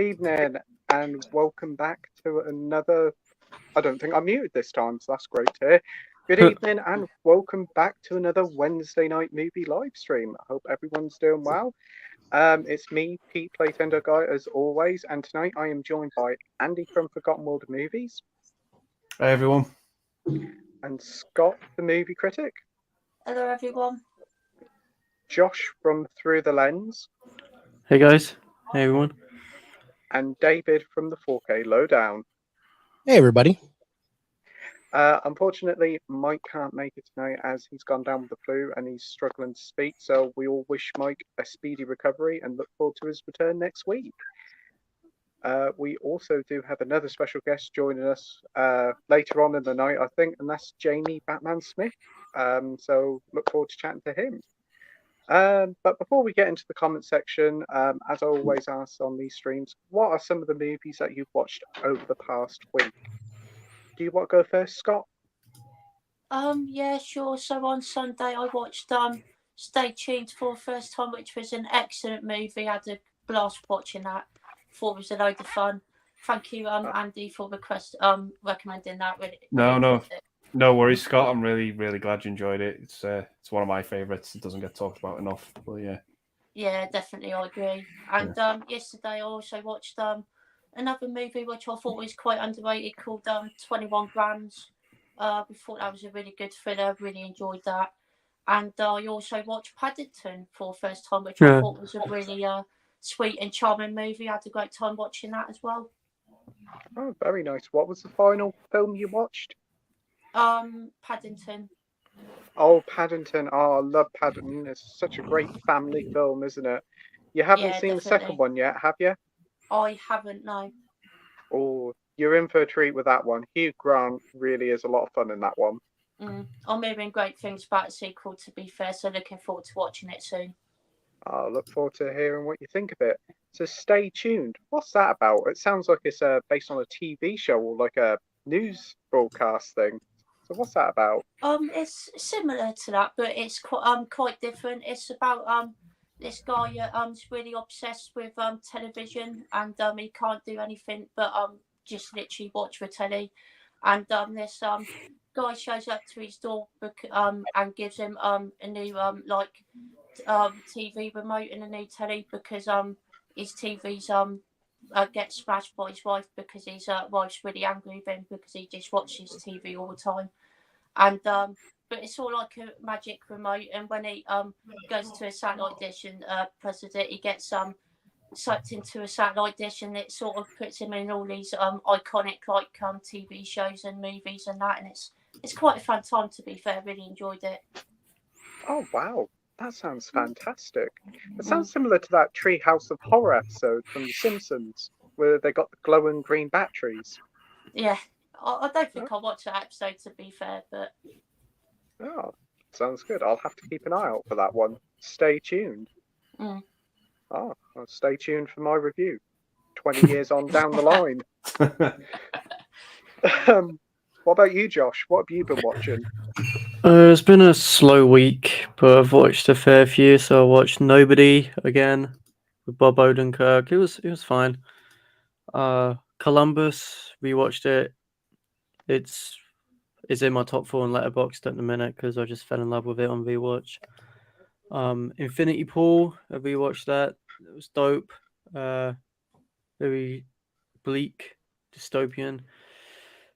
evening and welcome back to another. I don't think I'm muted this time, so that's great to hear. Good evening and welcome back to another Wednesday night movie live stream. I hope everyone's doing well. It's me, Pete Playtendoguy, as always, and tonight I am joined by Andy from Forgotten World of Movies. Hey everyone. And Scott, the movie critic. Hello everyone. Josh from Through the Lens. Hey guys. Hey everyone. And David from the 4KLowedown. Hey everybody. Unfortunately, Mike can't make it tonight as he's gone down with the flu and he's struggling to speak. So we all wish Mike a speedy recovery and look forward to his return next week. We also do have another special guest joining us later on in the night, I think, and that's Jamie Batman Smith. So look forward to chatting to him. But before we get into the comment section, as I always ask on these streams, what are some of the movies that you've watched over the past week? Do you want to go first, Scott? Yeah, sure. So on Sunday I watched Stay Tuned for the first time, which was an excellent movie. I had a blast watching that. Thought it was a load of fun. Thank you, Andy, for recommending that. No worries, Scott. I'm really glad you enjoyed it. It's one of my favourites. It doesn't get talked about enough, but yeah. Yeah, definitely, I agree. And yesterday I also watched another movie which I thought was quite underrated called 21 Grams. We thought that was a really good thriller. Really enjoyed that. And I also watched Paddington for the first time, which I thought was a really sweet and charming movie. I had a great time watching that as well. Oh, very nice. What was the final film you watched? Paddington. Oh, Paddington. Oh, I love Paddington. It's such a great family film, isn't it? You haven't seen the second one yet, have you? I haven't, no. Oh, you're in for a treat with that one. Hugh Grant really is a lot of fun in that one. I'm hearing great things about the sequel, to be fair, so looking forward to watching it soon. I look forward to hearing what you think of it. So stay tuned. What's that about? It sounds like it's based on a TV show or like a news broadcast thing. So what's that about? It's similar to that, but it's quite different. It's about this guy is really obsessed with television, and he can't do anything but just literally watch the telly. And this guy shows up to his door and gives him a new TV remote and a new telly because his TV's gets smashed by his wife because his wife's really angry with him because he just watches TV all the time. And but it's all like a magic remote, and when he goes to a satellite dish and presses it, he gets sucked into a satellite dish, and it sort of puts him in all these iconic like TV shows and movies and that, and it's quite a fun time, to be fair. Really enjoyed it. Oh wow, that sounds fantastic. It sounds similar to that Treehouse of Horror episode from The Simpsons where they got the glowing green batteries. Yeah, I don't think I'll watch that episode, to be fair, but oh, sounds good. I'll have to keep an eye out for that one. Stay tuned. Oh, well, stay tuned for my review 20 years on down the line. What about you, Josh? What have you been watching? It's been a slow week, but I've watched a fair few. So I watched Nobody again with Bob Odenkirk. It was fine. Columbus, rewatched it. It's in my top 4 on Letterboxd at the minute because I just fell in love with it on rewatch. Infinity Pool, I rewatched that. It was dope. Very bleak, dystopian.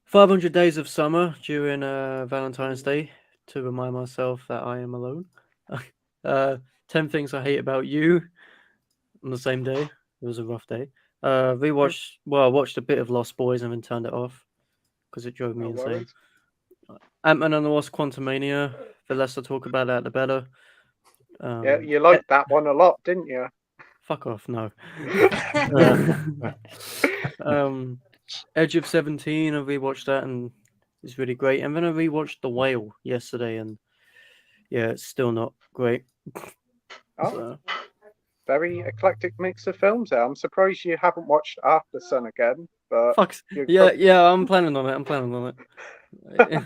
500 Days of Summer during Valentine's Day to remind myself that I am alone. 10 Things I Hate About You on the same day. It was a rough day. I watched a bit of Lost Boys and then turned it off because it drove me insane. Ant-Man and the Wasp: Quantumania. The less I talk about that, the better. Yeah, you liked that one a lot, didn't you? Fuck off, no. Edge of 17, I rewatched that and it's really great. And then I rewatched The Whale yesterday and yeah, it's still not great. Very eclectic mix of films there. I'm surprised you haven't watched After Sun again. But I'm planning on it.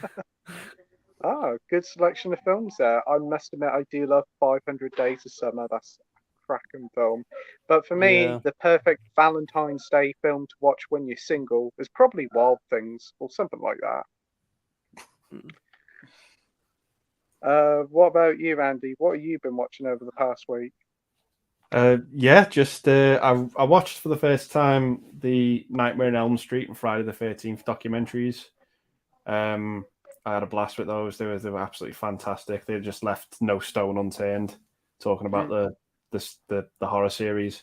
Good selection of films there. I must admit, I do love 500 Days of Summer. That's cracking film. But for me, Yeah. the perfect Valentine's Day film to watch when you're single is probably Wild Things or something like that. What about you, Andy? What have you been watching over the past week? Yeah, just I watched for the first time the Nightmare on Elm Street and Friday the 13th documentaries. I had a blast with those. They were absolutely fantastic. They just left no stone unturned talking about the horror series.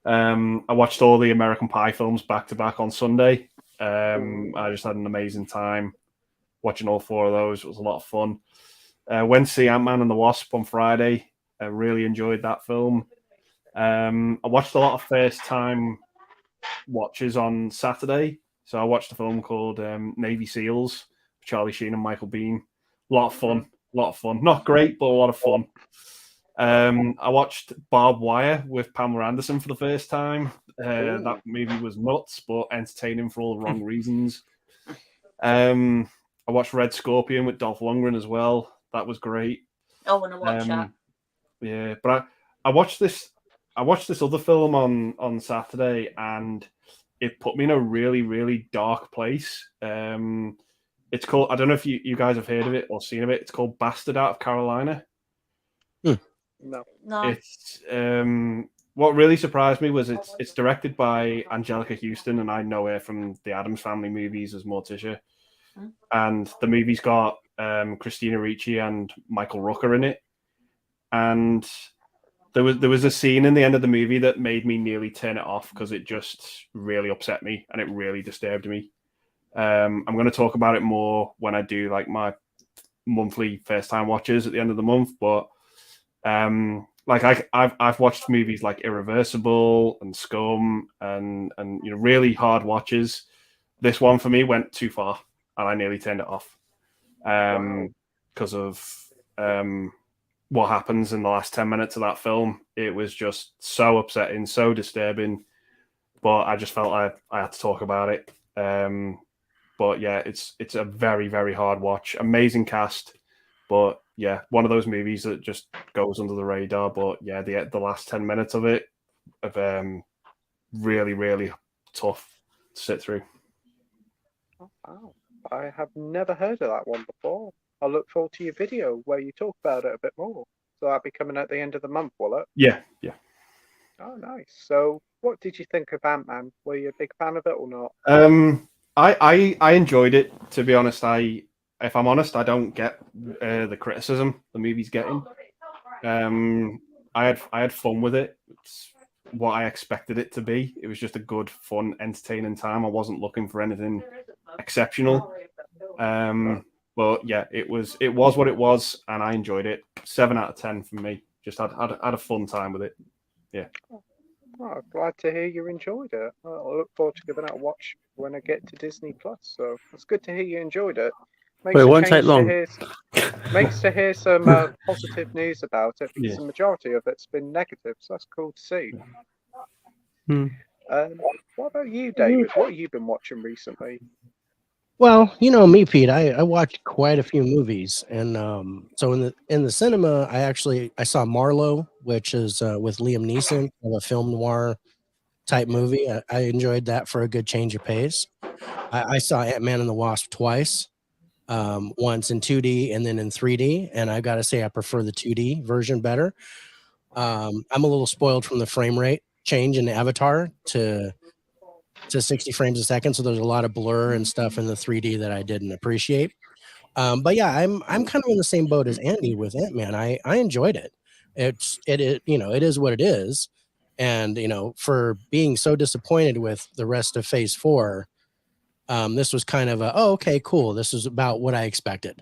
I watched all the American Pie films back to back on Sunday. I just had an amazing time watching all four of those. It was a lot of fun. Went to see Ant-Man and the Wasp on Friday. I really enjoyed that film. I watched a lot of first-time watches on Saturday. So I watched a film called Navy SEALs, Charlie Sheen and Michael Biehn. A lot of fun. Not great, but a lot of fun. I watched Barbed Wire with Pamela Anderson for the first time. That movie was nuts, but entertaining for all the wrong reasons. I watched Red Scorpion with Dolph Lundgren as well. That was great. I want to watch that. Yeah, but I watched this. I watched this other film on Saturday, and it put me in a really, really dark place. It's called. I don't know if you guys have heard of it or seen of it. It's called Bastard Out of Carolina. No. It's what really surprised me was it's directed by Angelica Houston, and I know her from the Addams Family movies as Morticia. And the movie's got Christina Ricci and Michael Rooker in it. And there was a scene in the end of the movie that made me nearly turn it off because it just really upset me and it really disturbed me. I'm going to talk about it more when I do like my monthly first time watches at the end of the month, but I've watched movies like Irreversible and Scum and really hard watches. This one for me went too far and I nearly turned it off because of what happens in the last 10 minutes of that film. It was just so upsetting, so disturbing, but I just felt I had to talk about it. But yeah, it's a very, very hard watch. Amazing cast, but yeah, one of those movies that just goes under the radar. But yeah, the last 10 minutes of it of really, really tough to sit through. Oh, wow. I have never heard of that one before. I'll look forward to your video where you talk about it a bit more. So that'll be coming at the end of the month, will it? Yeah. Oh, nice. So what did you think of Ant-Man? Were you a big fan of it or not? I enjoyed it, to be honest. If I'm honest, I don't get the criticism the movie's getting. I had fun with it. It's what I expected it to be. It was just a good, fun, entertaining time. I wasn't looking for anything exceptional. But yeah, it was what it was, and I enjoyed it. 7 out of 10 from me. Just had a fun time with it. Yeah. Oh, glad to hear you enjoyed it. I'll look forward to giving it a watch when I get to Disney Plus. So it's good to hear you enjoyed it. It won't take long. Makes to hear some positive news about it because the majority of it's been negative. So that's cool to see. What about you, David? What have you been watching recently? Well, you know me, Pete. I watched quite a few movies, and so in the cinema, I saw Marlowe, which is with Liam Neeson, of a film noir type movie. I enjoyed that for a good change of pace. I saw Ant-Man and the Wasp twice, once in 2D and then in 3D, and I got to say I prefer the 2D version better. I'm a little spoiled from the frame rate change in Avatar to 60 frames a second, so there's a lot of blur and stuff in the 3D that I didn't appreciate. But yeah, I'm kind of in the same boat as Andy with Ant-Man. I enjoyed it. It is what it is, and for being so disappointed with the rest of Phase 4, this was kind of okay, cool. This is about what I expected,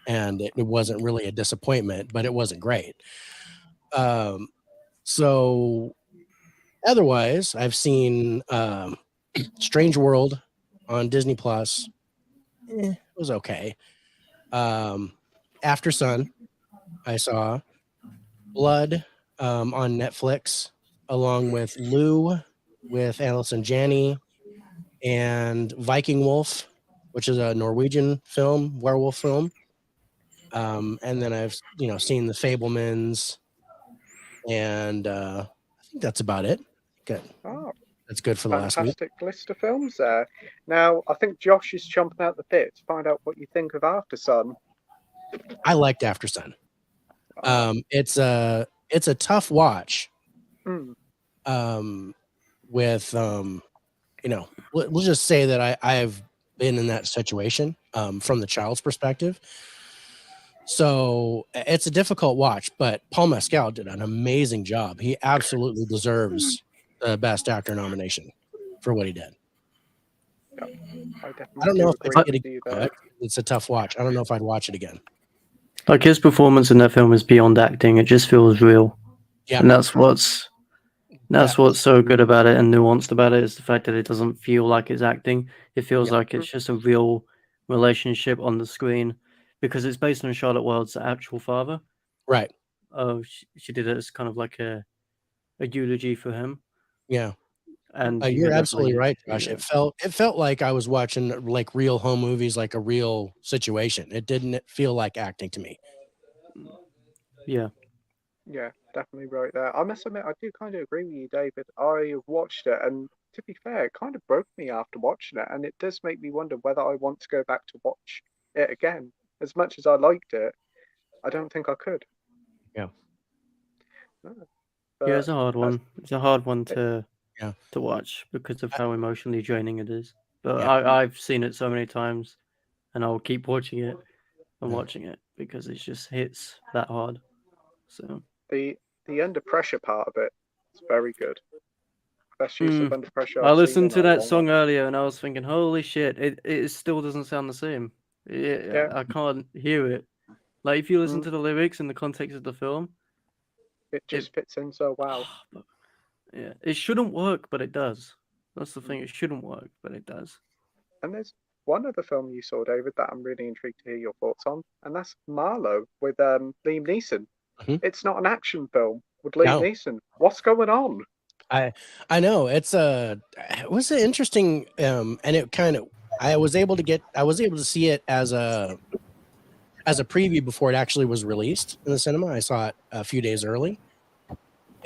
and it wasn't really a disappointment, but it wasn't great. So otherwise, I've seen Strange World on Disney Plus. It was okay. After Sun, I saw Blood on Netflix, along with Lou with Alison Janney, and Viking Wolf, which is a Norwegian film, werewolf film. And then I've seen The Fablemans and I think that's about it. Good. Oh, That's good for the last week. fantastic list of films there. Now, I think Josh is chomping out the bit to find out what you think of After Sun. I liked After Sun. Oh, It's a tough watch. hmm. With you know, we'll just say that I've been in that situation from the child's perspective. So it's a difficult watch, but Paul Mescal did an amazing job. He absolutely deserves the Best Actor nomination for what he did. I definitely I don't know if agree I'd with get you it. there. It's a tough watch. I don't know if I'd watch it again. Like his performance in that film is beyond acting. It just feels real, Yeah, and that's what's so good about it and nuanced about it, is the fact that it doesn't feel like it's acting. It feels Yeah. like it's just a real relationship on the screen, because it's based on Charlotte World's actual father. right. She did it as kind of like a eulogy for him. Yeah. And You're absolutely right, Josh. Yeah. It felt like I was watching like real home movies, like a real situation. It didn't feel like acting to me. Yeah. Yeah, definitely right there. I must admit, I do kind of agree with you, David. I watched it, and to be fair, it kind of broke me after watching it, and it does make me wonder whether I want to go back to watch it again. As much as I liked it, I don't think I could. Yeah. No, Yeah, it's a hard one. It's a hard one it- to watch because of how emotionally draining it is. But Yeah. I've seen it so many times, and I'll keep watching it and Yeah. watching it because it just hits that hard. So the under pressure part of it is very good. Best use of under pressure I I've seen listened to in a that long song time. earlier, and I was thinking, holy shit, it still doesn't sound the same. Yeah. I can't hear it. Like, if you listen Mm. to the lyrics in the context of the film, It just fits in so well. yeah, it shouldn't work, but it does. That's the thing. It shouldn't work, but it does. And there's one other film you saw, David, that I'm really intrigued to hear your thoughts on, and that's Marlowe with Liam Neeson. Mhm. It's not an action film with Liam No. Neeson. What's going on? I know it was an interesting and it kind of I was able to see it as a preview before it actually was released in the cinema. I saw it a few days early,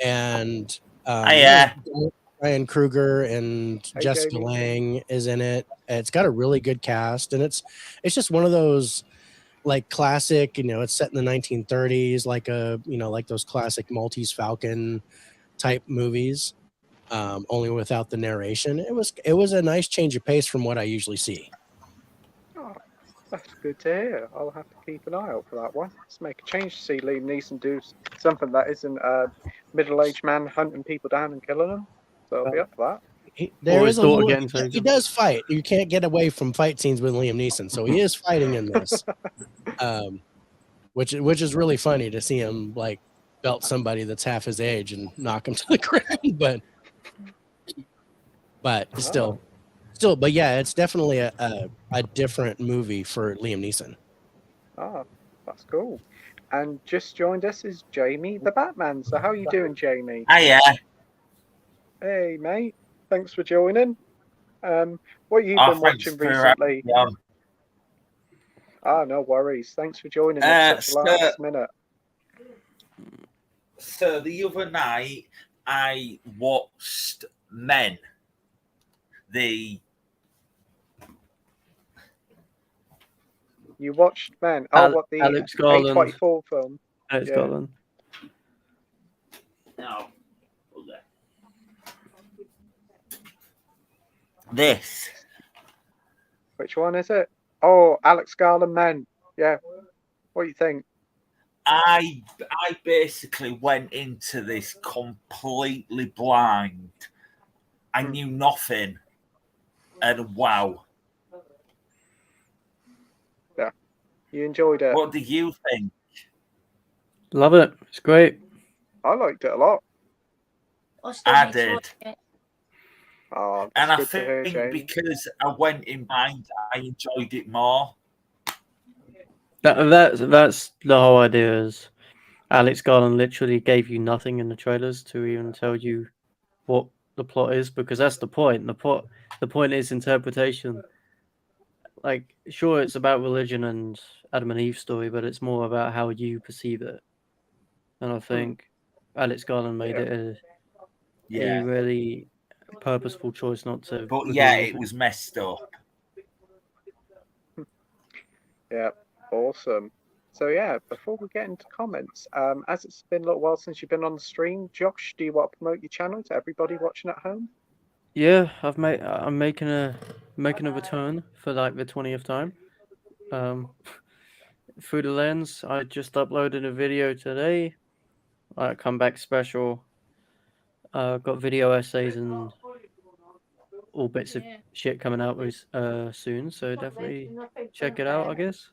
and Ryan Kruger and Hey, Jessica Jamie. Lange is in it. It's got a really good cast, and it's just one of those like classic, it's set in the 1930s, like like those classic Maltese Falcon type movies, only without the narration. It was a nice change of pace from what I usually see. Oh, that's good to hear. I'll have to keep an eye out for that one. Let's make a change to see Liam Neeson do something that isn't a middle-aged man hunting people down and killing them. So I'll be up for that. There is his a daughter little, getting he taken. does fight. You can't get away from fight scenes with Liam Neeson, so he is fighting in this, which is really funny to see him like belt somebody that's half his age and knock him to the ground. But still, but yeah, it's definitely a different movie for Liam Neeson. Ah, that's cool. And just joined us is Jamie the Batman. So how are you doing, Jamie? Hiya. Hey, mate. Thanks for joining. What you been watching For recently? having me Ah, no worries. Thanks for joining at such a last minute. So the other night I watched Men. You watched Men? Oh, what the Alex Garland. A24 film? Alex Yeah. Garland. No. This. Which one is it? Oh, Alex Garland Men. Yeah. What do you think? I basically went into this completely blind. I knew nothing. And wow. Yeah. You enjoyed it? What do you think? Love it. It's great. I liked it a lot. I did. Oh, And I good to hear, think Jamie. because I went in blind, I enjoyed it more. That's the whole idea. Is Alex Garland literally gave you nothing in the trailers to even tell you what the plot is, because that's the point. The point is interpretation. Like, sure, it's about religion and Adam and Eve story, but it's more about how you perceive it. And I think Alex Garland made Yeah. it a Yeah, really purposeful choice not to. but reveal yeah, it anything. was messed up. Yeah, awesome. So yeah, before we get into comments, as it's been a little while since you've been on the stream, Josh, do you want to promote your channel to everybody watching at home? Yeah, I'm making a return for like the 20th time. Through the lens, I just uploaded a video today. Comeback special. Got video essays and all bits of shit coming out with soon, so definitely check it out, I guess.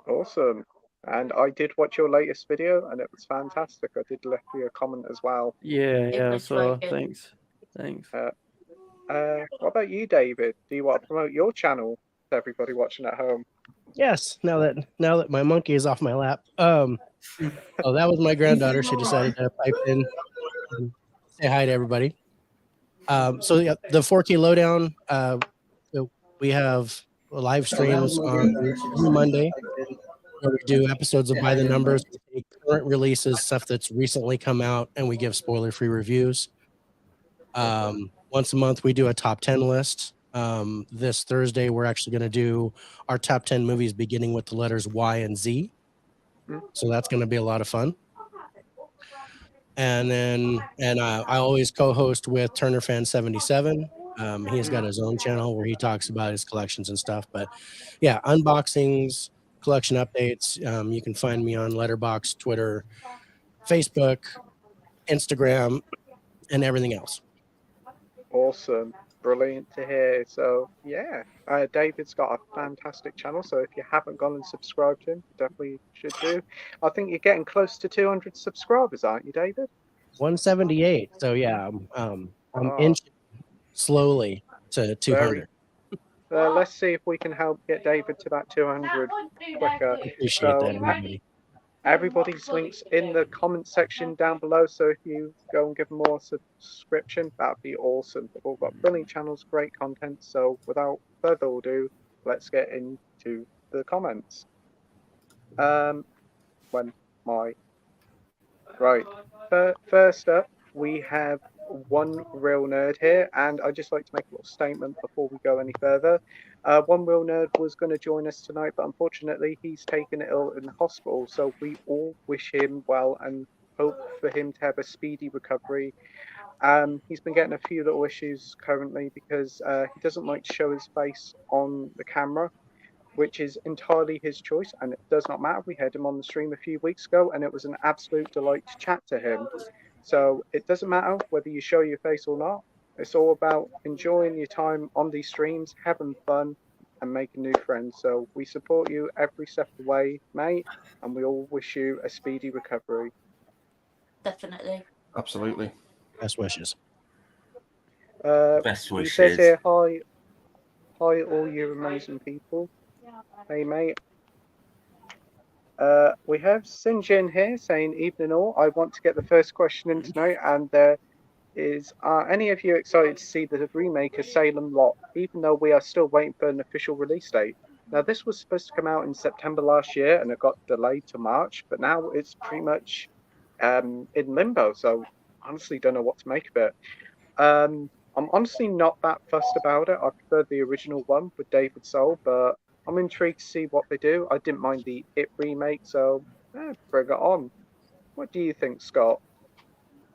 Awesome. And I did watch your latest video, and it was fantastic. I did left you a comment as well. Yeah, was very so good. thanks. What about you, David? Do you want to promote your channel to everybody watching at home? Yes. Now that my monkey is off my lap. Oh, that was my granddaughter. She decided to pipe in and say hi to everybody. So yeah, the 4KLowedown. We have live streams on every Monday where we do episodes of By the Numbers, we take current releases, stuff that's recently come out, and we give spoiler-free reviews. Once a month, we do a top 10 list. This Thursday, we're actually going to do our top 10 movies beginning with the letters Y and Z. So that's going to be a lot of fun. And I always co-host with Turner Fan 77. He's got his own channel where he talks about his collections and stuff. But yeah, unboxings, collection updates. You can find me on Letterboxd, Twitter, Facebook, Instagram, and everything else. Awesome. Brilliant to hear. So yeah, David's got a fantastic channel. So if you haven't gone and subscribed to him, you definitely should do. I think you're getting close to 200 subscribers, aren't you, David? 178. So yeah, I'm inching slowly to 200. Let's see if we can help get David to that 200 quicker. Appreciate that, everybody. Everybody's links in the comment section down below. So if you go and give them more subscription, that'd be awesome. They've all got brilliant channels, great content. So without further ado, let's get into the comments. First up, we have One Real Nerd here, and I'd just like to make a little statement before we go any further. One Real Nerd was going to join us tonight, but unfortunately he's taken ill in the hospital, so we all wish him well and hope for him to have a speedy recovery. He's been getting a few little issues currently because he doesn't like to show his face on the camera, which is entirely his choice, and it does not matter. We had him on the stream a few weeks ago, and it was an absolute delight to chat to him. So it doesn't matter whether you show your face or not. It's all about enjoying your time on these streams, having fun, and making new friends. So we support you every step of the way, mate, and we all wish you a speedy recovery. Definitely. Absolutely. Best wishes. Best He wishes. says here, hi all you amazing people. Hey, mate. We have Sinjin here saying, evening all. I want to get the first question in tonight, and there is, are any of you excited to see the remake of Salem Lot, even though we are still waiting for an official release date? Now, this was supposed to come out in September last year, and it got delayed to March, but now it's pretty much in limbo, so honestly don't know what to make of it. I'm honestly not that fussed about it. I prefer the original one with David Soul, but I'm intrigued to see what they do. I didn't mind the It remake, so bring it on. What do you think, Scott?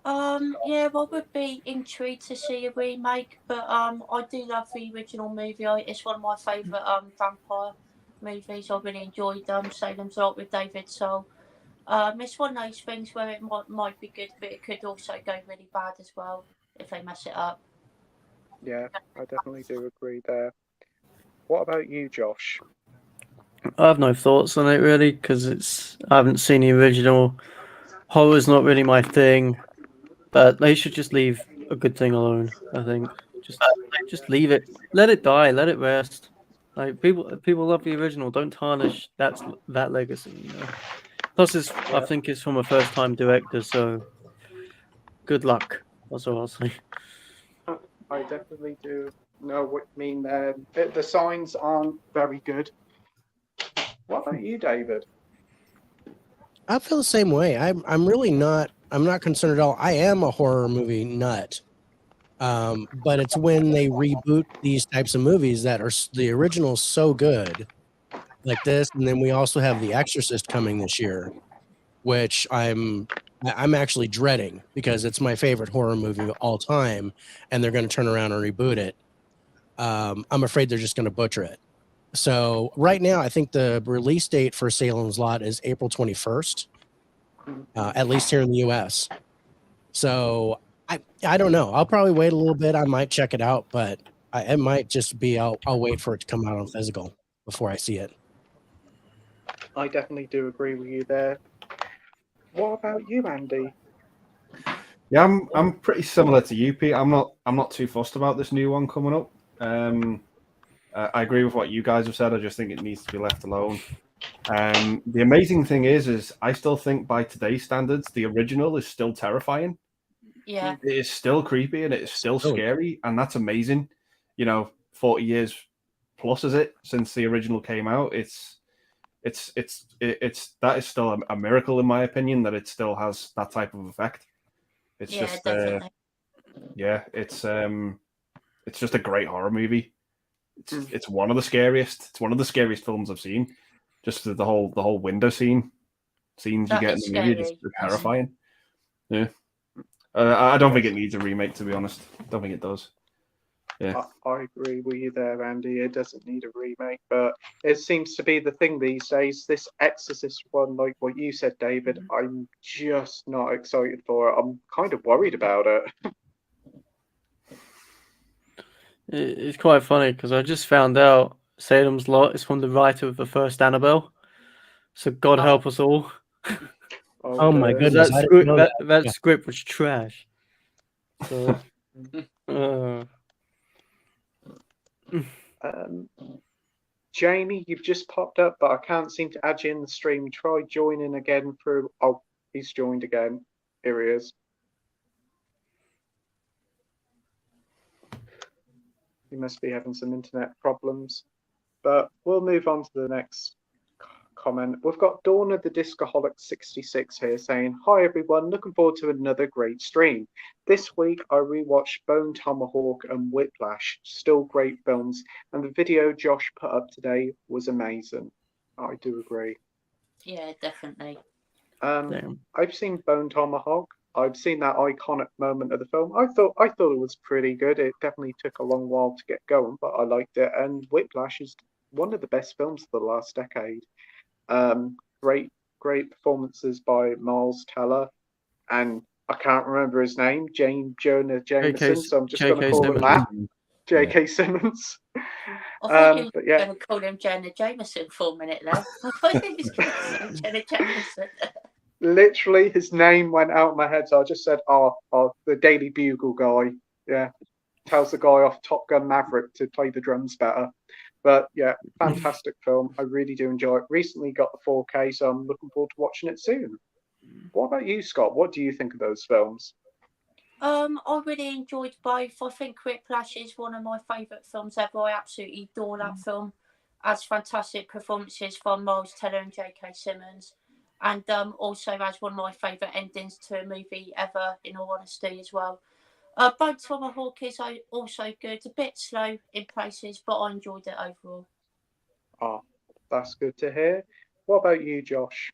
Yeah, I would be intrigued to see a remake, but I do love the original movie. It's one of my favourite vampire movies. I really enjoyed Salem's Lot with David Soul. It's one of those things where it might be good, but it could also go really bad as well if they mess it up. Yeah, I definitely do agree there. What about you, Josh? I have no thoughts on it really because I haven't seen the original. Horror's not really my thing, but they should just leave a good thing alone. I think just leave it, let it die, let it rest. Like people love the original. Don't tarnish that legacy. You know. Plus, I think it's from a first-time director, so good luck. That's all I'll say. I definitely do know what you mean there. The signs aren't very good. What about you, David? I feel the same way. I'm really not not concerned at all. I am a horror movie nut. But it's when they reboot these types of movies that are the original's so good, like this, and then we also have The Exorcist coming this year, which I'm actually dreading because it's my favorite horror movie of all time, and they're going to turn around and reboot it. I'm afraid they're just going to butcher it. So right now, I think the release date for Salem's Lot is April 21st, at least here in the U.S. So I don't know. I'll probably wait a little bit. I might check it out, but it might just be I'll wait for it to come out on physical before I see it. I definitely do agree with you there. What about you, Andy? Yeah, I'm pretty similar to you, Pete. I'm not too fussed about this new one coming up. I agree with what you guys have said. I just think it needs to be left alone. The amazing thing is I still think by today's standards, the original is still terrifying. Yeah. It is still creepy and it is still scary, and that's amazing. 40 years plus is it since the original came out. It's that is still a miracle in my opinion that it still has that type of effect. It's just definitely. it's just a great horror movie. It's one of the scariest. It's one of the scariest films I've seen. Just the whole window scenes you get in the movie are just terrifying. Yeah. I don't think it needs a remake, to be honest. I don't think it does. Yeah. I agree with you there, Andy. It doesn't need a remake, but it seems to be the thing these days. This Exorcist one, like what you said, David, I'm just not excited for it. I'm kind of worried about it. It's quite funny because I just found out Salem's Lot is from the writer of the first Annabelle. So God help us all. Oh my goodness! That script was trash. So, Jamie, you've just popped up, but I can't seem to add you in the stream. Try joining again through. Oh, he's joined again. Here he is. He must be having some internet problems. But we'll move on to the next comment. We've got Dawn of the Discoholic 66 here saying, "Hi everyone, looking forward to another great stream. This week I rewatched Bone Tomahawk and Whiplash, still great films, and the video Josh put up today was amazing." I do agree. Yeah, definitely. I've seen Bone Tomahawk. I've seen that iconic moment of the film. I thought it was pretty good. It definitely took a long while to get going, but I liked it. And Whiplash is one of the best films of the last decade. Great performances by Miles Teller, and I can't remember his name, Jonah Jameson, so I'm just going to call him that. J.K. Simmons. I thought you were but yeah, going to call him Jonah Jameson for a minute there. I thought he was going to say Jonah Jameson. Literally, his name went out of my head, so I just said, the Daily Bugle guy. Yeah, tells the guy off Top Gun Maverick to play the drums better. But yeah, fantastic film. I really do enjoy it. Recently got the 4K, so I'm looking forward to watching it soon. What about you, Scott? What do you think of those films? I really enjoyed both. I think Whiplash is one of my favourite films ever. I absolutely adore that film. Has fantastic performances from Miles Teller and J.K. Simmons. And also has one of my favourite endings to a movie ever, in all honesty, as well. Bone Tomahawk is also good. A bit slow in places, but I enjoyed it overall. Oh, that's good to hear. What about you, Josh?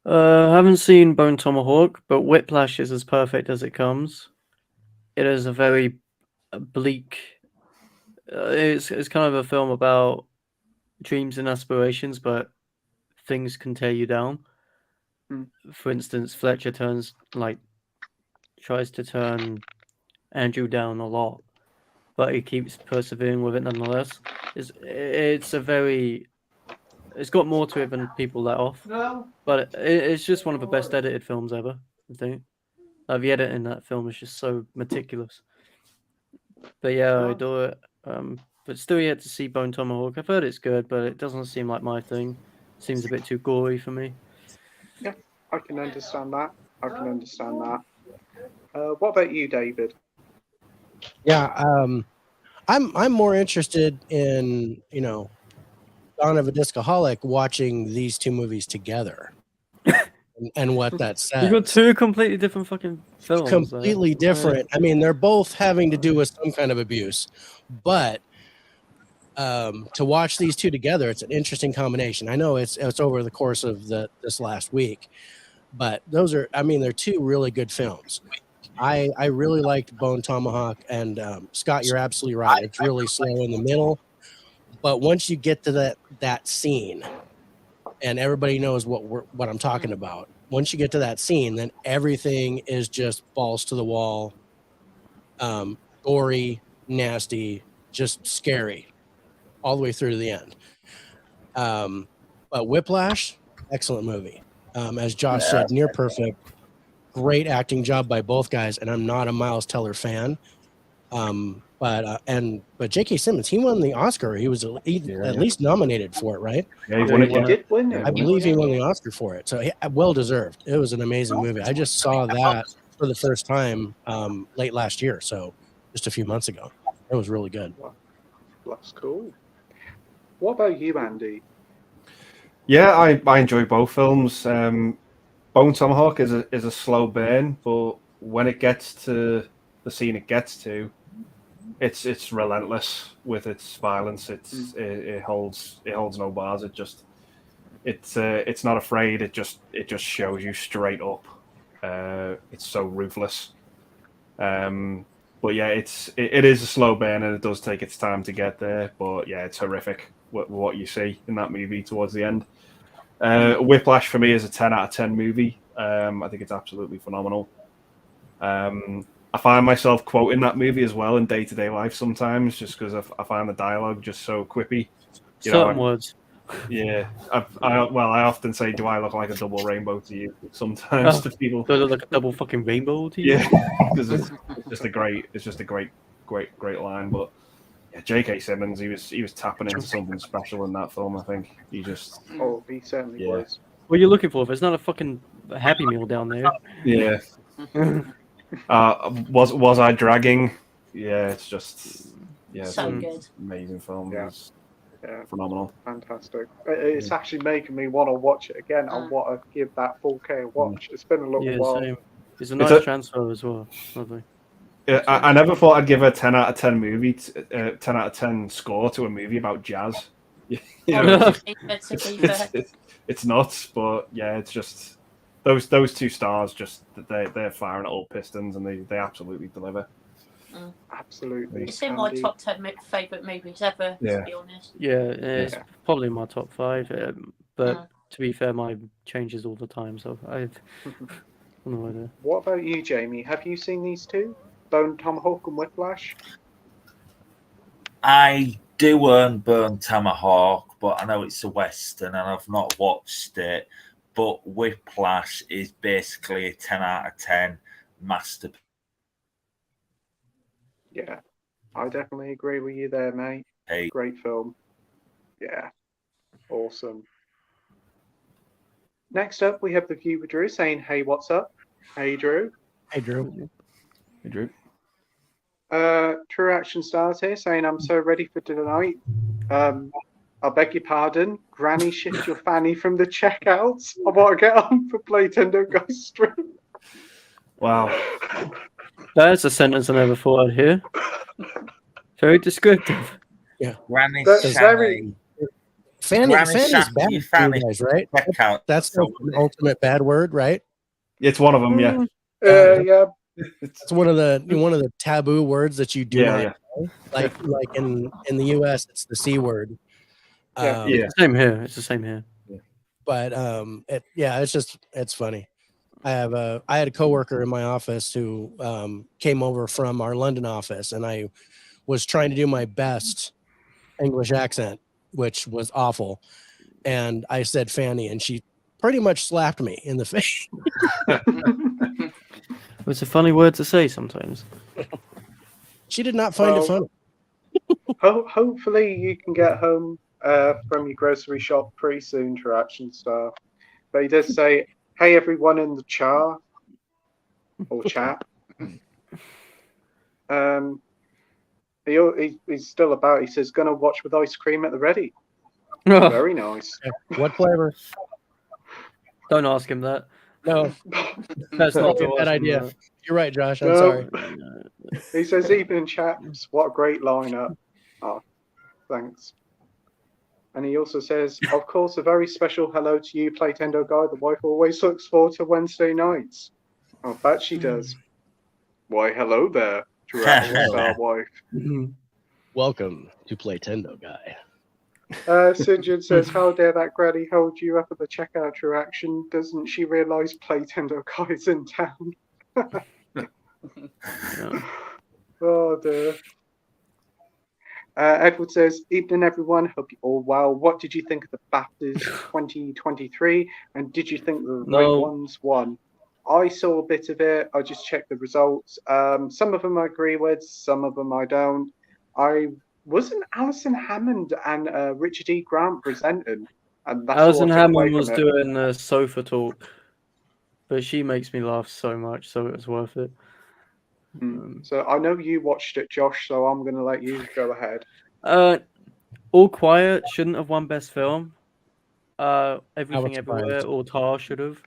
I haven't seen Bone Tomahawk, but Whiplash is as perfect as it comes. It is a very bleak. It's kind of a film about dreams and aspirations, but things can tear you down. For instance, Fletcher tries to turn Andrew down a lot, but he keeps persevering with it nonetheless. It's got more to it than people let off. But it's just one of the best edited films ever, I think. The editing in that film is just so meticulous. But yeah, I adore it. But still yet to see Bone Tomahawk. I've heard it's good, but it doesn't seem like my thing. Seems a bit too gory for me. Yeah, I can understand that. What about you, David? Yeah, I'm more interested in Dawn of a Discoholic watching these two movies together. and what that says. You got two completely different fucking films. Completely different. I mean, they're both having to do with some kind of abuse, but to watch these two together, it's an interesting combination. I know it's over the course of this last week, but they're two really good films. I really liked Bone Tomahawk, and Scott, you're absolutely right. It's really slow in the middle, but once you get to that scene, and everybody knows what I'm talking about. Once you get to that scene, then everything is just balls to the wall, gory, nasty, just scary, all the way through to the end. But Whiplash, excellent movie. As Josh said, near perfect. Great acting job by both guys, and I'm not a Miles Teller fan. But J.K. Simmons, he won the Oscar. He was at least nominated for it, right? Yeah, he won it. He did win it. I believe he won the Oscar for it. So well deserved. It was an amazing movie. I just saw that for the first time late last year, so just a few months ago. It was really good. That's cool. What about you, Andy? Yeah, I enjoy both films. Bone Tomahawk is a slow burn, but when it gets to the scene it gets to, it's relentless with its violence. It holds no bars. It's not afraid. It just shows you straight up. It's so ruthless. But yeah, it is a slow burn, and it does take its time to get there. But yeah, it's horrific what you see in that movie towards the end. Whiplash for me is a 10 out of 10 movie. I think it's absolutely phenomenal. I find myself quoting that movie as well in day-to-day life sometimes, just because I find the dialogue just so quippy. Certain words. Yeah. I often say, "Do I look like a double rainbow to you?" Sometimes to people. Do I look like a double fucking rainbow to you? Yeah, because it's just a great line. But yeah, J.K. Simmons, he was tapping into something special in that film. I think he certainly was. What are you looking for? If it's not a fucking Happy Meal down there. Yeah. Was I dragging? Yeah, it's just so good. Amazing film. Yeah. Phenomenal. Fantastic. It's actually making me want to watch it again. I want to give that 4K a watch. It's been a little while. Same. It's a nice transfer as well. Lovely. Yeah, I never thought I'd give a 10 out of 10 movie, 10 out of 10 score to a movie about jazz. It's nuts, but yeah, it's just those two stars. Just they're firing at all pistons, and they absolutely deliver. Absolutely. It's in my top 10 favourite movies ever, to be honest. Yeah, it's probably my top 5. But to be fair, mine changes all the time, so I've no idea. What about you, Jamie? Have you seen these two? Bone Tomahawk and Whiplash? I do own Bone Tomahawk, but I know it's a Western and I've not watched it. But Whiplash is basically a 10 out of 10 masterpiece. Yeah, I definitely agree with you there, mate. Hey. Great film. Yeah, awesome. Next up, we have the viewer Drew saying, "Hey, what's up?" Hey, Drew. Hey, Drew. Hey, Drew. True Action Stars here saying, "I'm so ready for tonight. I beg your pardon. Granny, shift your fanny from the checkouts. I want to get on for Playtendoguy stream." Wow. That's a sentence I never thought I'd hear. Very descriptive. Yeah. Granny very... Fanny's bad for you guys, right? That's the ultimate bad word, right? It's one of them, yeah. Yeah. It's one of the taboo words that you do not know. Like in the US, it's the C word. It's the same here. Yeah. But it's funny. I had a coworker in my office who came over from our London office, and I was trying to do my best English accent, which was awful. And I said Fanny, and she pretty much slapped me in the face. It's a funny word to say sometimes. She did not find it funny. Hopefully you can get home from your grocery shop pretty soon, True Action Star. But he does say, "Hey, everyone in the chat." He's still about. He says, "Gonna watch with ice cream at the ready." Very nice. What flavor? Don't ask him that. No, That's not probably a bad idea. awesome, You're right, Josh. I'm No. sorry. He says, "Evening, chaps. What a great lineup." Oh, thanks. And he also says, "Of course, a very special hello to you, Playtendoguy. The wife always looks forward to Wednesday nights." Oh, that she does. Why, hello there, our wife. Welcome to Playtendoguy. Sigurd says, "How dare that granny hold you up at the checkout reaction? Doesn't she realise Playtendoguy's in town?" Oh dear. Edward says, "Evening, everyone. Hope you're all well. What did you think of the BAFTAs 2023? And did you think the right ones won?" I saw a bit of it. I just checked the results. Some of them I agree with, some of them I don't. Wasn't Alison Hammond and Richard E. Grant presenting? And that's Alison all I took away Hammond was from it. doing the sofa talk, but she makes me laugh so much, so it was worth it. So I know you watched it, Josh, so I'm going to let you go ahead. All Quiet shouldn't have won Best Film. Everything Everywhere or Tar should have.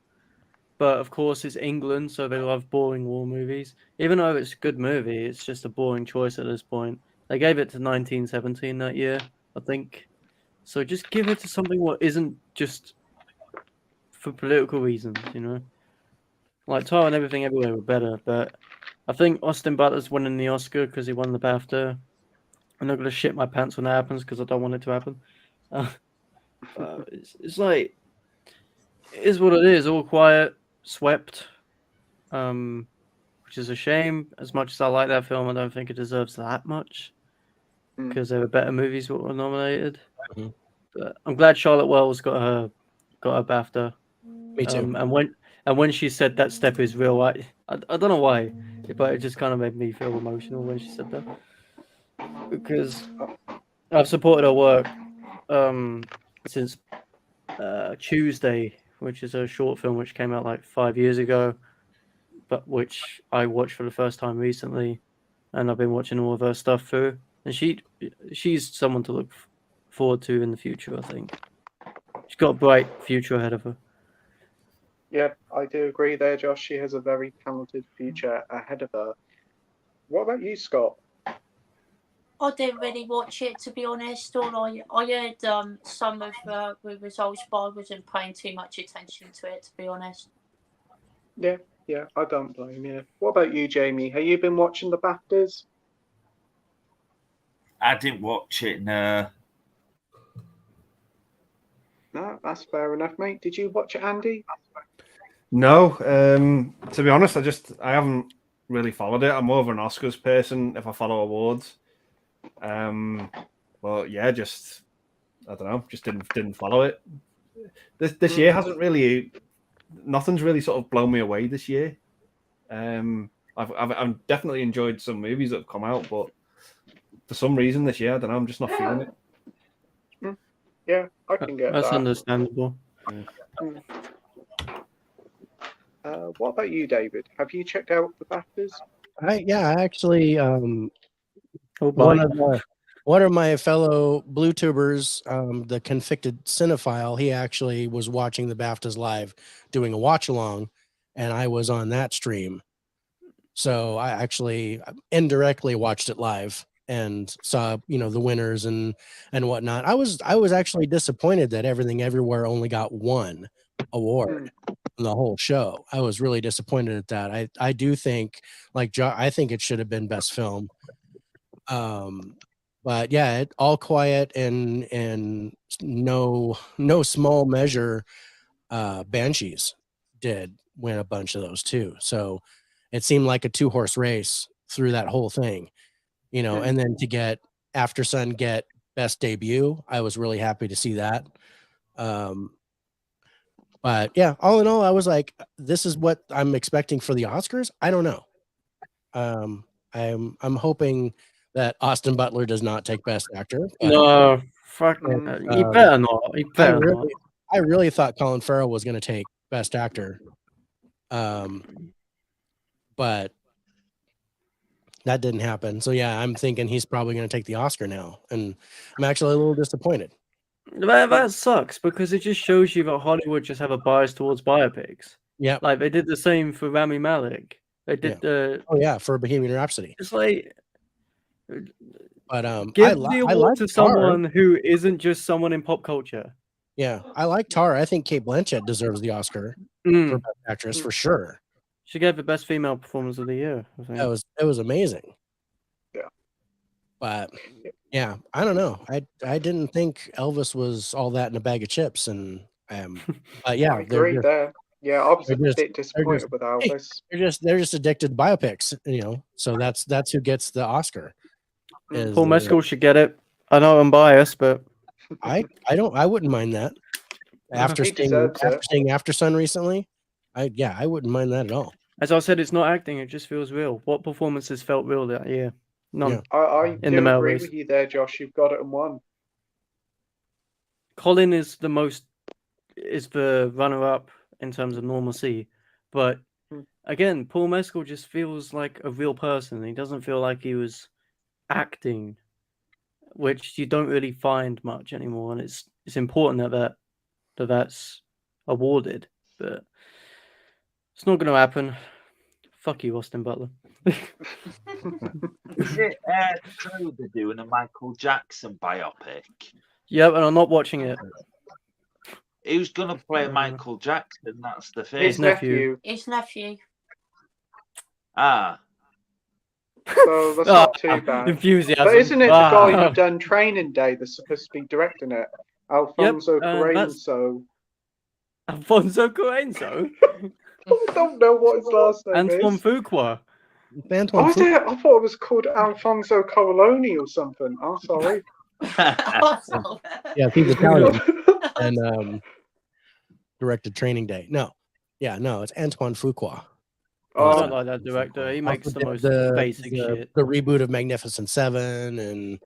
But of course, it's England, so they love boring war movies. Even though it's a good movie, it's just a boring choice at this point. They gave it to 1917 that year, I think. So just give it to something what isn't just for political reasons, you know? Like Tar and Everything Everywhere were better, but I think Austin Butler's winning the Oscar because he won the BAFTA. I'm not going to shit my pants when that happens because I don't want it to happen. It's like, it is what it is. All Quiet, swept, which is a shame. As much as I like that film, I don't think it deserves that much because there were better movies that were nominated. But I'm glad Charlotte Wells got her BAFTA. Me too. And when she said that step is real, I don't know why, but it just kind of made me feel emotional when she said that because I've supported her work since Tuesday, which is a short film which came out like 5 years ago, but which I watched for the first time recently, and I've been watching all of her stuff through. And she's someone to look forward to in the future, I think. She's got a bright future ahead of her. Yeah, I do agree there, Josh. She has a very talented future ahead of her. What about you, Scott? I didn't really watch it, to be honest. I heard some of the results, but I wasn't paying too much attention to it, to be honest. Yeah, I don't blame you. What about you, Jamie? Have you been watching the BAFTAs? I didn't watch it, no. No, that's fair enough, mate. Did you watch it, Andy? No, to be honest, I haven't really followed it. I'm more of an Oscars person if I follow awards. But yeah, just I don't know, just didn't follow it. This year hasn't really, nothing's really sort of blown me away this year. I've definitely enjoyed some movies that have come out, but for some reason this year, I don't know, I'm just not feeling it. Yeah, I can get That's that. understandable. What about you, David? Have you checked out the BAFTAs? I actually one of my fellow blue tubers, the convicted cinephile, he actually was watching the BAFTAs live, doing a watch along, and I was on that stream. So I actually indirectly watched it live and saw, the winners and whatnot. I was actually disappointed that Everything Everywhere only got one award in the whole show. I was really disappointed at that. I do think, I think it should have been Best Film. But yeah, All Quiet and no small measure, Banshees did win a bunch of those too. So it seemed like a 2-horse race through that whole thing, and then to get After Sun get Best Debut, I was really happy to see that. But yeah, all in all, I was like, this is what I'm expecting for the Oscars. I don't know. I'm hoping that Austin Butler does not take Best Actor. No, fuck. He better not. He better not. I really thought Colin Farrell was going to take Best Actor. But that didn't happen. So yeah, I'm thinking he's probably going to take the Oscar now, and I'm actually a little disappointed. That sucks because it just shows you that Hollywood just have a bias towards biopics. Yeah. Like they did the same for Rami Malek. They did the. Oh yeah, for Bohemian Rhapsody. It's like. But Give the award like to Tar. someone who isn't just someone in pop culture. Yeah, I like Tar. I think Kate Blanchett deserves the Oscar for Best Actress for sure. She gave the best female performance of the year. I think. It was amazing. Yeah. But yeah, I don't know. I didn't think Elvis was all that in a bag of chips, and but yeah, I agree there. Yeah, I was a bit disappointed with Elvis. They're just addicted to biopics, you know. So that's who gets the Oscar. Paul Mescal should get it. I know I'm biased, but I wouldn't mind that. After seeing After Sun recently, I wouldn't mind that at all. As I said, it's not acting; it just feels real. What performances felt real that year? None. Yeah. I do agree with you there, Josh. You've got it in one. Colin is the runner-up in terms of normalcy, but again, Paul Mescal just feels like a real person. He doesn't feel like he was acting, which you don't really find much anymore, and it's important that's awarded, but it's not going to happen. Fuck you, Austin Butler. Is it true they're doing a Michael Jackson biopic? Yeah, and I'm not watching it. Who's going to play Michael Jackson? That's the thing. His nephew. His nephew. Ah. So that's not too bad. Enthusiasm. But isn't it the guy who done Training Day that's supposed to be directing it? Alfonso Cuarón. Alfonso Cuarón? I don't know what his last name Antoine is. Fuqua. I thought it was called Alfonso Cuarón or something. I'm sorry. Yeah, he's Italian and directed Training Day. No, it's Antoine Fuqua. I don't like that director. He makes the most basic shit. The reboot of Magnificent Seven and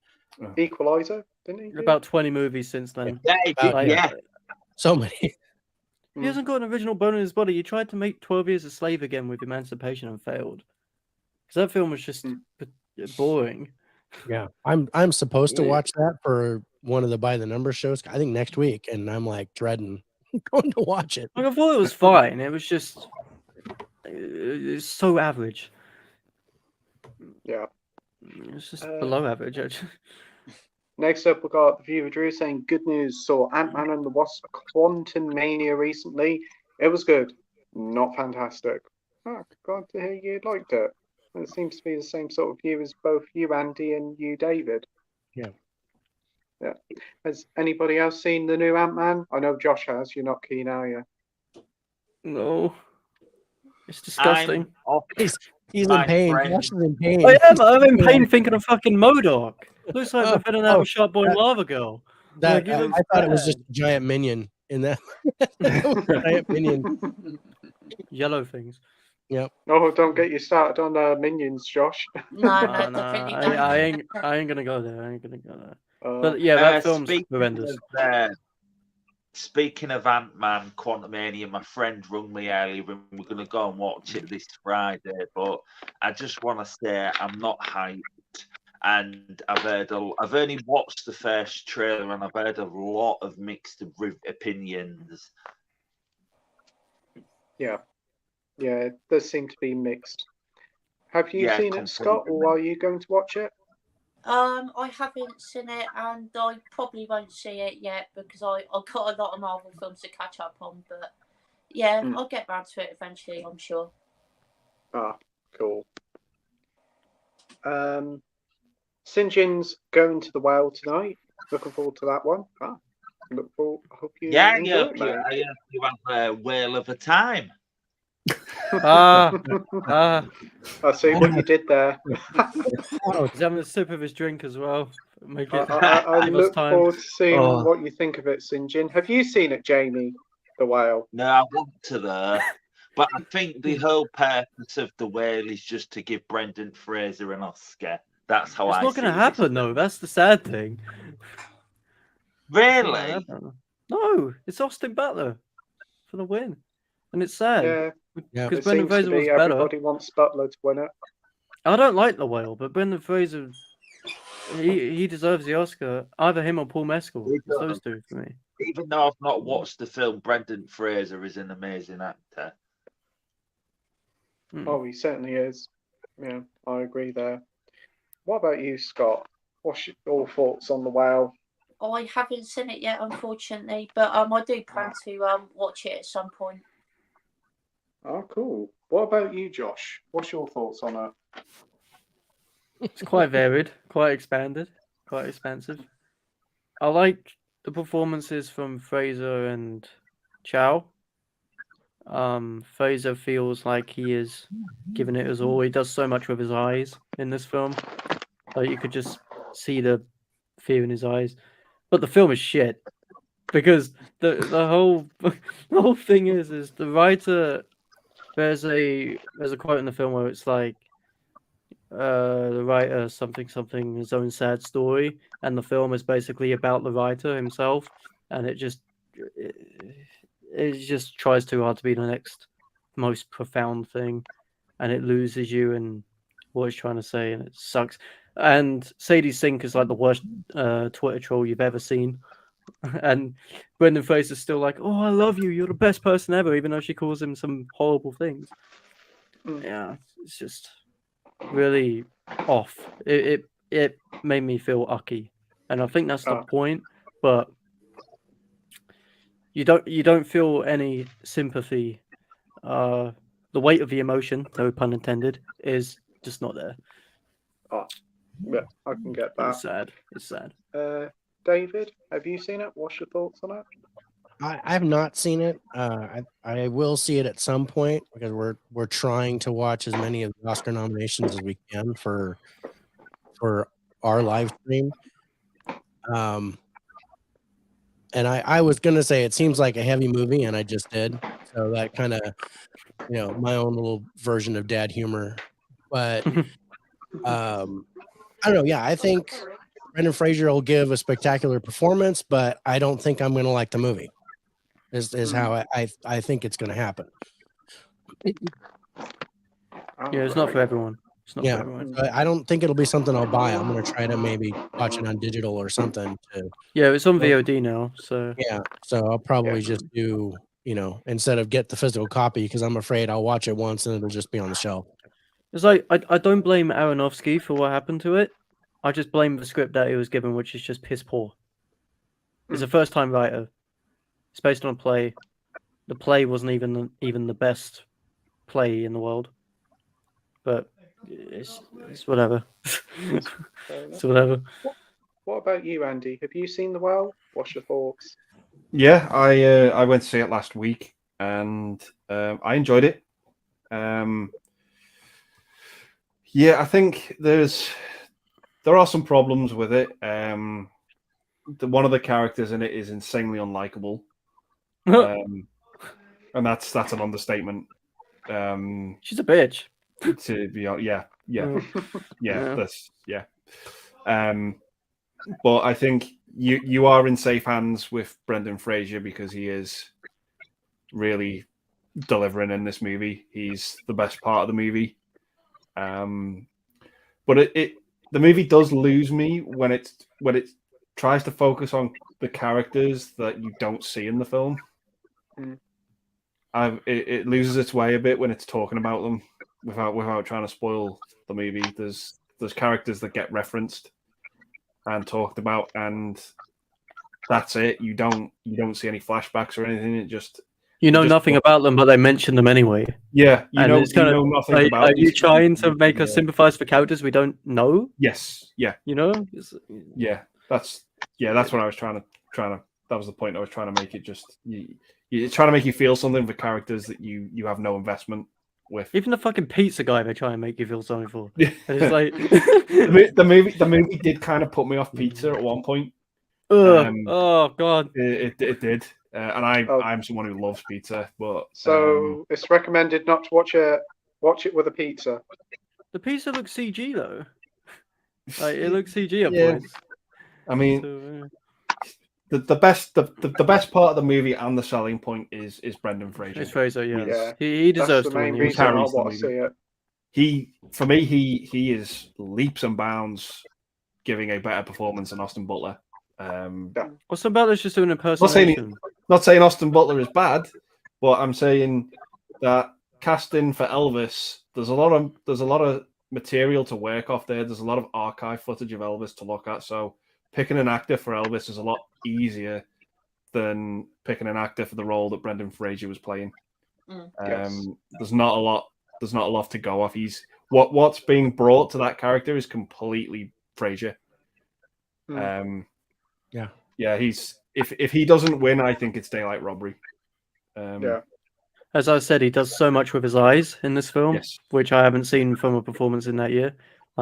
Equalizer, didn't he? About 20 movies since then. Yeah. So many. He hasn't got an original bone in his body. He tried to make 12 Years a Slave again with Emancipation and failed. Because that film was just boring. Yeah, I'm supposed to watch that for one of the By the Number shows. I think next week, and I'm like dreading going to watch it. Like, I thought it was fine. It was just it's so average. Yeah, it's just below average. Actually. Next up, we got the viewer Drew saying, "Good news. Saw Ant-Man and the Wasp: Quantumania recently. It was good, not fantastic. Oh, glad to hear you liked it. It seems to be the same sort of view as both you, Andy, and you, David." Yeah. Has anybody else seen the new Ant-Man? I know Josh has. You're not keen, are you? No. It's disgusting. He's in pain. Josh is in pain. I'm in pain thinking of fucking MODOK. Looks like they're filling out a Sharp Boy Lava Girl. I thought it was just a giant minion in that. Giant minion. Yellow things. Yep. Oh, don't get you started on minions, Josh. No, I ain't gonna go there. But yeah, that film's horrendous. Speaking of Ant-Man, Quantumania, my friend rung me earlier and we're going to go and watch it this Friday. But I just want to say I'm not hyped. And I've only watched the first trailer and I've heard a lot of mixed opinions. Yeah, it does seem to be mixed. Have you seen it, Scott, or are you going to watch it? I haven't seen it, and I probably won't see it yet because I've got a lot of Marvel films to catch up on. But yeah, I'll get round to it eventually, I'm sure. Ah, cool. Sinjin's going to the Whale tonight. Looking forward to that one. I hope you enjoy it, mate. You have a whale of a time. I see what you did there. He's having a sip of his drink as well. I look forward to seeing what you think of it, Sinjin. Have you seen it, Jamie? The Whale? No, I want to there. But I think the whole purpose of the Whale is just to give Brendan Fraser an Oscar. That's how it's not going to happen, though. That's the sad thing. Really? No, it's Austin Butler for the win. And it's sad. Yeah. Because Brendan Fraser was better. Everybody wants Butler to win it. I don't like The Whale, but Brendan Fraser, he deserves the Oscar. Either him or Paul Mescal. It's those two for me. Even though I've not watched the film, Brendan Fraser is an amazing actor. Oh, he certainly is. Yeah, I agree there. What about you, Scott? What's your thoughts on the Wow? I haven't seen it yet, unfortunately, but I do plan to watch it at some point. Oh, cool. What about you, Josh? What's your thoughts on it? It's quite varied, quite expanded, quite expansive. I like the performances from Fraser and Chow. Fraser feels like he is giving it his all. He does so much with his eyes in this film. Like you could just see the fear in his eyes. But the film is shit. Because the whole the whole thing is the writer, there's a quote in the film where it's like the writer something his own sad story, and the film is basically about the writer himself, and it just tries too hard to be the next most profound thing, and it loses you in what it's trying to say, and it sucks. And Sadie Sink is like the worst Twitter troll you've ever seen. And Brendan Fraser's still like, "Oh, I love you. You're the best person ever," even though she calls him some horrible things. Yeah, it's just really off. It made me feel ucky, and I think that's the point. But you don't feel any sympathy. The weight of the emotion, no pun intended, is just not there. Oh, yeah, I can get that. It's sad. It's sad. David, have you seen it? What's your thoughts on it? I have not seen it. I will see it at some point because we're trying to watch as many of the Oscar nominations as we can for our live stream. And I was gonna say it seems like a heavy movie, and I just did. So that kind of, my own little version of dad humor. But I don't know. Yeah, I think Brendan Fraser will give a spectacular performance, but I don't think I'm gonna like the movie. Is how I think it's gonna happen. Yeah, it's not for everyone. It's not for everyone. But I don't think it'll be something I'll buy. I'm gonna try to maybe watch it on digital or something. Yeah, it's on VOD now, so yeah. So I'll probably just do, instead of get the physical copy, because I'm afraid I'll watch it once and it'll just be on the shelf. It's like I don't blame Aronofsky for what happened to it. I just blame the script that he was given, which is just piss poor. He's a first-time writer. It's based on a play. The play wasn't even the best play in the world, but it's whatever. It's whatever. What about you, Andy? Have you seen The Well? What's your thoughts? Yeah, I went to see it last week, and I enjoyed it. Yeah, I think there are some problems with it. One of the characters in it is insanely unlikable, and that's an understatement. She's a bitch. To be honest, yeah. But I think you are in safe hands with Brendan Fraser because he is really delivering in this movie. He's the best part of the movie. But the movie does lose me when it tries to focus on the characters that you don't see in the film. It loses its way a bit when it's talking about them without trying to spoil the movie. There's characters that get referenced and talked about, and that's it. You don't see any flashbacks or anything. It just nothing about them, but they mention them anyway. Yeah, it's kind of nothing like, about. Are you trying to make us sympathize for characters we don't know? Yes. Yeah. Yeah. That's what I was trying to. That was the point I was trying to make. It just you're trying to make you feel something for characters that you have no investment with. Even the fucking pizza guy, they try and make you feel something for. And it's like the movie did kind of put me off pizza at one point. Oh god, it did. And I'm someone who loves pizza, but so it's recommended not to watch it with a pizza. The pizza looks CG though. Like it looks CG at points. I mean, the best part of the movie and the selling point is Brendan Fraser. It's Fraser, yeah. He deserves That's the main to win. reason I want to see it. He is leaps and bounds giving a better performance than Austin Butler. Austin Butler's just doing an impersonation. Not saying Austin Butler is bad, but I'm saying that casting for Elvis, there's a lot of material to work off there. There's a lot of archive footage of Elvis to look at. So picking an actor for Elvis is a lot easier than picking an actor for the role that Brendan Fraser was playing. Yes. There's not a lot to go off. What's being brought to that character is completely Fraser. Yeah, he's if he doesn't win, I think it's daylight robbery. Yeah. As I said, he does so much with his eyes in this film, Yes. which I haven't seen from a performance in that year.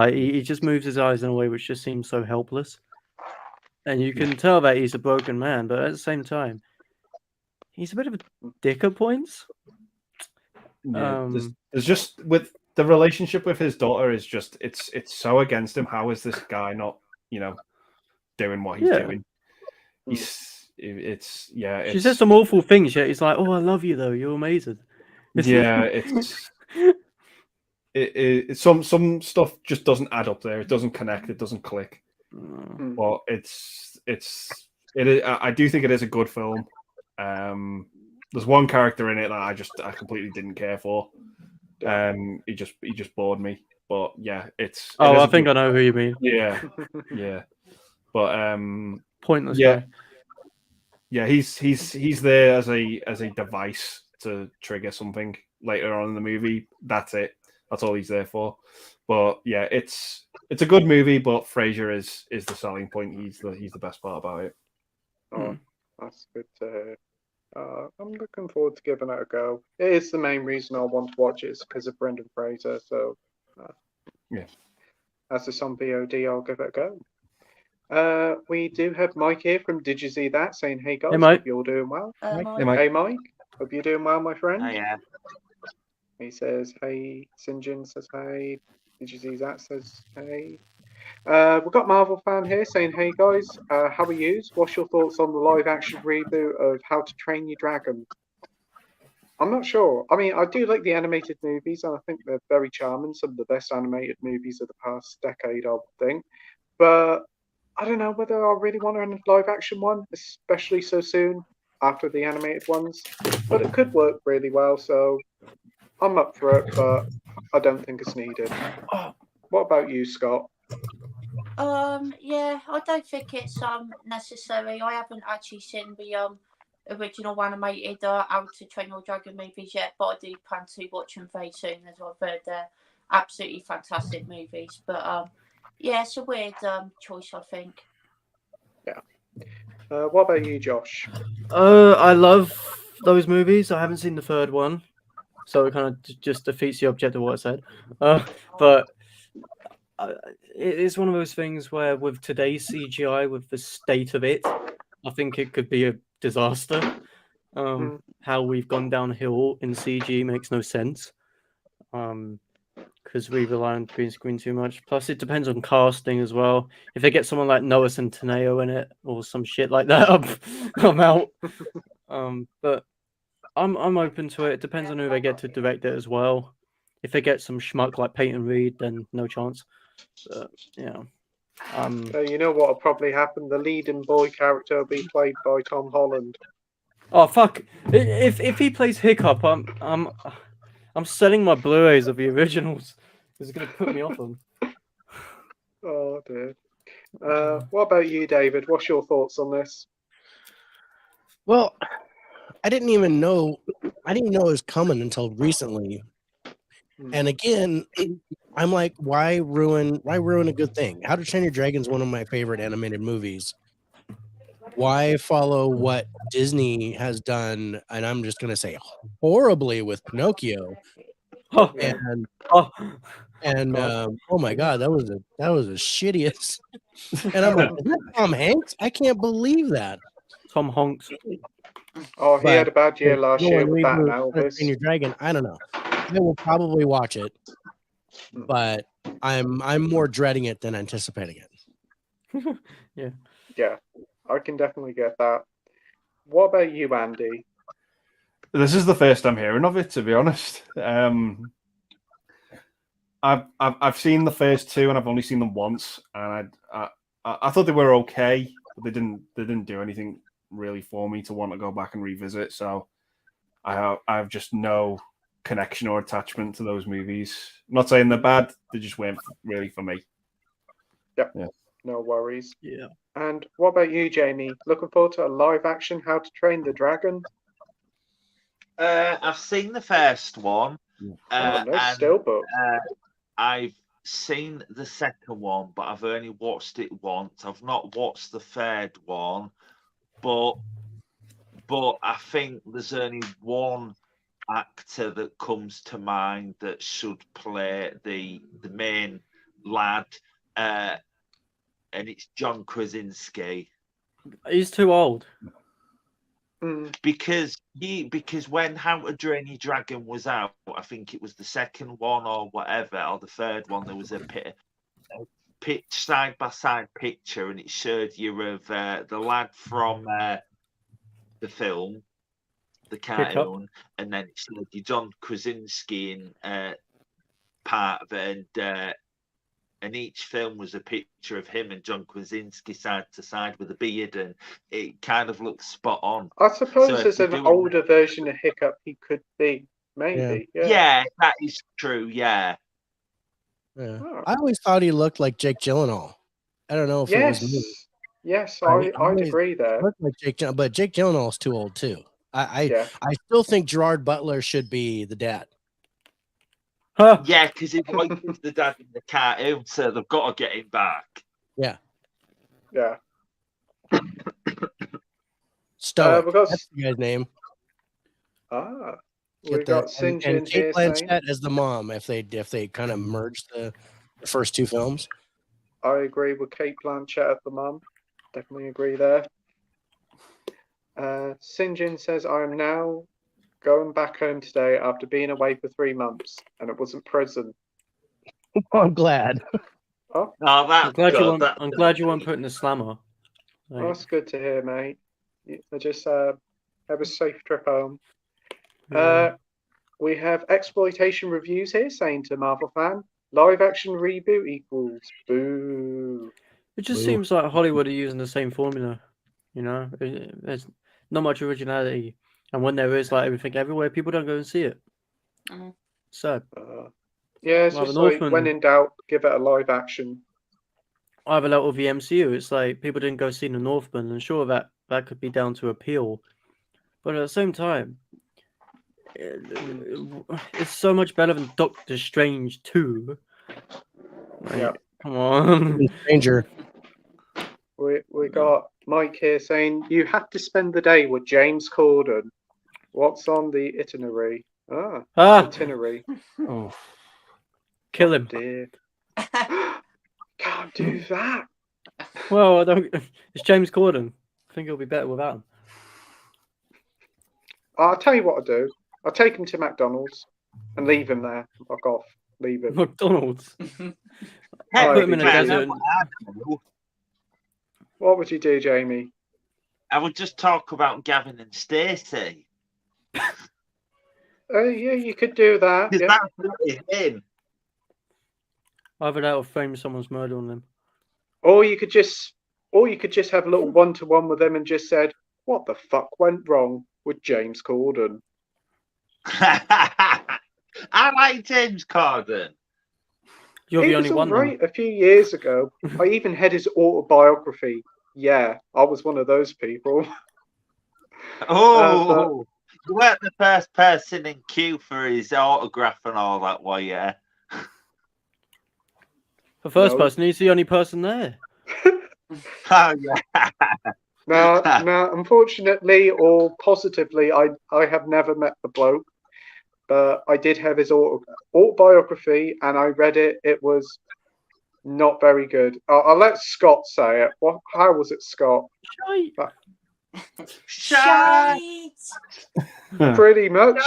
He just moves his eyes in a way which just seems so helpless. And you can tell that he's a broken man, but at the same time, he's a bit of a dick at points. Yeah, there's just with the relationship with his daughter is just it's so against him. How is this guy not, doing what he's doing? She says some awful things. Yet he's like, "Oh, I love you, though. You're amazing." It's some stuff just doesn't add up there. It doesn't connect. It doesn't click. But I do think it is a good film. There's one character in it that I completely didn't care for. He just bored me. But yeah, I think I know who you mean. Yeah. But pointless guy. guy. Yeah, he's there as a device to trigger something later on in the movie. That's it. That's all he's there for. But yeah, it's a good movie, but Fraser is the selling point. He's the best part about it. Oh, that's good to hear. I'm looking forward to giving it a go. It is the main reason I want to watch it is because of Brendan Fraser. So as it's on VOD, I'll give it a go. We do have Mike here from Did You See That saying, "Hey guys, Mike. hope you're doing well." Hey Mike, hope you're doing well, my friend. I am. He says, "Hey." Sinjin says, "Hey." Did You See That says, "Hey." We've got Marvel fan here saying, "Hey guys, how are you? What's your thoughts on the live-action reboot of How to Train Your Dragon?" I'm not sure. I mean, I do like the animated movies, and I think they're very charming. Some of the best animated movies of the past decade, I would think. But I don't know whether I really want a live-action one, especially so soon after the animated ones. But it could work really well, so I'm up for it, but I don't think it's needed. What about you, Scott? Yeah, I don't think it's necessary. I haven't actually seen the original animated How to Train Your Dragon movies yet, but I do plan to watch them very soon, as I've heard they're absolutely fantastic movies. But yeah, it's a weird choice, I think. Yeah. What about you, Josh? I love those movies. I haven't seen the third one, so it kind of just defeats the object of what I said. But it's one of those things where with today's CGI, with the state of it, I think it could be a disaster. How we've gone downhill in CG makes no sense. Because we rely on green screen too much. Plus, it depends on casting as well. If they get someone like Noah Centineo in it or some shit like that, I'm out. But I'm open to it. It depends on who they get to direct it as well. If they get some schmuck like Peyton Reed, then no chance. But, yeah. You know what will probably happen? The leading boy character will be played by Tom Holland. Oh fuck! If he plays Hiccup, I'm selling my Blu-rays of the originals. It's gonna put me off them. Oh dear. What about you, David? What's your thoughts on this? Well, I didn't even know it was coming until recently. And again, I'm like, why ruin a good thing? How to Train Your Dragon is one of my favorite animated movies. Why follow what Disney has done? And I'm just gonna say horribly with Pinocchio. Oh my god, that was the shittiest. And I'm like, is that Tom Hanks? I can't believe that. Tom Hanks. Oh, he had a bad year last year with that and How to Train Your Dragon. I don't know. I will probably watch it, but I'm more dreading it than anticipating it. Yeah, I can definitely get that. What about you, Andy? This is the first I'm hearing of it, to be honest. I've seen the first two, and I've only seen them once, and I thought they were okay, but they didn't do anything really for me to want to go back and revisit. So I have just no connection or attachment to those movies. I'm not saying they're bad; they just weren't really for me. No worries. Yeah. And what about you, Jamie? Looking forward to a live action How to Train the Dragon? I've seen the first one. No and steelbook. I've seen the second one, but I've only watched it once. I've not watched the third one, but I think there's only one actor that comes to mind that should play the main lad, and it's John Krasinski. He's too old. Because when How to Train Your Dragon was out, I think it was the second one or whatever, or the third one, there was a pitch side by side picture, and it showed you of the lad from the film, the cartoon, and then it showed you John Krasinski in part of it, and each film was a picture of him and John Krasinski side to side with a beard, and it kind of looks spot on. I suppose So there's an older version of Hiccup he could be, maybe. Yeah, that is true. Yeah. Oh. I always thought he looked like Jake Gyllenhaal. I don't know if it was me. Yes, I'd agree there. Looked like Jake Gyllenhaal, but Jake Gyllenhaal's too old too. I still think Gerard Butler should be the dad. Huh. Yeah, because he voices the dad in the cartoon, so they've got to get him back. Yeah. Yeah. Stoic. we got... That's the guy's name. We got St. John and Kate Blanchett as the mom. If they kind of merge the first two films. I agree with Kate Blanchett as the mom. Definitely agree there. Sinjin says, I am now going back home today after being away for 3 months, and it wasn't prison. I'm glad. Oh, I'm glad you weren't putting the slammer. Like, that's good to hear, mate. I just have a safe trip home. We have exploitation reviews here saying to Marvel fan, live action reboot equals boo. It just seems like Hollywood are using the same formula. You know, there's not much originality, and when there is, like everything everywhere, people don't go and see it. So yeah, it's just like when in doubt, give it a live action. I have a lot with the MCU. It's like people didn't go see the Northman, and sure that could be down to appeal, but at the same time, it's so much better than Doctor Strange 2. Like, come on, Stranger. We got Mike here saying you have to spend the day with James Corden. What's on the itinerary? Itinerary. Oh, kill him. Dear. Can't do that. Well, I don't. It's James Corden. I think it'll be better without him. I'll tell you what I'll do. I'll take him to McDonald's and leave him there. Fuck off. Leave him. McDonald's. Put him in a desert. What would you do, Jamie? I would just talk about Gavin and Stacey. Yeah, you could do that. Yeah. That's really him. Either that or frame someone's murder on them. Or you could just have a little one-to-one with them and just said, "What the fuck went wrong with James Corden?" I like James Corden. You're he the only was one. Right, a few years ago, I even had his autobiography. Yeah, I was one of those people. Oh, you weren't the first person in queue for his autograph and all that, were you? The first person, he's the only person there. Oh yeah. Now, unfortunately or positively, I have never met the bloke, but I did have his autobiography and I read it. It was not very good. I'll let Scott say it. How was it, Scott? Shite. Pretty much.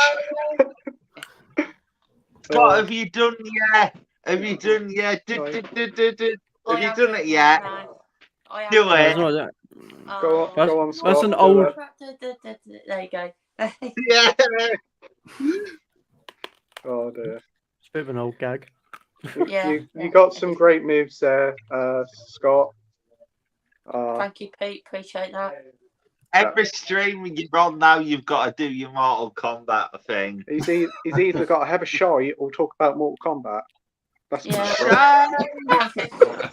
What have you done yet? Have you done yet? Have you done it yet? Do it. Go on, Scott. That's an old. There you go. Yeah. Oh dear. It's a bit of an old gag. You got some great moves there, Scott. Thank you, Pete. Appreciate that. Every stream you're on now, you've got to do your Mortal Kombat thing. He's either got to have a shy or talk about Mortal Kombat. That's Yeah. Right.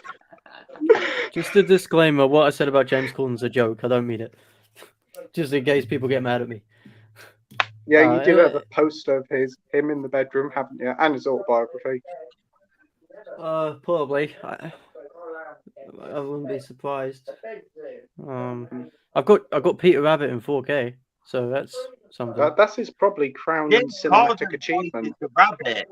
Just a disclaimer: what I said about James Corden's a joke. I don't mean it. Just in case people get mad at me. Yeah, you do have a poster of him in the bedroom, haven't you? And his autobiography. Probably. I wouldn't be surprised. I've got Peter Rabbit in 4K, so that's something. That's his probably crowning James cinematic Corden achievement. voices the rabbit.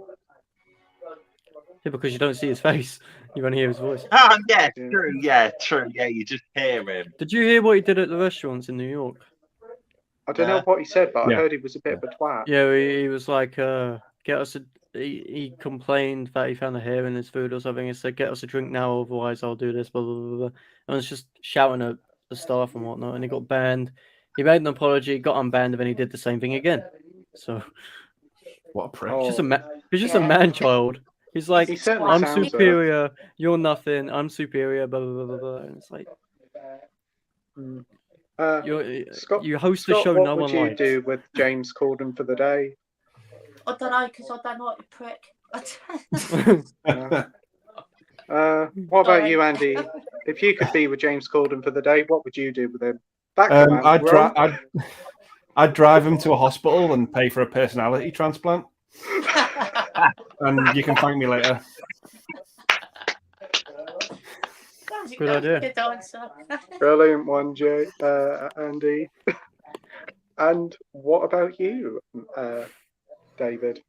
Yeah, because you don't see his face, you only hear his voice. Oh, yeah, true. Yeah, true. Yeah, you just hear him. Did you hear what he did at the restaurants in New York? I don't know what he said, but I Yeah. heard he was a bit of a twat. Yeah, he was like, get us a. He complained that he found a hair in his food or something. He said, "Get us a drink now, otherwise I'll do this." Blah blah blah. Blah. And was just shouting at the staff and whatnot, and he got banned. He made an apology, got unbanned, and then he did the same thing again. So What a prick. Oh, he's just a man child. He's like, he certainly I'm sounds superior, you're nothing. I'm superior, blah blah blah blah blah. And it's like, Scott, you host Scott, a show what no would one you likes. do with James Corden for the day? I don't know, because I don't like the prick. What about you, Andy? If you could be with James Corden for the day, what would you do with him? Back to man, I'd drive him to a hospital and pay for a personality transplant. And you can thank me later. Good idea. Good answer. Brilliant one, Andy. And what about you, David?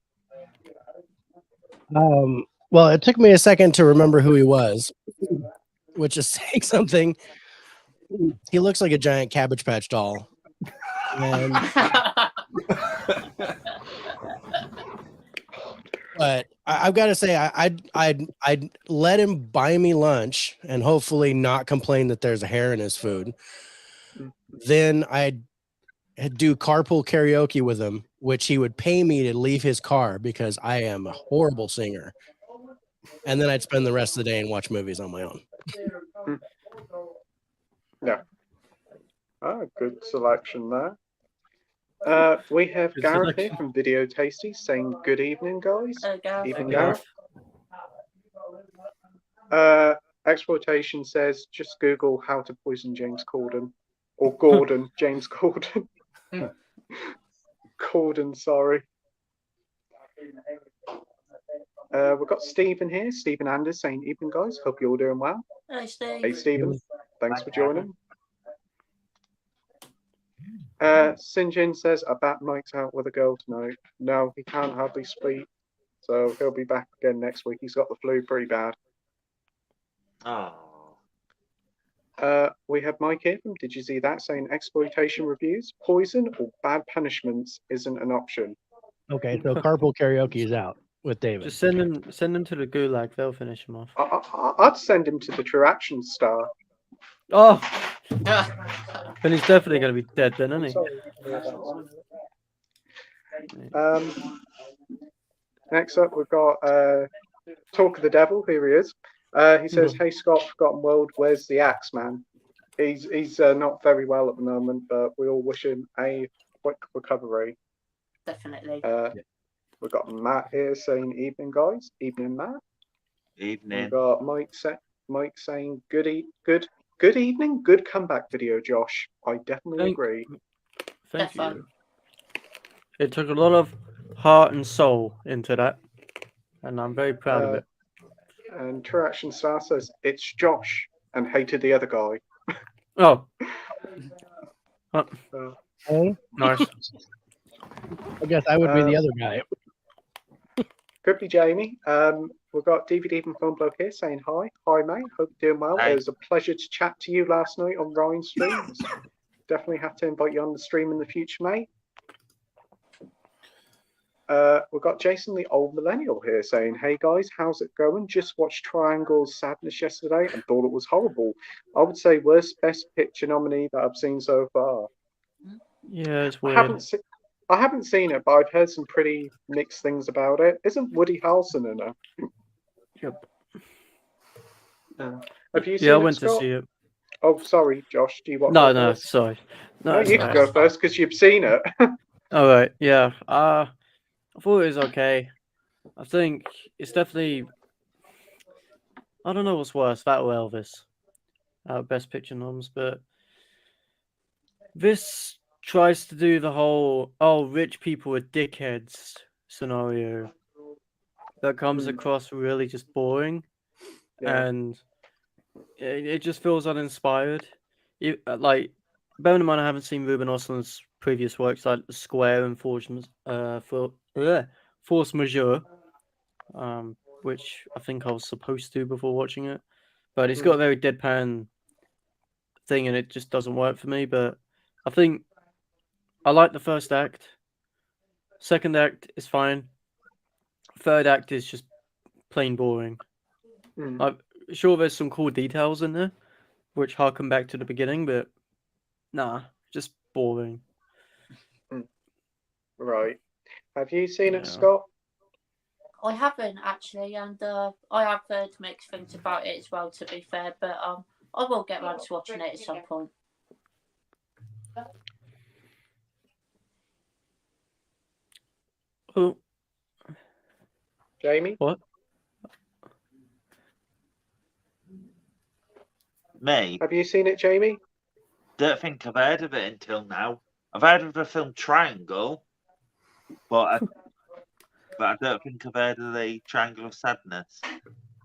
Well, it took me a second to remember who he was, which is saying something. He looks like a giant Cabbage Patch doll. And, but I've got to say, I'd let him buy me lunch and hopefully not complain that there's a hair in his food. Then I'd do carpool karaoke with him, which he would pay me to leave his car because I am a horrible singer. And then I'd spend the rest of the day and watch movies on my own. Yeah. Good selection there. We have Good Gareth selection. here from Video Tasty saying good evening, guys. Evening, Gareth. Gareth. Exploitation says just Google how to poison James Corden. Or Gordon, James Corden. Corden, sorry. We've got Stephen here, Stephen Anders saying evening, guys. Hope you're all doing well. Hey, Steve. Hey, Stephen. Thanks for joining. Sinjin says, I bet Mike's out with a girl tonight. No, he can't hardly speak. So he'll be back again next week. He's got the flu pretty bad. Oh. We have Mike here from Did You See That saying exploitation reviews, poison or bad punishments isn't an option. Okay, so carpool karaoke is out with David. Just send him to the gulag. They'll finish him off. I'd send him to the True Action Star. Oh, then he's definitely going to be dead, then, isn't he? Next up, we've got Talk of the Devil. Here he is. He says, "Hey Scott, Forgotten World, where's the axe, man?" He's not very well at the moment, but we all wish him a quick recovery. Definitely. We've got Matt here saying, "Evening, guys." Evening, Matt. Evening. We've got Mike saying, "Good evening, good comeback video, Josh." I definitely agree. Thank Defo. you. It took a lot of heart and soul into that, and I'm very proud of it. And True Action Star says, "It's Josh," and hated the other guy. Oh, Oh, nice. I guess I would be the other guy. Could be Jamie. We've got DVD from Film Bloke here saying hi. Hi, mate. Hope you're doing well. Hi. It was a pleasure to chat to you last night on Ryan's streams. Definitely have to invite you on the stream in the future, mate. We've got Jason, the old millennial, here saying, "Hey guys, how's it going? Just watched Triangle's Sadness yesterday and thought it was horrible. I would say worst Best Picture nominee that I've seen so far." Yeah, it's I weird. haven't seen it, but I've heard some pretty mixed things about it. Isn't Woody Harrelson in it? Yep. Have you seen Yeah, I it, went to Scott? see it. Oh, sorry, Josh. Do you want? No, sorry. No, it's you can alright. go first because you've seen it. All right, yeah. I thought it was okay. I think it's definitely. I don't know what's worse, that or Elvis, Best Picture noms, but this tries to do the whole rich people are dickheads scenario that comes across really just boring, and it just feels uninspired. Like, bearing in mind I haven't seen Ruben Östlund's previous works like Square and Force Majeure, which I think I was supposed to before watching it, but it's got a very deadpan thing and it just doesn't work for me. But I think I like the first act. Second act is fine. Third act is just plain boring. I'm sure there's some cool details in there which harken back to the beginning, but nah, just boring. Right. Have you seen it, Scott? I haven't actually, and I have heard mixed things about it as well, to be fair, but I will get around to watching it at some point. Oh, Jamie? what? Me? Have you seen it, Jamie? Don't think I've heard of it until now. I've heard of the film Triangle, but I don't think I've heard of the Triangle of Sadness.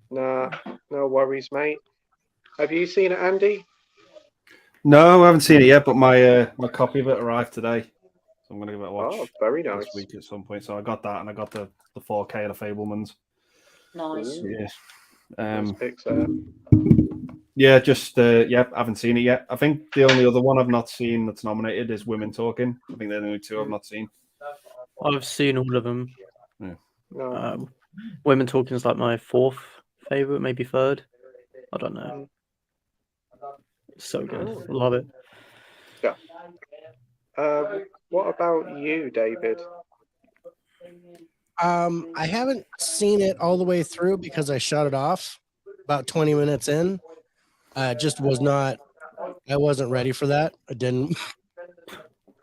Nah, no worries, mate. Have you seen it, Andy? No, I haven't seen it yet, but my my copy of it arrived today. So I'm going to give it a watch. Oh, very nice. This week at some point. So I got that, and I got the 4K of the Fablemans. Nice. Yeah. Nice picture. Yeah, just I haven't seen it yet. I think the only other one I've not seen that's nominated is Women Talking. I think they're the only two I've not seen. I've seen all of them. Yeah. No. Women Talking is like my fourth favorite, maybe third. I don't know. It's so good. Love it. Yeah. What about you, David? I haven't seen it all the way through because I shut it off about 20 minutes in. Just was not. I wasn't ready for that. I didn't.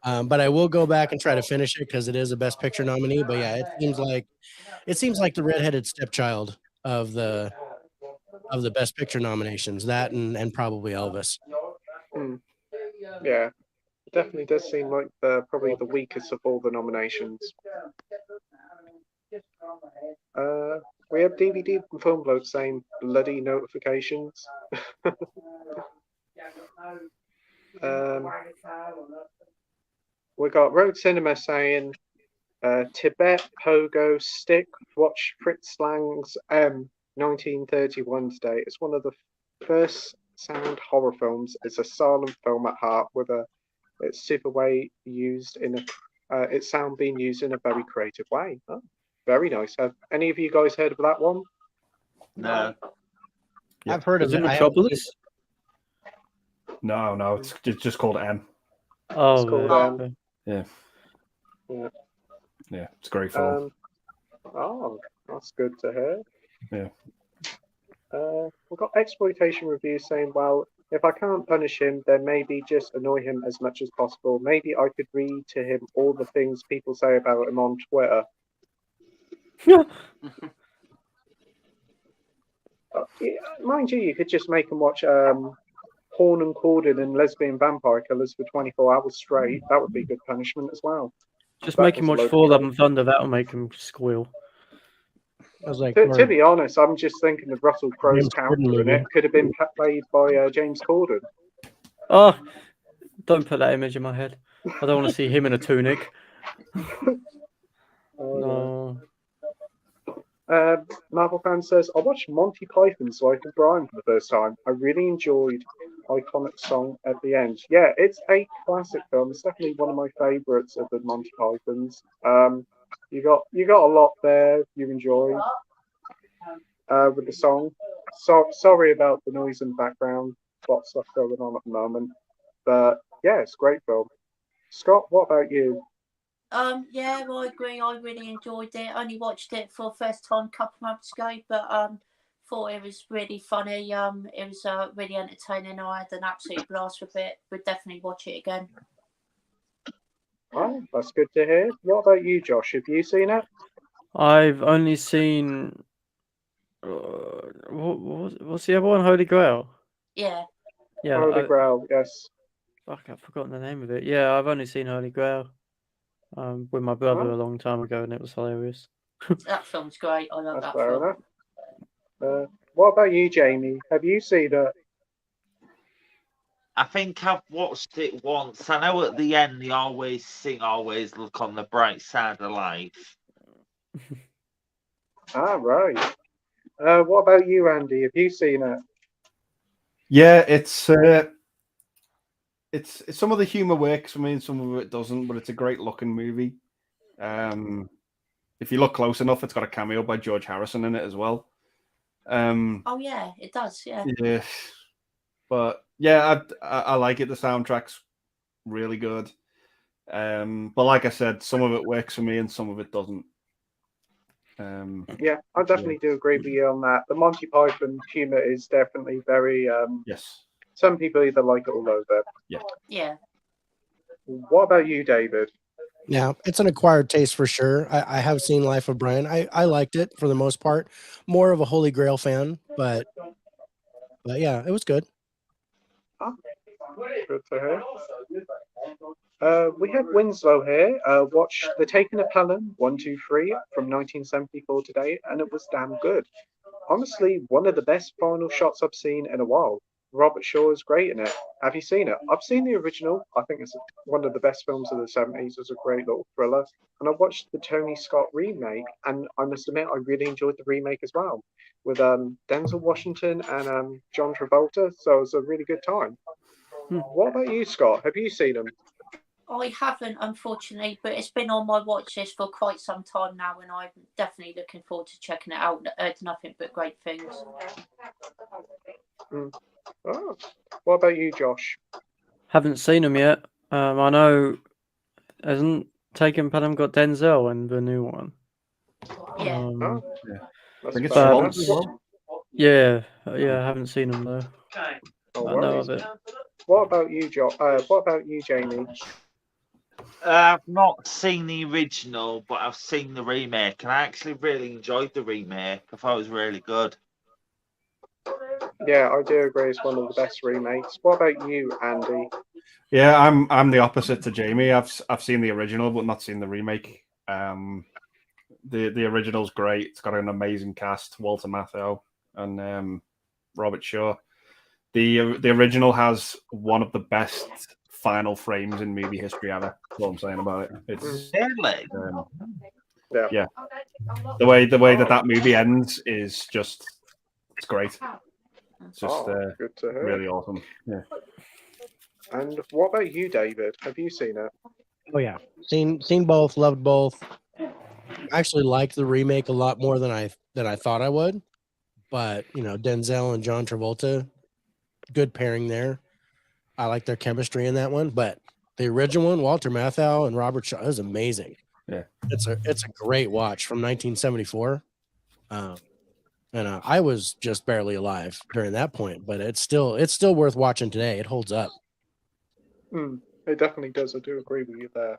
But I will go back and try to finish it because it is a Best Picture nominee. But yeah, it seems like the redheaded stepchild of the Best Picture nominations. That and probably Elvis. Yeah, it definitely does seem like probably the weakest of all the nominations. We have DVD and Film Bloke saying bloody notifications. We got Road Cinema saying Tibet, Pogo, Stick, watch Fritz Lang's 1931 today. It's one of the first sound horror films. It's a silent film at heart with its super way used in its sound being used in a very creative way. Oh, very nice. Have any of you guys heard of that one? No. Yeah. I've heard of it. Metropolis? No, it's just called M. Oh, It's called Yeah. Yeah. Yeah, it's a great film. Oh, that's good to hear. Yeah. We've got exploitation reviews saying, well, if I can't punish him, then maybe just annoy him as much as possible. Maybe I could read to him all the things people say about him on Twitter. Mind you, you could just make him watch Horn and Corden and Lesbian Vampire Killers for 24 hours straight. That would be good punishment as well. Just That make him was watch low Thor: key. Love and Thunder. That'll make him squeal. I was like, To be honest, I'm just thinking of Russell Crowe's James character Corden in it. movie. Could have been played by James Corden. Oh, don't put that image in my head. I don't want to see him in a tunic. No. Marvel fan says, I watched Monty Python's Life of Brian for the first time. I really enjoyed iconic song at the end. Yeah, it's a classic film. It's definitely one of my favourites of the Monty Pythons. You got a lot there you enjoy with the song. Sorry about the noise in the background. Got stuff going on at the moment. But yeah, it's a great film. Scott, what about you? Yeah, I agree. I really enjoyed it. I only watched it for the first time a couple of months ago, but thought it was really funny. It was really entertaining. I had an absolute blast with it. Would definitely watch it again. Oh, that's good to hear. What about you, Josh? Have you seen it? I've only seen. What's the other one? Holy Grail. Yeah. Yeah. Holy Grail, yes. Fuck, I've forgotten the name of it. Yeah, I've only seen Holy Grail. With my brother Oh. a long time ago, and it was hilarious. That film's great. I love That's that fair film. enough. What about you, Jamie? Have you seen it? I think I've watched it once. I know at the end they always sing, always look on the bright side of life. Ah, right. What about you, Andy? Have you seen it? Yeah, it's some of the humor works for me and some of it doesn't, but it's a great looking movie. If you look close enough, it's got a cameo by George Harrison in it as well. Oh yeah, it does. Yeah. Yeah, but yeah, I like it. The soundtrack's really good. But like I said, some of it works for me and some of it doesn't. Yeah, I definitely do agree with you on that. The Monty Python humor is definitely very. Yes. Some people either like it or loathe it. Yeah. Yeah. What about you, David? Yeah, it's an acquired taste for sure. I have seen Life of Brian. I liked it for the most part. More of a Holy Grail fan, but yeah, it was good. Good to hear. We have Winslow here. Watch The Taking of Pelham 1, 2, 3 from 1974 today, and it was damn good. Honestly, one of the best final shots I've seen in a while. Robert Shaw is great in it. Have you seen it? I've seen the original. I think it's one of the best films of the 70s. It's a great little thriller. And I watched the Tony Scott remake, and I must admit, I really enjoyed the remake as well, with Denzel Washington and John Travolta. So it was a really good time. What about you, Scott? Have you seen them? I haven't, unfortunately, but it's been on my watch list for quite some time now, and I'm definitely looking forward to checking it out. Nothing but great things. Oh. What about you, Josh? Haven't seen them yet. I know, hasn't Taken Pelham got Denzel in the new one? Yeah. Oh, Yeah. that's I think it's fair Travolta enough. as well. Yeah, I haven't seen them though. No I know worries. of it. What about you, what about you, Jamie? I've not seen the original, but I've seen the remake, and I actually really enjoyed the remake. I thought it was really good. Yeah, I do agree. It's one of the best remakes. What about you, Andy? Yeah, I'm the opposite to Jamie. I've seen the original, but not seen the remake. The original's great. It's got an amazing cast: Walter Matthau and Robert Shaw. The original has one of the best final frames in movie history ever. That's what I'm saying about it. It's Really? Yeah. the way that movie ends is just it's great. It's just Good to hear. really awesome. Yeah. And what about you, David? Have you seen it? Oh yeah, seen both, loved both. Actually liked the remake a lot more than I thought I would. But you know, Denzel and John Travolta, good pairing there. I like their chemistry in that one. But the original one, Walter Matthau and Robert Shaw, is amazing. Yeah, it's a great watch from 1974. And I was just barely alive during that point, but it's still worth watching today. It holds up. It definitely does. I do agree with you there.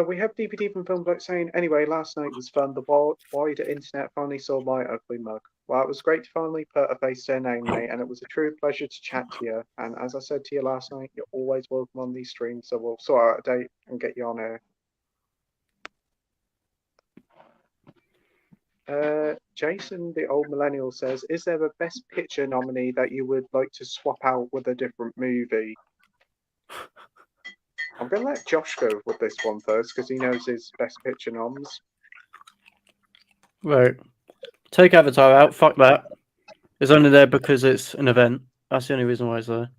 We have DVD from Film Bloke saying, anyway, last night was fun. The wider internet finally saw my ugly mug. Well, it was great to finally put a face to a name, mate, and it was a true pleasure to chat to you. And as I said to you last night, you're always welcome on these streams, so we'll sort out a date and get you on air. Jason, the old millennial, says, is there a Best Picture nominee that you would like to swap out with a different movie? I'm going to let Josh go with this one first because he knows his Best Picture noms. Right. Take Avatar out. Fuck that. It's only there because it's an event. That's the only reason why it's there.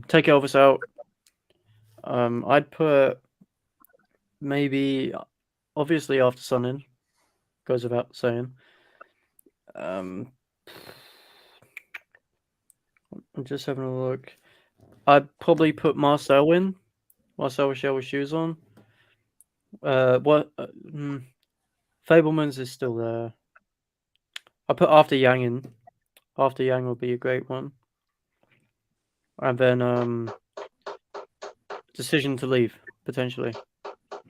Take Elvis out. I'd put maybe, obviously, After Sun in. Goes without saying. I'm just having a look. I'd probably put Marcel in. Marcel with shoes on. Fablemans is still there. I put After Yang in. After Yang would be a great one. And then Decision to Leave, potentially.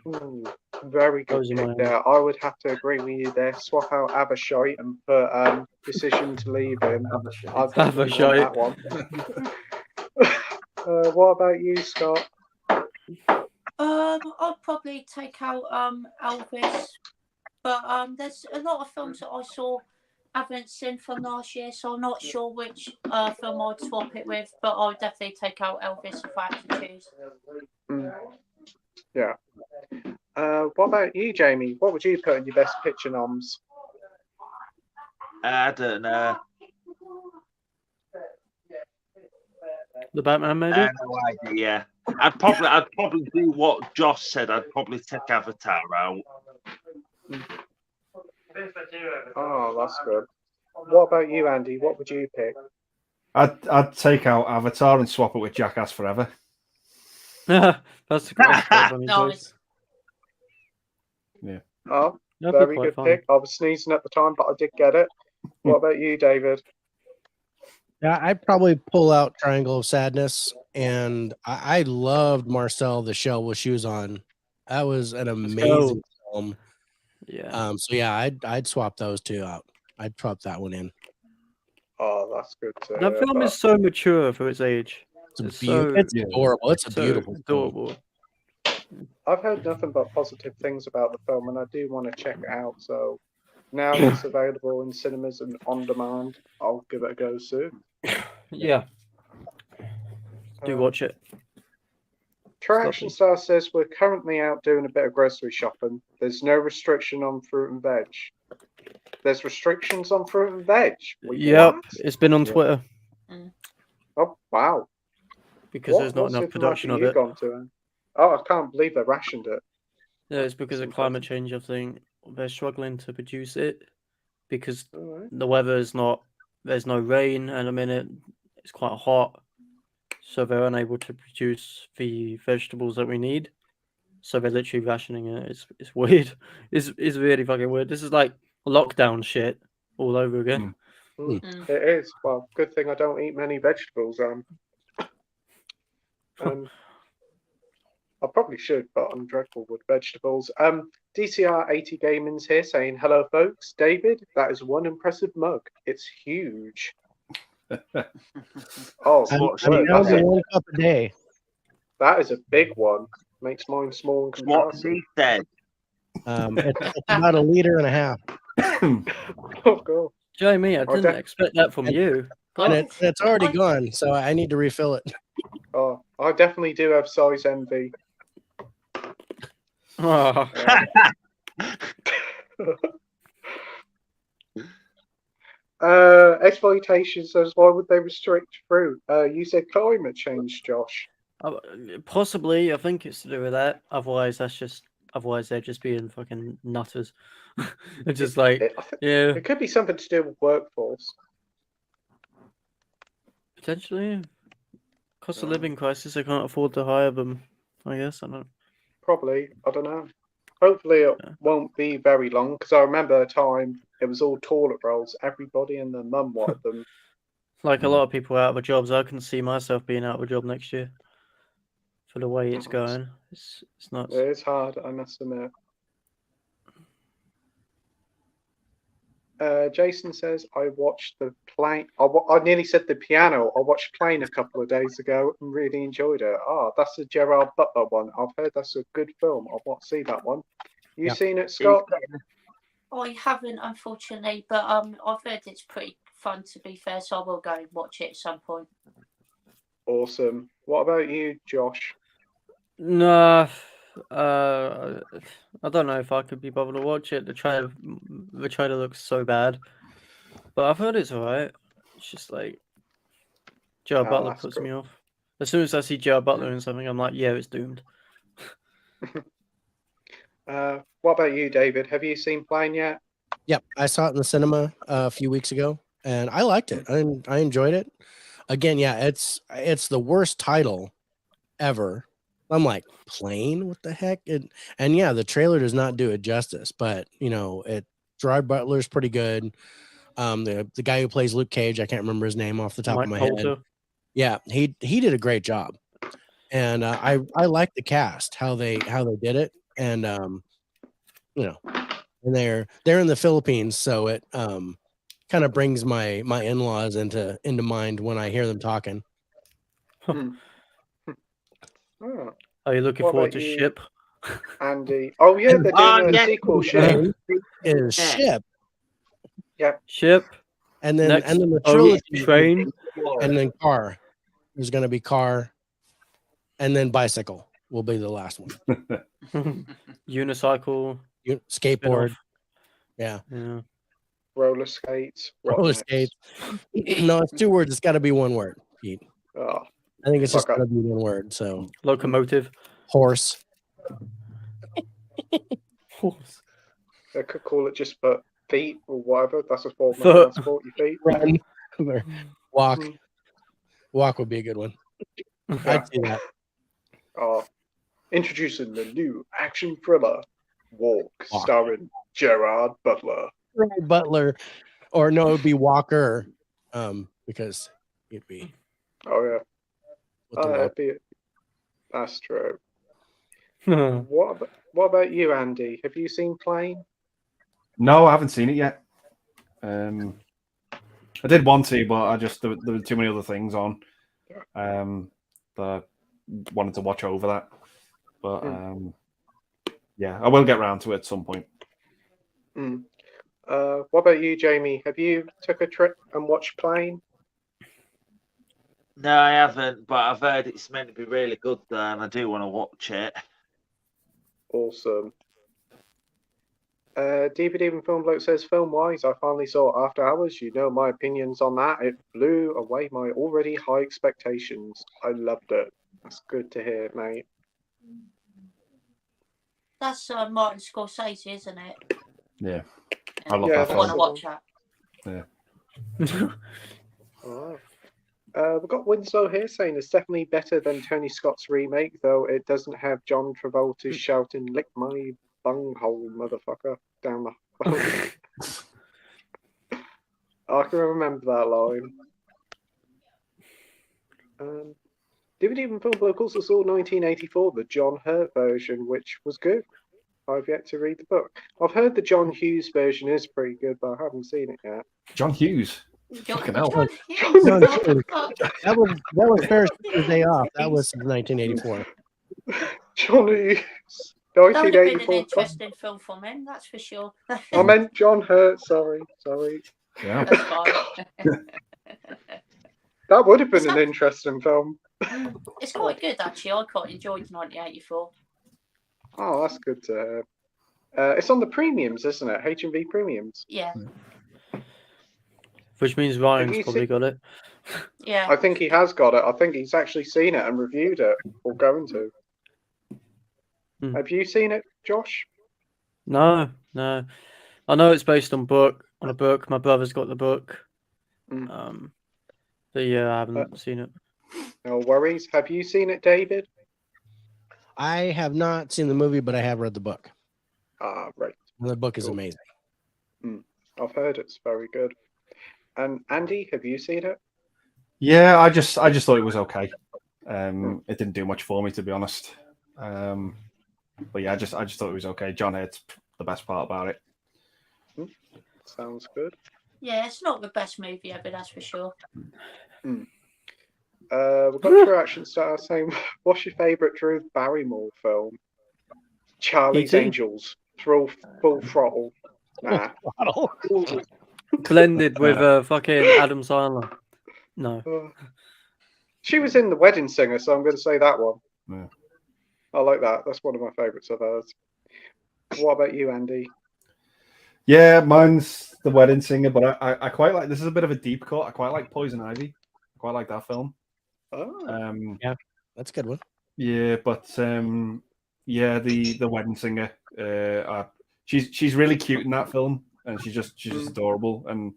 Ooh, very good Those are pick my there. I would have to agree with you there. Swap out Avashite and put Decision to Leave in. I definitely Avashite. want that one. What about you, Scott? I'd probably take out Elvis, but there's a lot of films that I saw I haven't seen from last year, so I'm not sure which film I'd swap it with. But I'd definitely take out Elvis if I had to choose. Yeah. What about you, Jamie? What would you put in your best picture noms? I don't know. The Batman, maybe? No idea. I'd probably do what Josh said. I'd probably take Avatar out. Oh, that's good. What about you, Andy? What would you pick? I'd take out Avatar and swap it with Jackass Forever. That's quite funny choice. Nice. Yeah. Oh, That'd be very quite good fun. pick. I was sneezing at the time, but I did get it. What about you, David? Yeah, I'd probably pull out Triangle of Sadness, and I loved Marcel the Shell with Shoes On. That was an amazing film. Yeah. So yeah, I'd swap those two out. I'd swap that one in. Oh, that's good too. That film is so mature for its age. It's so adorable. It's a so beautiful film. adorable. I've heard nothing but positive things about the film, and I do want to check it out. So now it's available in cinemas and on demand. I'll give it a go soon. Yeah. Do watch it. Traction Star says we're currently out doing a bit of grocery shopping. There's no restriction on fruit and veg. There's restrictions on fruit and veg. Yep, What? it's been on Twitter Oh wow! because there's not what enough production of supermarket it. you gone to? Oh, I can't believe they rationed it. Yeah, it's because of climate change. I think they're struggling to produce it because Alright. the weather is not. There's no rain at a minute. It's quite hot, so they're unable to produce the vegetables that we need. So they're literally rationing it. It's weird. It's really fucking weird. This is like lockdown shit all over again. It is. Well, good thing I don't eat many vegetables. I probably should, but I'm dreadful with vegetables. DCR80 Gaming's here saying, hello, folks. David, that is one impressive mug. It's huge. Oh, That was 1 cup a day. that is a big one. Makes mine small in What comparison. he said. It's about 1.5 liters. Oh, God. Jamie, I didn't expect that from you. And it's already gone, so I need to refill it. Oh, I definitely do have size envy. Oh. Exploitation says, why would they restrict fruit? You said climate change, Josh. Possibly, I think it's to do with that. Otherwise, they're just being fucking nutters. It's just like, yeah, It could be something to do with workforce. potentially. Cost of living crisis, they can't afford to hire them. I guess I don't. Probably. I don't know. Hopefully it won't be very long, because I remember a time it was all toilet rolls. Everybody and their mum wanted them. Like a lot of people out of jobs, I can see myself being out of a job next year. For the way it's going, it's nuts. It is hard, I must admit. Jason says, I watched the plane. I nearly said the piano. I watched Plane a couple of days ago and really enjoyed it. Oh, that's a Gerard Butler one. I've heard that's a good film. I want to see that one. You seen it, Scott? I haven't, unfortunately, but I've heard it's pretty fun, to be fair, so I will go and watch it at some point. Awesome. What about you, Josh? Nah, I don't know if I could be bothered to watch it. The trailer looks so bad, but I've heard it's alright. It's just like Gerard Butler puts me off. As soon as I see Gerard Butler in something, I'm like, yeah, it's doomed. What about you, David? Have you seen Plane yet? Yep, I saw it in the cinema a few weeks ago, and I liked it. I enjoyed it. Again, yeah, it's the worst title ever. I'm like, Plane? What the heck? And yeah, the trailer does not do it justice, but Gerard Butler's pretty good. The guy who plays Luke Cage, I can't remember his name off the top of my head. Yeah, he did a great job. and I like the cast how they did it, and you know, and they're in the Philippines, so it kind of brings my in-laws into mind when I hear them talking. Oh, Are you looking What forward about to you? Ship? Andy. Oh yeah, they're doing a yes. sequel. Shame is Yeah. Ship, Ship. and then Next the boat, trilogy, train. and then car. There's going to be car, and then bicycle will be the last one. Unicycle. Skateboard, Spin-off. yeah, Yeah. Roller skates. what roller next? skates. No, it's 2 words. It's got to be 1 word, Pete. Oh, I think it's just Okay. got to be 1 word. So Locomotive. horse. Horse. they could call it just for feet or whatever. That's a form of Foot. transport. Your feet. Run. Walk. Mm. Walk would be a good one. Yeah. I'd see that. Introducing the new action thriller, Walk, Walk. starring Gerard Butler. Butler, or no, it'd be Walker, because it'd be Oh yeah. with the walk. That's true. What about you, Andy? Have you seen Plane? No, I haven't seen it yet. I did want to, but there were too many other things on. That I wanted to watch over that. But yeah, I will get round to it at some point. What about you, Jamie? Have you took a trip and watched Plane? No, I haven't, but I've heard it's meant to be really good there, and I do want to watch it. Awesome. DVD and Film Bloke says, film-wise, I finally saw After Hours. You know my opinions on that. It blew away my already high expectations. I loved it. That's good to hear, mate. That's Martin Scorsese, isn't it? Yeah. I love Yeah, that I want to film. watch that. Yeah. Alright. We've got Winslow here saying it's definitely better than Tony Scott's remake, though it doesn't have John Travolta shouting, "Lick my bunghole, motherfucker," down the phone. I can remember that line. DVD and Film Bloke also saw 1984, the John Hurt version, which was good. I've yet to read the book. I've heard the John Hughes version is pretty good, but I haven't seen it yet. John Hughes. Fucking hell. John Hughes. That was Ferris Bueller's Day Off. That was 1984. John Hughes. That would have been an 1984. interesting film for him, that's for sure. I meant John Hurt. Sorry. Yeah. That's fine. That would have been an interesting film. It's quite good, actually. I quite enjoyed 1984. Oh, that's good to hear. It's on the premiums, isn't it? H&V premiums. Yeah. Which means Ryan's you probably seen- got it. Yeah. I think he has got it. I think he's actually seen it and reviewed it, or going to. Have you seen it, Josh? No. I know it's based on a book. My brother's got the book. But yeah, I haven't seen it. No worries. Have you seen it, David? I have not seen the movie, but I have read the book. Ah, right. And the book is Cool. amazing. I've heard it's very good. And Andy, have you seen it? Yeah, I just thought it was okay. It didn't do much for me, to be honest. But yeah, I just thought it was okay. John Hurt's the best part about it. Sounds good. Yeah, it's not the best movie ever, that's for sure. We've got True Action Star saying, what's your favourite Drew Barrymore film? Charlie's E.T. Angels. Full throttle. Nah. Blended with fucking Adam Sandler. No. She was in The Wedding Singer, so I'm going to say that one. Yeah. I like that. That's one of my favourites of hers. What about you, Andy? Yeah, mine's The Wedding Singer, but I quite like. This is a bit of a deep cut. I quite like Poison Ivy. I quite like that film. Oh. Yeah, that's a good one. Yeah, but yeah, the Wedding Singer. She's really cute in that film, and she's just adorable. And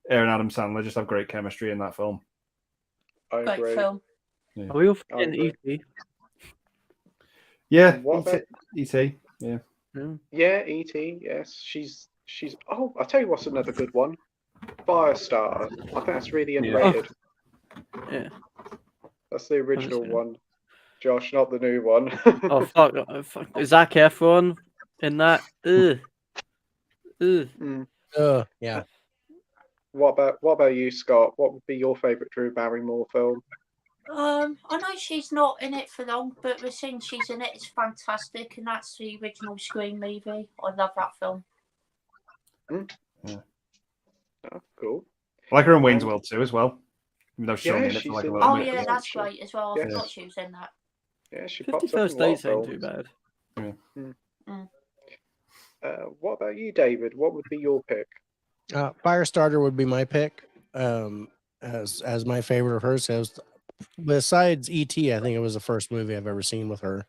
her and Adam Sandler just have great chemistry in that film. I Great agree. film. Yeah. Are we all forgetting E.T.? Yeah, What about- E.T. Yeah. Yeah, E.T. Yes, she's. Oh, I'll tell you what's another good one. Firestarter. I think that's really underrated. Yeah. That's the original seen it. one. Josh, not the new one. Oh fuck! Zac Efron in that. Ugh. Ugh. Yeah. What about you, Scott? What would be your favourite Drew Barrymore film? I know she's not in it for long, but the scene she's in it is fantastic, and that's the original Scream movie. I love that film. Yeah. Oh, cool. I like her in Wayne's World too as well. Even though she's Yeah, only in it for she's like a in little Oh bit. yeah, yeah, that's she- great as well. I yes. forgot she was in that. Yeah, she pops up in 51st a lot Dates of ain't too films. bad. What about you, David? What would be your pick? Firestarter would be my pick. As my favorite of hers. Besides E.T., I think it was the first movie I've ever seen with her.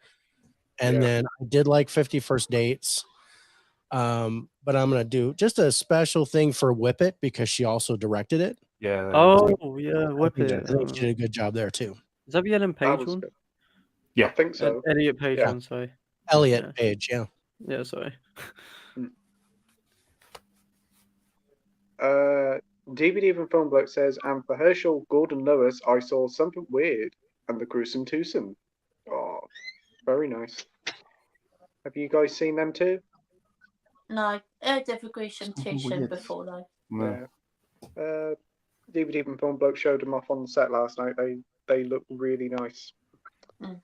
And Yeah. then I did like 51st Dates. But I'm gonna do just a special thing for Whip It because she also directed it. Yeah. Oh yeah, Whip I think It. she did a good job there too. Is that the Ellen That Page was one? good. Yeah. I think so. Elliot Page Yeah. one, sorry. Elliot Yeah. Page, yeah. Yeah, sorry. DVD from Film Bloke says, and for Herschel Gordon Lewis, I saw Something Weird and The Gruesome Twosome. Oh, very nice. Have you guys seen them too? No, Devil Gruesome Something too soon weird. before though. No. Yeah. DVD from Film Bloke showed them off on the set last night. They look really nice. Mm.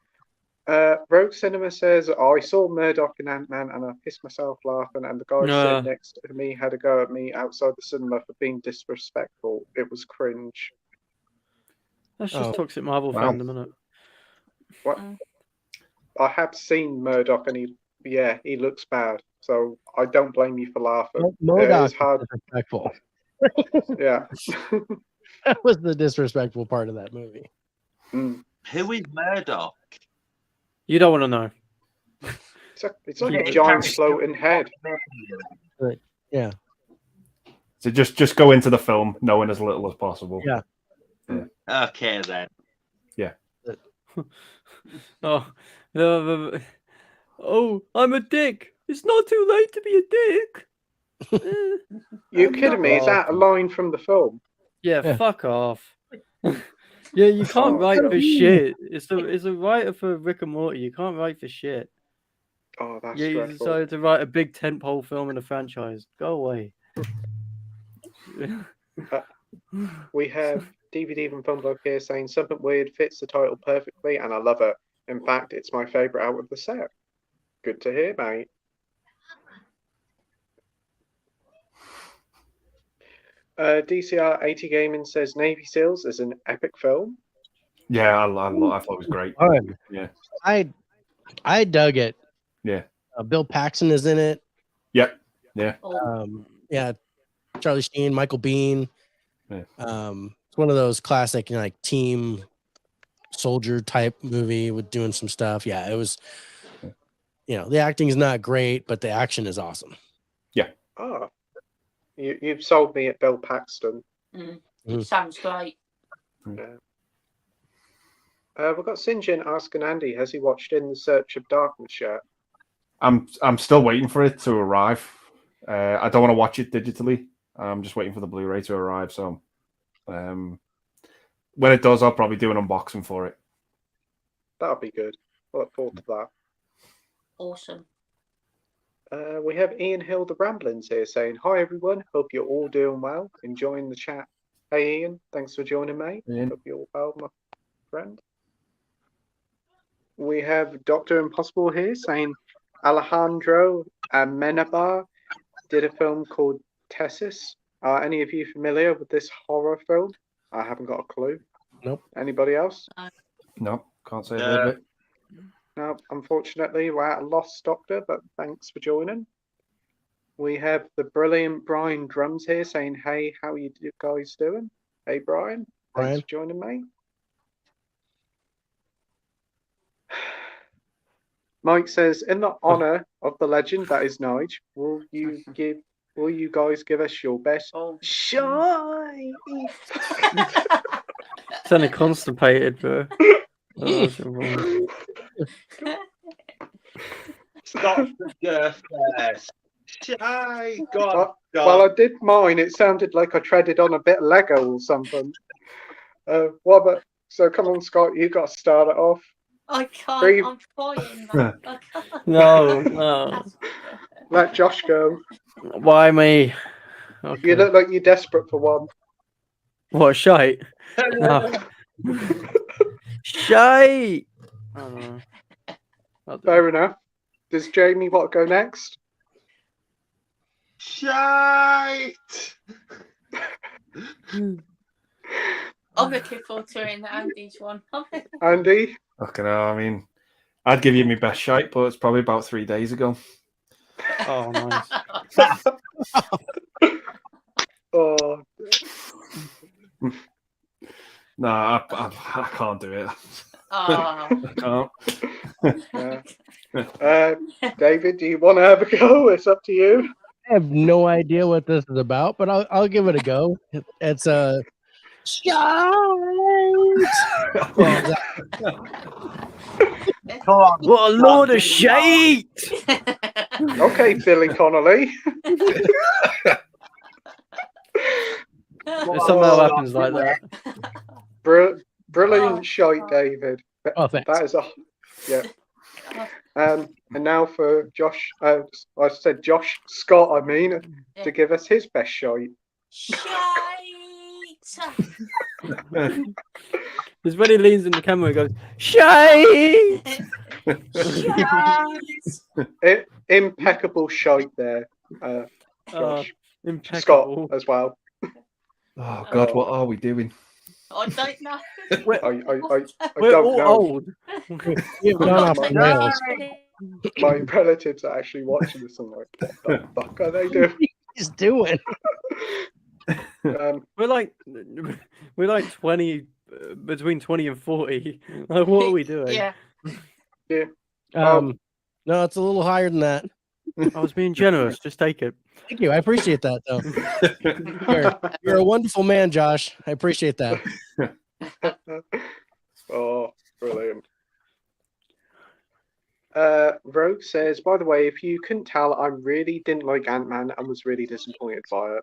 Rogue Cinema says, I saw Murdoch and Ant-Man and I pissed myself laughing, and the guy sitting next to me had a go at me outside the cinema for being disrespectful. It was cringe. That's just Oh. toxic Marvel Wow. fandom, isn't it? What? I have seen Murdoch and he looks bad. So I don't blame you for laughing. Modoc It's hard. was disrespectful. Yeah. That was the disrespectful part of that movie. Who is Murdoch? You don't want to know. It's like a giant floating head. Yeah. So just go into the film knowing as little as possible. Yeah. Okay then. Oh, no, oh, I'm a dick. It's not too late to be a dick. You kidding me? Is that a line from the film? Yeah, fuck off. Yeah, you can't write for shit. It's a writer for Rick and Morty. You can't write for shit. Oh, that's Yeah, you dreadful. decided to write a big tentpole film in a franchise. Go away. We have DVD from Funblock here saying Something Weird fits the title perfectly, and I love it. In fact, it's my favourite out of the set. Good to hear, mate. DCR 80 Gaming says Navy SEALs is an epic film. Yeah, I thought it was great. Fun. Yeah. I dug it. Yeah. Bill Paxton is in it. Yep. Yeah. Yeah, Charlie Sheen, Michael Biehn. Yeah. It's one of those classic, like team soldier type movie with doing some stuff. Yeah, it was. The acting is not great, but the action is awesome. Yeah. Oh, you've sold me at Bill Paxton. Sounds great. Yeah. We've got Sinjin asking Andy, has he watched In the Search of Darkness yet? I'm still waiting for it to arrive. I don't want to watch it digitally. I'm just waiting for the Blu-ray to arrive. So when it does, I'll probably do an unboxing for it. That'll be good. I look forward to that. Awesome. We have Ian Hill, the Ramblings here, saying, hi, everyone. Hope you're all doing well. Enjoying the chat. Hey, Ian. Thanks for joining, mate. Ian. Hope you're well, my friend. We have Dr. Impossible here saying, Alejandro Amenabar did a film called Tessis. Are any of you familiar with this horror film? I haven't got a clue. Nope. Anybody else? No, can't say a bit. No, unfortunately, we're at a loss, Doctor, but thanks for joining. We have the brilliant Brian Drums here saying, hey, how are you guys doing? Hey, Brian. Thanks for joining, mate. Mike says, in the honour of the legend that is Nige, will you guys give us your best shy? Sounded constipated, bro. Stop the girth first. Shy, God. Well, I did mine. It sounded like I treaded on a bit of Lego or something. So come on, Scott, you got to start it off. I can't. Three- I'm trying. Man. I can't. No. Let Josh go. Why me? Okay. You look like you're desperate for one. What, shite? No. Shite! I don't know. I'll do Fair enough. Does Jamie want to go next? Shite! it. I'm looking forward to hearing Andy's one. Andy? Fucking hell, I mean, I'd give you my best shite, but it's probably about 3 days ago. Oh, nice. Oh, No, I can't do it. Oh. I can't. David, do you want to have a go? It's up to you. I have no idea what this is about, but I'll give it a go. It's a Come on. What a load of shite! Okay, Billy Connolly. It somehow happens like that. Brilliant shite, David. Oh, thanks. That is a and now for Josh. I said Josh Scott. I mean, to give us his best shite. Shite! Because when he leans in the camera, he goes, shite! Shite! Impeccable shite there, Josh. Impeccable. Scott as well. Oh God, what are we doing? I don't know. I We're don't all know. old. You've gone off the rails. My relatives are actually watching this. I'm like, what the fuck are they doing? He's doing. We're like 20, between 20 and 40. Like, what are we doing? Yeah. No, it's a little higher than that. I was being generous. Just take it. Thank you. I appreciate that, though. You're a wonderful man, Josh. I appreciate that. Oh, brilliant. Rogue says, by the way, if you couldn't tell, I really didn't like Ant-Man and was really disappointed by it.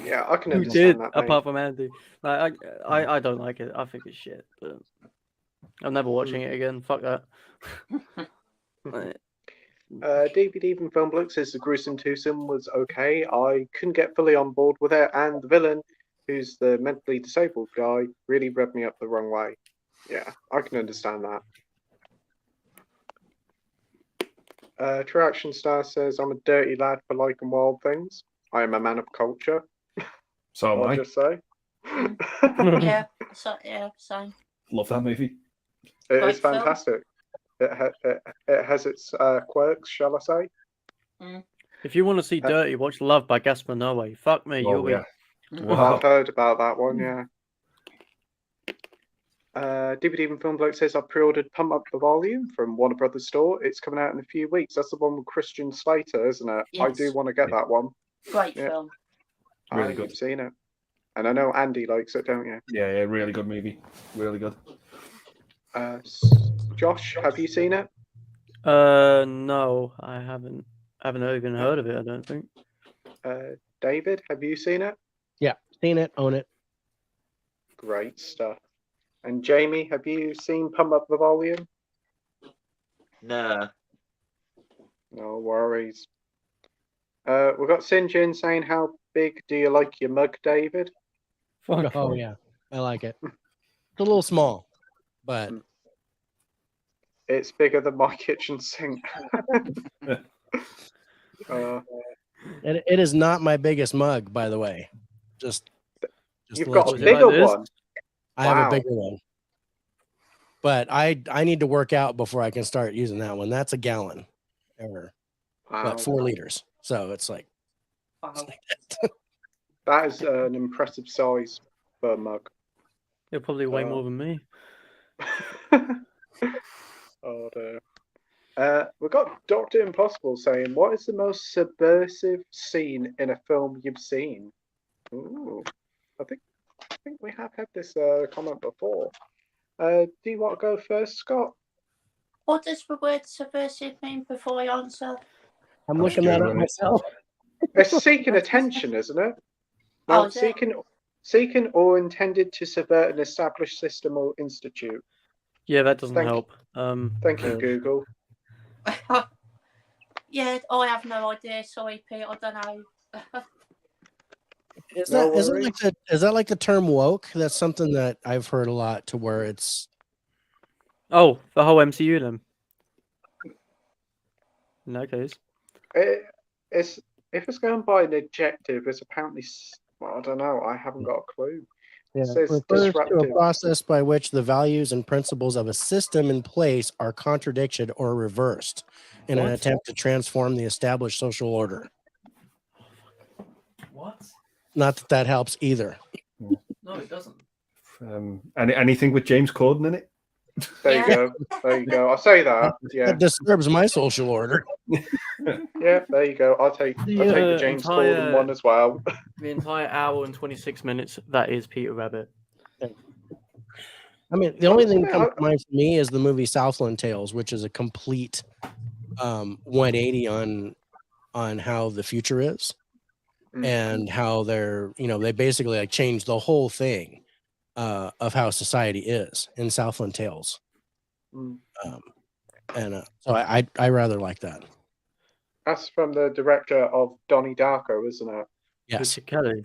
Yeah, I can Who understand did, that, mate. apart from Andy? Like, I don't like it. I think it's shit. But I'm never watching it again. Fuck that. DVD from Film Bloke says the gruesome twosome was okay. I couldn't get fully on board with it, and the villain, who's the mentally disabled guy, really rubbed me up the wrong way. Yeah, I can understand that. True Action Star says, I'm a dirty lad for liking wild things. I am a man of culture. So am I'll I. just say. Yeah. So, yeah, same. Love that movie. It Great is fantastic. It has its quirks, shall I say? If you want to see Dirty, watch Love by Gaspar Noé. Fuck me, you'll yeah. be. Wow. I've heard about that one, yeah. DVD and Film Bloke says, I've pre-ordered Pump Up the Volume from Warner Brothers store. It's coming out in a few weeks. That's the one with Christian Slater, isn't it? I do Yes. want to get that one. Great Yeah. film. Really good. I've seen it. And I know Andy likes it, don't you? Yeah, really good movie. Really good. Josh, have you seen it? No, I haven't. I haven't even heard of it, I don't think. David, have you seen it? Yeah, seen it, own it. Great stuff. And Jamie, have you seen Pump Up the Volume? No. No worries. We've got Sinjin saying, how big do you like your mug, David? Fuck. Oh yeah, I like it. It's a little small, but It's bigger than my kitchen sink. it is not my biggest mug, by the way. Just You've to got let a you know. like bigger this? one. I have Wow. a bigger one, but I need to work out before I can start using that one. That's a gallon, or Wow. what, 4 liters. So it's like Wow. That is an impressive size for a mug. You're probably way more than me. Oh dear. We've got Dr. Impossible saying, what is the most subversive scene in a film you've seen? Ooh, I think we have had this comment before. Do you want to go first, Scott? What does the word subversive mean before I answer? I'm looking that up Googling it. myself. It's seeking attention, isn't it? Oh, No, is it? seeking or intended to subvert an established system or institute. Yeah, that doesn't Thank- help. Thank you, Google. Yeah, I have no idea. Sorry, Pete. I don't know. Is No that worries. is that like the term woke? That's something that I've heard a lot, to where it's Oh, the whole MCU then. In that case. It's if it's going by an adjective, it's apparently well, I don't know. I haven't got a clue. It says refers to a disruptive. process by which the values and principles of a system in place are contradicted or reversed in an What? attempt to transform the established social order. What? Not that that helps either. No, it doesn't. Anything with James Corden in it? There you go. There you go. I'll say that. Yeah. That disturbs my social order. Yeah. There you go. I'll take the James Corden one as well. The entire hour and 26 minutes, that is Peter Rabbit. I mean, the only thing that comes to mind for me is the movie Southland Tales, which is a complete 180 on how the future is and how they basically like changed the whole thing of how society is in Southland Tales. So I rather like that. That's from the director of Donnie Darko, isn't it? Yes. Kelly.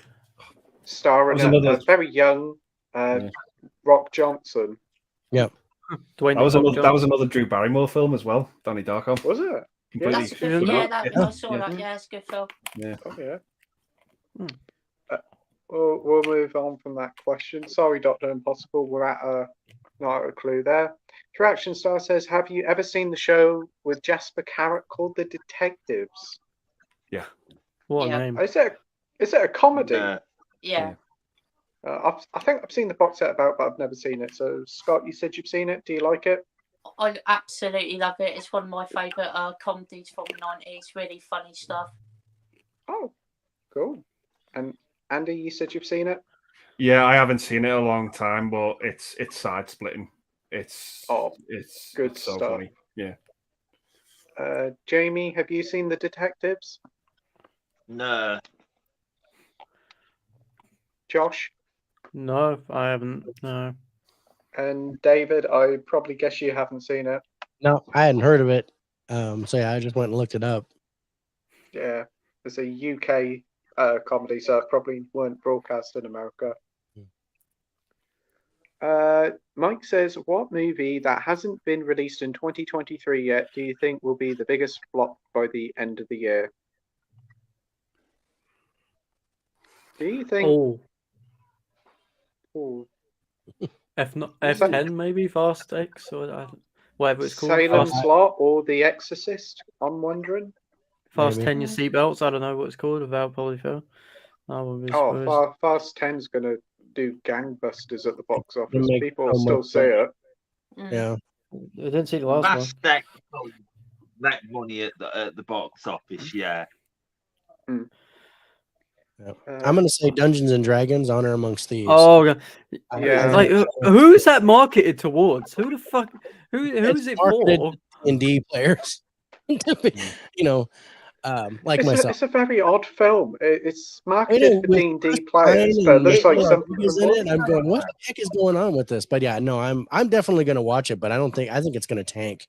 Starring a very young Rock Johnson. Yep. That was another Drew Barrymore film as well, Donnie Darko. Was it? Completely. That's a good, I saw that. Yeah, it's a good film. Yeah. Oh yeah. We'll move on from that question. Sorry, Dr. Impossible, we're at not a clue there. Traction Star says, have you ever seen the show with Jasper Carrot called The Detectives? Yeah. What a name. Is it a comedy? Yeah. I think I've seen the box set about, but I've never seen it. So, Scott, you said you've seen it. Do you like it? I absolutely love it. It's one of my favourite comedies from the 90s. Really funny stuff. Oh, cool. And Andy, you said you've seen it? Yeah, I haven't seen it in a long time, but it's side splitting. It's good so stuff. funny. Yeah. Jamie, have you seen The Detectives? No. Josh? No, I haven't. No. And David, I probably guess you haven't seen it. No, I hadn't heard of it. So yeah, I just went and looked it up. Yeah, it's a UK comedy, so it probably weren't broadcast in America. Mike says, what movie that hasn't been released in 2023 yet do you think will be the biggest flop by the end of the year? Do you think? F10 maybe, Fast X or whatever it's called. Salem's Lot or The Exorcist? I'm wondering. Fast 10 your seatbelts. I don't know what it's called. Without probably fail. Fast 10's gonna do gangbusters at the box office. Make People will still see it. Yeah. I didn't see the last one. That money at the box office, yeah. I'm gonna say Dungeons and Dragons: Honor Amongst Thieves. Oh, God. Yeah. Like who is that marketed towards? Who the fuck? Who is it for? D&D players. Like myself. It's a very odd film. It's marketed for D&D players, but it looks like something in it. I'm going, what the heck is going on with this? But yeah, no, I'm definitely gonna watch it, but I think it's gonna tank.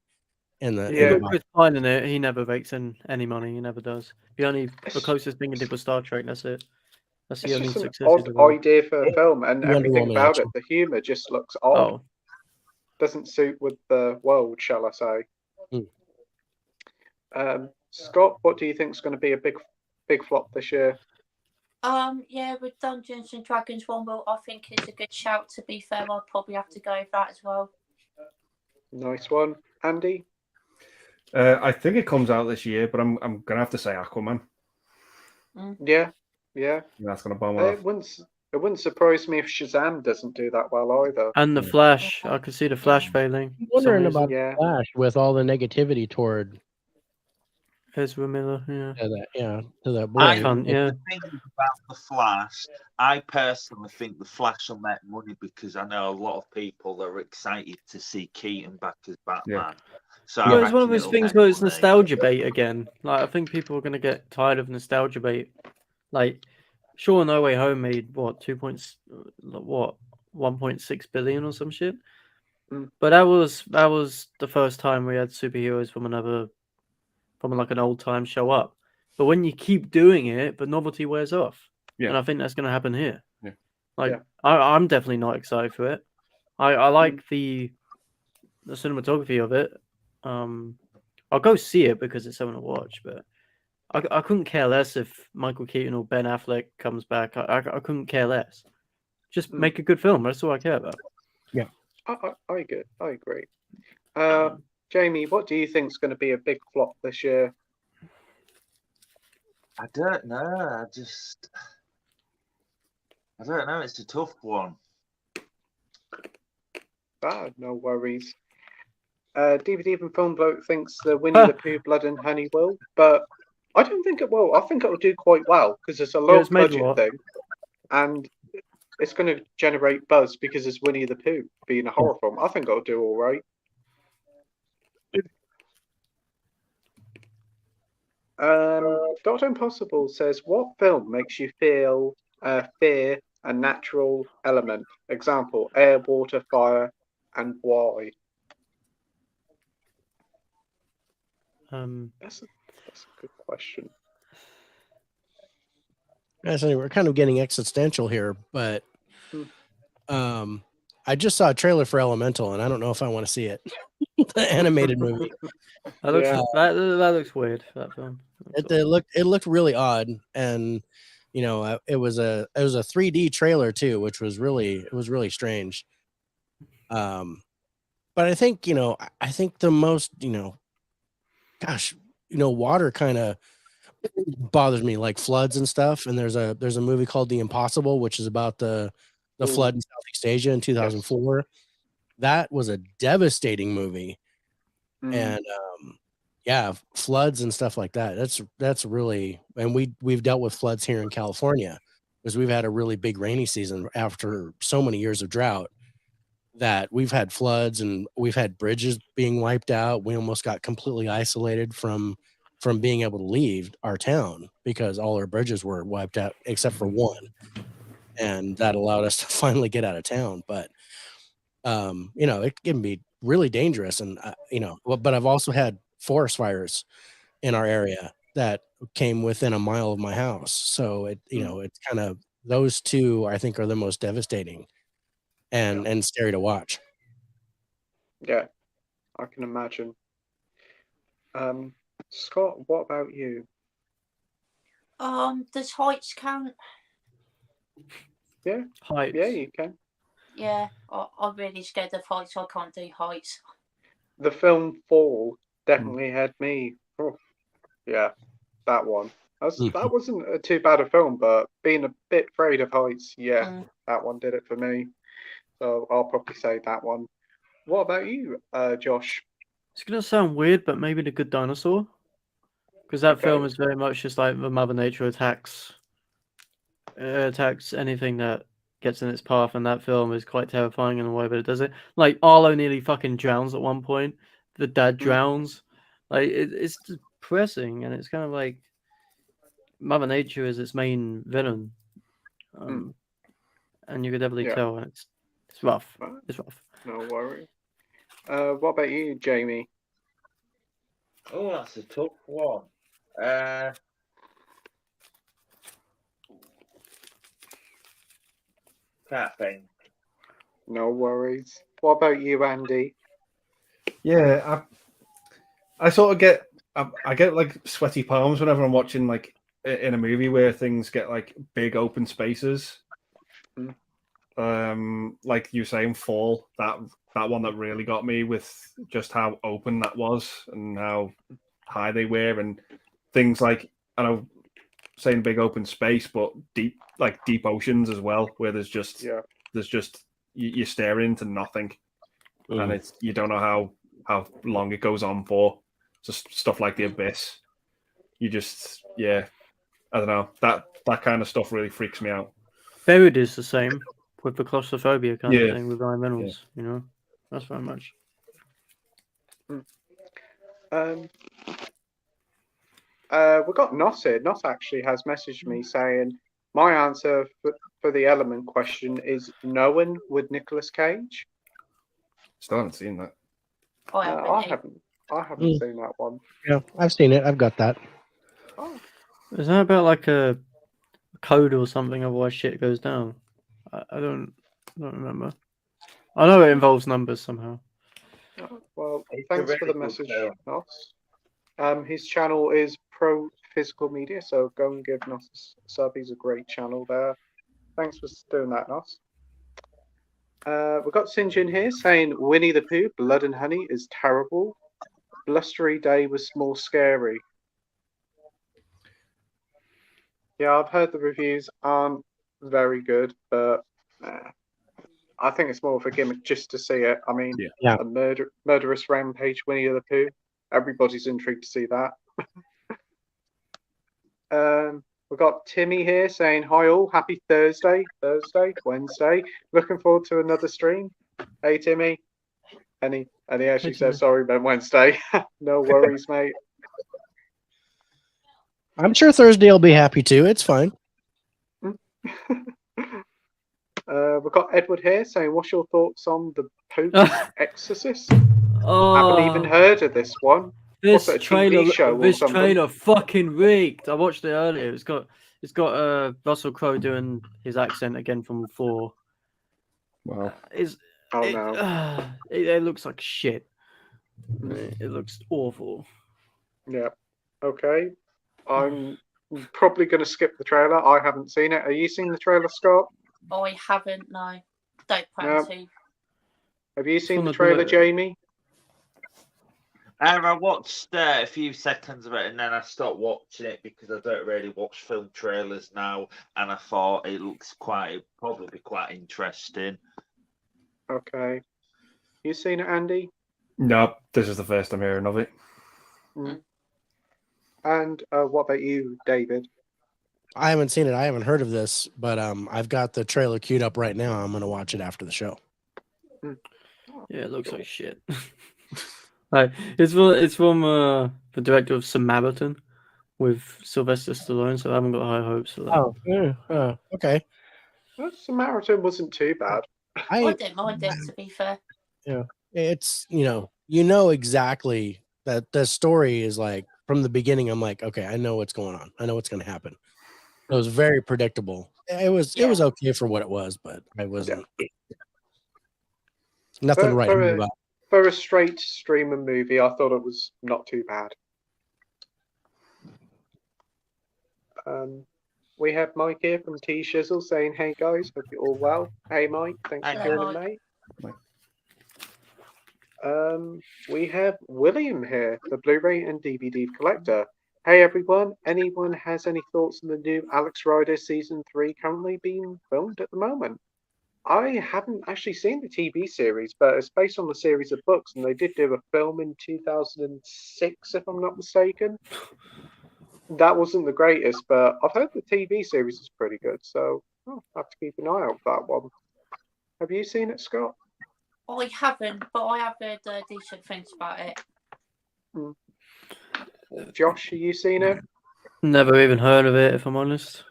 Chris Pine in it, he never makes in any money. He never does. The closest thing he did was Star Trek. That's it. That's the only just success. an odd idea for a film, and everything about it, the humor just looks odd. Doesn't suit with the world, shall I say? Scott, what do you think is going to be a big flop this year? Yeah, with Dungeons and Dragons one, well, I think it's a good shout. To be fair, I'll probably have to go with that as well. Nice one, Andy. I think it comes out this year, but I'm gonna have to say Aquaman. Yeah. That's gonna bomb off. It wouldn't surprise me if Shazam doesn't do that well either. And the Flash, I could see the Flash failing. I'm wondering about the Flash with all the negativity toward Ezra Miller, to that boy. The thing about the Flash, I personally think the Flash will make money because I know a lot of people are excited to see Keaton back as Batman. Yeah. So it's one of those things where it's nostalgia bait again. Like I think people are going to get tired of nostalgia bait. Like, sure, No Way Home made 1.6 billion or some shit. But that was the first time we had superheroes from like an old time show up. But when you keep doing it, the novelty wears off. Yeah. And I think that's going to happen here. Yeah. Like, Yeah. I'm definitely not excited for it. I like the cinematography of it. I'll go see it because it's something to watch, but I couldn't care less if Michael Keaton or Ben Affleck comes back. I couldn't care less. Just make a good film. That's all I care about. I agree. Jamie, what do you think is going to be a big flop this year? I don't know. I don't know. It's a tough one. No worries. DVD and Film Bloke thinks the Winnie the Pooh Blood and Honey will, but I don't think it will. I think it will do quite well because it's a low budget thing, and it's going to generate buzz because it's Winnie the Pooh being a horror film. I think it'll do all right. Dr. Impossible says, what film makes you feel fear a natural element? Example, air, water, fire, and why? That's a good question. Yes, anyway, we're kind of getting existential here, but I just saw a trailer for Elemental, and I don't know if I want to see it. The animated movie. That looks weird. That film. It looked really odd, and you know, it was a 3D trailer too, which was really strange. But I think the most water kind of bothers me, like floods and stuff. And there's a movie called The Impossible, which is about the flood in Southeast Asia in 2004. Yes. That was a devastating movie. And floods and stuff like that. That's really, and we've dealt with floods here in California because we've had a really big rainy season after so many years of drought that we've had floods and we've had bridges being wiped out. We almost got completely isolated from being able to leave our town because all our bridges were wiped out except for one. And that allowed us to finally get out of town. But, it can be really dangerous. And, but I've also had forest fires in our area that came within a mile of my house. So it's kind of, those two, I think, are the most devastating and scary to watch. Yeah, I can imagine. Scott, what about you? Does heights count? Yeah. Heights. Yeah, you can. Yeah, I'm really scared of heights. I can't do heights. The film Fall definitely had me. Oh, yeah, that one. That wasn't too bad a film, but being a bit afraid of heights, that one did it for me. So I'll probably say that one. What about you, Josh? It's gonna sound weird, but maybe The Good Dinosaur, because that film is very much just like the Mother Nature attacks anything that gets in its path, and that film is quite terrifying in a way, but it does it. Like Arlo nearly fucking drowns at one point. The dad drowns. Like it's depressing, and it's kind of like Mother Nature is its main villain, and you could definitely tell, and it's rough. It's rough. No worries. What about you, Jamie? Oh, that's a tough one. Can't think. No worries. What about you, Andy? Yeah, I sort of get I get like sweaty palms whenever I'm watching like in a movie where things get like big open spaces. Like you were saying, Fall, that one that really got me with just how open that was and how high they were, and things like, I know saying big open space, but deep oceans as well, where there's just you're staring into nothing, and it's, you don't know how long it goes on for. Just stuff like The Abyss, you just I don't know, that kind of stuff really freaks me out. Buried is the same with the claustrophobia kind of thing with Ryan Reynolds. You know, that's very much. We got Nos here. Nos actually has messaged me saying my answer for the element question is no one with Nicolas Cage. Still haven't seen that. I haven't. I either. haven't. I haven't seen that one. Yeah, I've seen it. I've got that. Oh, Is that about like a code or something? Otherwise, shit goes down. I don't remember. I know it involves numbers somehow. well, It's a thanks for the really good message, film. Nos. His channel is Pro Physical Media, so go and give Nos a sub. He's a great channel there. Thanks for doing that, Nos. We've got Sinjin here saying Winnie the Pooh, Blood and Honey is terrible. Blustery Day was more scary. Yeah, I've heard the reviews aren't very good, but I think it's more of a gimmick just to see it. I mean, Yeah. a murderous rampage, Winnie the Pooh. Everybody's intrigued to see that. We've got Timmy here saying, hi all, happy Thursday, Wednesday. Looking forward to another stream. Hey Timmy. And he actually Timmy. says, sorry, Ben, Wednesday. No worries, mate. I'm sure Thursday will be happy too. It's fine. We've got Edward here saying, what's your thoughts on the Pope's Exorcist? Haven't even heard of this one. What's This it, a TV show or this something? trailer fucking reeked. I watched it earlier. It's got Russell Crowe doing his accent again from 4. Wow. Oh no. It looks like shit. It looks awful. Yeah. Okay. I'm probably going to skip the trailer. I haven't seen it. Are you seen the trailer, Scott? I haven't. No, don't plan No. to. Have you seen on the the trailer, bullet. Jamie? I watched a few seconds of it and then I stopped watching it because I don't really watch film trailers now, and I thought it looks probably quite interesting. Okay. You seen it, Andy? No, this is the first I'm hearing of it. And what about you, David? I haven't seen it. I haven't heard of this, but I've got the trailer queued up right now. I'm gonna watch it after the show. Yeah, it looks like shit. Like, it's from the director of Samaritan with Sylvester Stallone, so I haven't got high hopes for that. Oh, yeah, okay. Well, Samaritan wasn't too bad. I don't mind it, to be fair. It's you know exactly that the story is like from the beginning. I'm like, okay, I know what's going on. I know what's going to happen. It was very predictable. It was okay for what it was, but I wasn't nothing right about it. For a straight streamer movie, I thought it was not too bad. We have Mike here from T Shizzle saying, hey guys, hope you're all well. Hey Mike, thanks for Hello, joining, Mike. mate. We have William here, the Blu-ray and DVD collector. Hey everyone, anyone has any thoughts on the new Alex Rider season 3 currently being filmed at the moment? I haven't actually seen the TV series, but it's based on the series of books, and they did do a film in 2006, if I'm not mistaken. That wasn't the greatest, but I've heard the TV series is pretty good, so I'll have to keep an eye out for that one. Have you seen it, Scott? I haven't, but I have heard decent things about it. Josh, have you seen it? Never even heard of it, if I'm honest.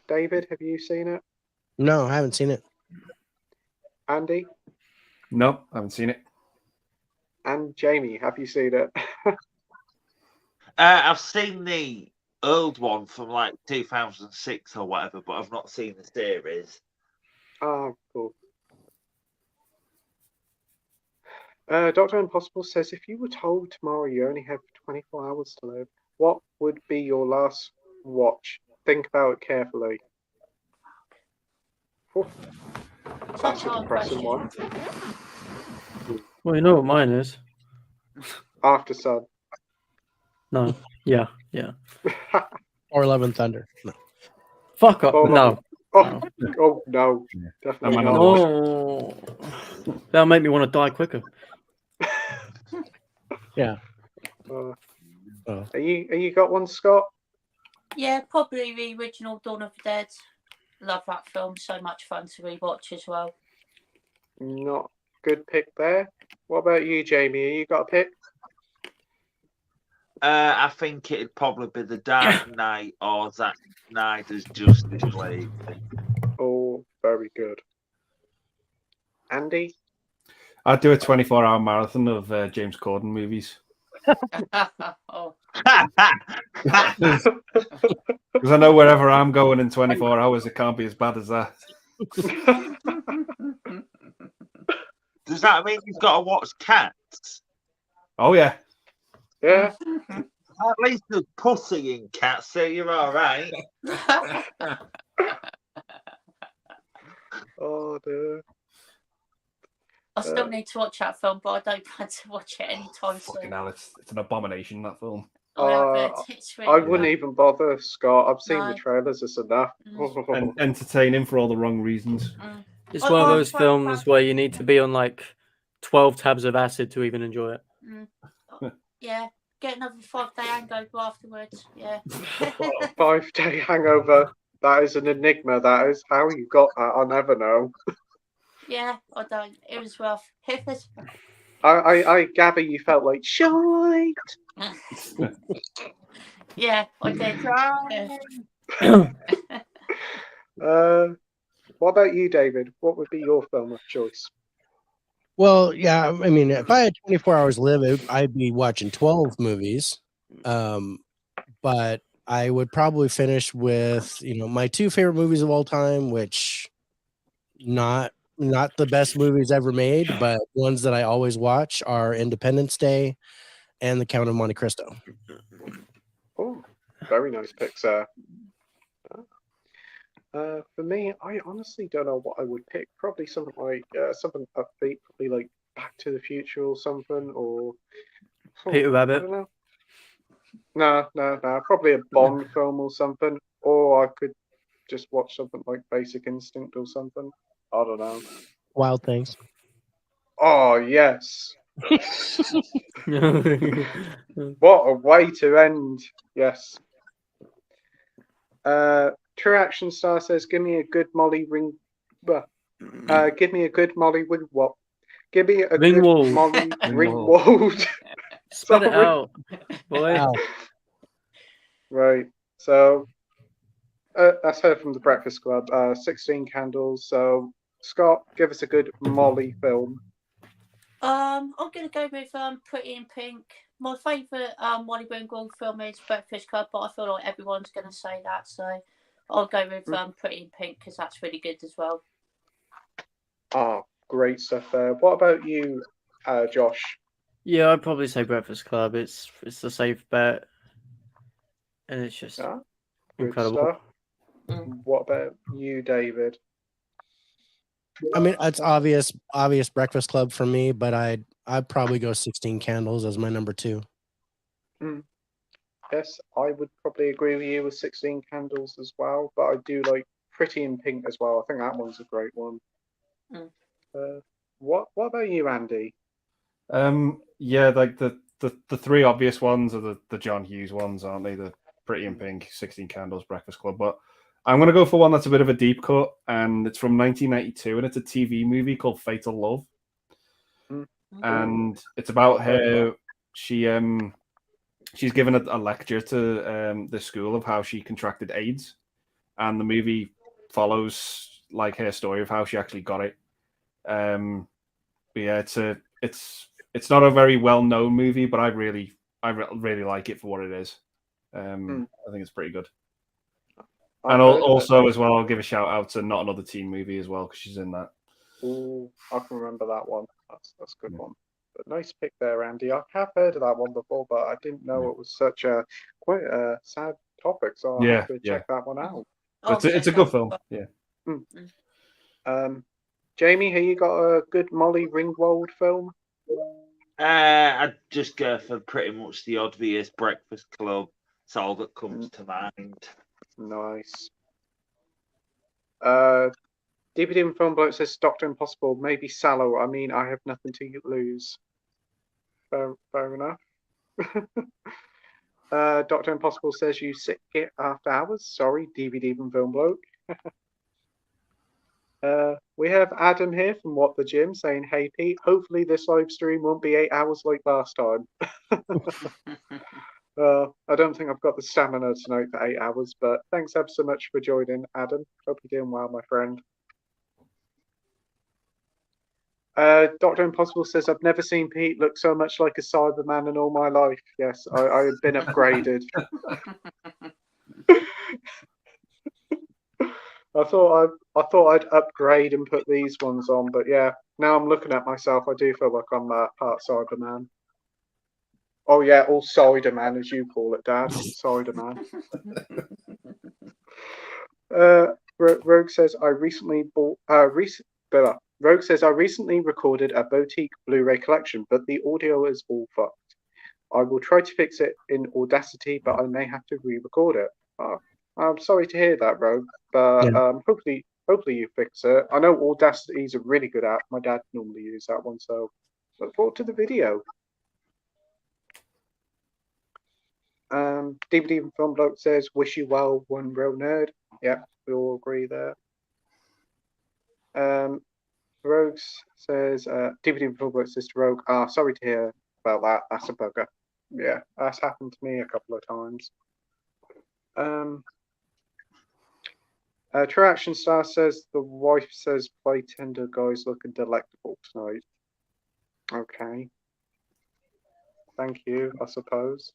David, have you seen it? No, I haven't seen it. Andy? Nope, I haven't seen it. And Jamie, have you seen it? I've seen the old one from like 2006 or whatever, but I've not seen the series. Oh, cool. Dr. Impossible says, if you were told tomorrow you only have 24 hours to live, what would be your last watch? Think about it carefully. Whew. That's a depressing one. Well, you know what mine is. After Sun. No. Yeah. Or Love and Thunder. No. Fuck up. Oh, No. Oh no, definitely I'm not. No. That'll make me want to die quicker. Yeah. Are you got one, Scott? Yeah, probably the original Dawn of the Dead. Love that film. So much fun to rewatch as well. Not good pick there. What about you, Jamie? You got a pick? I think it'd probably be The Dark Knight or Zack Snyder's Justice League. Oh, very good. Andy? I'd do a 24-hour marathon of James Corden movies. Oh, Because I know wherever I'm going in 24 hours, it can't be as bad as that. Does that mean you've got to watch Cats? Oh, yeah. Yeah. At least there's pussy in Cats, so you're all right. Oh dear. I still need to watch that film, but I don't plan to watch it anytime Fucking soon. hell, it's an abomination, that film. I haven't. It's I really wouldn't bad. even bother, Scott. I've seen the No. trailers. It's enough. And entertaining for all the wrong reasons. It's I one of can't those find films that. where you need to be on like 12 tabs of acid to even enjoy it. Yeah, get another 5-day hangover afterwards. Yeah. 5-day hangover. That is an enigma. That is how you got that. I'll never know. Yeah, I don't. It was rough. I gather you felt like shite. Yeah, I did. Yeah. What about you, David? What would be your film of choice? Well, yeah, I mean, if I had 24 hours to live, I'd be watching 12 movies. But I would probably finish with, my two favorite movies of all time, which not the best movies ever made, but ones that I always watch are Independence Day and The Count of Monte Cristo. Oh, very nice picks there. For me, I honestly don't know what I would pick. Probably something like something upbeat, probably like Back to the Future or something, or Peter Rabbit. I don't know. No. Probably a Bond film or something, or I could just watch something like Basic Instinct or something. I don't know. Wild Things. Oh yes. What a way to end. Yes. True Action Star says, "Give me a good Molly ring. Give me a good Molly with what? Give me a good Molly Ringwald." Spit it out, boy. Wow. Right. So that's her from the Breakfast Club. 16 Candles. So Scott, give us a good Molly film. I'm gonna go with Pretty in Pink. My favourite Molly Ringwald film is Breakfast Club, but I feel like everyone's gonna say that, so I'll go with Pretty in Pink because that's really good as well. Oh, great stuff there. What about you, Josh? Yeah, I'd probably say Breakfast Club. It's a safe bet, and it's just Good incredible. stuff. What about you, David? I mean, it's obvious Breakfast Club for me, but I'd probably go 16 Candles as my number 2. Yes, I would probably agree with you with 16 Candles as well, but I do like Pretty in Pink as well. I think that one's a great one. What about you, Andy? Yeah, like the three obvious ones are the John Hughes ones, aren't they? The Pretty in Pink, 16 Candles, Breakfast Club. But I'm going to go for one that's a bit of a deep cut, and it's from 1992, and it's a TV movie called Fatal Love. And it's about her. She's given a lecture to the school of how she contracted AIDS, and the movie follows like her story of how she actually got it. But yeah, it's not a very well known movie, but I really like it for what it is. I think it's pretty good. And also as well, I'll give a shout out to Not Another Teen Movie as well because she's in that. Ooh, I can remember that one. That's a good one. But nice pick there, Andy. I have heard of that one before, but I didn't know it was such a quite a sad topic. So I'll have to check that one out. It's a good film. Yeah. Jamie, have you got a good Molly Ringwald film? I'd just go for pretty much the obvious Breakfast Club. It's all that comes to mind. Nice. DVD Film Bloke says Dr. Impossible, maybe Sallow. I mean, I have nothing to lose. Fair enough. Dr. Impossible says you sick it after hours. Sorry, DVD Film Bloke. We have Adam here from What the Gym saying, "Hey Pete, hopefully this live stream won't be 8 hours like last time." I don't think I've got the stamina tonight for 8 hours, but thanks ever so much for joining, Adam. Hope you're doing well, my friend. Dr. Impossible says, I've never seen Pete look so much like a Cyberman in all my life. Yes, I have been upgraded. I thought I'd upgrade and put these ones on, but yeah, now I'm looking at myself, I do feel like I'm part Cyberman. Oh yeah, or Ciderman as you call it, Dad. Ciderman. Rogue says I recently bought Rogue says I recently recorded a boutique Blu-ray collection, but the audio is all fucked. I will try to fix it in Audacity, but I may have to re-record it. Oh, I'm sorry to hear that, Rogue, but hopefully you fix it. I know Audacity is a really good app. My dad normally uses that one, so look forward to the video. DVD and Film Bloke says, wish you well, one real nerd. Yeah, we all agree there. Rogue says, DVD and Film Bloke says to Rogue, sorry to hear about that. That's a bugger. Yeah, that's happened to me a couple of times. True Action Star says, the wife says, Playtendoguy's looking delectable tonight. Okay. Thank you, I suppose.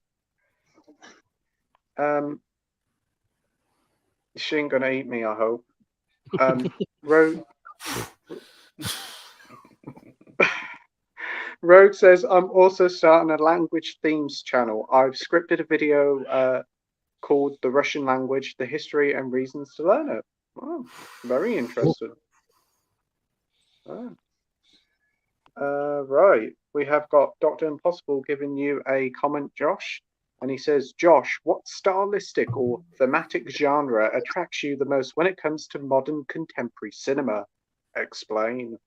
She ain't gonna eat me, I hope. Rogue says, I'm also starting a language themes channel. I've scripted a video called The Russian Language, The History and Reasons to Learn It. Oh, very interesting. Right, we have got Dr. Impossible giving you a comment, Josh. And he says, Josh, what stylistic or thematic genre attracts you the most when it comes to modern contemporary cinema? Explain.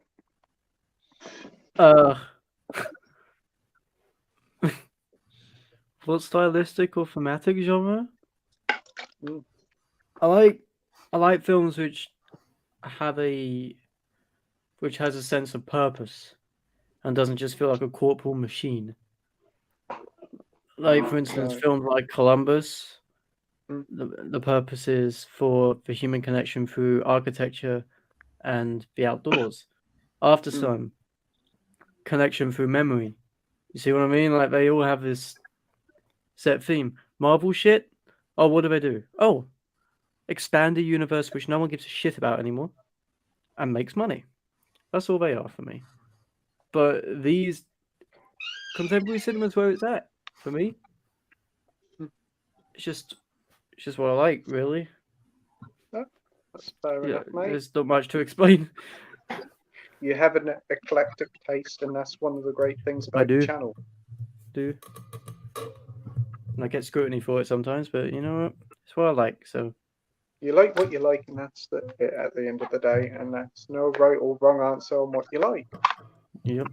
What stylistic or thematic genre? I like films which has a sense of purpose and doesn't just feel like a corporal machine. Like, for instance, films like Columbus, the purpose is for the human connection through architecture and the outdoors. After Sun, connection through memory. You see what I mean? Like, they all have this set theme. Marvel shit? Oh, what do they do? Oh, expand a universe which no one gives a shit about anymore and makes money. That's all they are for me. But these contemporary cinema's where it's at for me. It's just what I like, really. That's fair enough, mate. There's not much to explain. You have an eclectic taste, and that's one of the great things about the channel. And I get scrutiny for it sometimes, but you know what? It's what I like. So you like what you like, and that's it at the end of the day. And that's no right or wrong answer on what you like. Yep.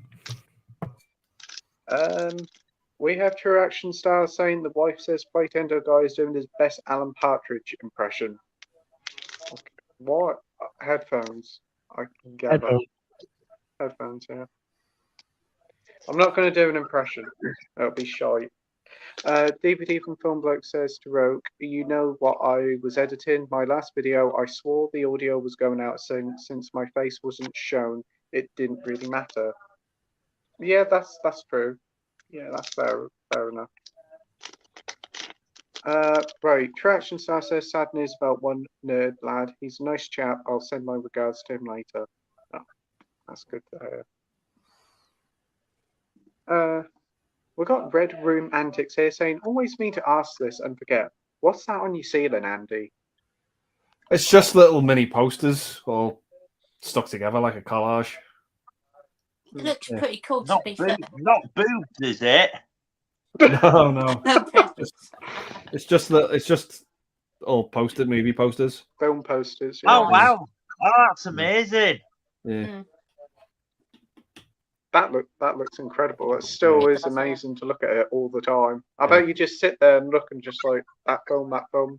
We have True Action Star saying the wife says Playtendoguy is doing his best Alan Partridge impression. Okay. What? Headphones? I can gather. Headphones, yeah. I'm not going to do an impression. That'll be shy. DVD from Film Bloke says to Rogue, you know what I was editing? My last video, I swore the audio was going out since my face wasn't shown. It didn't really matter. Yeah, that's true. Yeah, that's fair enough. Right, True Action Star says sad news about one nerd lad. He's a nice chap. I'll send my regards to him later. Oh, that's good to hear. We've got Red Room Antics here saying, always mean to ask this and forget. What's that on your ceiling, Andy? It's just little mini posters all stuck together like a collage. It looks pretty cool to be fair. Not boobs, is it? No. It's just all movie posters. Film posters. Yeah. Oh wow! Oh, that's amazing. Yeah. That looks incredible. It still is amazing to look at it all the time. I bet you just sit there and look and just like that film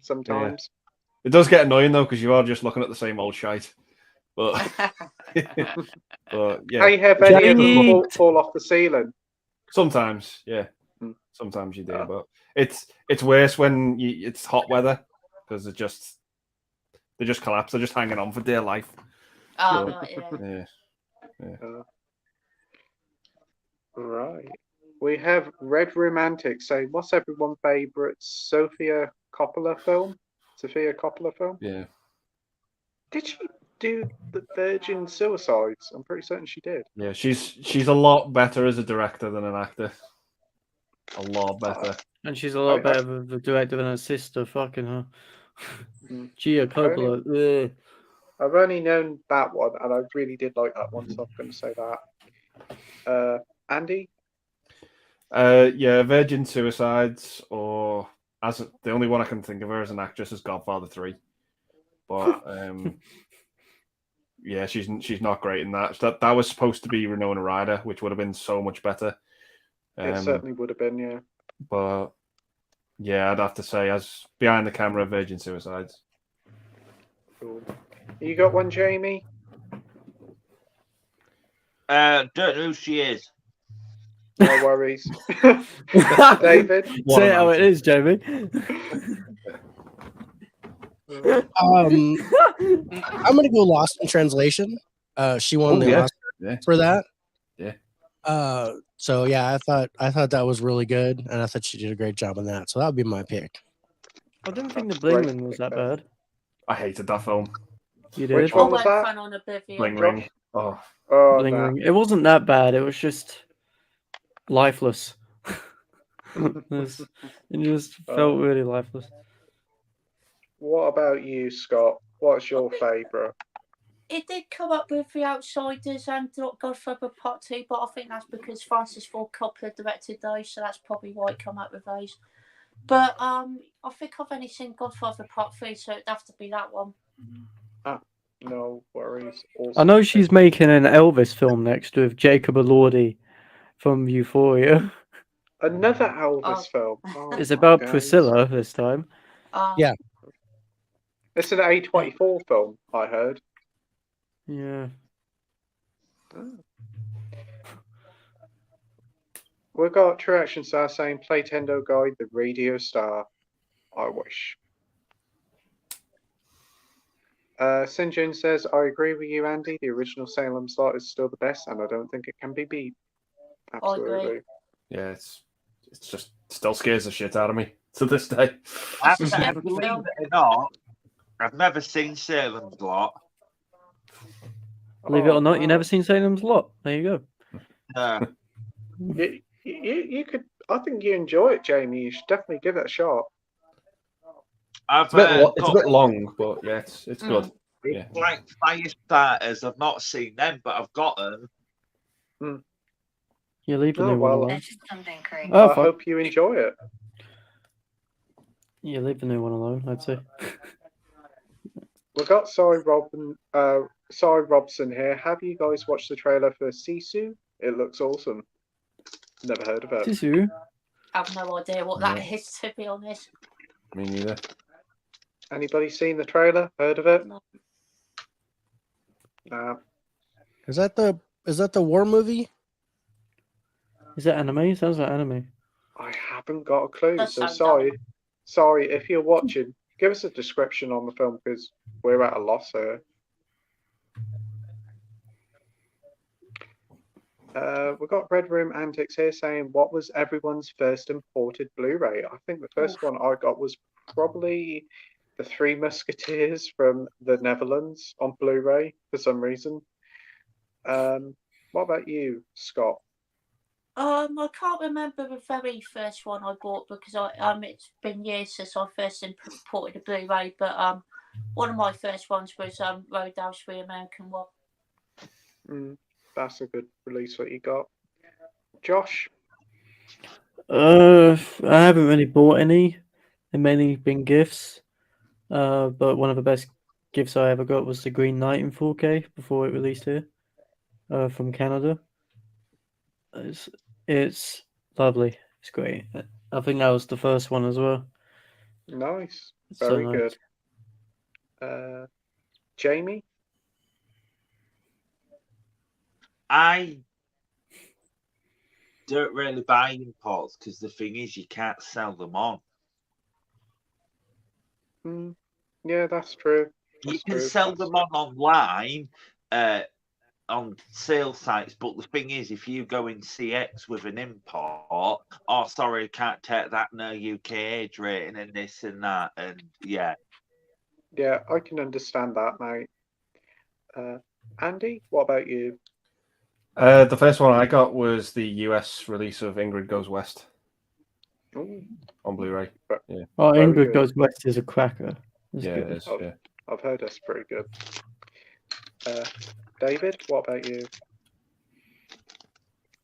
sometimes. Yeah. It does get annoying though because you are just looking at the same old shite. But, but yeah. Hey, have any of them fall off the ceiling? Sometimes, yeah. Sometimes you do, but it's worse when it's hot weather because they just collapse. They're just hanging on for dear life. Oh, so, yeah. Right. We have Red Romantic saying, "What's everyone's favourite Sofia Coppola film?" Sofia Coppola film. Yeah. Did she do the Virgin Suicides? I'm pretty certain she did. Yeah, she's a lot better as a director than an actor. A lot better. And she's a lot I- better of a director than her sister. Fucking her. Mm. Gia Coppola. Ugh. I've only known that one, and I really did like that one, so I'm going to say that. Andy? Yeah, Virgin Suicides, or as the only one I can think of her as an actress is Godfather 3. But yeah, she's not great in that. That was supposed to be Winona Ryder, which would have been so much better. It certainly would have been, yeah. But yeah, I'd have to say, as behind the camera, Virgin Suicides. Cool. You got one, Jamie? Don't know who she is. No worries. David? Say it how it is, Jamie. I'm gonna go Lost in Translation. She won the Oscar for that. Yeah. So yeah, I thought that was really good, and I thought she did a great job on that. So that would be my pick. I didn't think the That's great. Bling Ring was that bad. I hated that film. You did? Which I one was went that? fun on Oblivion. Bling Ring. Oh, Oh, Bling nah. Ring. It wasn't that bad. It was just lifeless. It just felt really lifeless. What about you, Scott? What's your favourite? It did come up with The Outsiders and Godfather Part 2, but I think that's because Francis Ford Coppola directed those, so that's probably why it come up with those. But I think I've only seen Godfather Part 3, so it'd have to be that one. No worries. I Awesome. know she's making an Elvis film next with Jacob Elordi from Euphoria. Another Elvis film. Oh, It's my about days. Priscilla this time. Yeah. It's an A24 film, I heard. Yeah. We've got True Action Star saying Playtendoguy, the radio star. I wish. Sinjin says, I agree with you, Andy. The original Salem slot is still the best, and I don't think it can be beat. Absolutely. yeah, it's just still scares the shit out of me to this day. Believe it or not, I've never seen Salem's Lot. Believe it or not, wow. you never seen Salem's Lot. There you go. You could. I think you enjoy it, Jamie. You should definitely give it a shot. It's a bit long, but yeah, it's good. Yeah. Like Fire Starters, I've not seen them, but I've got them. You leave the Oh, new one well, alone. I Oh, fuck. hope you enjoy it. You leave the new one alone, I'd say. We've got Sorry Robson here. Have you guys watched the trailer for Sisu? It looks awesome. Never heard of it. Sisu. I have no idea what that is, to be honest. Me neither. Anybody seen the trailer? Heard of it? No. Nah. Is that the war movie? Is that anime? Sounds like anime. I haven't got a clue. That So sounds sorry if you're watching. Give us a description on the film because we're at a loss here. We've got Red Room Antics here saying, what was everyone's first imported Blu-ray? I think the first one I got was probably The Three Musketeers from the Netherlands on Blu-ray for some reason. What about you, Scott? I can't remember the very first one I bought because it's been years since I first imported a Blu-ray. But one of my first ones was Lowedown's The American One. That's a good release. What you got, Josh? I haven't really bought any. They've mainly been gifts. But one of the best gifts I ever got was the Green Knight in 4K before it released here, from Canada. It's lovely. It's great. I think that was the first one as well. Nice. It's so Very nice. good. Jamie? I don't really buy imports because the thing is you can't sell them on. Yeah, that's true. You can sell them on online on sale sites, but the thing is, if you go in CX with an import, oh sorry, can't take that, no UK age rating and this and that, and yeah. Yeah, I can understand that, mate. Andy, what about you? The first one I got was the US release of Ingrid Goes West Ooh, on Blu-ray. very Oh, Ingrid good. Goes West is a cracker. It's Yeah, good. it is. Oh. Yeah. I've heard that's pretty good. David, what about you?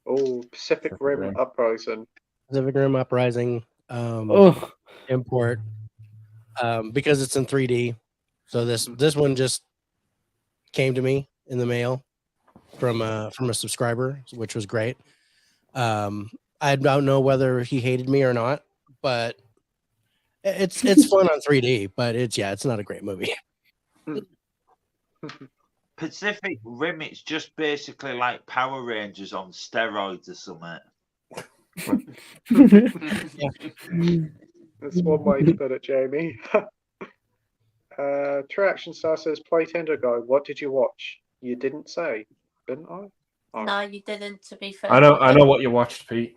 Oh, Pacific Rim Rim. Uprising. Pacific Rim Uprising Oh, import because it's in 3D. So this one just came to me in the mail from a subscriber, which was great. I don't know whether he hated me or not, but it's fun on 3D. But it's not a great movie. Pacific Rim, it's just basically like Power Rangers on steroids or something. That's one way to put it, Jamie. True Action Star says, Playtendoguy, what did you watch? You didn't say, didn't I? Oh. No, you didn't. To be fair, I know what you watched, Pete.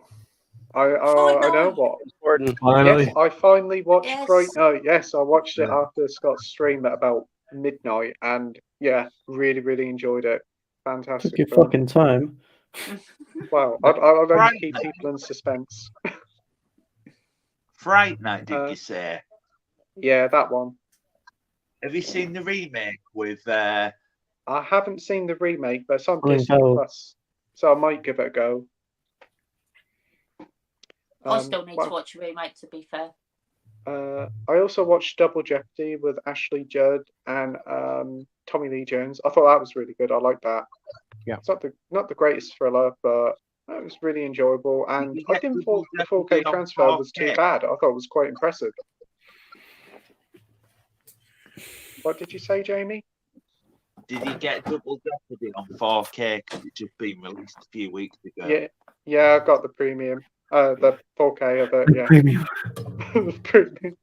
I know what. Gordon. Finally. Yes, I finally watched Yes. Bright Night. Yes, I watched it Yeah. after Scott's stream at about midnight, and yeah, really enjoyed it. took Fantastic your film. fucking time. Wow, I'd like to Fright keep Night. people in suspense. Fright Night, did you say? Yeah, that one. Have you seen the remake with I haven't seen the remake, but it's on Colin Disney Farrell. Plus, so I might give it a go. I still need well, to watch a remake. To be fair, I also watched Double Jeopardy with Ashley Judd and Tommy Lee Jones. I thought that was really good. I like that. Yeah. It's not the greatest thriller, but it was really enjoyable. And you I get didn't Double thought the 4K Jeopardy on transfer was too 4K? bad. I thought it was quite impressive. What did you say, Jamie? Did you get Double Jeopardy on 4K because it's just been released a few weeks ago? Yeah, I got the premium. The 4K of it, yeah. Premium. Premium.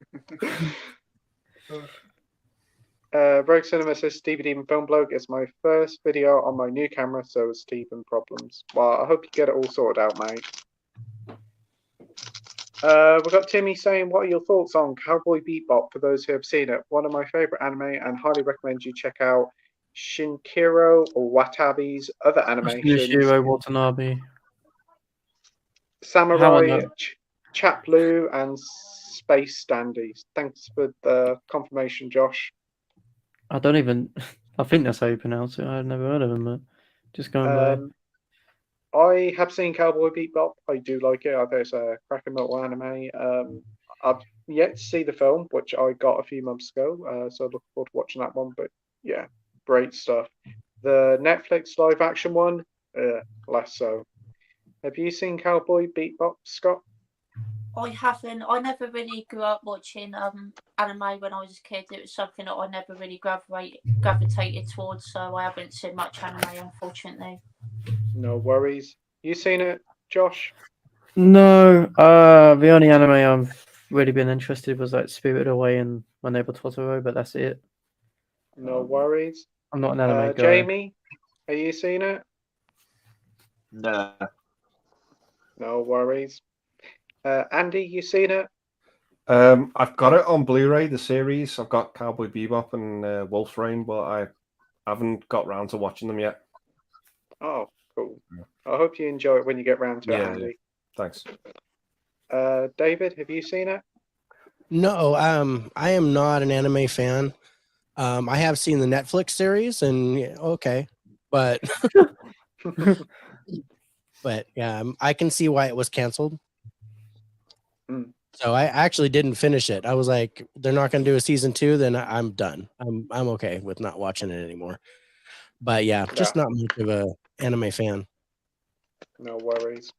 Rogue Cinema says Stevie Demon Film Blog is my first video on my new camera, so is Stephen Problems. Well, I hope you get it all sorted out, mate. We've got Timmy saying, what are your thoughts on Cowboy Bebop for those who have seen it? One of my favourite anime, and highly recommend you check out Shinkiro or Watabe's other animations. Shinichiro Watanabe. Samurai, Chaplu, and Space Standees. Thanks for the confirmation, Josh. I don't even. I think that's how you pronounce it. I've never heard of him, but just going by. I have seen Cowboy Bebop. I do like it. I think it's a cracking little anime. I've yet to see the film, which I got a few months ago, so I look forward to watching that one. But yeah, great stuff. The Netflix live action one, less so. Have you seen Cowboy Bebop, Scott? I haven't. I never really grew up watching anime when I was a kid. It was something that I never really gravitated towards, so I haven't seen much anime, unfortunately. No worries. You seen it, Josh? No. The only anime I've really been interested was like Spirited Away and My Neighbor Totoro, but that's it. No worries. I'm not an anime guy. Jamie, have you seen it? No. No worries. Andy, you seen it? I've got it on Blu-ray, the series. I've got Cowboy Bebop and Wolf's Rain, but I haven't got round to watching them yet. Oh, cool. I hope you enjoy it when you get round to it, Andy. Yeah. Thanks. David, have you seen it? No, I am not an anime fan. I have seen the Netflix series, and okay, but but yeah, I can see why it was canceled. So I actually didn't finish it. I was like, they're not going to do a season 2, then I'm done. I'm okay with not watching it anymore. But yeah, just not much of a anime fan. No worries.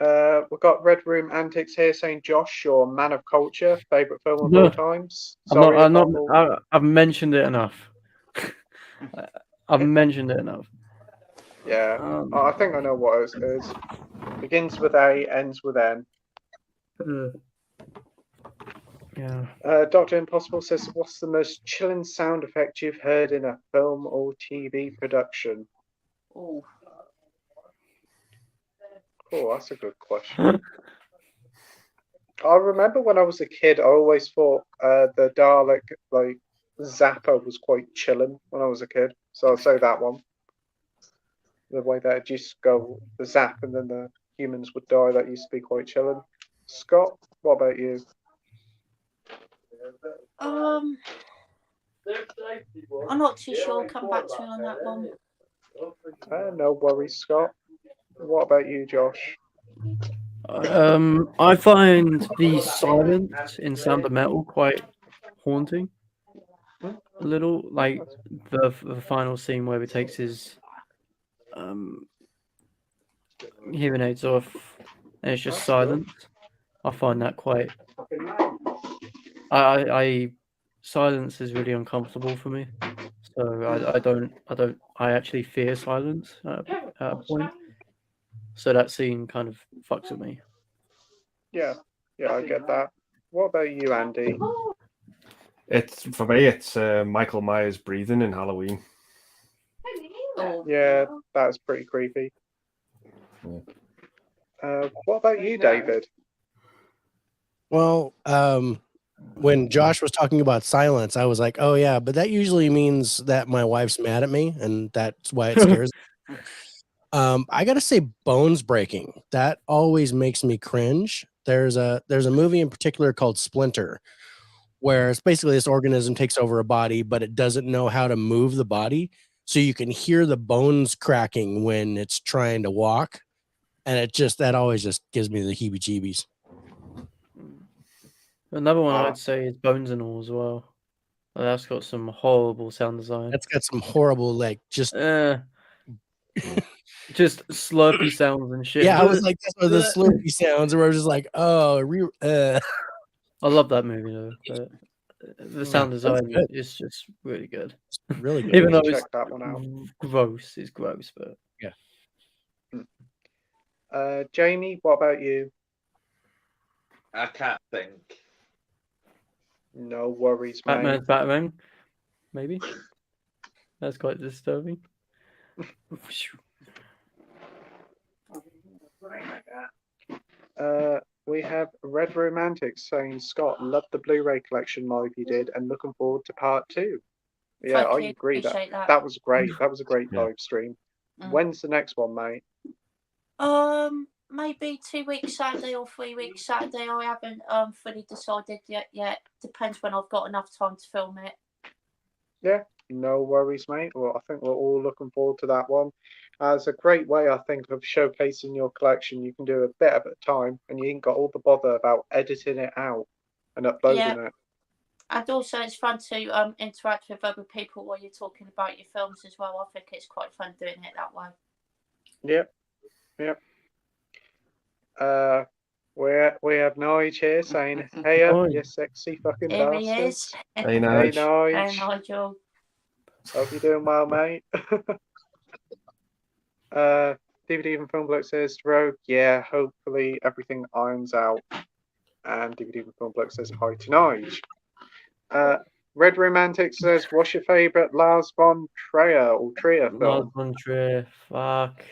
We've got Red Room Antics here saying, Josh, your Man of Culture, favourite film of all times. I've mentioned it enough. I've mentioned it enough. Yeah, I think I know what it is. Begins with A, ends with N. Yeah. Dr. Impossible says, what's the most chilling sound effect you've heard in a film or TV production? Oh, Oh, that's a good question. I remember when I was a kid, I always thought the Dalek like Zapper was quite chilling when I was a kid. So I'll say that one. The way that it just go the zap and then the humans would die, that used to be quite chilling. Scott, what about you? I'm not too sure. Come back to me on that one. No worries, Scott. What about you, Josh? I find the silence in Sound of Metal quite haunting. A little, like the final scene where he takes his hearing aids off and it's just silent. I find that quite. I silence is really uncomfortable for me, so I actually fear silence at a point. So that scene kind of fucks with me. Yeah, I get that. What about you, Andy? It's for me. It's Michael Myers breathing in Halloween. Oh, Yeah, that's pretty creepy. What about you, David? Well, when Josh was talking about silence, I was like, oh yeah, but that usually means that my wife's mad at me, and that's why it scares me. I gotta say, bones breaking. That always makes me cringe. There's a movie in particular called Splinter, where it's basically this organism takes over a body, but it doesn't know how to move the body. So you can hear the bones cracking when it's trying to walk. And that always just gives me the heebie-jeebies. Another one I'd say is Bones and All as well. That's got some horrible sound design. That's got some horrible, like, just just slurpy sounds and shit. Yeah, I was like, that's the slurpy sounds where I was just like, oh, I love that movie though. But the sound design is just really good. It's really good. Even though check it's that one out. gross, it's gross, but yeah. Jamie, what about you? I can't think. No worries, mate. Batman's Batman, maybe. That's quite disturbing. We have Red Romantics saying, Scott, loved the Blu-ray collection live you did and looking forward to part 2. Yeah, Thank I you, agree appreciate that. that was great. That was a great Yeah. live stream. When's the next one, mate? Maybe 2 weeks Saturday or 3 weeks Saturday. I haven't fully decided yet. Depends when I've got enough time to film it. Yeah, no worries, mate. Well, I think we're all looking forward to that one. It's a great way, I think, of showcasing your collection. You can do a bit at a time, and you ain't got all the bother about editing it out and uploading it. And also, it's fun to interact with other people while you're talking about your films as well. I think it's quite fun doing it that way. Yep. We have Nige here saying, "Hey, you sexy fucking Here bastards." he is. Hey, Nige. Nige. Hey, Nigel. Hope you're doing well, mate. DVD and Film Bloke says, Rogue, yeah, hopefully everything irons out. And DVD and Film Bloke says, hi to Nige. Red Romantic says, what's your favourite Lars von Trier film? Lars von Trier, fuck.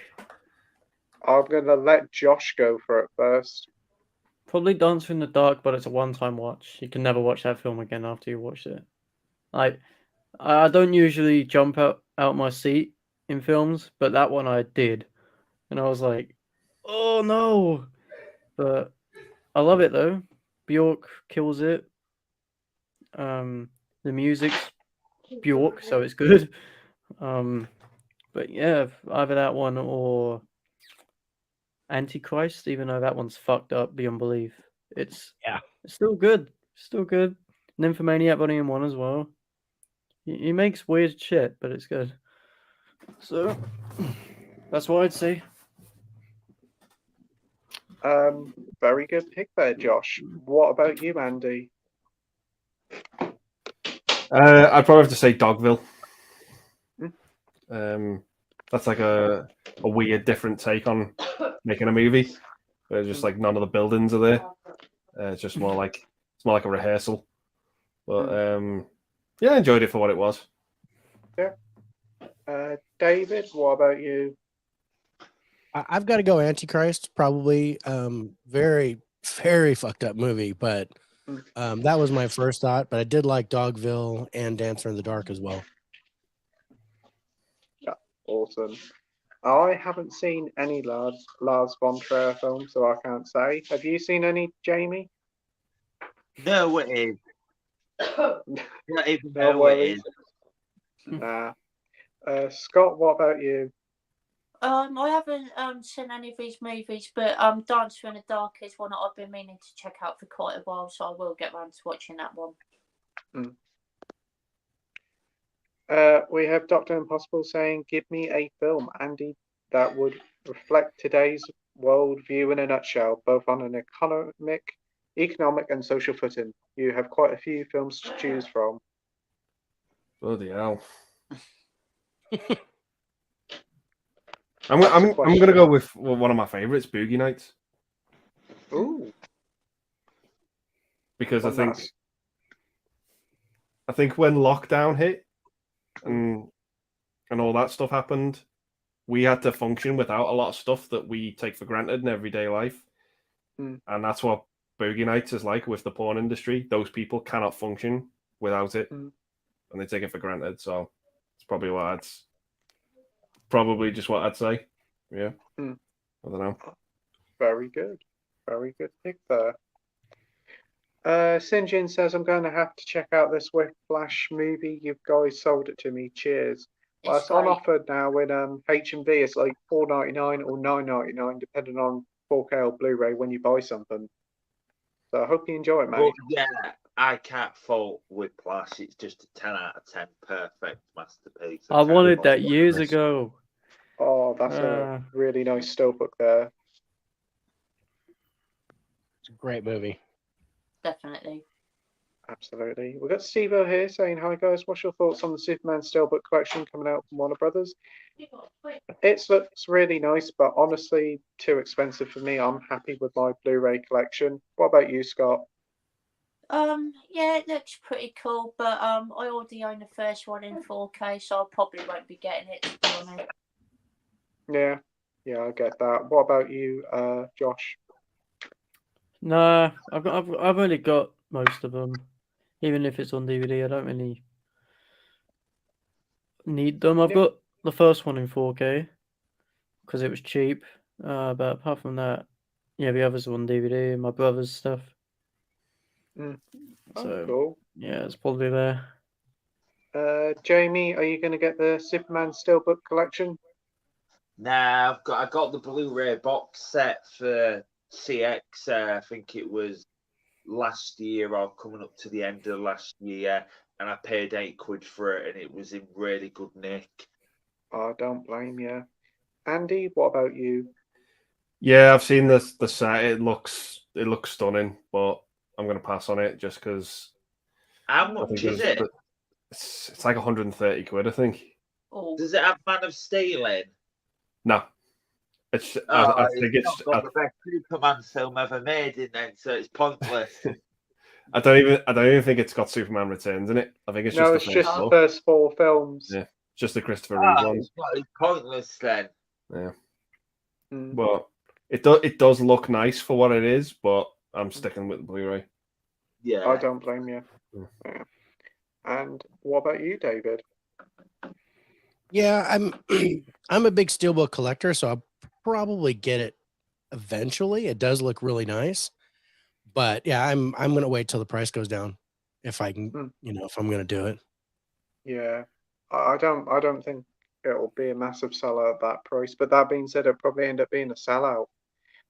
I'm going to let Josh go for it first. Probably Dancer in the Dark, but it's a one-time watch. You can never watch that film again after you watched it. Like, I don't usually jump out my seat in films, but that one I did. And I was like, oh no. But I love it though. Bjork kills it. The music's Bjork, so it's good. But yeah, either that one or Antichrist, even though that one's fucked up beyond belief. It's still good. Still good. Nymphomaniac Volume 1 as well. He makes weird shit, but it's good. So that's what I'd say. Very good pick there, Josh. What about you, Andy? I'd probably have to say Dogville. That's like a weird, different take on making a movie. Where just like none of the buildings are there. It's just more like It's more like a rehearsal. But yeah, I enjoyed it for what it was. David, what about you? I've got to go Antichrist. Probably very, very fucked up movie, but that was my first thought. But I did like Dogville and Dancer in the Dark as well. Yeah, awesome. I haven't seen any Lars von Trier films, so I can't say. Have you seen any, Jamie? No, it is. Not even No know it worries. is. Nah. Scott, what about you? I haven't seen any of these movies, but Dancer in the Dark is one that I've been meaning to check out for quite a while, so I will get round to watching that one. We have Dr. Impossible saying, give me a film, Andy, that would reflect today's world view in a nutshell, both on an economic and social footing. You have quite a few films to choose from. Bloody hell. I'm gonna go with one of my favorites, Boogie Nights. Ooh. Because I think when lockdown hit and all that stuff happened, we had to function without a lot of stuff that we take for granted in everyday life. And that's what Boogie Nights is like with the porn industry. Those people cannot function without it. And they take it for granted. So it's probably just what I'd say. Yeah. I don't know. Very good. Very good pick there. Sinjin says, I'm going to have to check out this Whiplash movie. You guys sold it to me. Cheers. Well, it's on offer now in HMV. It's like $4.99 or $9.99, depending on 4K or Blu-ray when you buy something. So I hope you enjoy it, mate. But yeah, I can't fault Whiplash. It's just a 10 out of 10 perfect masterpiece. I wanted that years ago. Oh, that's a really nice steelbook there. It's a great movie. Definitely. Absolutely. We've got Steve-O here saying, hi guys, what's your thoughts on the Superman Steelbook collection coming out from Warner Brothers? It looks really nice, but honestly, too expensive for me. I'm happy with my Blu-ray collection. What about you, Scott? Yeah, it looks pretty cool, but I already own the first one in 4K, so I probably won't be getting it, to be honest. Yeah, I get that. What about you, Josh? Nah, I've only got most of them. Even if it's on DVD, I don't really need them. I've got the first one in 4K because it was cheap. But apart from that, yeah, the others are on DVD and my brother's stuff. So cool. Yeah, it's probably there. Jamie, are you going to get the Superman Steelbook collection? Nah, I got the Blu-ray box set for CX. I think it was last year or coming up to the end of last year, and I paid £8 for it, and it was in really good nick. I don't blame you. Andy, what about you? Yeah, I've seen the set. It looks stunning, but I'm going to pass on it just because. How much is it? It's like £130, I think. Oh. Does it have Man of Steel in? No. I think it's got the best Superman film ever made in then, so it's pointless. I don't even think it's got Superman Returns in it. I think it's just the first 4 films. Yeah, just the Christopher Reeve ones. It's pointless then. Yeah. But it does look nice for what it is, but I'm sticking with the Blu-ray. Yeah. I don't blame you. Yeah. And what about you, David? Yeah, I'm a big steelbook collector, so I'll probably get it eventually. It does look really nice, but yeah, I'm gonna wait till the price goes down if I can, if I'm gonna do it. Yeah, I don't think it'll be a massive seller at that price. But that being said, it'll probably end up being a sellout.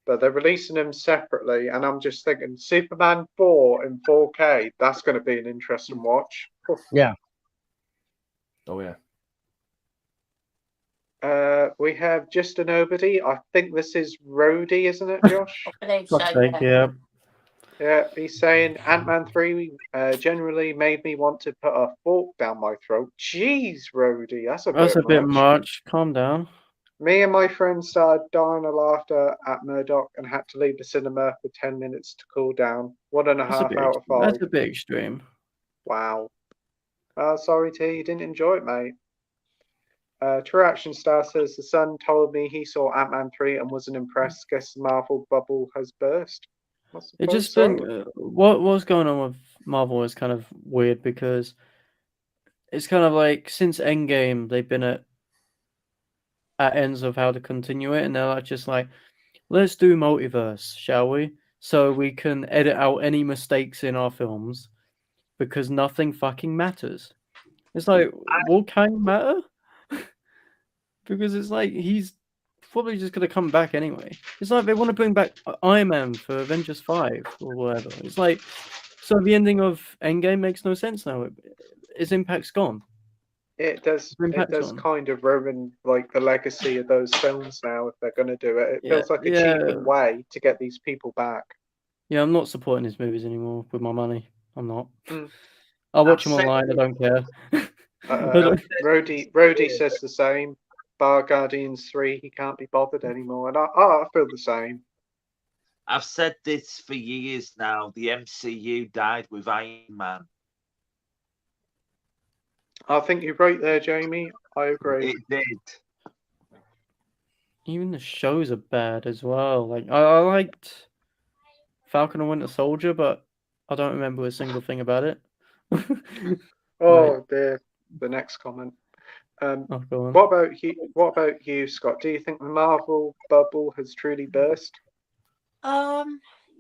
But they're releasing them separately, and I'm just thinking Superman 4 in 4K. That's going to be an interesting watch. Yeah. Oh yeah. We have Just a Nobody. I think this is Rhodey, isn't it, Josh? I believe so, yeah. Yeah, he's saying Ant-Man 3 generally made me want to put a fork down my throat. Jeez, Rhodey, that's a bit much. Calm down. Me and my friend started dying of laughter at Murdoch and had to leave the cinema for 10 minutes to cool down. 1.5 out of 5. That's a bit extreme. Wow. Sorry, T, you didn't enjoy it, mate. True Action Star says the son told me he saw Ant-Man 3 and wasn't impressed. Guess the Marvel bubble has burst. It just think what's going on with Marvel is kind of weird because it's kind of like since Endgame they've been at ends of how to continue it, and they're just like, let's do multiverse, shall we? So we can edit out any mistakes in our films because nothing fucking matters. It's like, what can matter? Because it's like he's probably just gonna come back anyway. It's like they want to bring back Iron Man for Avengers 5 or whatever. It's like, so the ending of Endgame makes no sense now. Its impact's gone. It does kind of ruin like the legacy of those films now if they're going to do it. It feels like a cheaper way to get these people back. Yeah, I'm not supporting his movies anymore with my money. I'm not. I'll watch them online. I don't care. Rhodey says the same. Bar Guardians 3, he can't be bothered anymore, and I feel the same. I've said this for years now. The MCU died with Iron Man. I think you're right there, Jamie. I agree. It did. Even the shows are bad as well. Like I liked Falcon and Winter Soldier, but I don't remember a single thing about it. Oh dear. The next comment. What about you, Scott? Do you think the Marvel bubble has truly burst? Yeah,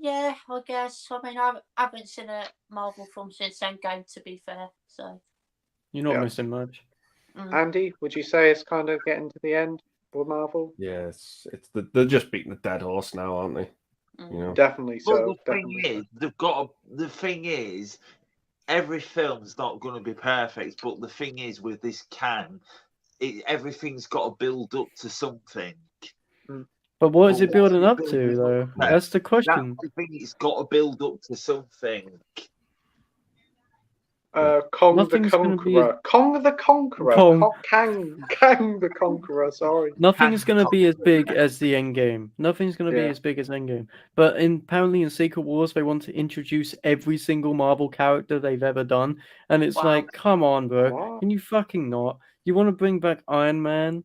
I guess. I mean, I haven't seen a Marvel film since Endgame, to be fair. So you're not missing much. Andy, would you say it's kind of getting to the end for Marvel? Yes, they're just beating the dead horse now, aren't they? You know? Definitely so. But the thing is, every film's not going to be perfect. But the thing is, with this everything's got to build up to something. But what is it building up to, though? That's the question. I think it's got to build up to something. Kong the Conqueror. Kong the Conqueror. Kang the Conqueror, sorry. Nothing's going to be as big as the Endgame. Nothing's going to be as big as Endgame. But apparently in Secret Wars, they want to introduce every single Marvel character they've ever done. And it's like, come on, bro. What? Can you fucking not? You want to bring back Iron Man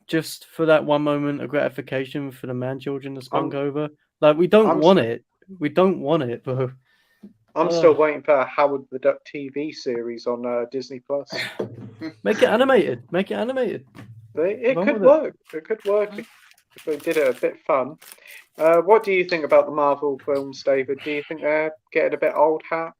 just for that one moment of gratification for the man children that spunk over? Like, we don't want it. We don't want it, bro. I'm still waiting for Howard the Duck TV series on Disney Plus. Make it animated. Make it animated. It could work. It could work if they did it a bit fun. What do you think about the Marvel films, David? Do you think they're getting a bit old hat?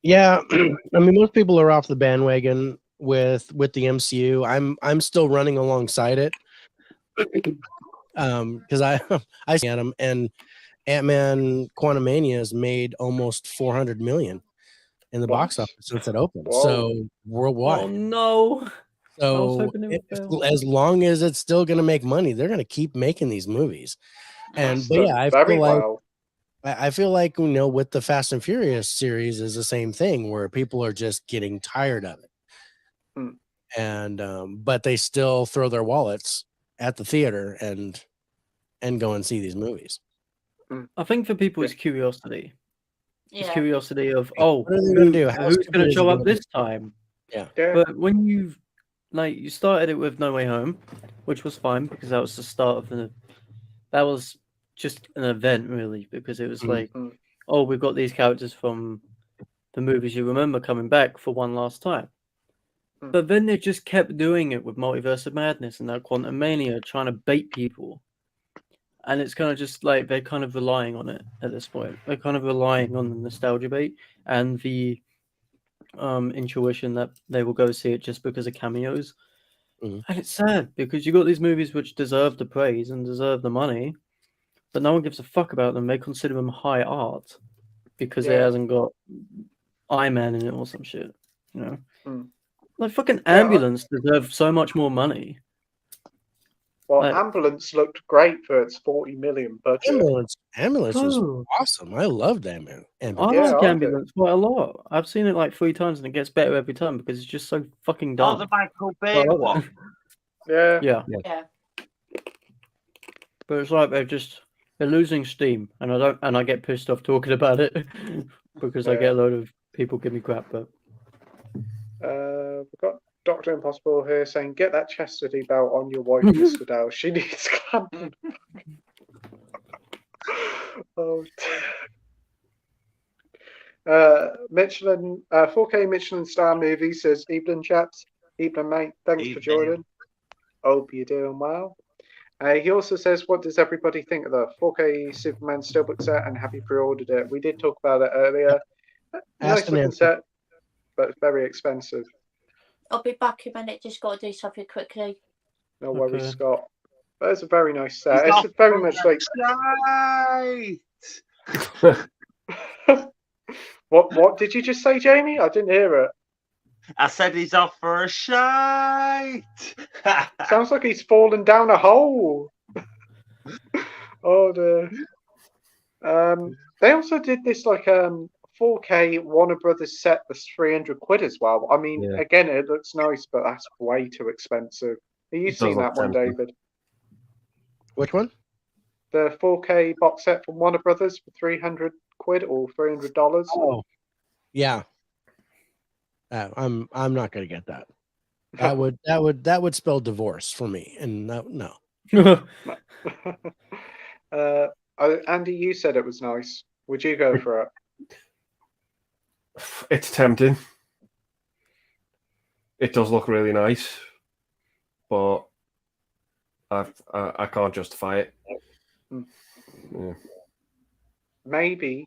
Yeah, I mean, most people are off the bandwagon with the MCU. I'm still running alongside it because I see them, and Ant-Man Quantumania has made almost 400 million in the box office since it opened. Whoa. So worldwide. Oh no! So as long as it's still going to make money, they're going to keep making these movies. And but yeah, I feel like you know, with the Fast and Furious series is the same thing where people are just getting tired of it. And but they still throw their wallets at the theater and go and see these movies. I think for people it's curiosity. yeah. It's curiosity of who's going to show up this time? Yeah. But when you started it with No Way Home, which was fine because that was the start of that was just an event really, because it was like, oh, we've got these characters from the movies you remember coming back for one last time. But then they just kept doing it with Multiverse of Madness and that Quantum Mania, trying to bait people. And it's kind of just like they're kind of relying on it at this point. They're kind of relying on the nostalgia bait and the intuition that they will go see it just because of cameos. And it's sad because you got these movies which deserve the praise and deserve the money, but no one gives a fuck about them. They consider them high art because it hasn't got Iron Man in it or some shit. You know, like fucking Ambulance deserved so much more money. Well, Ambulance looked great for its 40 million budget. Ambulance was awesome. I loved Ambulance. I like Ambulance quite a lot. I've seen it like 3 times and it gets better every time because it's just so fucking dumb. Oh, the Michael Bay one. Yeah. Yeah. Yeah. But it's like they're losing steam, and I get pissed off talking about it because I get a load of people give me crap. But We've got Dr. Impossible here saying, get that chastity belt on your wife, Mr. Dow. She needs clamping. Oh, Michelin, 4K Michelin star movie says, evening chaps, evening mate, thanks for joining. Hope you're doing well. He also says, what does everybody think of the 4K Superman Steelbook set, and have you pre-ordered it? We did talk about it earlier. Nice looking set, but very expensive. I'll be back in a minute. Just got to do something quickly. No worries, Okay. Scott. But it's a very nice set. It's very much like... What did you just say, Jamie? I didn't hear it. I said he's off for a shite. Sounds like he's fallen down a hole. Oh dear. They also did this like 4K Warner Brothers set that's 300 quid as well. I mean, again, it looks nice, but that's way too expensive. Have you seen that one, David? Which one? The 4K box set from Warner Brothers for 300 quid or $300. Oh, yeah. I'm not gonna get that. That would spell divorce for me, and no. Andy, you said it was nice. Would you go for it? It's tempting. It does look really nice, but I can't justify it. Yeah. Maybe,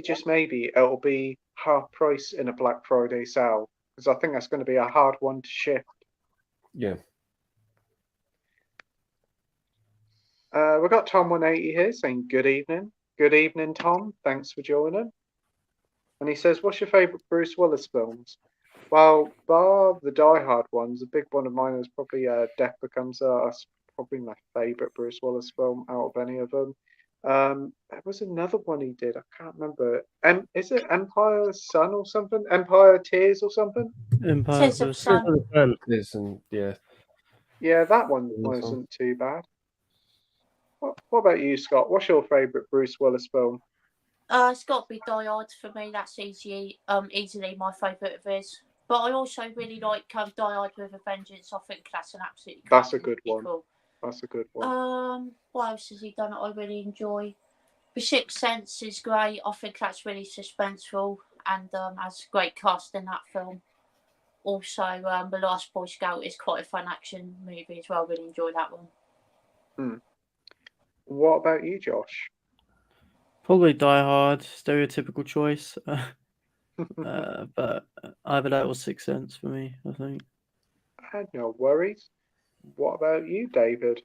just maybe, it'll be half price in a Black Friday sale, because I think that's going to be a hard one to shift. Yeah. We've got Tom180 here saying good evening. Good evening, Tom. Thanks for joining. And he says, what's your favourite Bruce Willis films? Well, bar the Die Hard ones, a big one of mine is probably Death Becomes Her. That's probably my favourite Bruce Willis film out of any of them. There was another one he did. I can't remember. Is it Empire's Son or something? Empire Tears or something? Tears of Sun. Yeah, that one wasn't too bad. What about you, Scott? What's your favourite Bruce Willis film? It's got to be Die Hard for me. That's easily my favourite of his. But I also really like Die Hard with a Vengeance. I think that's an absolutely That's a good one. Cool. That's a good one. What else has he done that I really enjoy? The Sixth Sense is great. I think that's really suspenseful and has great cast in that film. Also, The Last Boy Scout is quite a fun action movie as well. Really enjoy that one. What about you, Josh? Probably Die Hard, stereotypical choice. But either that or Sixth Sense for me, I think. No worries. What about you, David?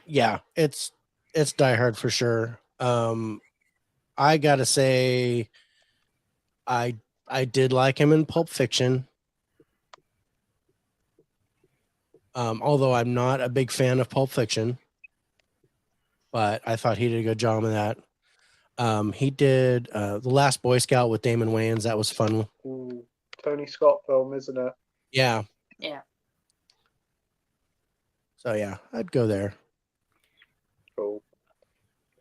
Yeah, it's Die Hard for sure. I gotta say, I did like him in Pulp Fiction. Although I'm not a big fan of Pulp Fiction, but I thought he did a good job of that. He did The Last Boy Scout with Damon Wayans. That was fun. Ooh, Tony Scott film, isn't it? Yeah. Yeah. So yeah, I'd go there. Cool.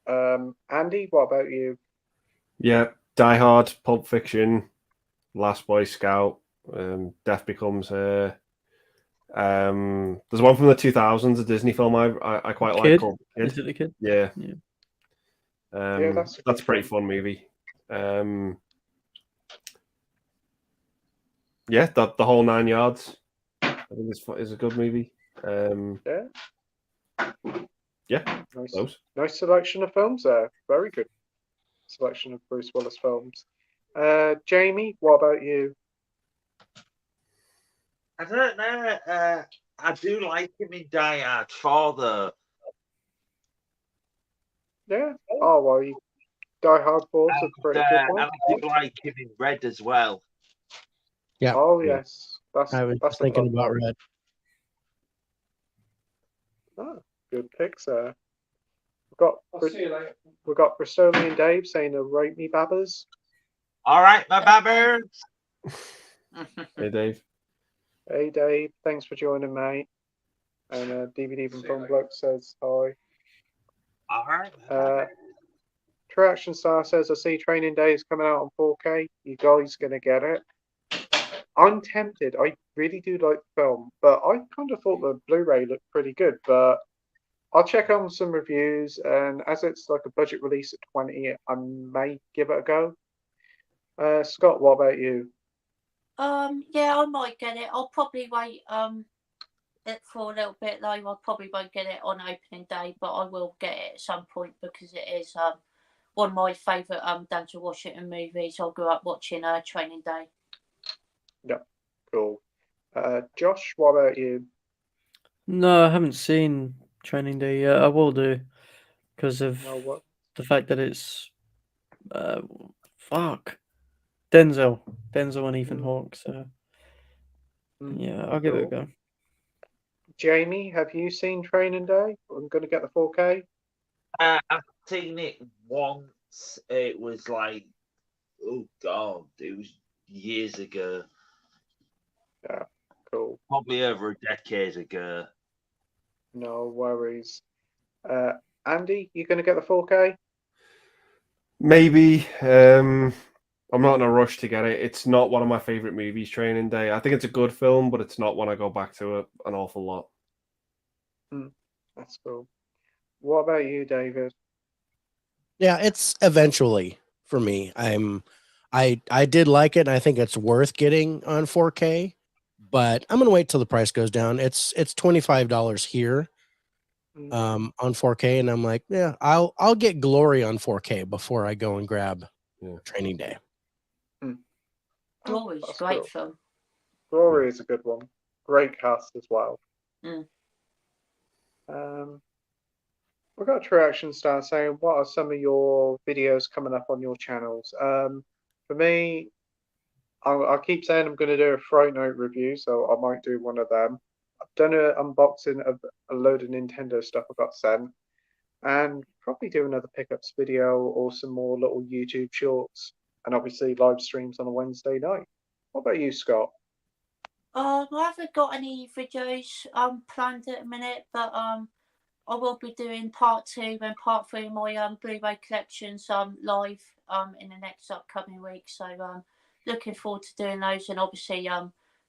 Andy, what about you? Yeah, Die Hard, Pulp Fiction, Last Boy Scout, Death Becomes Her. There's one from the 2000s, a Disney film I quite like called Kid. Is it the Kid? Yeah. That's a pretty fun movie. Yeah, the whole 9 yards. I think is a good movie. Yeah. Nice selection of films there. Very good selection of Bruce Willis films. Jamie, what about you? I don't know. I do like him in Die Hard 4, though. Yeah. Oh, well, Die Hard 4 is a pretty good one. And I do like him in Red as well. Yeah. Oh, yes. I was thinking about Red. Oh, good picks there. We've got Bristolian Dave saying, "Rate me, Babbers." All right, my Babbers. Hey, Dave. Hey Dave, thanks for joining, mate. And DVD from Tom Bloke says hi. All right. True Action Star says, I see Training Day is coming out on 4K. You guys gonna get it? I'm tempted. I really do like the film, but I kind of thought the Blu-ray looked pretty good. But I'll check on some reviews, and as it's like a budget release at 20, I may give it a go. Scott, what about you? Yeah, I might get it. I'll probably wait it for a little bit though. I probably won't get it on opening day, but I will get it at some point because it is one of my favourite Denzel Washington movies. I grew up watching Training Day. Yep, cool. Josh, what about you? No, I haven't seen Training Day yet. I will do because of No, what? the fact that it's fuck Denzel and Ethan Mm. Hawke. So Mm, yeah, I'll give it a cool. go. Jamie, have you seen Training Day? I'm going to get the 4K. I've seen it once. It was like, oh god, it was years ago. Yeah, cool. Probably over a decade ago. No worries. Andy, you going to get the 4K? Maybe. I'm not in a rush to get it. It's not one of my favorite movies, Training Day. I think it's a good film, but it's not one I go back to an awful lot. That's cool. What about you, David? Yeah, it's eventually for me. I did like it, and I think it's worth getting on 4K, but I'm gonna wait till the price goes down. It's $25 here Mm, on 4K, and I'm like, yeah, I'll get Glory on 4K before I go and grab Training Day. Glory's a that's great cool. film. Glory is a good one. Great cast as well. Mm. We've got True Action Star saying, what are some of your videos coming up on your channels? For me, I keep saying I'm going to do a Fright Night review, so I might do one of them. I've done an unboxing of a load of Nintendo stuff I got sent, and probably do another pickups video or some more little YouTube shorts, and obviously live streams on a Wednesday night. What about you, Scott? I haven't got any videos planned at the minute, but I will be doing part 2 and part 3 of my Blu-ray collections live in the next upcoming week. So looking forward to doing those, and obviously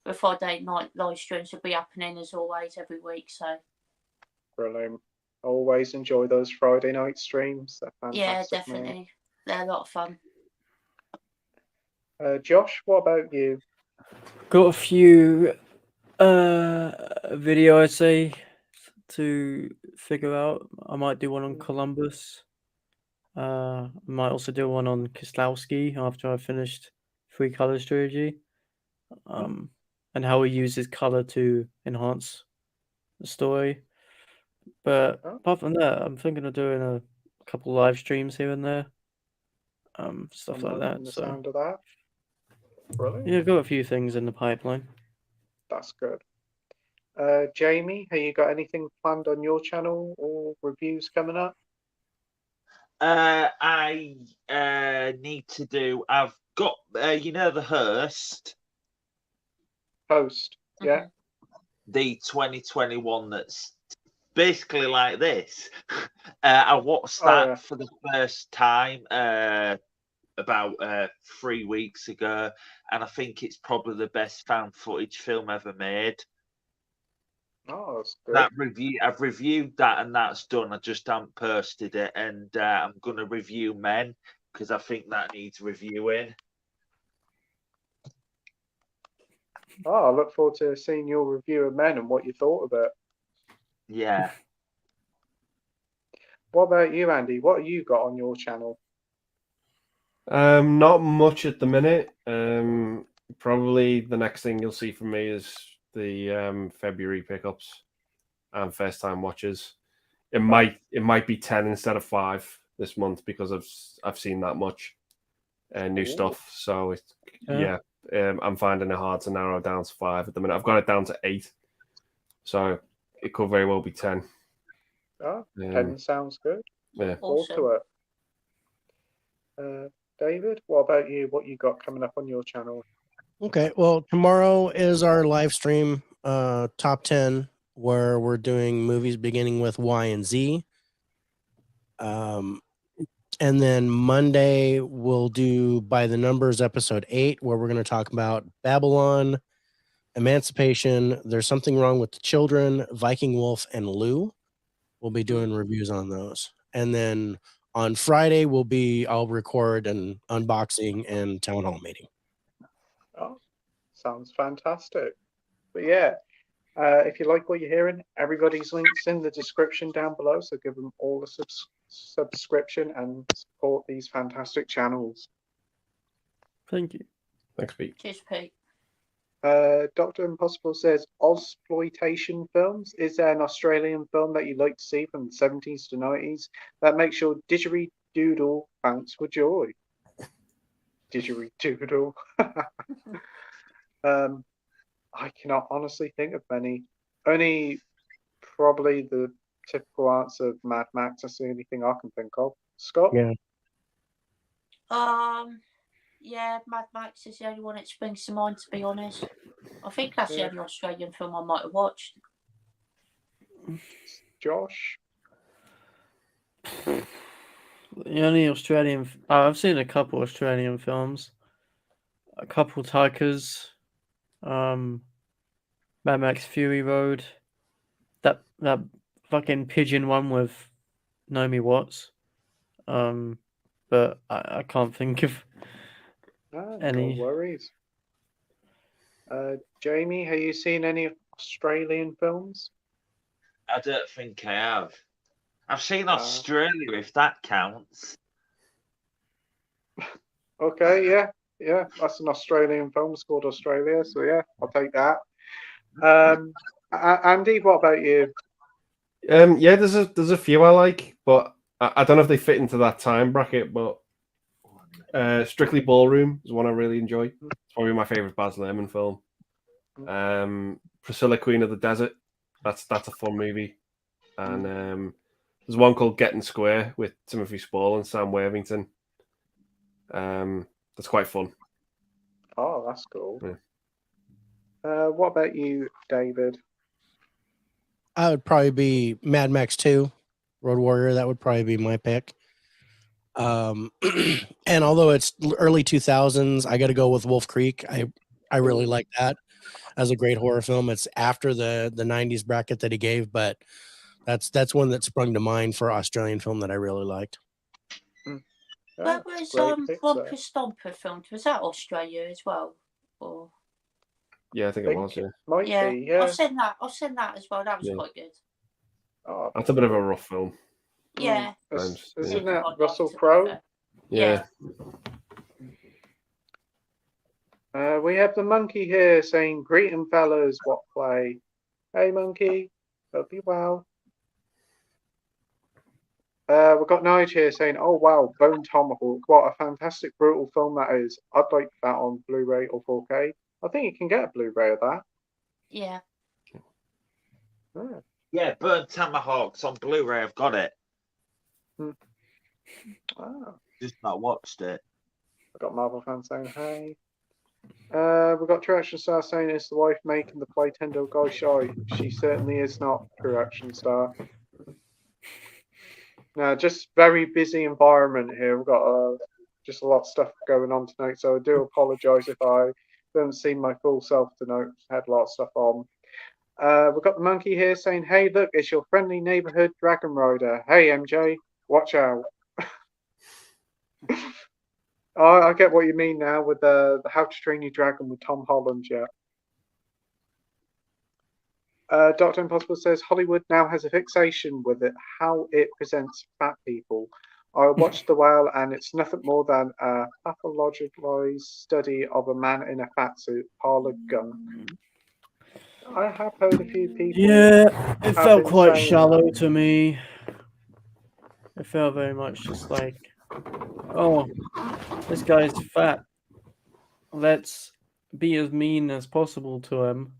the Friday night live streams will be happening as always every week. So Brilliant. Always enjoy those Friday night streams. They're yeah, fantastic, mate. definitely, they're a lot of fun. Josh, what about you? Got a few video I'd say to figure out. I might do one on Columbus. I might also do one on Kieslowski after I've finished 3KLowedown trilogy. And how he uses color to enhance the story. But apart from that, I'm thinking of doing a couple live streams here and there. Stuff like that. The So sound of that. Brilliant. yeah, got a few things in the pipeline. That's good. Jamie, have you got anything planned on your channel or reviews coming up? I need to do. I've got the Hearst, Yeah. the 2021 that's basically like this. I watched that for the first time about 3 weeks ago, and I think it's probably the best found footage film ever made. Oh, that's good. I've reviewed that, and that's done. I just haven't posted it, and I'm gonna review Men because I think that needs reviewing. Oh, I look forward to seeing your review of Men and what you thought of it. Yeah. What about you, Andy? What have you got on your channel? Not much at the minute. Probably the next thing you'll see from me is the February pickups and first time watches. It might be 10 instead of 5 this month because I've seen that much new stuff. So I'm finding it hard to narrow down to 5 at the minute. I've got it down to 8, so it could very well be 10. 10 sounds good. Yeah. Awesome. To it. David, what about you? What you got coming up on your channel? Okay, well, tomorrow is our live stream top 10 where we're doing movies beginning with Y and Z. And then Monday we'll do By the Numbers episode 8 where we're going to talk about Babylon, Emancipation, There's Something Wrong with the Children, Viking Wolf, and Lou. We'll be doing reviews on those. And then on Friday I'll record an unboxing and town hall meeting. Oh, sounds fantastic. But yeah, if you like what you're hearing, everybody's links in the description down below. So give them all a subscription and support these fantastic channels. Thank you. Thanks, Pete. Cheers, Pete. Dr. Impossible says, Ozploitation films. Is there an Australian film that you'd like to see from the 70s to 90s that makes your didgeridoo bounce for joy? Didgeridoo. I cannot honestly think of many. Only probably the typical answer of Mad Max. That's the only thing I can think of. Scott? Yeah, Mad Max is the only one that springs to mind, to be honest. I think that's the only Australian film I might have watched. Josh? The only Australian... I've seen a couple Australian films. A couple Tigers. Mad Max Fury Road. That fucking pigeon one with Naomi Watts. But I can't think of any. No worries. Jamie, have you seen any Australian films? I don't think I have. I've seen Australia, if that counts. Okay, yeah, that's an Australian film. It's called Australia, so yeah, I'll take that. Andy, what about you? Yeah, there's a few I like, but I don't know if they fit into that time bracket. But Strictly Ballroom is one I really enjoy. It's probably my favorite Baz Luhrmann film. Priscilla, Queen of the Desert. That's a fun movie. And there's one called Getting Square with Timothy Spall and Sam Worthington. That's quite fun. Oh, that's cool. Yeah. What about you, David? I would probably be Mad Max 2, Road Warrior. That would probably be my pick. And although it's early 2000s, I got to go with Wolf Creek. I really like that as a great horror film. It's after the 90s bracket that he gave, but that's one that sprung to mind for Australian film that I really liked. Where was Romper Stomper filmed? Was that Australia as well? Or... Yeah, I think it was. Might be, yeah. I've seen that as well. That was quite good. Oh, that's a bit of a rough film. Yeah. Isn't that Russell Crowe? Yeah. We have the monkey here saying, "Greeting fellas, what play?" Hey monkey, hope you well. We've got Nige here saying, "Oh wow, Bone Tomahawk, what a fantastic brutal film that is. I'd like that on Blu-ray or 4K. I think you can get a Blu-ray of that." Yeah. Yeah, Burnt Tomahawks on Blu-ray. I've got it. Just not watched it. I've got Marvel fans saying, "Hey." We've got True Action Star saying, "Is the wife making the Playtendoguy shy?" She certainly is not, True Action Star. No, just very busy environment here. We've got just a lot of stuff going on tonight, so I do apologise if I haven't seen my full self tonight. Had a lot of stuff on. We've got the monkey here saying, "Hey, look, it's your friendly neighbourhood Dragon Rider. Hey, MJ, watch out." I get what you mean now with the How to Train Your Dragon with Tom Holland, yeah. Dr. Impossible says, "Hollywood now has a fixation with it, how it presents fat people. I watched The Whale and it's nothing more than a pathologized study of a man in a fat suit, pile of gunk." I have heard a few people. Yeah, it felt quite saying shallow to me. It felt very much just like, oh, this guy's fat. Let's be as mean as possible to him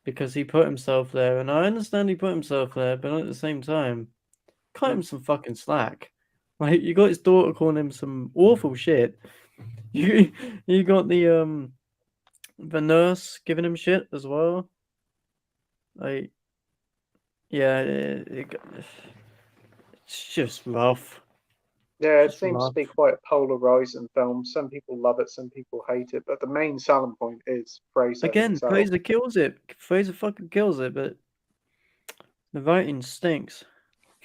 because he put himself there. And I understand he put himself there, but at the same time, cut him some fucking slack. Like, you got his daughter calling him some awful shit. You got the The nurse giving him shit as well. Like, yeah, it's just rough. Yeah, it Just seems to rough. be quite a polarizing film. Some people love it, some people hate it, but the main selling point is Fraser Again, himself. Fraser kills it. Fraser fucking kills it, but the writing stinks.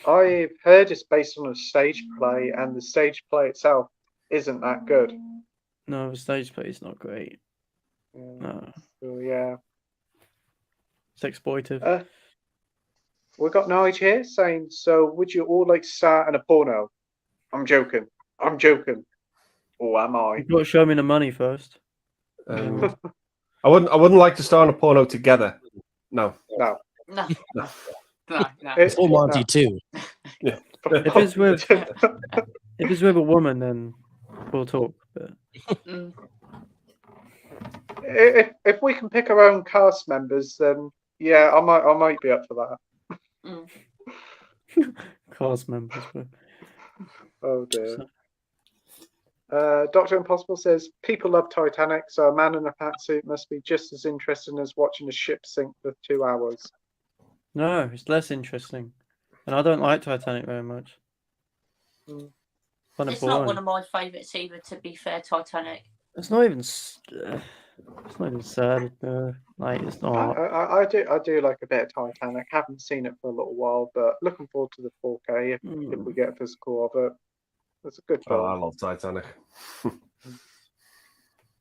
I've heard it's based on a stage play, and the stage play itself isn't that good. No, the stage play is not great. Yeah. No, So, yeah. it's exploitive. We got Nige here saying, so would you all like to start in a porno? I'm joking. I'm joking. Or am I? You've got to show me the money first. I wouldn't like to star in a porno together. No. No. No. No. No. Full Monty too. Yeah. If it's with a woman, then we'll talk. But Mm. If we can pick our own cast members, then yeah, I might be up for that. Mm. cast members. But Oh dear. Dr. Impossible says people love Titanic, so a man in a pantsuit must be just as interesting as watching a ship sink for 2 hours. no, it's less interesting, and I don't like Titanic very much. Mm. Kind of It's not boring. one of my favourites either, to be fair, Titanic. It's not even. It's not even sad. Like it's not. I do like a bit of Titanic. Haven't seen it for a little while, but looking forward to the 4K if we get a physical of it. It's a good Oh, I film. love Titanic.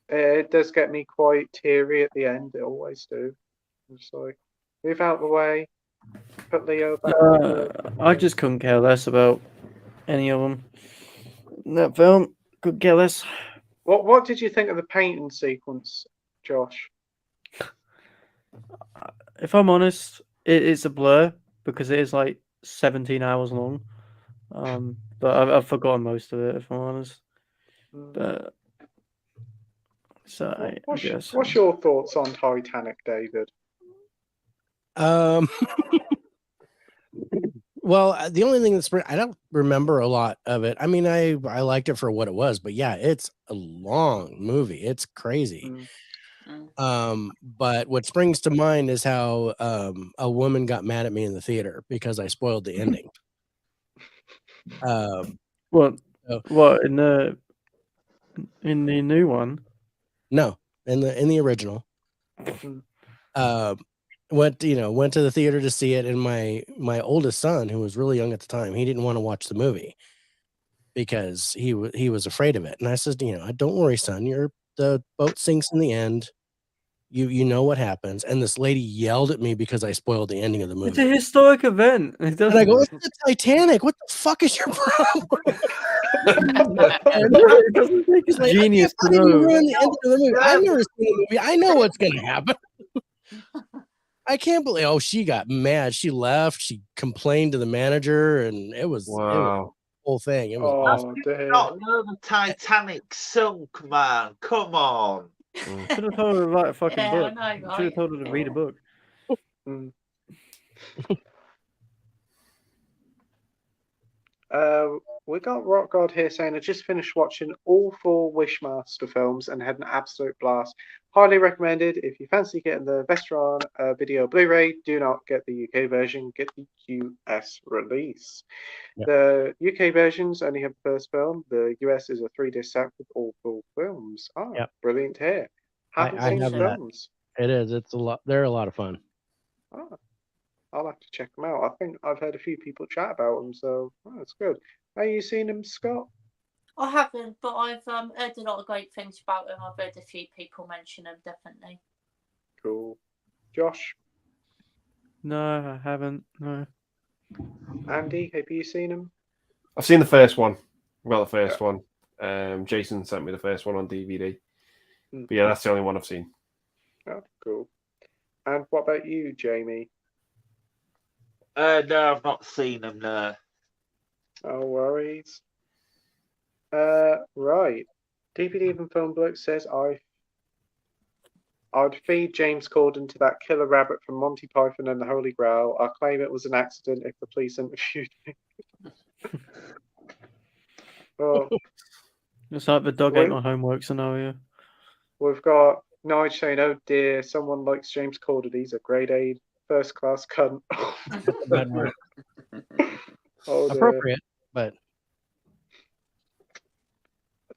It does get me quite teary at the end. It always do. It's like move out the way, put Leo back. I just couldn't care less about any of them. That film could care less. What did you think of the painting sequence, Josh? If I'm honest, it's a blur because it is like 17 hours long. But I've forgotten most of it, if I'm honest. But so I guess. What's your thoughts on Titanic, David? Well, the only thing that's I don't remember a lot of it. I mean, I liked it for what it was, but yeah, it's a long movie. It's crazy. But what springs to mind is how a woman got mad at me in the theater because I spoiled the ending. What in the new one? No, in the original. Went to the theater to see it, and my oldest son, who was really young at the time, he didn't want to watch the movie because he was afraid of it. And I said, don't worry, son, the boat sinks in the end. You know what happens. And this lady yelled at me because I spoiled the ending of the movie. It's a historic event. And I go, it's the Titanic. What the fuck is your problem? It's like, genius I to know. ruin the ending of the movie. I've never seen the movie. I know what's gonna happen. I can't believe. Oh, she got mad. She left. She complained to the manager, and it was the whole thing. It was awesome. Not know the Titanic sunk, man. Come on. Should have told her to write a fucking book. I know, Should have told her to read a book. We got Rock God here saying, I just finished watching all 4 Wishmaster films and had an absolute blast. Highly recommended. If you fancy getting the Vestron video Blu-ray, do not get the UK version, get the US release. Yep. The UK versions only have the first film. The US is a 3-disc set with all 4 films. Yep. Brilliant here. Haven't seen the films. It is. It's a lot. They're a lot of fun. I'll have to check them out. I think I've heard a few people chat about them, so that's good. Have you seen them, Scott? I haven't, but I've heard a lot of great things about them. I've heard a few people mention them, definitely. Cool. Josh? No, I haven't. No. Andy, have you seen them? I've seen the first one. Well, the first one. Jason sent me the first one on DVD. But yeah, that's the only one I've seen. Oh, cool. And what about you, Jamie? No, I've not seen them. No. No worries. Right. DVD Even Film Bloke says I'd feed James Corden to that killer rabbit from Monty Python and the Holy Grail. I claim it was an accident if the police interviewed me. It's like the dog ate my homework scenario. We've got Nige saying, "Oh dear, someone likes James Corden. He's a grade A first class cunt." Bad word. Oh dear. Appropriate, but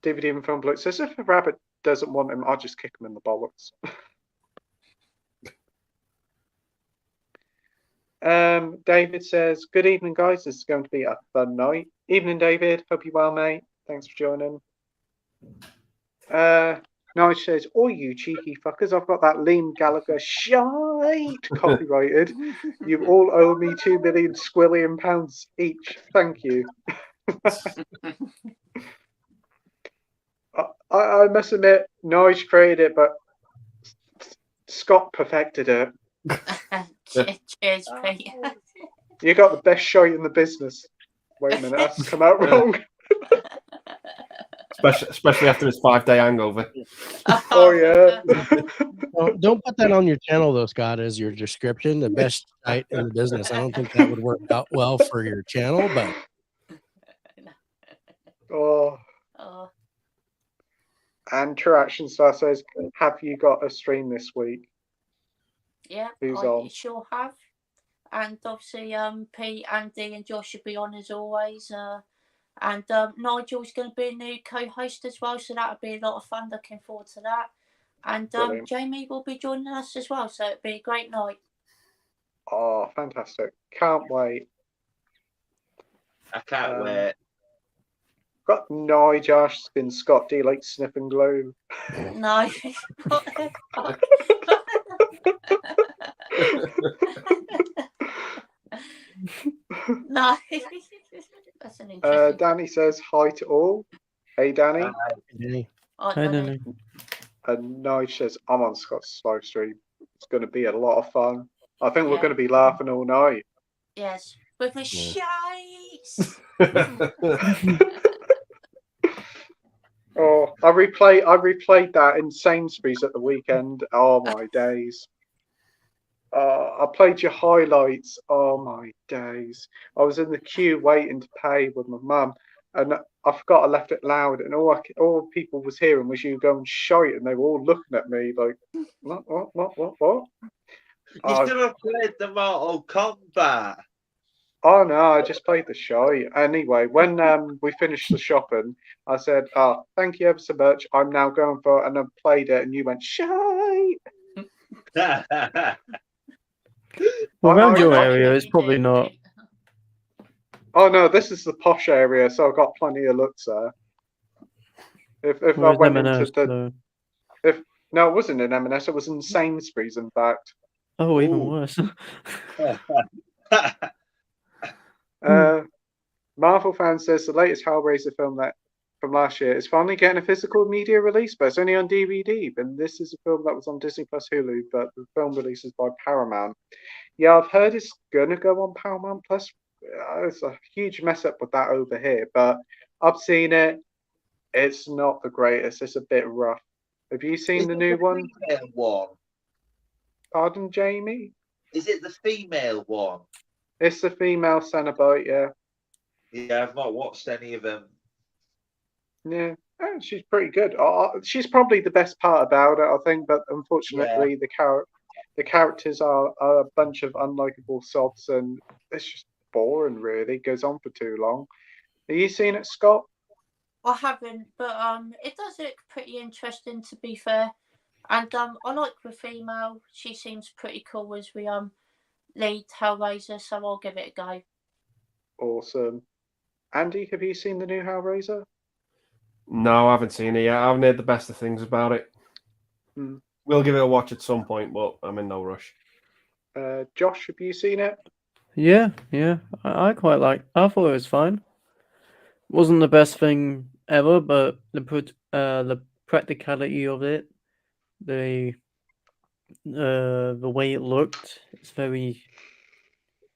DVD and film bloke says, "If a rabbit doesn't want him, I'll just kick him in the bollocks." David says, "Good evening, guys. This is going to be a fun night." Evening, David. Hope you're well, mate. Thanks for joining. Nige says, "All you cheeky fuckers, I've got that Liam Gallagher shite copyrighted. You all owe me £2 million squillion pounds each. Thank you." I must admit, Nige created it, but Scott perfected it. Cheers, Pete. You got the best shite in the business. Wait a minute, that's come out wrong. Especially after his 5-day hangover. Oh yeah. don't put that on your channel, though, Scott, as your description. The best site in the business. I don't think that would work out well for your channel, but Oh. Oh, And True Action Star says, "Have you got a stream this week?" yeah, Who's I on? sure have. And obviously, Pete, Andy, and Josh should be on as always. And Nigel's going to be a new co-host as well, so that'll be a lot of fun. Looking forward to that. And Brilliant. Jamie will be joining us as well, so it'll be a great night. Oh, fantastic. Can't wait. I can't wait. Got Nige asking Scott, "Do you like sniff and glow?" No. What the fuck? No. That's an interesting. Danny says, "Hi to all." Hey, Danny. Oh, I no, don't no. know. And Nige says, "I'm on Scott's live stream. It's going to be a lot of fun. I think we're Yeah. going to be laughing all night." Yes. With the shites. Oh, I replayed that in Sainsbury's at the weekend. Oh my days. I played your highlights. Oh my days. I was in the queue waiting to pay with my mum, and I forgot I left it loud, and all people was hearing was you going shite, and they were all looking at me like, what? You should have played the Mortal Kombat. Oh no, I just played the shite. Anyway, when we finished the shopping, I said, "Oh, thank you ever so much. I'm now going for," and I played it, and you went shite. Well, around I- your I- area, it's probably not. Oh no, this is the posh area, so I've got plenty of looks there. If I Where's went M&S, into the so- no, it wasn't in M&S. It was in Sainsbury's, in fact. Oh, even Ooh. worse. Marvel fan says the latest Hellraiser film from last year is finally getting a physical media release, but it's only on DVD. And this is a film that was on Disney Plus Hulu, but the film release is by Paramount. Yeah, I've heard it's gonna go on Paramount Plus. It's a huge mess up with that over here, but I've seen it. It's not the greatest. It's a bit rough. Have you seen the new one? Female one? Pardon, Jamie? Is it the female one? It's the female Cenobite, yeah. Yeah, I've not watched any of them. Yeah, she's pretty good. She's probably the best part about it, I think. But unfortunately, the characters are a bunch of unlikable sobs, and it's just boring. Really, it goes on for too long. Have you seen it, Scott? I haven't, but it does look pretty interesting, to be fair. And I like the female. She seems pretty cool as we lead Hellraiser, so I'll give it a go. Awesome. Andy, have you seen the new Hellraiser? No, I haven't seen it yet. I haven't heard the best of things about it. We'll give it a watch at some point, but I'm in no rush. Josh, have you seen it? Yeah. I quite like. I thought it was fine. Wasn't the best thing ever, but the practicality of it, the way it looked, it's very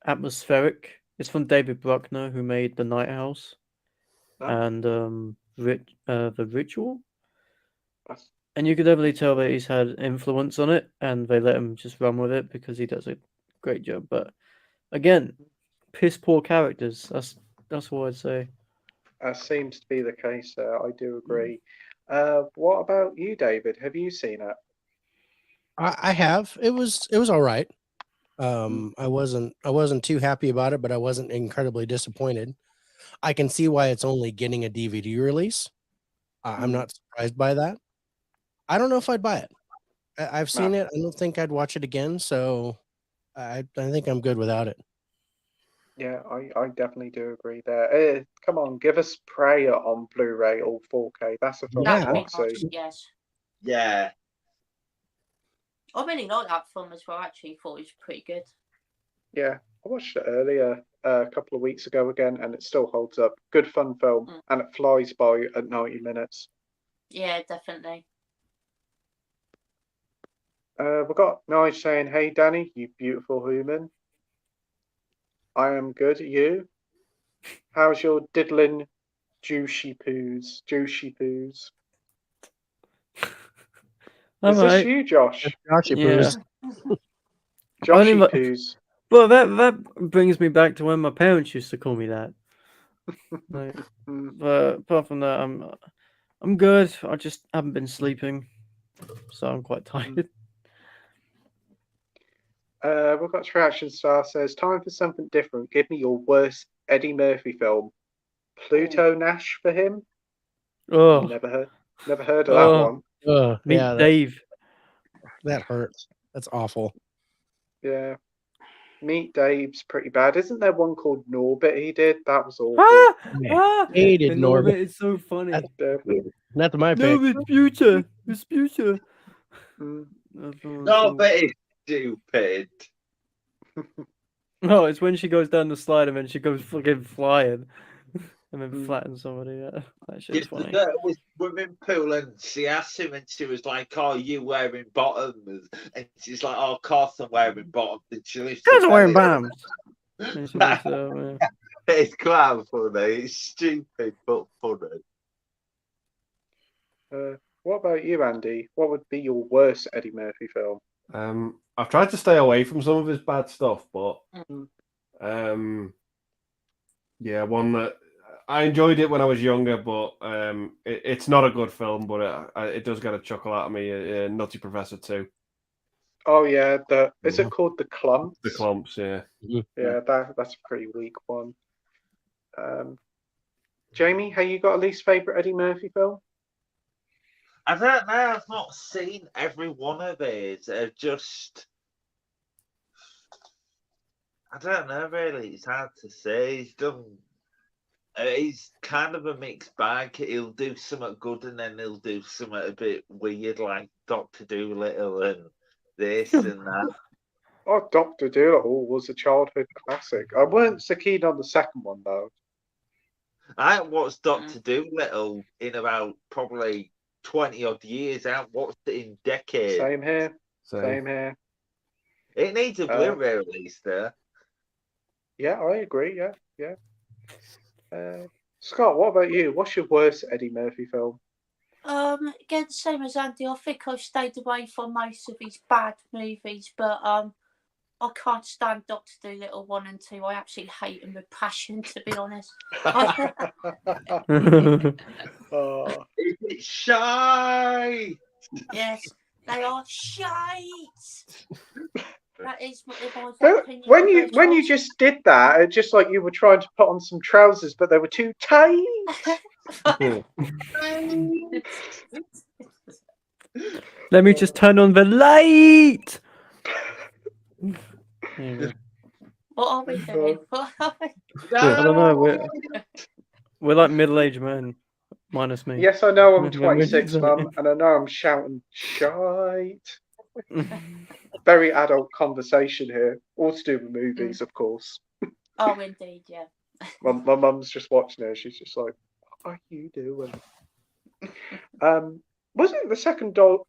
atmospheric. It's from David Bruckner, who made The Night House and The Ritual. And you could definitely tell that he's had influence on it, and they let him just run with it because he does a great job. But again, piss poor characters. That's what I'd say. Seems to be the case. I do agree. What about you, David? Have you seen it? I have. It was all right. I wasn't too happy about it, but I wasn't incredibly disappointed. I can see why it's only getting a DVD release. I'm not surprised by that. I don't know if I'd buy it. I've seen it. I don't think I'd watch it again. So I think I'm good without it. Yeah, I definitely do agree there. Come on, give us Prey on Blu-ray or 4K. That's a film That I would want be to nice, see. yes. Yeah. I really like that film as well. Actually, thought it was pretty good. Yeah, I watched it earlier, a couple of weeks ago again, and it still holds up. Good fun film, and it flies by at 90 minutes. Yeah, definitely. We've got Nige saying, "Hey Danny, you beautiful human. I am good. You? How's your diddling juicy poos? Juicy poos? Is this you, Josh? Joshy Yeah. Poos. Joshy Only- poos. Well, that brings me back to when my parents used to call me that. Like, but apart from that, I'm good. I just haven't been sleeping, so I'm quite tired. We've got Reaction Star says, "Time for something different. Give me your worst Eddie Murphy film. Pluto Nash for him." Oh, Never heard of that one. Meet Yeah, Dave. that hurts. That's awful. Yeah. Meet Dave's pretty bad. Isn't there one called Norbit he did? That was awful. Hated And Norbit. It's so funny. Not my pick. No, it's future. It's future. Mm. No, but it's stupid. No, it's when she goes down the slide and then she goes fucking flying and then flattens somebody. Yeah, that shit's funny. It was swimming pool and she asked him and she was like, "Oh, you wearing bottoms?" And she's like, "Oh, of course I'm wearing bottoms." And she lifts Guys her are wearing belly up. bottoms. And she lifts it up, yeah. It's quite funny. It's stupid but funny. What about you, Andy? What would be your worst Eddie Murphy film? I've tried to stay away from some of his bad stuff, but yeah, one that I enjoyed it when I was younger, but it's not a good film, but it does get a chuckle out of me. Nutty Professor 2. Oh yeah, is it called The Clumps? The Clumps, yeah. Yeah, that's a pretty weak one. Jamie, have you got a least favourite Eddie Murphy film? I don't know. I've not seen every one of these. I don't know, really. It's hard to say. He's done. He's kind of a mixed bag. He'll do something good and then he'll do something a bit weird, like Dr. Dolittle and this and that. Oh, Dr. Dolittle was a childhood classic. I weren't so keen on the second one, though. I haven't watched Dr. Dolittle in about probably 20 odd years. I haven't watched it in decades. Same here. Same here. It needs a Blu-ray release there. Yeah, I agree. Yeah. Scott, what about you? What's your worst Eddie Murphy film? Again, same as Andy. I think I've stayed away from most of his bad movies, but I can't stand Dr. Dolittle 1 and 2. I absolutely hate them with passion, to be honest. Is it shy? Yes, they are shite. That is my opinion. When you just did that, it's just like you were trying to put on some trousers, but they were too tight. Let me just turn on the light. What are we doing? I don't know. We're like middle-aged men, minus me. Yes, I know I'm 26, Mum, and I know I'm shouting shite. Very adult conversation here. All to do with movies, of course. Oh, indeed, yeah. My mum's just watching it. She's just like, "What are you doing?" Wasn't it the second Dr.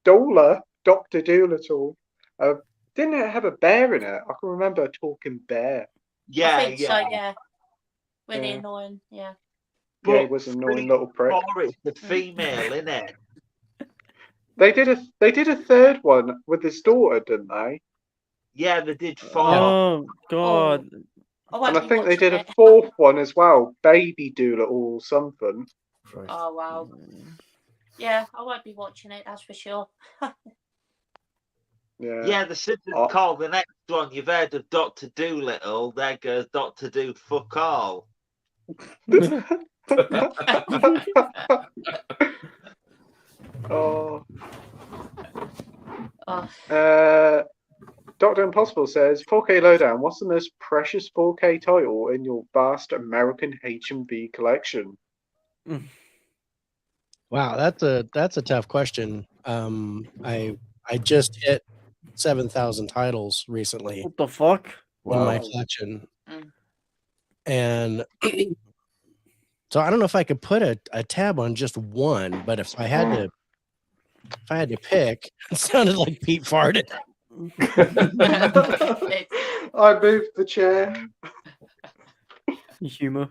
Dolittle? Didn't it have a bear in it? I can remember a talking bear. Yeah, I think so, yeah. Really annoying, yeah. Yeah, he was an annoying little prick. It's the female, innit? They did a third one with his daughter, didn't they? Yeah, they did 4. Oh God! And I think they did a fourth one as well, Baby Doolittle or something. Oh wow! Yeah, I won't be watching it. That's for sure. Yeah, they should Oh. have called the next one. You've heard of Dr. Doolittle. There goes Dr. Do Fuck All. Oh. Oh, Dr. Impossible says, 4K Lowdown, what's the most precious 4K title in your vast American H&V collection? Wow, that's a tough question. I just hit 7,000 titles recently What the fuck? in my Wow. collection, Mm. and so I don't know if I could put a tab on just one, but if I had to pick, it sounded like Pete farted. I moved the chair. Humor.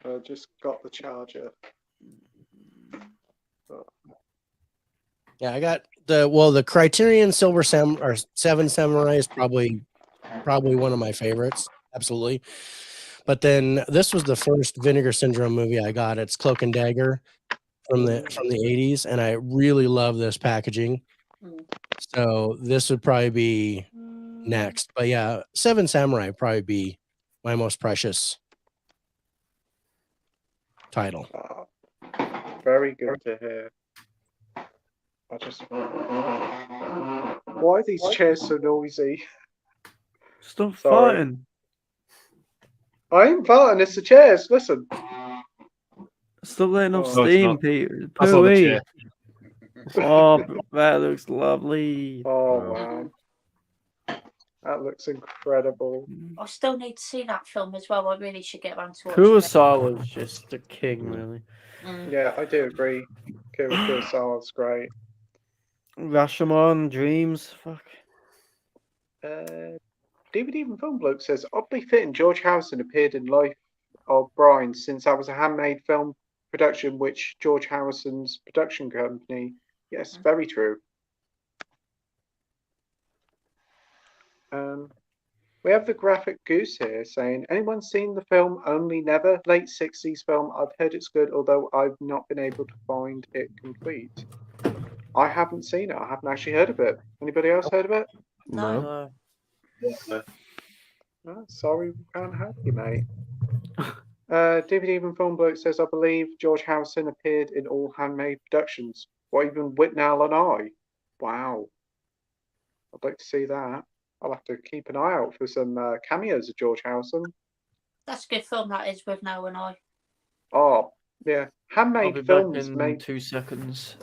I just got the charger. Yeah, I got the Criterion Silver or Seven Samurai is probably one of my favorites, absolutely. But then this was the first Vinegar Syndrome movie I got. It's Cloak and Dagger from the 80s, and I really love this packaging. So this would probably be next. But yeah, Seven Samurai would probably be my most precious title. Very good to hear. Why are these chairs so noisy? Stop Sorry. farting. I ain't farting, it's the chairs. Listen. Stop letting off Oh, it's steam, not. Peter. That's not the Pooey. chair. Oh, that looks lovely. Oh, Wow. wow. That looks incredible. I still need to see that film as well. I really should get around to watching it. Kurosawa was just the king, really. Yeah, I do agree. Kurosawa's great. Rashomon, Dreams, fuck. DVD and Film Bloke says, oddly fitting George Harrison appeared in Life of Brian, since that was a handmade film production which George Harrison's production company. Yes, very true. We have the Graphic Goose here saying, anyone seen the film Only Never? Late 60s film. I've heard it's good, although I've not been able to find it complete. I haven't seen it. I haven't actually heard of it. Anybody else heard of it? No. Oh, sorry, we can't help you, mate. DVD Even Film Bloke says, I believe George Harrison appeared in all handmade productions. What, even Whitnell and I? Wow. I'd like to see that. I'll have to keep an eye out for some cameos of George Harrison. That's a good film, that is, with Now and I. Oh, yeah. I'll Handmade be films back in made... 2 seconds.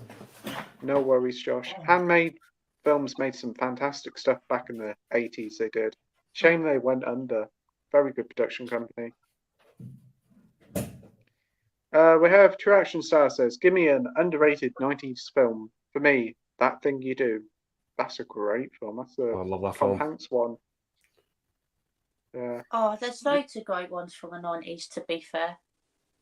No worries, Josh. Handmade films made some fantastic stuff back in the 80s, they did. Shame they went under. Very good production company. We have True Action Star says, give me an underrated 90s film. For me, That Thing You Do. That's a great film. That's I a love that Tom film. Hanks one. Yeah. Oh, there's loads of great ones from the 90s, to be fair.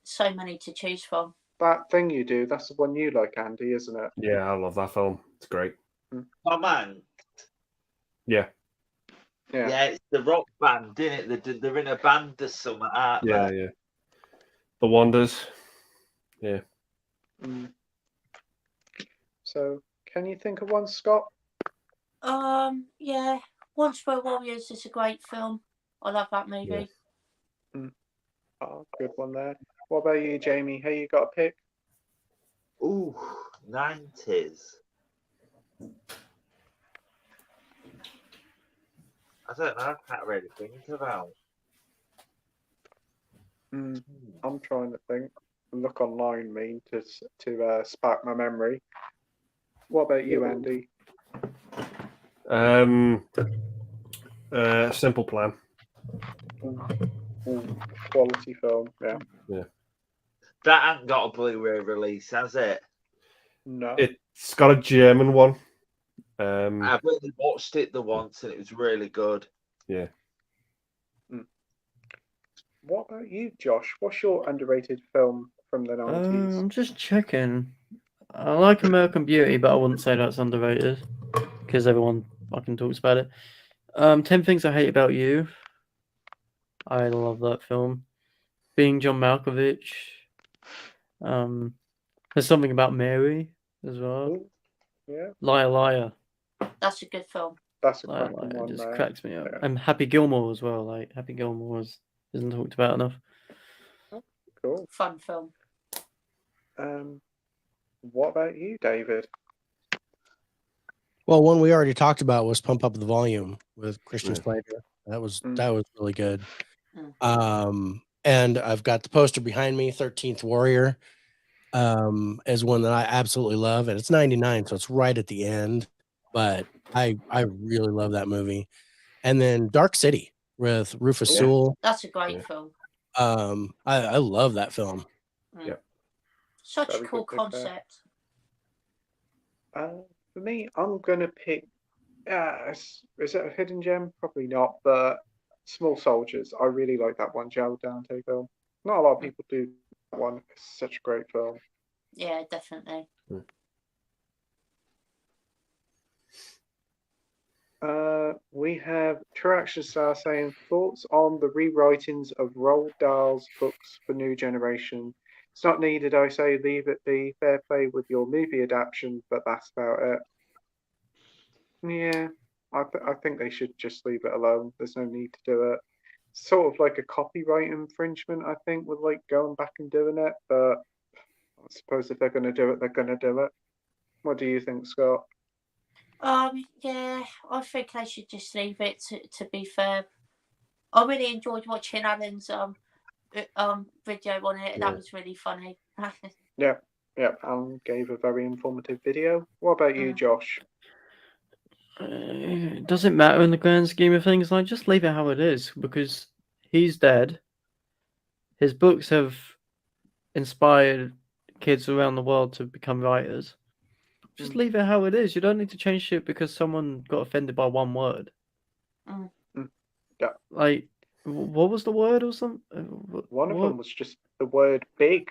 So many to choose from. That Thing You Do, that's the one you like, Andy, isn't it? Yeah, I love that film. It's great. Tom Hanks. Yeah. Yeah. It's the rock band, isn't it? They're in a band or something, aren't Yeah, they? yeah. The Wonders. Yeah. So, can you think of one, Scott? Yeah. Once Were Warriors is a great film. I love that movie. Yeah. Oh, good one there. What about you, Jamie? Hey, you got a pick? Ooh, 90s. I don't know. I can't really think about. I'm trying to think. Look online, to spark my memory. What about you, Andy? Simple Plan. Quality film, yeah. Yeah. That hasn't got a Blu-ray release, has it? No. It's got a German one. I've only watched it the once and it was really good. Yeah. What about you, Josh? What's your underrated film from the 90s? I'm just checking. I like American Beauty, but I wouldn't say that's underrated because everyone fucking talks about it. 10 Things I Hate About You. I love that film. Being John Malkovich. There's something about Mary as well. Ooh, yeah, Liar, liar, That's a good film. that's a liar, cracking liar. It one just there. cracks me up. Yeah. And Happy Gilmore as well. Like Happy Gilmore isn't talked about enough. Cool. Fun film. What about you, David? Well, one we already talked about was Pump Up the Volume with Christian Yeah. Slater. That was Mm. really good. Mm. And I've got the poster behind me, 13th Warrior, is one that I absolutely love, and it's 99, so it's right at the end. But I really love that movie. And then Dark City with Rufus Yeah. Sewell. That's a great Yeah. film. I love that film. Mm. Yeah. Such Very a cool good pick there. concept. For me, I'm gonna pick. Is it a hidden gem? Probably not, but Small Soldiers. I really like that one, Joe Dante film. Not a lot of people do that one. It's such a great film. Yeah, definitely. We have True Action Star saying thoughts on the rewritings of Roald Dahl's books for new generation. It's not needed, I say, leave it be. Fair play with your movie adaptation, but that's about it. Yeah, I think they should just leave it alone. There's no need to do it. Sort of like a copyright infringement, I think, with like going back and doing it. But I suppose if they're going to do it, they're going to do it. What do you think, Scott? Yeah, I think they should just leave it. To be fair, I really enjoyed watching Alan's video on it. Yeah. That was really funny. Yeah, Alan gave a very informative video. What about you, Josh? It doesn't matter in the grand scheme of things. Like, just leave it how it is because he's dead. His books have inspired kids around the world to become writers. Just leave it how it is. You don't need to change shit because someone got offended by one word. Yeah. Like, what was the word or something? One of them was just the word big.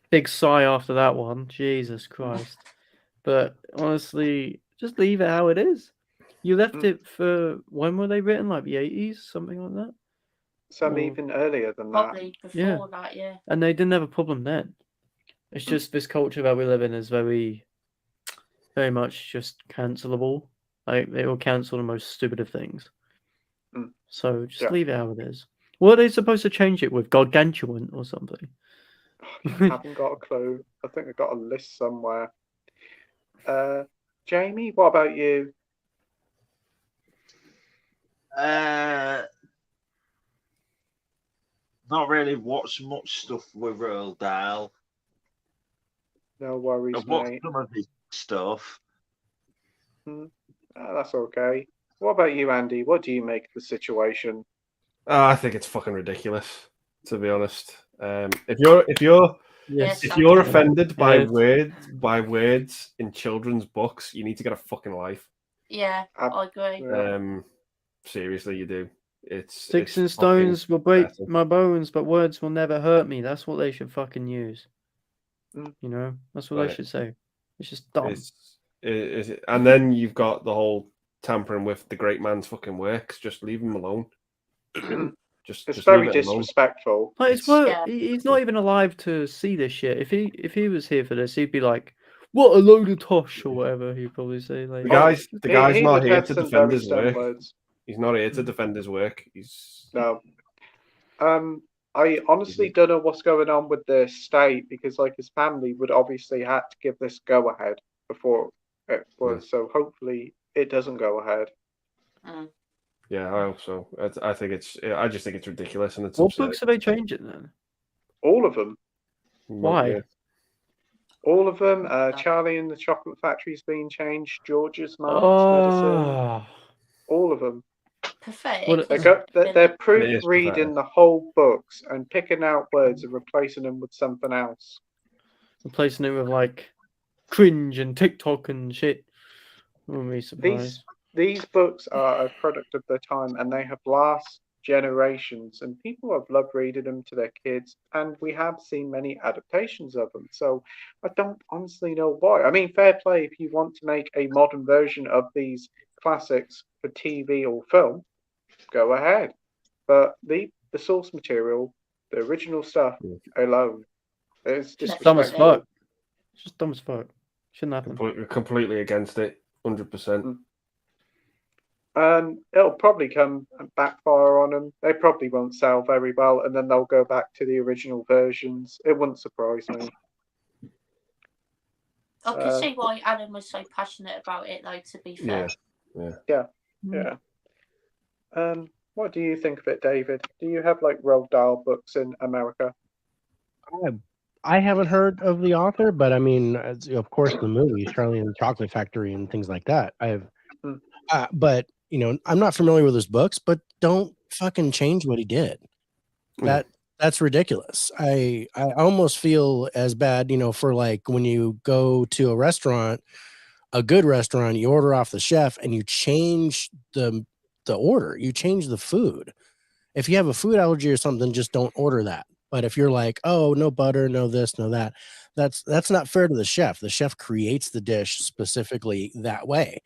Big sigh after that one. Jesus Christ. But honestly, just leave it how it is. You left it for, when were they written? Like the 80s? Something like that? Some even earlier than Probably that. before that, yeah. And they didn't have a problem then. It's just this culture that we live in is very, very much just cancelable. Like, they will cancel the most stupid of things. So just leave it how it is. What are they supposed to change it with? Gargantuan or something? I haven't got a clue. I think I've got a list somewhere. Jamie, what about you? Not really watched much stuff with Roald Dahl. No worries, I've watched mate. some of his stuff. That's okay. What about you, Andy? What do you make of the situation? I think it's fucking ridiculous, to be honest. If you're offended by words in children's books, you need to get a fucking life. Yeah, I agree. Seriously, you do. Sticks and stones will break my bones, but words will never hurt me. That's what they should fucking use. You know, that's what they should say. It's just dumb. And then you've got the whole tampering with the great man's fucking works. Just leave him alone. It's very disrespectful. Like, he's not even alive to see this shit. If he was here for this, he'd be like, "What a load of tosh," or whatever. He'd probably say. Like, the guy's not here to defend his work. Words. He's not here to defend his work. No. I honestly don't know what's going on with the state because, like, his family would obviously had to give this go ahead before it was. So hopefully it doesn't go ahead. Yeah, I hope so. I just think it's ridiculous, and it's what books are they changing then? All of them. Why? Yeah. All of them. Charlie and the Chocolate Factory is being changed. George's Mark's Medicine. All of them. Pathetic. They're proofreading the whole books and picking out words and replacing them with something else. Replacing it with like cringe and TikTok and shit. Wouldn't be surprised. These books are a product of their time and they have last generations and people have loved reading them to their kids and we have seen many adaptations of them. So I don't honestly know why. I mean, fair play if you want to make a modern version of these classics for TV or film, go ahead. But the source material, the original stuff alone. It's Just dumb as disrespectful. fuck. It's just dumb as fuck. Shouldn't happen. Completely against it, 100%. It'll probably come and backfire on them. They probably won't sell very well, and then they'll go back to the original versions. It wouldn't surprise me. I can see why Adam was so passionate about it, though, to be fair. Yeah. What do you think of it, David? Do you have like Roald Dahl books in America? I haven't heard of the author, but I mean, of course, the movie Charlie and the Chocolate Factory and things like that. But you know, I'm not familiar with his books. But don't fucking change what he did. That's ridiculous. I almost feel as bad, you know, for like when you go to a restaurant, a good restaurant, you order off the chef and you change the order, you change the food. If you have a food allergy or something, just don't order that. But if you're like, oh, no butter, no this, no that, that's not fair to the chef. The chef creates the dish specifically that way.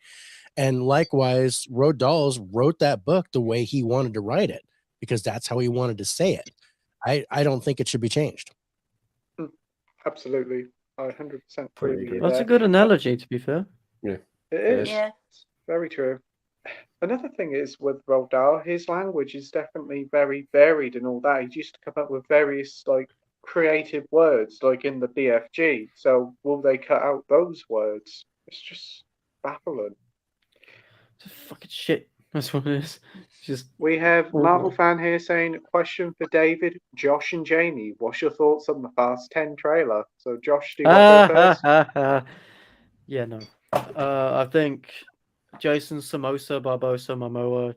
And likewise, Roald Dahl wrote that book the way he wanted to write it because that's how he wanted to say it. I don't think it should be changed. Absolutely. I 100% agree with you. That's a good analogy, to be fair. Yeah. It is. Yeah. Very true. Another thing is with Roald Dahl, his language is definitely very varied and all that. He used to come up with various like creative words, like in the BFG. So will they cut out those words? It's just baffling. It's fucking shit. That's what it is. Just we have Marvel fan here saying, question for David, Josh and Jamie. What's your thoughts on the Fast 10 trailer? So Josh, do you want to go first? Yeah, no. I think Jason Samosa Barbosa Momoa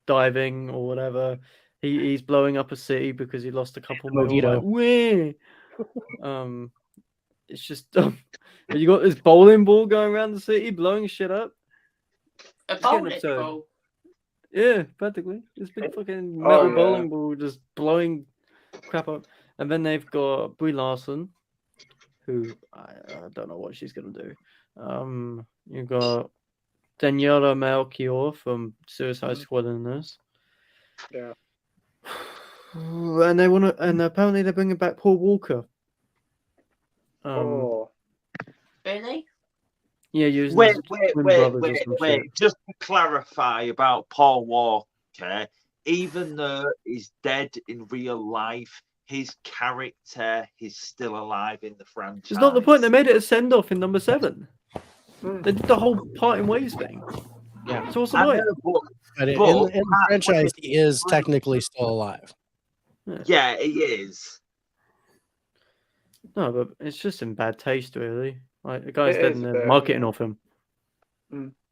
diving or whatever. He's blowing up a city because he lost a couple mil. Like, it's just you got this bowling ball going around the city blowing shit up. A bowling ball. Yeah, practically. This big fucking metal bowling ball just blowing crap up. And then they've got Brie Larson, who I don't know what she's gonna do. You've got Daniela Melchior from Suicide Squad in this. Yeah. And and apparently they're bringing back Paul Walker. Really? Yeah, using wait. Shit. Just to clarify about Paul Walker, even though he's dead in real life, his character is still alive in the franchise. It's not the point. They made it a send-off in number 7. They did the whole parting ways thing. Yeah. So what's the point? But in the franchise, he is technically still alive. Yeah, he is. No, but it's just in bad taste, really. Like the guy's dead and they're marketing off him.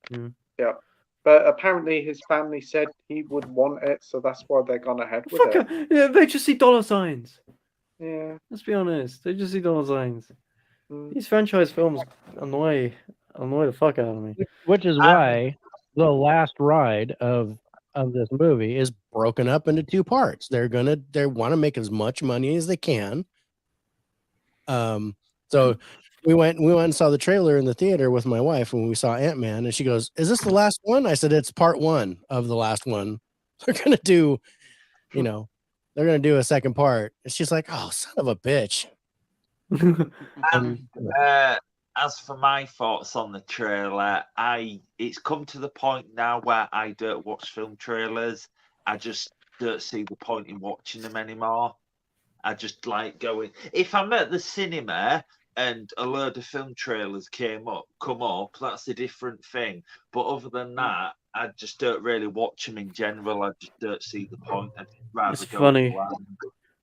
Yeah. But apparently his family said he would want it, so that's why they're gone ahead with it. Yeah, they just see dollar signs. Yeah. Let's be honest. They just see dollar signs. These franchise films annoy the fuck out of me. Which is why the last ride of this movie is broken up into 2 parts. They want to make as much money as they can. So we went and saw the trailer in the theater with my wife when we saw Ant-Man, and she goes, "Is this the last one?" I said, "It's part 1 of the last one. They're gonna do, they're gonna do a second part." And she's like, "Oh, son of a bitch." As for my thoughts on the trailer, it's come to the point now where I don't watch film trailers. I just don't see the point in watching them anymore. I just like going. If I'm at the cinema and a load of film trailers come up, that's a different thing. But other than that, I just don't really watch them in general. I just don't see the point. I'd rather it's go funny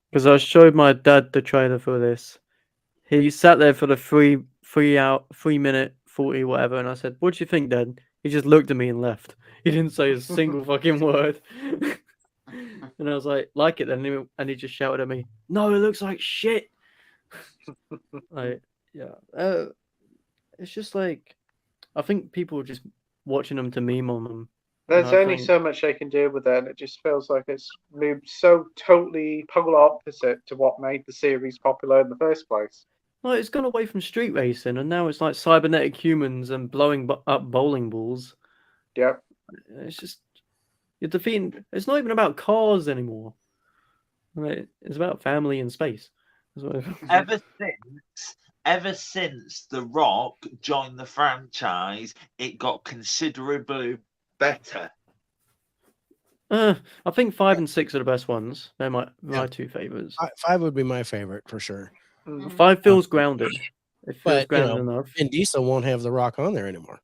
because I showed my dad the trailer for this. He sat there for the 3 minute 40 whatever, and I said, "What do you think, Dad?" He just looked at me and left. He didn't say a single fucking word. And I was like it then, and he just shouted at me, "No, it looks like shit." It's just like I think people are just watching them to meme on them. There's only so much they can do with it, and it just feels like it's moved so totally polar opposite to what made the series popular in the first place. Like it's gone away from street racing, and now it's like cybernetic humans and blowing up bowling balls. Yep. It's just you're defeating. It's not even about cars anymore. Like, it's about family and space. That's what Ever since The Rock joined the franchise, it got considerably better. I think 5 and 6 are the best ones. They're my Yeah. two favorites. 5 would be my favorite for sure. 5 feels grounded. It feels But grounded enough. Vin Diesel won't have The Rock on there anymore.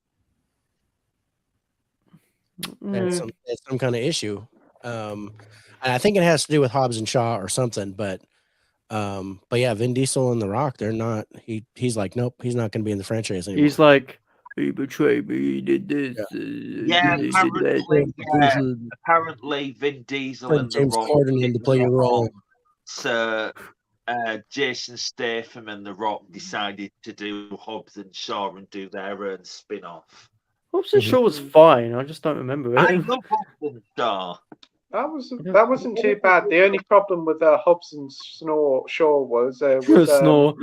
It's some kind of issue. And I think it has to do with Hobbs and Shaw or something. But yeah, Vin Diesel and The Rock, they're not. He's like, nope, he's not going to be in the franchise anymore. He's like, he betrayed me. He did this. Yeah, apparently Vin Diesel and The James Rock Corden in to play your role. So Jason Statham and The Rock decided to do Hobbs and Shaw and do their own spin-off. Hobbs and Shaw was fine. I just don't remember it. I love Hobbs and Shaw. That wasn't too bad. The only problem with Hobbs and Shaw was snore.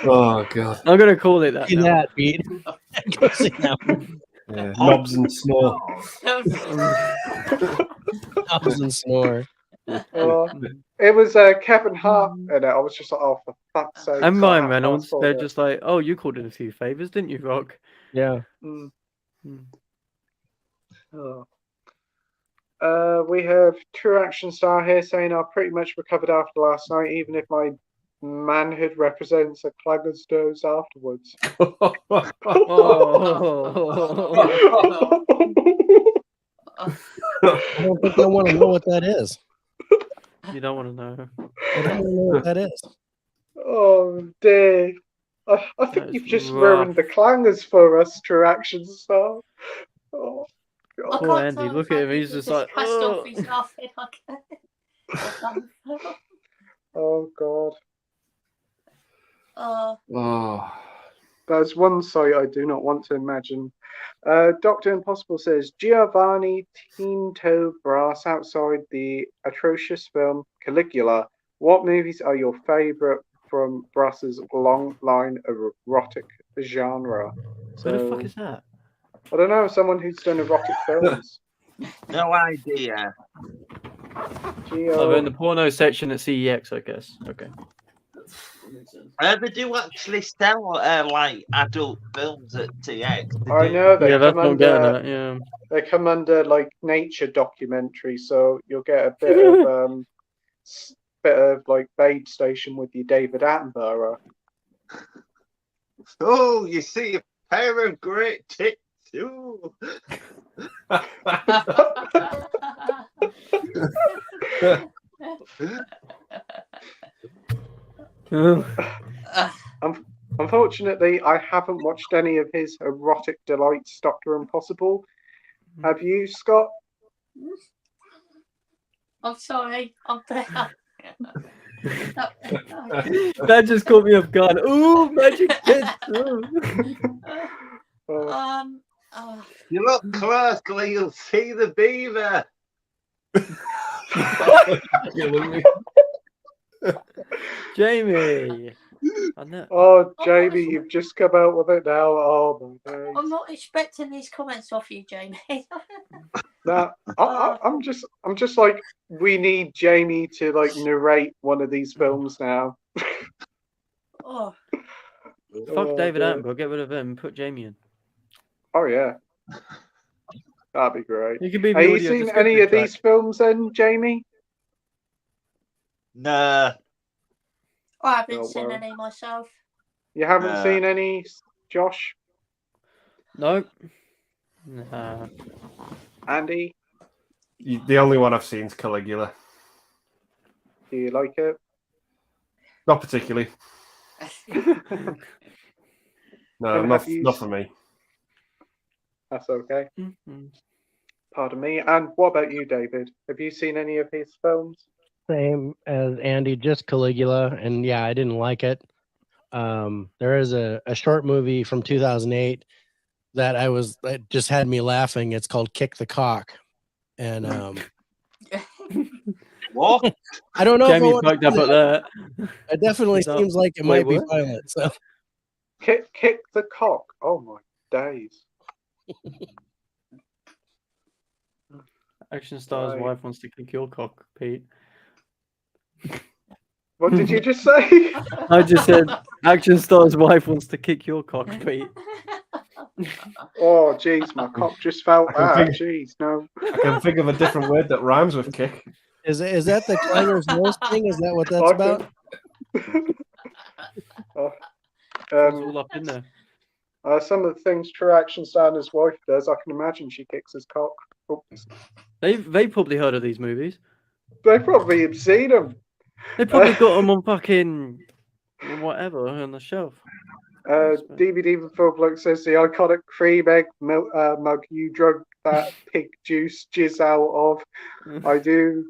Oh god! I'm gonna call it that. See that, Pete. Yeah, Knobs and snore. Knobs and snore. It was Kevin Hart, and I was just like, oh, for fuck's sake. And Ryan Reynolds, they're just like, oh, you called in a few favors, didn't you, Rock? Yeah. We have True Action Star here saying, I pretty much recovered after last night, even if my manhood represents a clagger's dose afterwards. I don't think I want to know what that is. You don't want to know. I don't know what that is. Oh dear. I think you've just ruined the clangers for us, True Action Star. Oh, God. Poor Andy, look at him. He's just like, oh. Oh God. Oh. There's one sight I do not want to imagine. Dr. Impossible says, Giovanni Tinto Brass outside the atrocious film Caligula. What movies are your favourite from Brass's long line of erotic genre? Who the fuck is that? I don't know, someone who's done erotic films. No idea. Oh, in the porno section at CEX, I guess. Okay. They do actually sell like adult films at TX. I know they that's come what I'm getting under. at, yeah. They come under like nature documentary, so you'll get a bit of like Babe Station with your David Attenborough. Oh, you see a pair of great tits. Ooh. Unfortunately, I haven't watched any of his erotic delights, Dr. Impossible. Have you, Scott? I'm sorry. I'm there. That just caught me off guard. Ooh, magic kids. You look closely, you'll see the beaver. Jamie. Oh, Jamie, you've just come out with it now. Oh my days. I'm not expecting these comments off you, Jamie. No, I'm just like, we need Jamie to like narrate one of these films now. Oh. Fuck David Attenborough, get rid of him, put Jamie in. Oh yeah, that'd be great. You can be. Have you seen any of these films then, Jamie? Nah. I haven't seen any myself. You haven't seen any, Josh? No. Andy? The only one I've seen is Caligula. Do you like it? Not particularly. No, not for me. That's okay. Pardon me. And what about you, David? Have you seen any of his films? Same as Andy, just Caligula, and yeah, I didn't like it. There is a short movie from 2008 that just had me laughing. It's called Kick the Cock, and what? I don't know. Jamie's fucked up at that. It definitely seems like it might be violent. So Kick the cock. Oh my days. Action star's Right. wife wants to kick your cock, Pete. What did you just say? I just said action star's wife wants to kick your cock, Pete. Oh, jeez, my cock just felt I can that. think- Jeez, no. I can think of a different word that rhymes with kick. Is that the Clanger's nose thing? Is that what that's I about? Oh, It's all up in there. some of the things True Action Standard's wife does, I can imagine she kicks his cock. Oops. They probably heard of these movies. They probably have seen them. They probably got them on fucking whatever on the shelf. DVD for Full Bloke says the iconic cream egg mug you drug that pig juice jizz out of. I do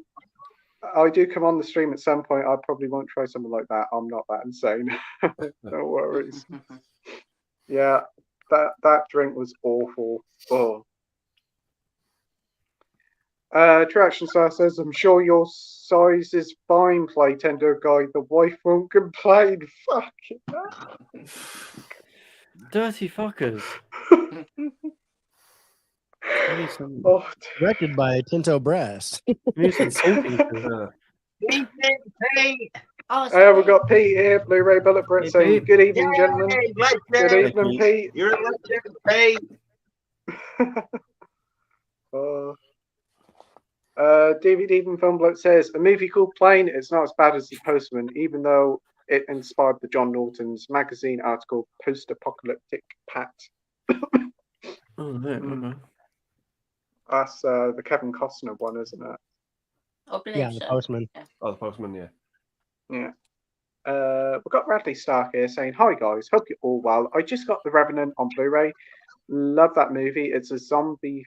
come on the stream at some point. I probably won't try something like that. I'm not that insane. No worries. Yeah, that drink was awful. Oh. True Action Star says, I'm sure your size is fine, Playtendoguy. The wife won't complain. Fuck it. Dirty fuckers. I need some, Oh, Directed by Tinto Brass. I need some salty food. Oh, we've got Pete here, Blu-ray Bullet Brit, Hey, saying, Pete. good evening, gentlemen. Good Legend. evening, Pete. You're a legend, Pete. DVD from Film Bloke says, a movie called Plane, it's not as bad as The Postman, even though it inspired the John Norton's magazine article, Post-Apocalyptic Pat. Oh, no, okay. That's the Kevin Costner one, isn't it? I believe Yeah, so. the Postman. Oh, the Postman, yeah. Yeah. We've got Bradley Stark here saying, hi guys, hope you're all well. I just got The Revenant on Blu-ray. Love that movie. It's a zombie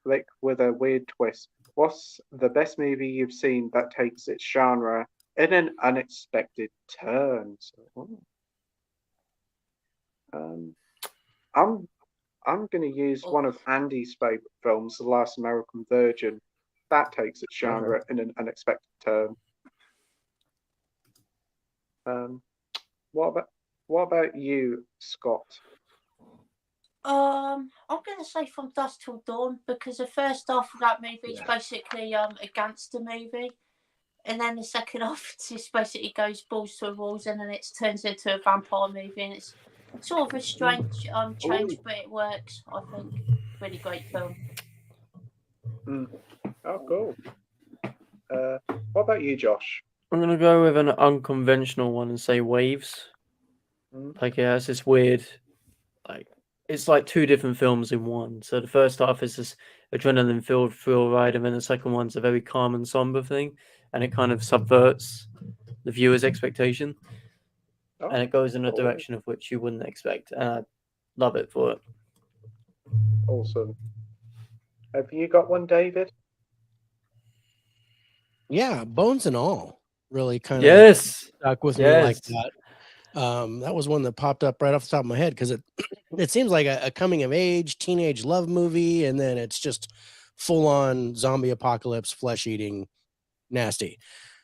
flick with a weird twist. What's the best movie you've seen that takes its genre in an unexpected turn? So, I'm going to use one of Andy's favorite films, The Last American Virgin. That takes its genre in an unexpected turn. What about you, Scott? I'm gonna say From Dusk Till Dawn because the first half of that movie is basically a gangster movie, and then the second half just basically goes balls to the walls, and then it turns into a vampire movie, and it's sort of a strange change, but it works. I think really great film. Oh, cool. What about you, Josh? I'm gonna go with an unconventional one and say Waves. Like it has this weird, like it's like two different films in one. So the first half is this adrenaline-filled thrill ride, and then the second one's a very calm and somber thing, and it kind of subverts the viewer's expectation, and it goes in a direction of which you wouldn't expect. And I love it for it. Awesome. Have you got one, David? Yeah, Bones and All really kind of Yes. stuck with me like that. That was one that popped up right off the top of my head because it seems like a coming of age teenage love movie, and then it's just full on zombie apocalypse, flesh eating, nasty.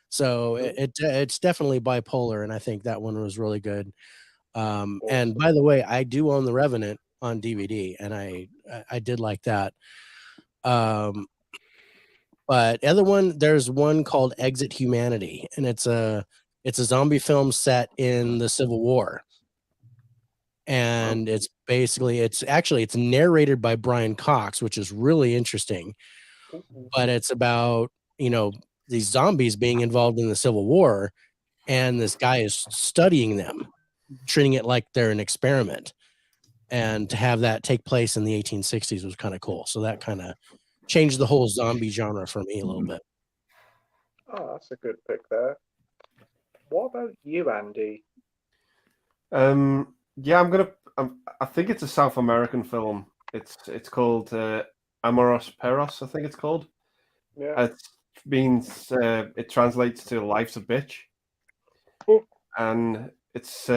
So it's definitely bipolar, and I think that one was really good. And by the way, I do own The Revenant on DVD, and I did like that. But the other one, there's one called Exit Humanity, and it's a zombie film set in the Civil War. And it's narrated by Brian Cox, which is really interesting. But it's about, these zombies being involved in the Civil War, and this guy is studying them, treating it like they're an experiment. And to have that take place in the 1860s was kind of cool. So that kind of changed the whole zombie genre for me a little bit. Oh, that's a good pick there. What about you, Andy? Yeah, I think it's a South American film. It's called Amoros Perros, I think it's called. Yeah. It translates to Life's a Bitch. And it's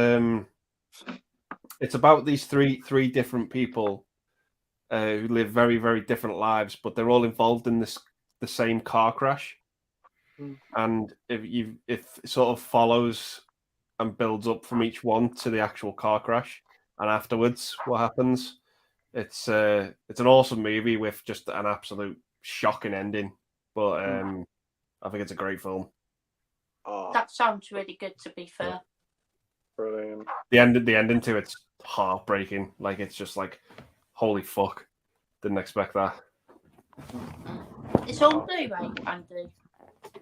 about these three different people who live very, very different lives, but they're all involved in the same car crash. And if it sort of follows and builds up from each one to the actual car crash, and afterwards what happens, It's an awesome movie with just an absolute shocking ending, but I think it's a great film. Oh, That sounds really good, to be fair. brilliant. The ending to it's heartbreaking. Like it's just like, holy fuck, didn't expect that. It's on Blu-ray, Andy.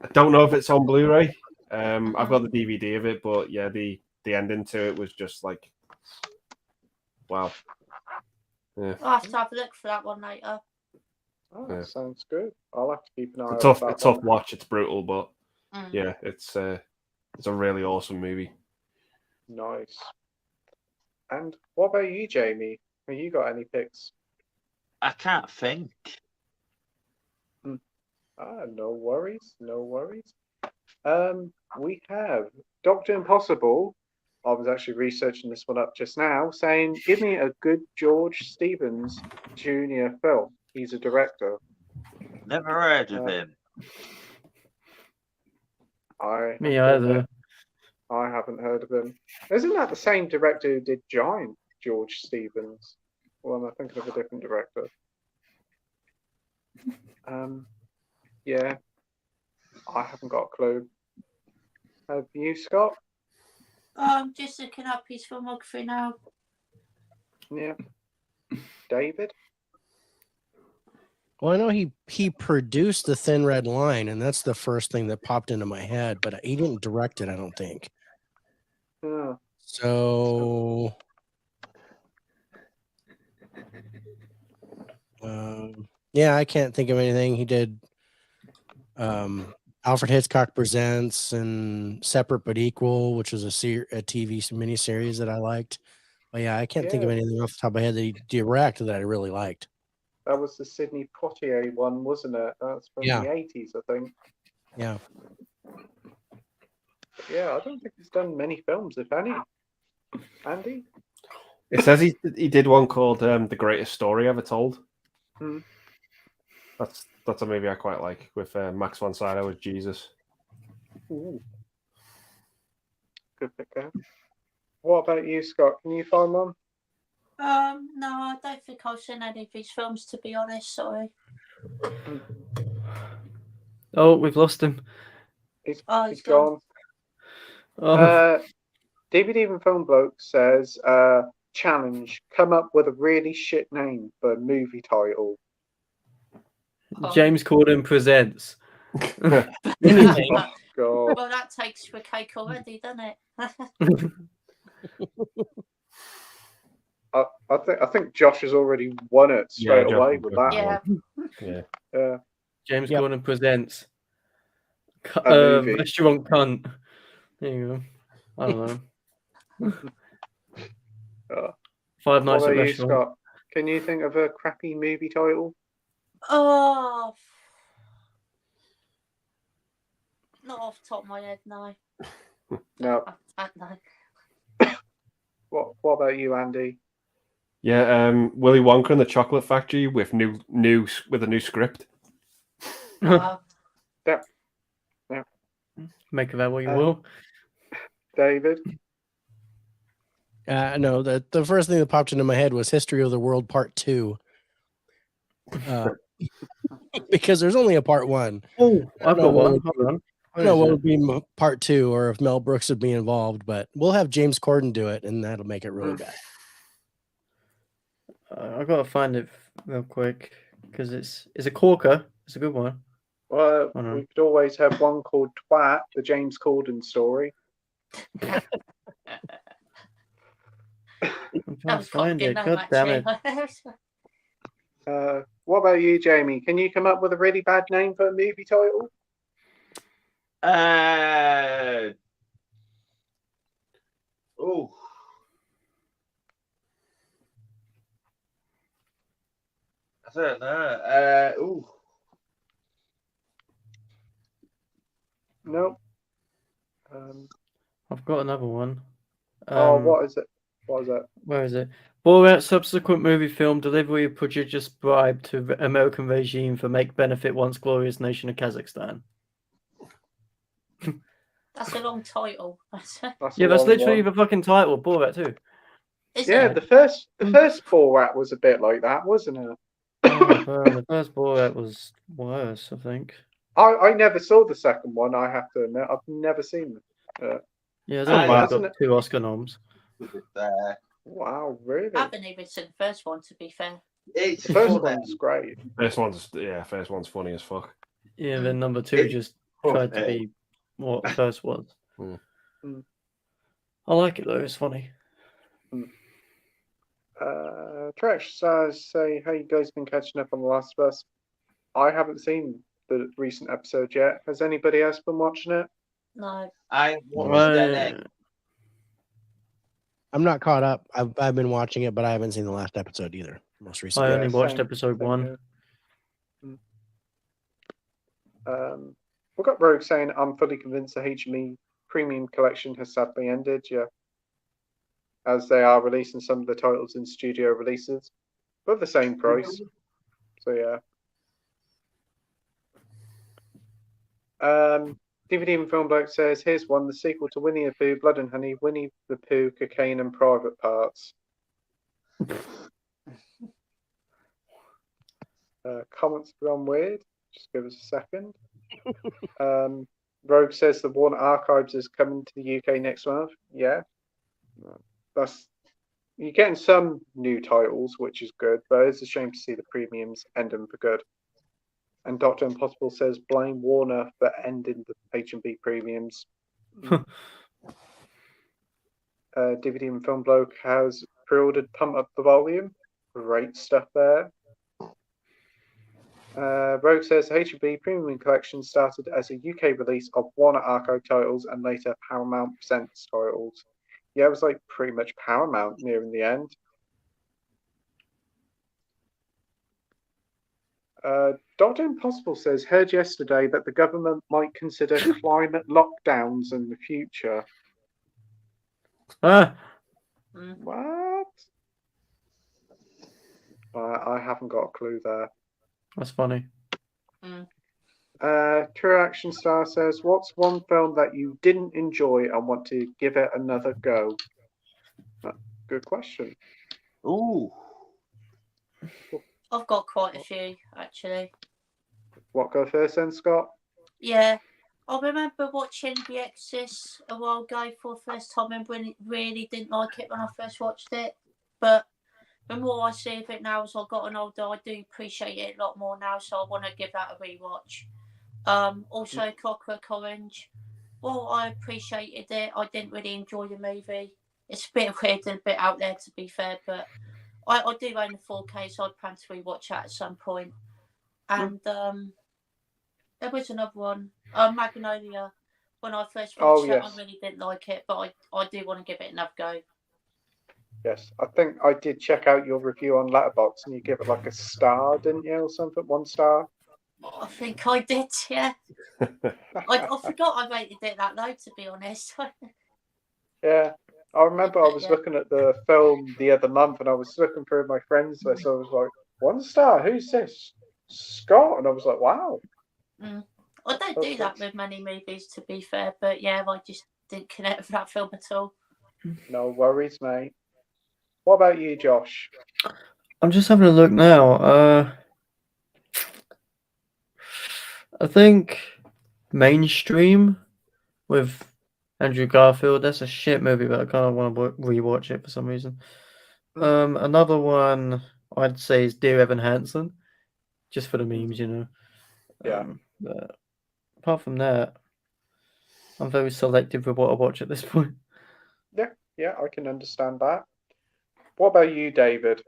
I don't know if it's on Blu-ray. I've got the DVD of it, but yeah, the ending to it was just like, wow. Yeah. I'll have to have a look for that one later. Oh, Yeah. sounds good. I'll have to keep an eye It's out. a tough watch. It's brutal, but Mm. yeah, it's a really awesome movie. Nice. And what about you, Jamie? Have you got any picks? I can't think. No worries, no worries. We have Dr. Impossible. I was actually researching this one up just now, saying, give me a good George Stevens Jr. film. He's a director. Never heard of him. Me either. I haven't heard of him. Isn't that the same director who did Giant, George Stevens? Well, I'm thinking of a different director. Yeah, I haven't got a clue. Have you, Scott? I'm just looking up his filmography now. Yeah. David? Well, I know he produced The Thin Red Line, and that's the first thing that popped into my head, but he didn't direct it, I don't think. Oh. So, yeah, I can't think of anything. He did Alfred Hitchcock Presents and Separate But Equal, which was a TV miniseries that I liked. But yeah, I can't think of anything off the top of my head that he directed that I really liked. That was the Sidney Poitier one, wasn't it? That's from the 80s, I think. Yeah. Yeah, I don't think he's done many films, if any. Andy? It says he did one called The Greatest Story Ever Told. Hmm. That's a movie I quite like with Max von Sydow as Jesus. Ooh. Good pick there. What about you, Scott? Can you find one? No, I don't think I've seen any of his films, to be honest. Sorry. Oh, we've lost him. He's He's gone. Oh. David Even Film Bloke says, challenge, come up with a really shit name for a movie title. James Corden Presents. God. Well, that takes the cake already, doesn't it? I think Josh has already won it straight away with that one. Yeah. James Corden Presents. movie. Restaurant Cunt. There you go. I don't know. Five Nights What at about you, Restaurant. Scott? Can you think of a crappy movie title? Oh, not off the top of my head, no. No. I don't know. What about you, Andy? Yeah, Willy Wonka and the Chocolate Factory with a new script. Wow. Yeah. Make of that what you will. David? No, the first thing that popped into my head was History of the World Part 2. Because there's only a Part 1. Oh, I've got one. Hold on. I don't know what would be Part 2 or if Mel Brooks would be involved, but we'll have James Corden do it, and that'll make it really bad. I've got to find it real quick because it's a corker. It's a good one. Well, we could always have one called Twat, the James Corden story. I can't find it. God damn it. What about you, Jamie? Can you come up with a really bad name for a movie title? I don't know. No. I've got another one. What is it? What is that? Where is it? Borat subsequent movie film delivery of prodigious bribe to American regime for make benefit once glorious nation of Kazakhstan. That's a long title. That's literally the fucking title. Borat too. Is Yeah, it? the first Borat was a bit like that, wasn't it? Oh, bro, the first Borat was worse, I think. I never saw the second one. I have to admit, I've never seen it. Yeah, it's Oh, only hasn't got it? 2 Oscar noms. To be fair, Wow, really? I haven't even seen the first one, to be fair. it's The first funny. one's great. First one's funny as fuck. Yeah, then number 2 It- just oh, tried to hey. be what the first was. Mm. I like it though, it's funny. Trash says, say, how you guys been catching up on The Last of Us? I haven't seen the recent episode yet. Has anybody else been watching it? No. I watched Right. that. I'm not caught up. I've been watching it, but I haven't seen the last episode either. Most I recently. only watched same- episode same 1. here. We've got Rogue saying, I'm fully convinced the HME Premium Collection has sadly ended, yeah. As they are releasing some of the titles in studio releases, but at the same price. So yeah. DVD and Film Bloke says, here's one, the sequel to Winnie the Pooh, Blood and Honey, Winnie the Pooh, Cocaine and Private Parts. Comments have gone weird. Just give us a second. Rogue says the Warner Archives is coming to the UK next month. Yeah. You're getting some new titles, which is good, but it's a shame to see the premiums ending for good. And Dr. Impossible says, blame Warner for ending the H&B premiums. DVD and Film Bloke has pre-ordered Pump Up the Volume. Great stuff there. Rogue says H&B Premium Collection started as a UK release of Warner Archive titles and later Paramount Presents titles. Yeah, it was like pretty much Paramount nearing the end. Dr. Impossible says, heard yesterday that the government might consider climate lockdowns in the future. Ah, What? I haven't got a clue there. that's funny. True Action Star says, what's one film that you didn't enjoy and want to give it another go? Good question. Ooh. I've got quite a few, actually. What, go first then, Scott? Yeah. I remember watching The Exorcist a while ago for the first time and really didn't like it when I first watched it. But the more I see of it now as I've gotten older, I do appreciate it a lot more now, so I want to give that a rewatch. Also, Clockwork Orange. Well, I appreciated it. I didn't really enjoy the movie. It's a bit weird and a bit out there, to be fair, but I do own the 4K, so I'd plan to rewatch that at some point. And there was another one, Magnolia. When I first watched it, I really didn't like it, but I do want to give it another go. Yes, I think I did check out your review on Letterboxd and you give it like a star, didn't you, or something? 1 star? I think I did, yeah. I forgot I rated it that low, to be honest. Yeah, I remember I was looking at the film the other month and I was looking through my friends list. So I was like, 1 star, who's this? Scott. And I was like, wow. I don't do that with many movies, to be fair, but yeah, I just didn't connect with that film at all. No worries, mate. What about you, Josh? I'm just having a look now. I think Mainstream with Andrew Garfield. That's a shit movie, but I kind of want to rewatch it for some reason. Another one I'd say is Dear Evan Hansen, just for the memes, you know. Yeah. But apart from that, I'm very selective with what I watch at this point. Yeah, I can understand that. What about you, David?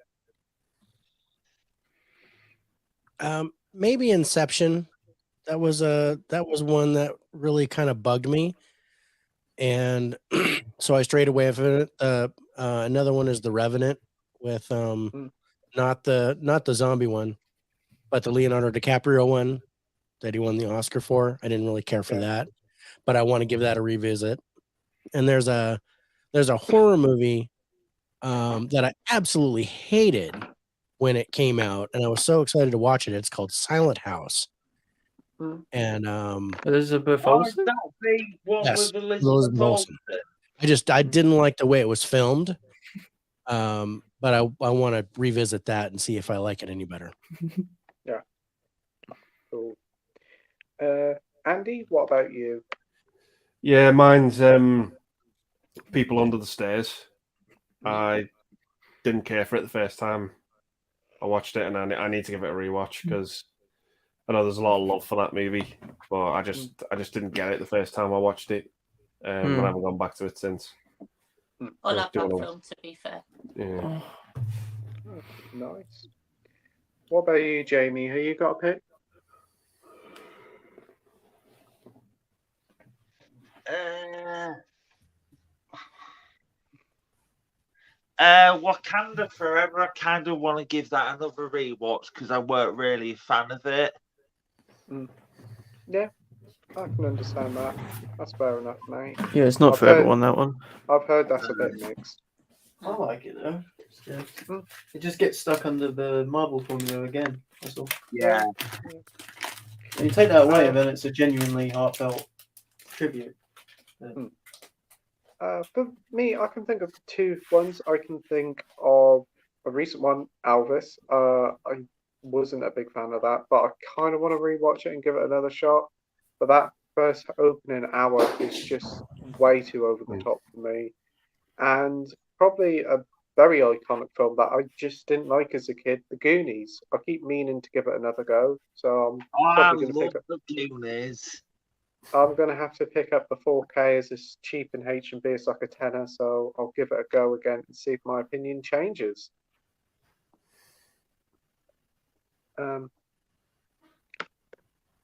Maybe Inception. That was one that really kind of bugged me, and so I strayed away from it. Another one is The Revenant with not the zombie one, but the Leonardo DiCaprio one that he won the Oscar for. I didn't really care for that, but I want to give that a revisit. And there's a horror movie that I absolutely hated when it came out, and I was so excited to watch it. It's called Silent House. And Elizabeth Olsen? Yes, Elizabeth Olsen. I didn't like the way it was filmed. But I want to revisit that and see if I like it any better. Cool. Andy, what about you? Yeah, mine's People Under the Stairs. I didn't care for it the first time I watched it, and I need to give it a rewatch because I know there's a lot of love for that movie, but I just didn't get it the first time I watched it, and I haven't gone back to it since. I love that film, to be fair. Yeah. Oh, nice. What about you, Jamie? Who you got a pick? Wakanda Forever. I kind of want to give that another rewatch because I weren't really a fan of it. Yeah, I can understand that. That's fair enough, mate. Yeah, it's not I've for heard- everyone, that one. I've heard that's a bit mixed. I like it though. It just gets stuck under the Marvel formula again. That's all. Yeah. When you take that away, then it's a genuinely heartfelt tribute. For me, I can think of two ones. I can think of a recent one, Elvis. I wasn't a big fan of that, but I kind of want to rewatch it and give it another shot. But that first opening hour is just way too over the top for me. And probably a very iconic film that I just didn't like as a kid, The Goonies. I keep meaning to give it another go, so I'm probably going to pick up The Goonies. I'm going to have to pick up the 4K as it's cheap in H&B. It's like a tenner, so I'll give it a go again and see if my opinion changes.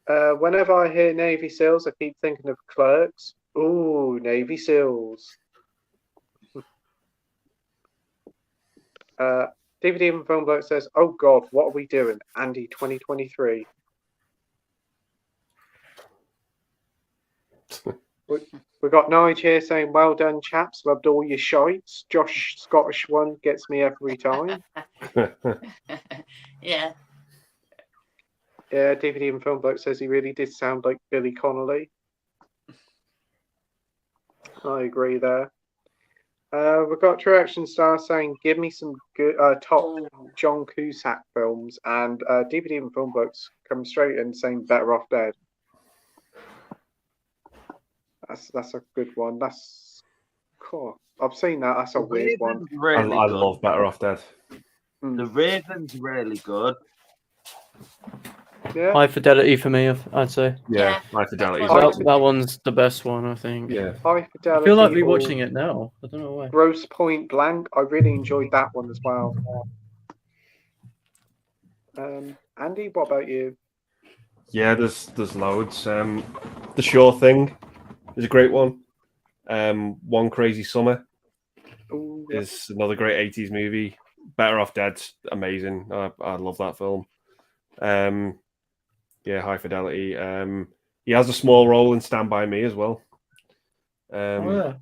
Whenever I hear Navy SEALs, I keep thinking of Clerks. Ooh, Navy SEALs. DVD and Film Bloke says, "Oh God, what are we doing, Andy 2023?" We got Nige here saying, "Well done, chaps. Loved all your shites. Josh Scottish one gets me every time." Yeah. Yeah, DVD and Film Bloke says he really did sound like Billy Connolly. I agree there. We've got True Action Star saying, "Give me some good top John Cusack films," and DVD and Film Blokes come straight in saying, "Better Off Dead." That's a good one. That's cool. I've seen that. That's a weird one. Really I good. love Better Off Dead. The Raven's really good. Yeah. High Fidelity for me, I'd say. Yeah, High Fidelity. That one's the best one, I think. Yeah. High Fidelity. I feel like rewatching it now. I don't know why. Grosse Point Blank. I really enjoyed that one as well. Andy, what about you? Yeah, there's loads. The Sure Thing is a great one. One Crazy Summer Ooh, is another great 80s movie. Better Off Dead's amazing. I love that film. Yeah, High Fidelity. He has a small role in Stand By Me as well. And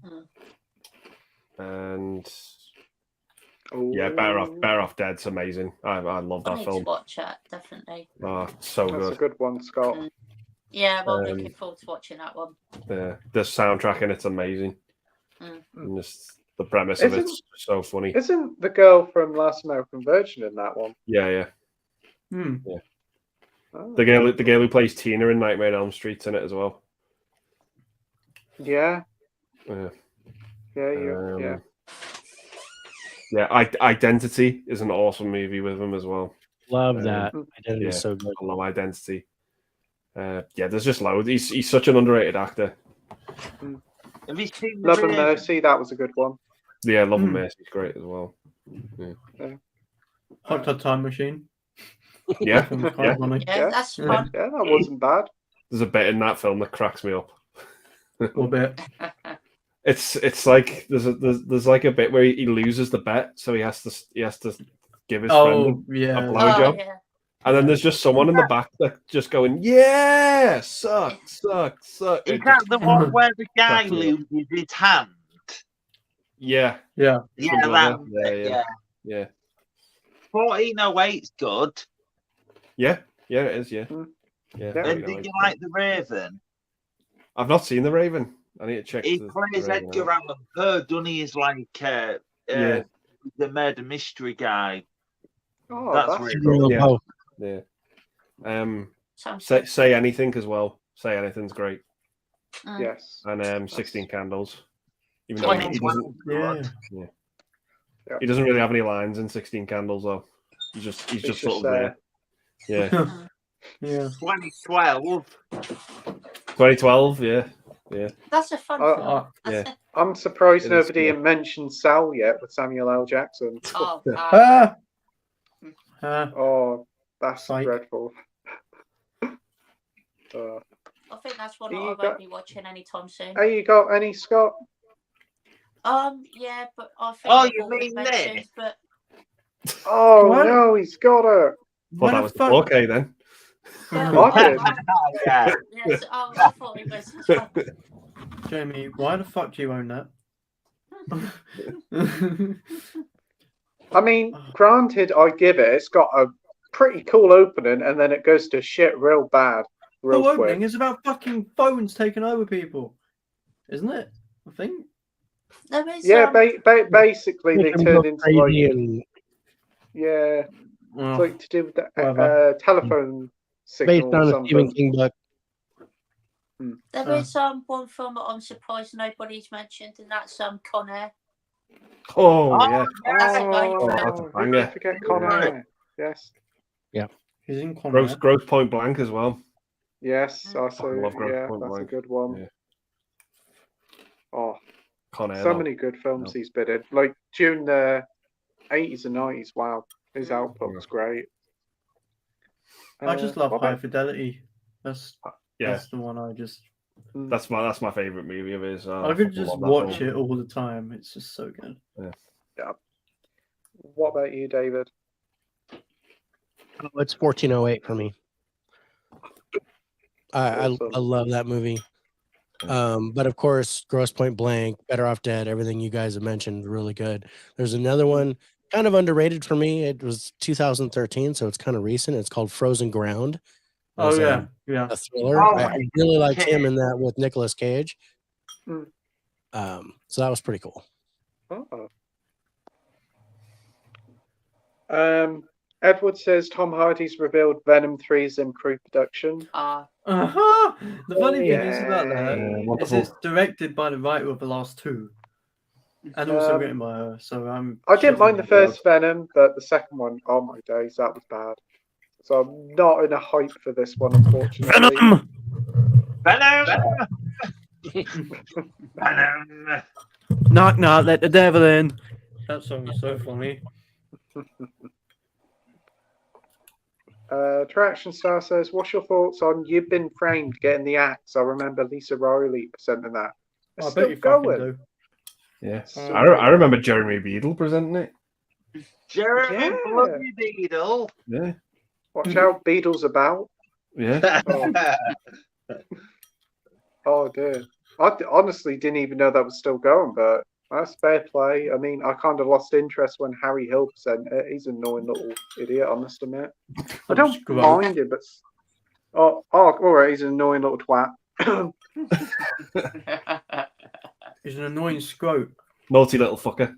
yeah, Better Off Dead's amazing. I love that I need film. to watch it, definitely. Oh, so That's good. a good one, Scott. Yeah, well, looking forward to watching that one. The soundtrack in it's amazing. And just the premise of it's so funny. Isn't the girl from Last American Virgin in that one? Yeah. Oh. The girl who plays Tina in Nightmare on Elm Street's in it as well. Yeah. Yeah. Yeah. Yeah, Identity is an awesome movie with him as well. Love that. Identity is so good. I love Identity. Yeah, there's just loads. He's such an underrated actor. Have you seen Love and Mercy? That was a good one. Yeah, Love and Mercy is great as well. Yeah. Hot Tub Time Machine. Yeah. Yeah, that's fun. Yeah, that wasn't bad. There's a bit in that film that cracks me up. A little bit. It's like there's like a bit where he loses the bet, so he has to give his friend a blowjob. Yeah. And then there's just someone in the back that just going, "Yeah, suck." Is that the one where the guy loses his hand? Yeah. Yeah. 1408's good. Yeah, it is. Yeah. And did you like The Raven? I've not seen The Raven. I need to check. He plays Edgar Allan Poe, doesn't he? He's like the murder mystery guy. Oh, That's that's really cool. Yeah. Oh, Yeah. Sounds Say Anything as well. Say Anything's great. good. Yes. And 16 Candles. Even though he 2012. doesn't, Yeah. he doesn't really have any lines in 16 Candles though. He's just It's sort of there. Yeah. Yeah. 2012. 2012. Yeah. That's a fun Oh, film. yeah. I'm surprised It is nobody good. had mentioned Sal yet with Samuel L. Jackson. Oh, Ah! Oh, that's Psych. dreadful. I think that's one Do I you won't got- be watching anytime soon. Hey, you got any, Scott? Yeah, but I think Oh, they've you all mean been mentioned, Nick? but Oh What? no, he's got it. Well, that was the 4K then. I did. Yeah. yes, I thought it was as well. Jamie, why the fuck do you own that? I mean, granted, I give it. It's got a pretty cool opening, and then it goes to shit real bad, real The quick. opening is about fucking phones taking over people, isn't it? I think. There is, Yeah, basically they make them turned go into crazy like, and yeah, it's like to do with the Whatever. telephone based signal or on a Stephen something. King book. there is one film that I'm surprised nobody's mentioned, and that's Con Air. Oh yeah. That's a great Oh, film. that's a who banger. could forget Con Air? Yes, He's in Conrad. Gross Point Blank as well. yes. Also, love Grosse yeah, Pointe that's a Blank. good one. Yeah. Oh, Con Air. so though. many good films No. he's been in. Like during the 80s and 90s. Wow, his output was great. I just love what High about- Fidelity. That's Yeah, that's the one I just. that's my favorite movie of his. I could fucking just love that watch film. it all the time. It's just so good. What about you, David? Oh, it's 1408 for me. I Awesome. love that movie. But of course, Grosse Point Blank, Better Off Dead, everything you guys have mentioned, really good. There's another one kind of underrated for me. It was 2013, so it's kind of recent. It's called Frozen Ground. It Oh was, yeah, yeah. a thriller. Oh, I really liked him in that with Nicolas Cage. Mm. So that was pretty cool. Edward says Tom Hardy's revealed Venom 3 is in pre-production. Uh-huh. The funny thing is about that Yay. is wonderful. it's directed by the writer of the last two, and also Um, written by her. So I didn't mind the shitting first Venom, but the second one, oh my days, that was bad. So I'm not in a hype for this one, unfortunately. Venom. Venom! Venom! Knock knock, let the devil in. That song is so funny. Traction Star says, what's your thoughts on You've Been Framed getting the axe? I remember Lisa Riley presenting that. It's I still bet you fucking going. do. Yeah, So I remember Jeremy Beadle presenting it. Jeremy Yeah. Bloody Beadle. Yeah, Watch out, Beatles about. yeah. Oh dear. I honestly didn't even know that was still going, but that's fair play. I mean, I kind of lost interest when Harry Hill sent it. He's an annoying little idiot, I must admit. I don't Screw up. mind it, but all right, he's an annoying little twat. He's an annoying scrote. Naughty little fucker.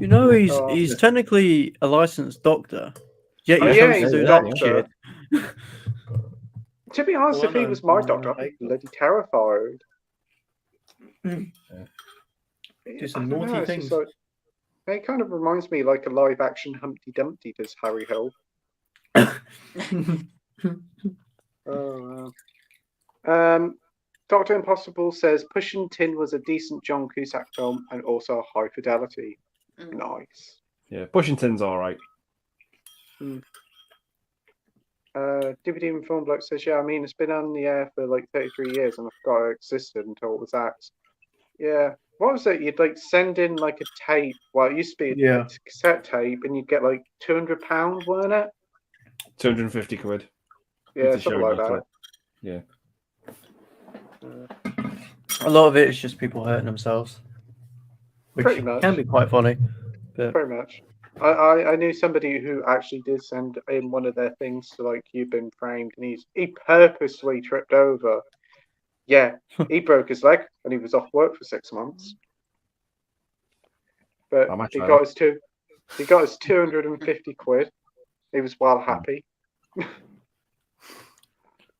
You know he's Oh. he's technically a licensed doctor. Yet Oh, he yeah, chose he's to a do that doctor. shit. To be honest, Well, if he no, was my no, doctor, I'd no. be bloody terrified. Do some I don't know, naughty it's things. just like, it kind of reminds me like a live action Humpty Dumpty does Harry Hill. Oh, wow. Dr. Impossible says Pushing Tin was a decent John Cusack film and also high fidelity. Nice. Yeah, Pushington's all right. DVD and Film Bloke says, yeah, I mean, it's been on the air for like 33 years and I forgot it existed until it was axed. Yeah. What was it? You'd like send in like a tape. Well, it used to be a cassette tape and you'd get like £200, weren't it? 250 quid. Yeah, It's a something show like that. booklet. Yeah. A lot of it is just people hurting themselves, which Pretty much. can be quite funny. But Pretty much. I knew somebody who actually did send in one of their things to like You've Been Framed, and he purposely tripped over Yeah, he broke his leg and he was off work for 6 months. But I might he try got his 250 quid. He was well happy.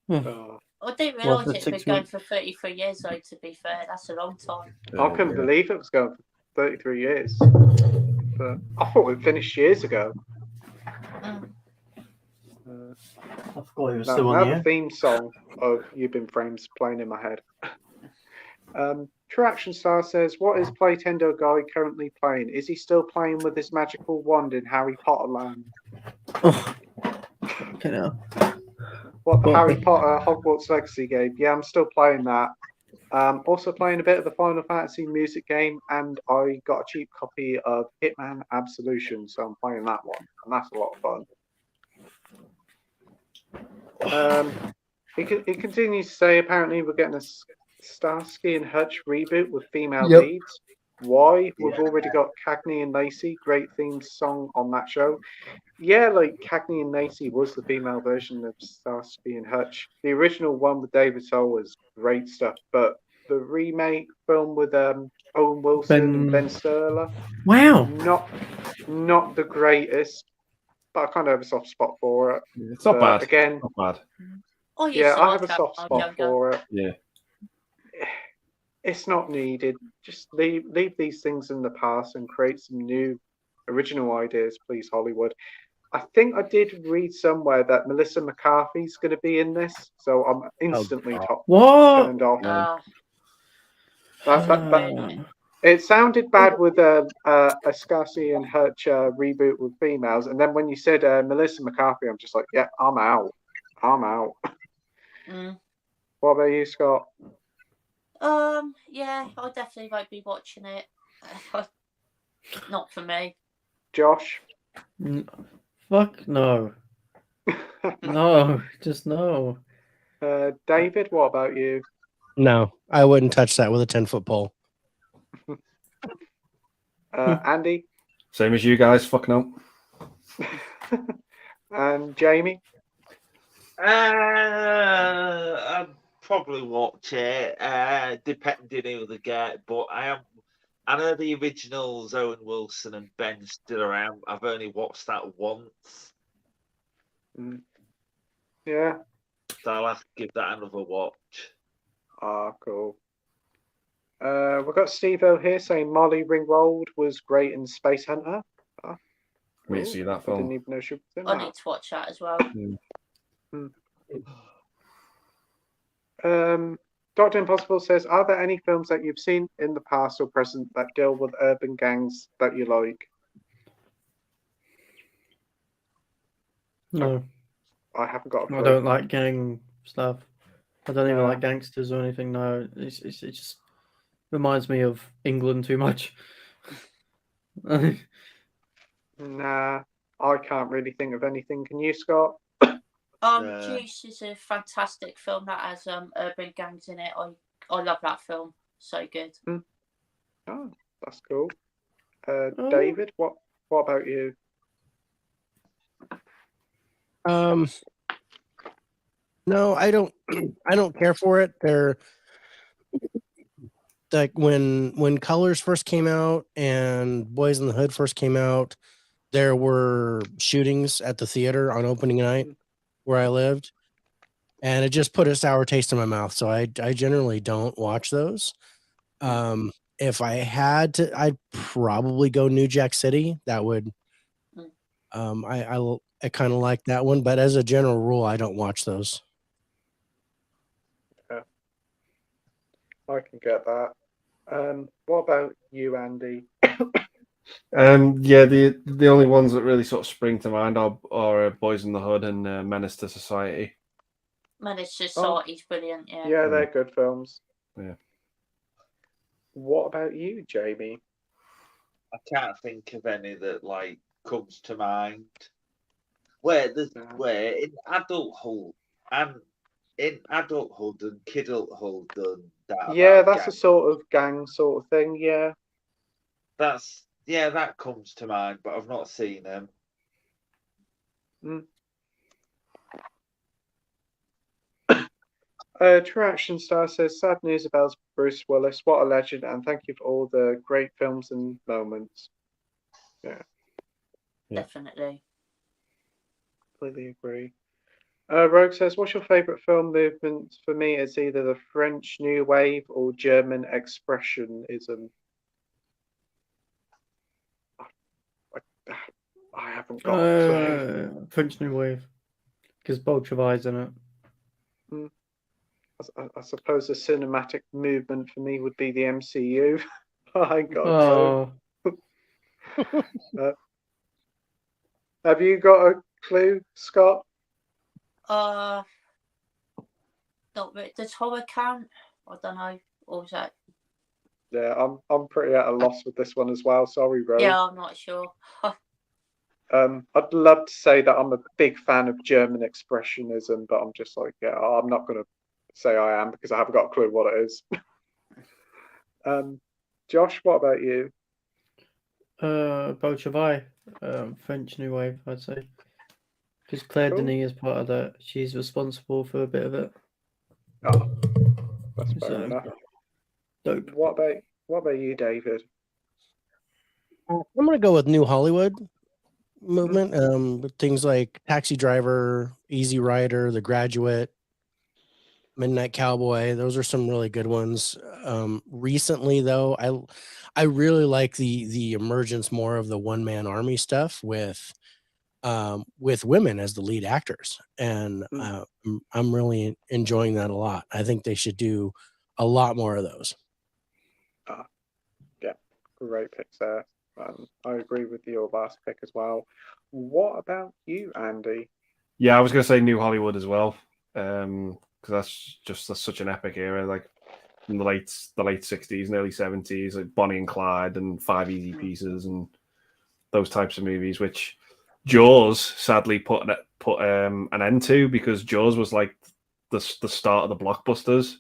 Oh, I didn't Well, realise for it had been 6 going months. for 33 years, though, to be fair. That's a long time. I couldn't yeah. believe it was going for 33 years. But I thought it finished years ago. Mm. I forgot he was still Now on the the air. theme song of You've Been Frames playing in my head. True Action Star says, what is Playtendoguy currently playing? Is he still playing with his magical wand in Harry Potter land? Oh, okay now. What, the What Harry the- Potter Hogwarts Legacy game? Yeah, I'm still playing that. Also playing a bit of the Final Fantasy music game, and I got a cheap copy of Hitman Absolution, so I'm playing that one, and that's a lot of fun. He continues to say, apparently we're getting a Starsky and Hutch reboot with female Yep. leads. Why? We've already got Cagney and Lacey, great theme song on that show. Yeah, like Cagney and Lacey was the female version of Starsky and Hutch. The original one with David Soul was great stuff, but the remake film with Owen Wilson and Ben Stiller, Wow. not the greatest, but I kind of have a soft spot for it. It's not But bad. again, Not bad. I used yeah, to I like have a that soft when I spot was younger. for it. Yeah. It's not needed. Just leave these things in the past and create some new original ideas, please, Hollywood. I think I did read somewhere that Melissa McCarthy's going to be in this, so I'm instantly What? turned off. That It sounded bad with a Starsky and Hutch reboot with females, and then when you said Melissa McCarthy, I'm just like, yeah, I'm out. Mm. What about you, Scott? Yeah, I definitely won't be watching it. Not for me. Josh? Fuck no. No, just no. David, what about you? No, I wouldn't touch that with a 10-foot pole. Andy? Same as you guys. Fuck no. And Jamie? I'd probably watch it, depending who they get. But I know the originals, Owen Wilson and Ben Stiller. I've only watched that once. Yeah. So I'll have to give that another watch. Ah, cool. We've got Steve-O here saying Molly Ringwald was great in Space Hunter. We see that I film. didn't even know she was in I that. need to watch that as well. Dr. Impossible says, are there any films that you've seen in the past or present that deal with urban gangs that you like? No. I haven't got a clue. I don't like gang stuff. I don't even Yeah. like gangsters or anything. No, it just reminds me of England too much. Nah, I can't really think of anything. Can you, Scott? Juice is a fantastic film that has urban gangs in it. I love that film. So good. Oh, that's cool. David, what about you? No, I don't care for it. They're like when Colors first came out and Boys in the Hood first came out, there were shootings at the theater on opening night where I lived, and it just put a sour taste in my mouth. So I generally don't watch those. If I had to, I'd probably go New Jack City. That would I kind of like that one, but as a general rule, I don't watch those. Yeah, I can get that. What about you, Andy? Yeah, the only ones that really sort of spring to mind are Boys in the Hood and Menace to Society. Menace to Society's brilliant. Yeah. Yeah, they're good films. Yeah. What about you, Jamie? I can't think of any that comes to mind. Where in adulthood and kidulthood and Yeah, that's a sort of gang sort of thing. Yeah. That comes to mind, but I've not seen them. True Action Star says, sad news about Bruce Willis. What a legend, and thank you for all the great films and moments. Yeah, Yeah. Definitely. completely agree. Rogue says, what's your favourite film movement? For me, it's either the French New Wave or German Expressionism. I haven't got a clue. French New Wave, because Bolshevik's in it. I suppose the cinematic movement for me would be the MCU. I ain't got a Oh, clue. Have you got a clue, Scott? Not really. Does horror count? I don't know. Or was that? Yeah, I'm pretty at a loss with this one as well. Sorry, Rogue. Yeah, I'm not sure. I'd love to say that I'm a big fan of German Expressionism, but I'm just like, yeah, I'm not going to say I am because I haven't got a clue what it is. Josh, what about you? Bolshevik, French New Wave, I'd say. Because Claire Cool. Denis is part of that. She's responsible for a bit of it. Oh, that's fair So, enough. dope. What about you, David? I'm gonna go with New Hollywood movement. With things like Taxi Driver, Easy Rider, The Graduate, Midnight Cowboy. Those are some really good ones. Recently, though, I really like the emergence more of the one-man army stuff with women as the lead actors, and I'm really enjoying that a lot. I think they should do a lot more of those. Yeah, great picks there. I agree with your last pick as well. What about you, Andy? Yeah, I was going to say New Hollywood as well, because that's such an epic era, like in the late '60s and early '70s, like Bonnie and Clyde and Five Easy Pieces and those types of movies, which Jaws sadly put an end to, because Jaws was like the start of the blockbusters.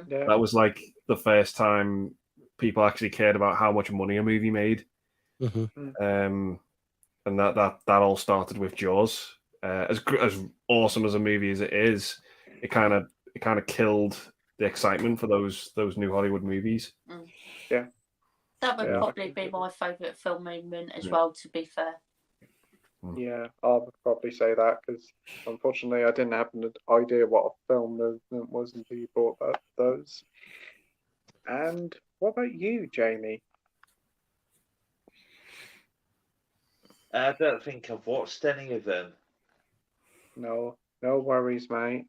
Yeah. That was like the first time people actually cared about how much money a movie made. And that all started with Jaws. As awesome as a movie as it is, it kind of killed the excitement for those New Hollywood movies. Yeah, that would probably be my favourite film movement as well, to be fair. Yeah, I would probably say that, because unfortunately I didn't have an idea what a film movement was until you brought up those. And what about you, Jamie? I don't think I've watched any of them. No worries, mate.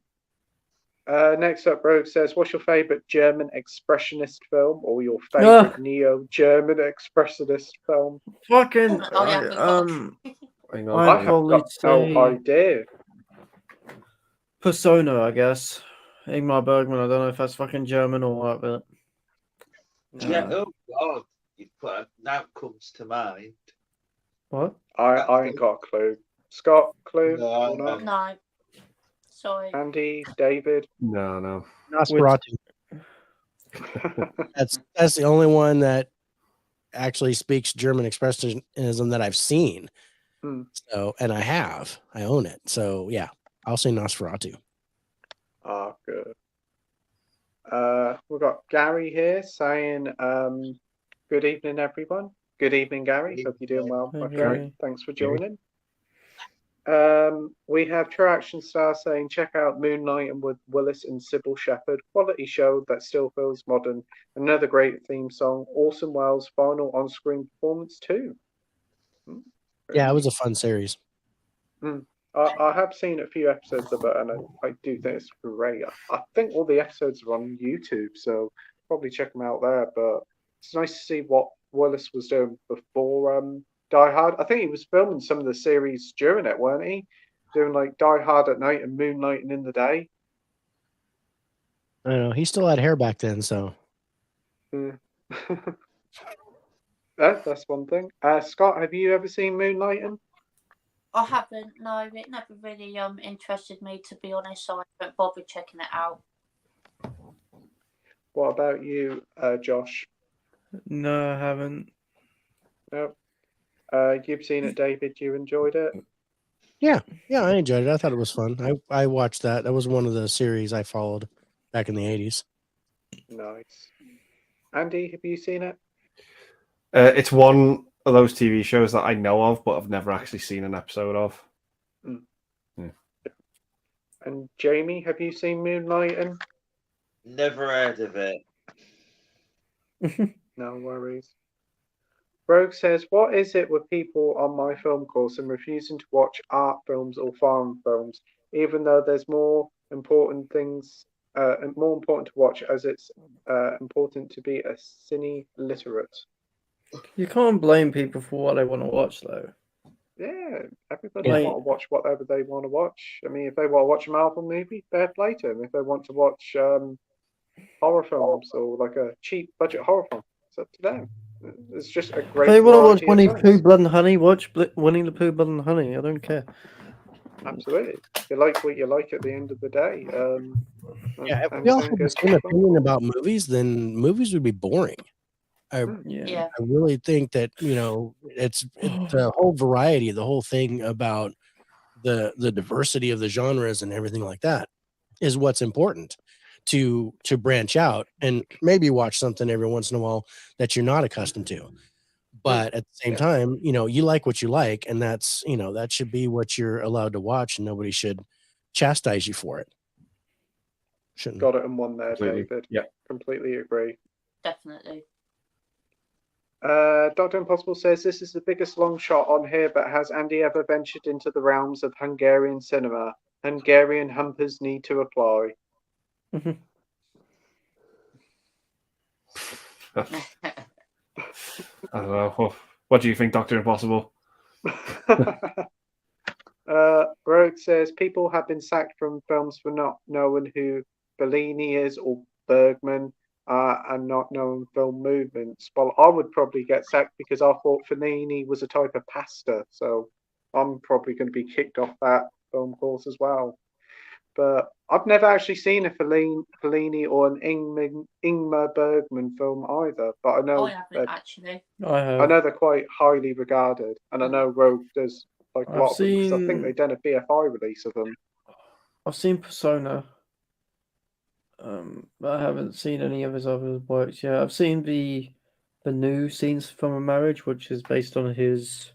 Next up, Rogue says, what's your favourite German expressionist film, or your favourite neo-German expressionist film? Fucking, I'd probably say no idea. Persona, I guess. Ingmar Bergman. I don't know if that's fucking German or what, but yeah. Oh God, now comes to mind. What? I ain't got a clue. Scott, clue? No, or not? No. Sorry. Andy, David? No. Nosferatu. That's the only one that actually speaks German expressionism that I've seen. So, and I own it. So yeah, I'll say Nosferatu. Ah, good. We've got Gary here saying, good evening, everyone. Good evening, Gary. Hope you're doing well, my friend. Thanks for joining. We have True Action Star saying, check out Moonlighting with Willis and Sybil Shepherd. Quality show that still feels modern. Another great theme song. Orson Welles' final on-screen performance too. Yeah, it was a fun series. I have seen a few episodes of it, and I do think it's great. I think all the episodes are on YouTube, so probably check them out there. But it's nice to see what Willis was doing before Die Hard. I think he was filming some of the series during it, weren't he? Doing like Die Hard at night and Moonlighting in the day. I don't know. He still had hair back then, so. That's one thing. Scott, have you ever seen Moonlighting? I haven't. No, it never really interested me, to be honest. So I haven't bothered checking it out. What about you, Josh? No, I haven't. Nope. You've seen it, David. You enjoyed it? Yeah, I enjoyed it. I thought it was fun. I watched that. That was one of the series I followed. back in the 80s. Nice. Andy, have you seen it? It's one of those TV shows that I know of, but I've never actually seen an episode of. And Jamie, have you seen Moonlighting? Never heard of it. No worries. Rogue says, what is it with people on my film course and refusing to watch art films or foreign films, even though there's more important things, more important to watch, as it's important to be a cine literate? You can't blame people for what they want to watch, though. Yeah, everybody Like- want to watch whatever they want to watch. I mean, if they want to watch a Marvel movie, fair play to them. If they want to watch horror films or like a cheap budget horror film, it's up to them. It's just a If great. they want to watch variety Winnie of the films. Pooh, Blood and Honey, watch Winnie the Pooh, Blood and Honey. I don't care. Absolutely, you like what you like at the end of the day. Yeah, if and we all same had the goes for same the film opinion course. about movies, then movies would be boring. I Yeah. really think that it's the whole variety, the whole thing about the diversity of the genres and everything like that is what's important to branch out and maybe watch something every once in a while that you're not accustomed to. But at the same time, you like what you like, and that's that should be what you're allowed to watch, and nobody should chastise you for it. Shouldn't. Got it in one there, Completely. David. Yeah. Completely agree. Definitely. Dr. Impossible says, this is the biggest long shot on here, but has Andy ever ventured into the realms of Hungarian cinema? Hungarian humpers need to apply. I don't know. What do you think, Dr. Impossible? Rogue says, people have been sacked from films for not knowing who Bellini is or Bergman and not knowing film movements. Well, I would probably get sacked because I thought Fellini was a type of pasta, so I'm probably going to be kicked off that film course as well. But I've never actually seen a Fellini or an Ingmar Bergman film either. But I know I haven't actually. I know they're quite highly regarded, and I know Rogue does like a I've lot of them because I think seen- they've done a BFI release of them. I've seen Persona. But I haven't seen any of his other works yet. I've seen the new Scenes from a Marriage, which is based on his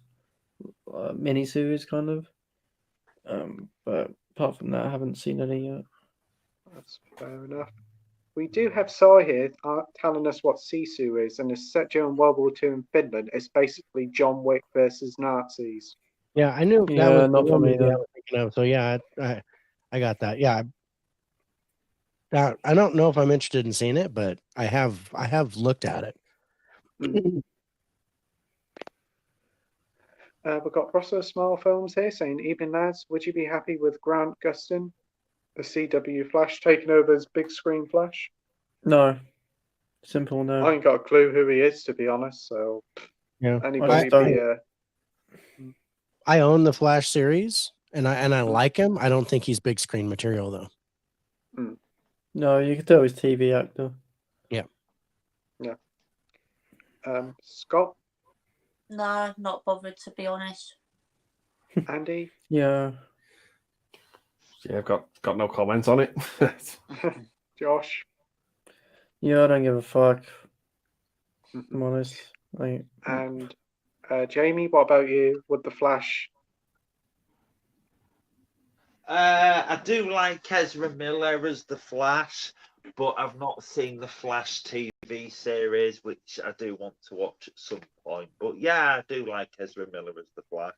miniseries, kind of. But apart from that, I haven't seen any yet. That's fair enough. We do have Sai here telling us what Sisu is, and it's set during World War II in Finland. It's basically John Wick versus Nazis. Yeah, I knew that Yeah, was not the for one me, movie I though. was thinking of. So yeah, I got that. Yeah. I don't know if I'm interested in seeing it, but I have looked at it. We've got Russell Small Films here saying, evening lads, would you be happy with Grant Gustin, the CW Flash, taking over as big screen Flash? No. Simple no. I ain't got a clue who he is, to be honest, so Yeah, anybody don't. be I own the Flash series, and I like him. I don't think he's big screen material though. No, you can tell he's TV actor. Scott, No, not bothered to be honest. Andy, Yeah. Yeah, I've got no comments on it. Josh, Yeah, I don't give a fuck. I'm honest. Like, and Jamie, what about you with the Flash? I do like Ezra Miller as the Flash, but I've not seen the Flash TV series, which I do want to watch at some point. But yeah, I do like Ezra Miller as the Flash.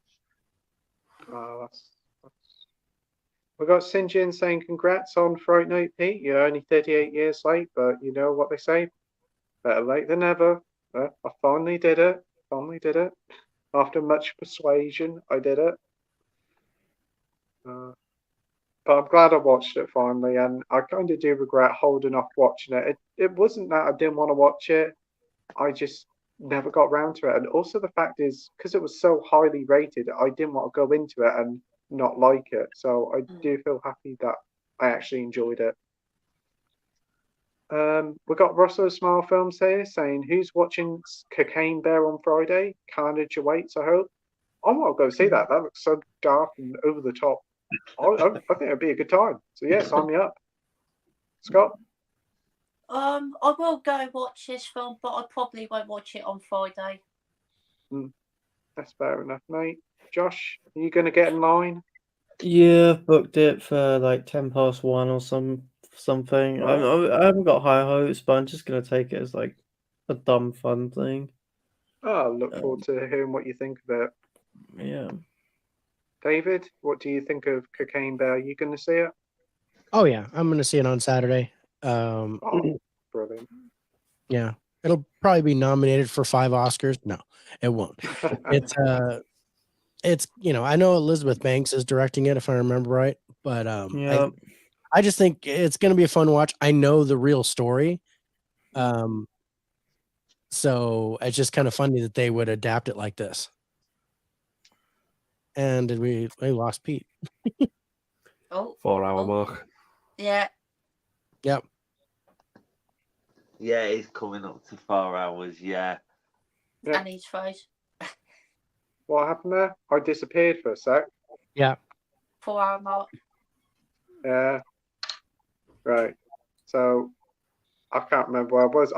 We got Sinjin saying congrats on Fright Night, Pete. You're only 38 years late, but you know what they say, better late than never. I finally did it. After much persuasion, I did it. But I'm glad I watched it finally, and I kind of do regret holding off watching it. It wasn't that I didn't want to watch it. I just never got around to it. And also the fact is, because it was so highly rated, I didn't want to go into it and not like it. So I do feel happy that I actually enjoyed it. We got Russell Smile Films here saying, who's watching Cocaine Bear on Friday? Carnage awaits, I hope. I want to go see that. That looks so dark and over the top. I think it'd be a good time. So yeah, sign me up. Scott? I will go and watch this film, but I probably won't watch it on Friday. That's fair enough, mate. Josh, are you going to get in line? Yeah, I've booked it for like 1:10 or something. I haven't got high hopes, but I'm just gonna take it as like a dumb fun thing. Oh, I look forward to hearing what you think of it. Yeah. David, what do you think of Cocaine Bear? Are you going to see it? Oh yeah, I'm gonna see it on Saturday. Oh, brilliant. Yeah, it'll probably be nominated for 5 Oscars. No, it won't. It's I know Elizabeth Banks is directing it if I remember right, but Yeah. I just think it's gonna be a fun watch. I know the real story, so it's just kind of funny that they would adapt it like this. And did we lost Pete? Oh, 4-hour mark. yeah. Yep. Yeah, it's coming up to 4 hours. Yeah. Yeah. And his face. What happened there? I disappeared for a sec. Yeah. 4 hour mark. Yeah. Right. So I can't remember where I was.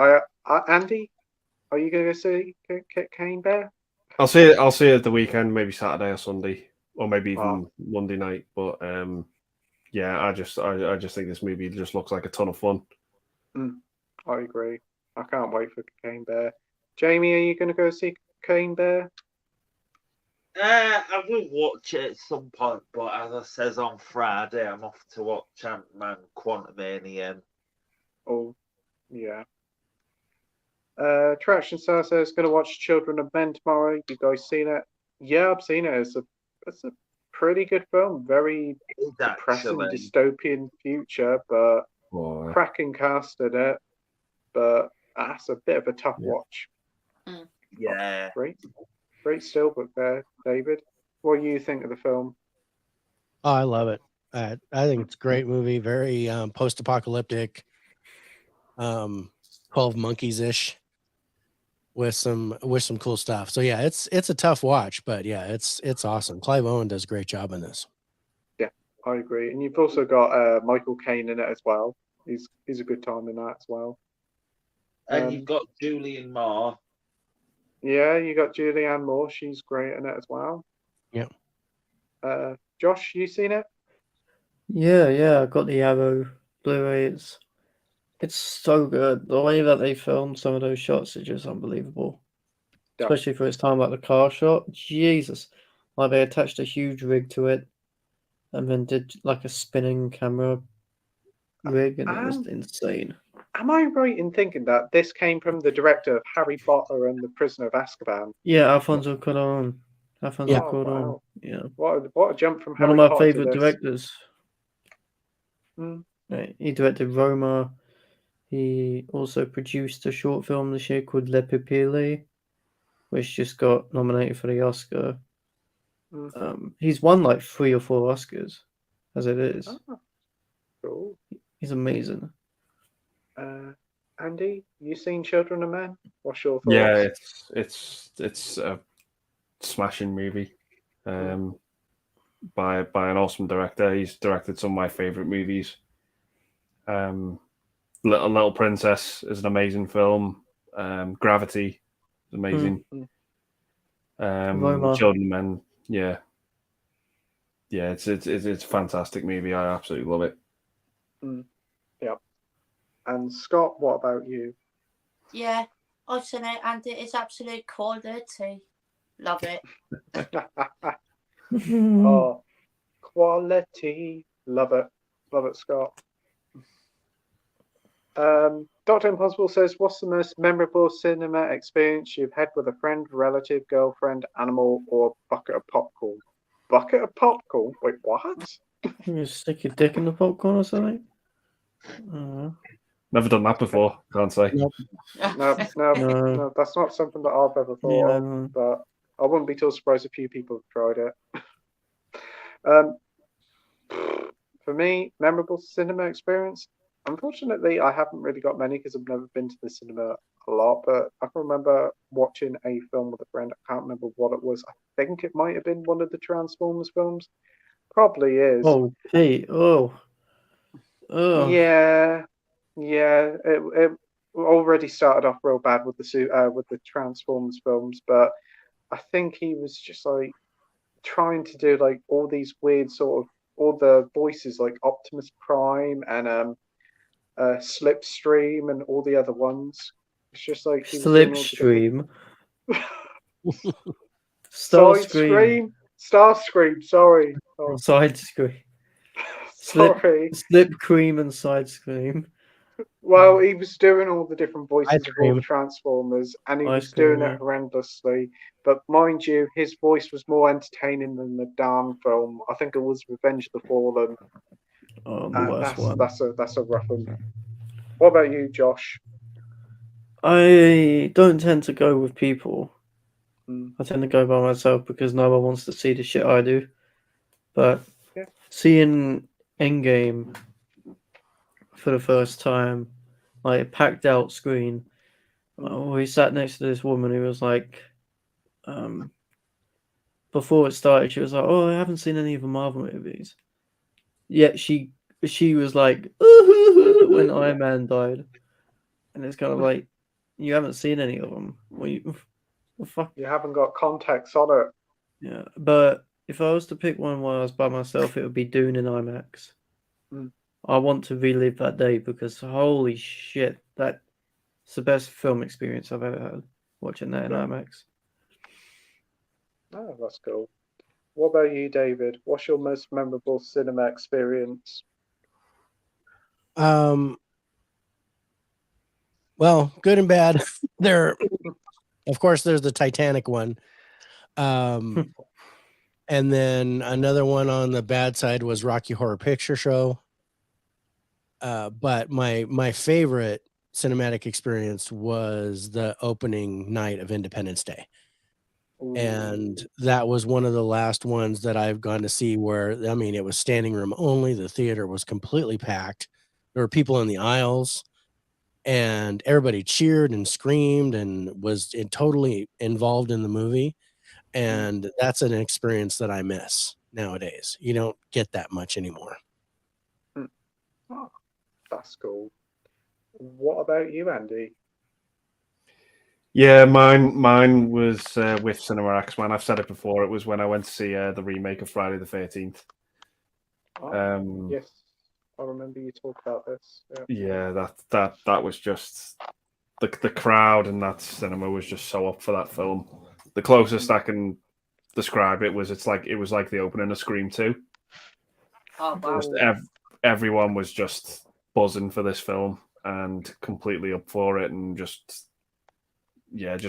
Andy, are you going to see Cocaine Bear? I'll see it at the weekend, maybe Saturday or Sunday, or maybe even Wow. Monday night. But yeah, I just think this movie just looks like a ton of fun. I agree. I can't wait for Cocaine Bear. Jamie, are you going to go see Cocaine Bear? I will watch it at some point, but as I says on Friday, I'm off to watch Ant-Man Quantumania. Oh, yeah. Traction Star says going to watch Children of Men tomorrow. You guys seen it? Yeah, I've seen it. It's a pretty good film. Very depressing dystopian future, but cracking cast in it. But that's a bit of a tough watch. Yeah. Great steelbook there, David. What do you think of the film? Oh, I love it. I think it's a great movie. Very post-apocalyptic, 12 Monkeys ish, with some cool stuff. So yeah, it's a tough watch, but yeah, it's awesome. Clive Owen does a great job in this. Yeah, I agree. And you've also got Michael Caine in it as well. He's a good time in that as well. And you've got Julianne Moore. Yeah, you got Julianne Moore. She's great in it as well. Yeah. Josh, you seen it? Yeah, I got the Arrow Blu-ray. It's so good. The way that they filmed some of those shots is just unbelievable. Yeah. Especially for its time, like the car shot. Jesus. Like they attached a huge rig to it and then did like a spinning camera rig, and it was insane. Am I right in thinking that this came from the director of Harry Potter and the Prisoner of Azkaban? Yeah, Alfonso Cuarón. Wow. Yeah. What a jump from One Harry of my Potter favorite to this. directors. Right, he directed Roma. He also produced a short film this year called Le Pupille, which just got nominated for the Oscar. He's won like 3 or 4 Oscars, as it is. Oh, cool. He's amazing. Andy, you seen Children of Men? What's your thoughts? Yeah, it's a smashing movie, by an awesome director. He's directed some of my favorite movies. Little Princess is an amazing film. Gravity is amazing. Roma. Children of Men, yeah, it's a fantastic movie. I absolutely love it. Yeah. And Scott, what about you? Yeah, I've seen it and it is absolute quality. Love it. Oh, quality. Love it, Scott. Dr. Impossible says, what's the most memorable cinema experience you've had with a friend, relative, girlfriend, animal, or bucket of popcorn? Bucket of popcorn? Wait, what? You stick your dick in the popcorn or something? Never done that before, can't say. No, that's not something that I've ever thought of, but I wouldn't be too surprised if a few people have tried it. For me, memorable cinema experience. Unfortunately, I haven't really got many because I've never been to the cinema a lot, but I can remember watching a film with a friend. I can't remember what it was. I think it might have been one of the Transformers films. Probably is. Oh, Pete. Oh. Yeah. Yeah, it already started off real bad with the Transformers films, but I think he was just like trying to do like all these weird sort of all the voices like Optimus Prime and Slipstream and all the other ones. It's just like he was doing all the different... Slipstream. Starscream, Starscream. Sorry, oh, Side scream. sorry. Slip cream and side scream. Well, he was doing all the different voices Ice of all the cream. Transformers, and he Ice was cream, doing yeah. it horrendously. But mind you, his voice was more entertaining than the damn film. I think it was Revenge of the Fallen. Oh, the worst one. That's a rough one. What about you, Josh? I don't tend to go with people. Mm. I tend to go by myself because no one wants to see the shit I do. But Yeah. seeing Endgame for the first time, like a packed out screen, we sat next to this woman who was like, before it started, she was like, "Oh, I haven't seen any of the Marvel movies." Yet she was like, when Iron Man died, and it's kind of like, you haven't seen any of them. Well, fuck. You haven't got context on it. Yeah, but if I was to pick one while I was by myself, it would be Dune in IMAX. Mm. I want to relive that day because holy shit, that's the best film experience I've ever had watching that in Yeah. IMAX. Oh, that's cool. What about you, David? What's your most memorable cinema experience? Well, good and bad. There, of course, there's the Titanic one. And then another one on the bad side was Rocky Horror Picture Show. But my favorite cinematic experience was the opening night of Independence Day. And that was one of the last ones that I've gone to see where, I mean, it was standing room only. The theater was completely packed. There were people in the aisles and everybody cheered and screamed and was totally involved in the movie. And that's an experience that I miss nowadays. You don't get that much anymore. Oh, that's cool. What about you, Andy? Yeah, mine was with Cinemax. Man, I've said it before. It was when I went to see the remake of Friday the 13th. Yes, I remember you talk about this. Yeah, that was just the crowd in that cinema was just so up for that film. The closest I can describe it was it was like the opening of Scream 2. Oh, wow. Just everyone was just buzzing for this film and completely up for it, and just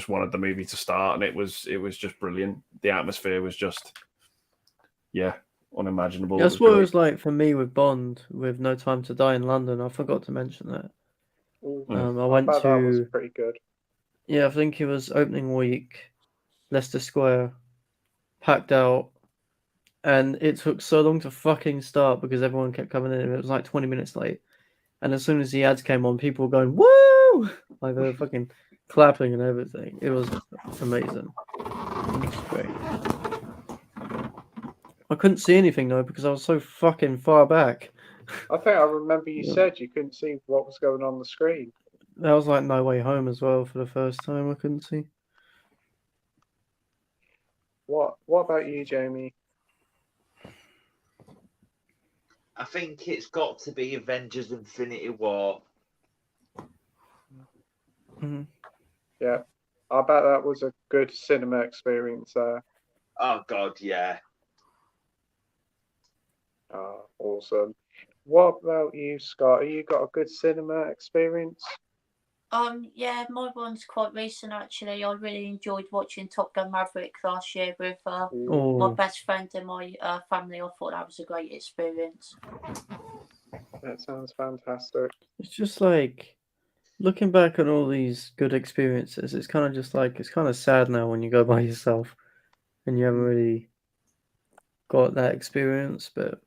wanted the movie to start, and it was just brilliant. The atmosphere was just unimaginable. That's what it was like for me with Bond, with No Time to Die in London. I forgot to mention that. I went bet to that was pretty good. Yeah, I think it was opening week, Leicester Square, packed out, and it took so long to fucking start because everyone kept coming in. It was like 20 minutes late, and as soon as the ads came on, people were going woo, like they were fucking clapping and everything. It was amazing. It was great. I couldn't see anything though because I was so fucking far back. I think I remember you said you couldn't see what was going on the screen. That was like No Way Home as well for the first time. I couldn't see. What about you, Jamie? I think it's got to be Avengers Infinity War. Mm-hmm. Yeah, I bet that was a good cinema experience there. Oh, God, yeah. Awesome. What about you, Scott? Have you got a good cinema experience? Yeah, my one's quite recent actually. I really enjoyed watching Top Gun Maverick last year with my best friend and my family. I thought that was a great experience. That sounds fantastic. It's just like looking back at all these good experiences, it's kind of just like it's kind of sad now when you go by yourself and you haven't really got that experience, but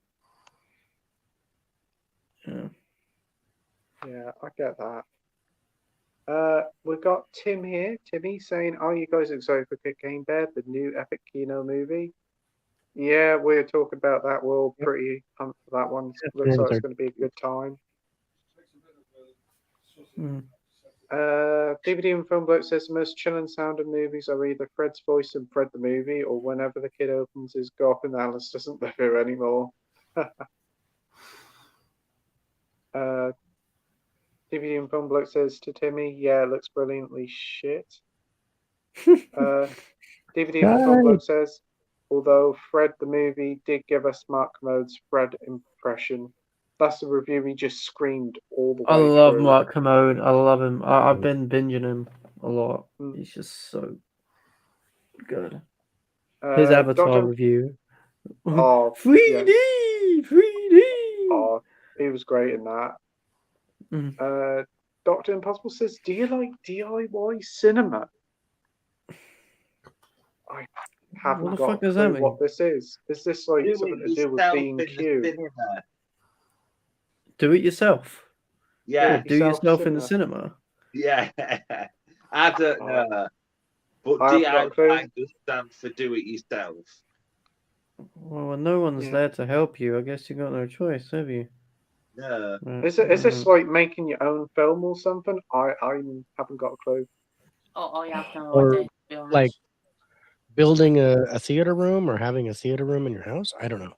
yeah, I get that. We've got Tim here. Timmy saying, "Are you guys excited for Kick Game Bear, the new epic Kino movie?" Yeah, we're talking about that. We're all pretty pumped for that one. Looks like it's going to be a good time. DVD and Film Bloke says the most chilling sound of movies are either Fred's voice in Fred the movie or whenever the kid opens his gob and Alice doesn't live here anymore. DVD and Film Bloke says to Timmy, yeah, it looks brilliantly shit. DVD and Film Bloke says, although Fred the movie did give us Mark Commode's Fred impression, that's the review he just screamed all the way I love through. Mark Commode. I love him. I've been binging him a lot. He's just so good. His Avatar review. Oh, 3D! yeah. 3D! Oh, he was great in that. Dr. Impossible says, do you like DIY cinema? I haven't What the got fuck a does that clue mean? what this is. Is this like Do something it to do with yourself being in the cute? cinema. Do it yourself. Yeah, Do yourself in the cinema. yeah. I don't know. But I haven't got a clue. DIY does stand for do it yourself. Well, when no one's there to help you, I guess you got no choice, have you? No. Is this like making your own film or something? I haven't got a clue. Oh, I have no Or, idea, to be honest. like building a theater room or having a theater room in your house? I don't know.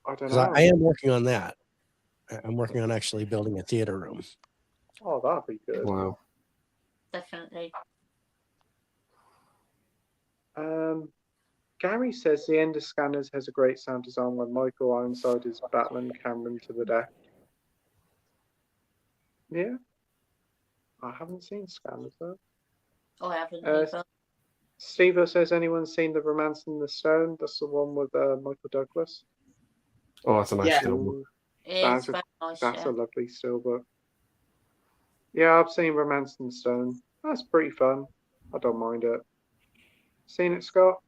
I don't 'Cause know. I am working on that. I'm working on actually building a theater room. Oh, that'd be good. Wow. Definitely. Gary says the end of Scanners has a great sound design when Michael Ironside is battling Cameron to the death. Yeah. I haven't seen Scanners though. I haven't either. Steve says, anyone seen The Romance in the Stone? That's the one with Michael Douglas. Oh, that's a nice film. It's very nice, That's yeah. a lovely steelbook. Yeah, I've seen Romance in the Stone. That's pretty fun. I don't mind it. Seen it, Scott?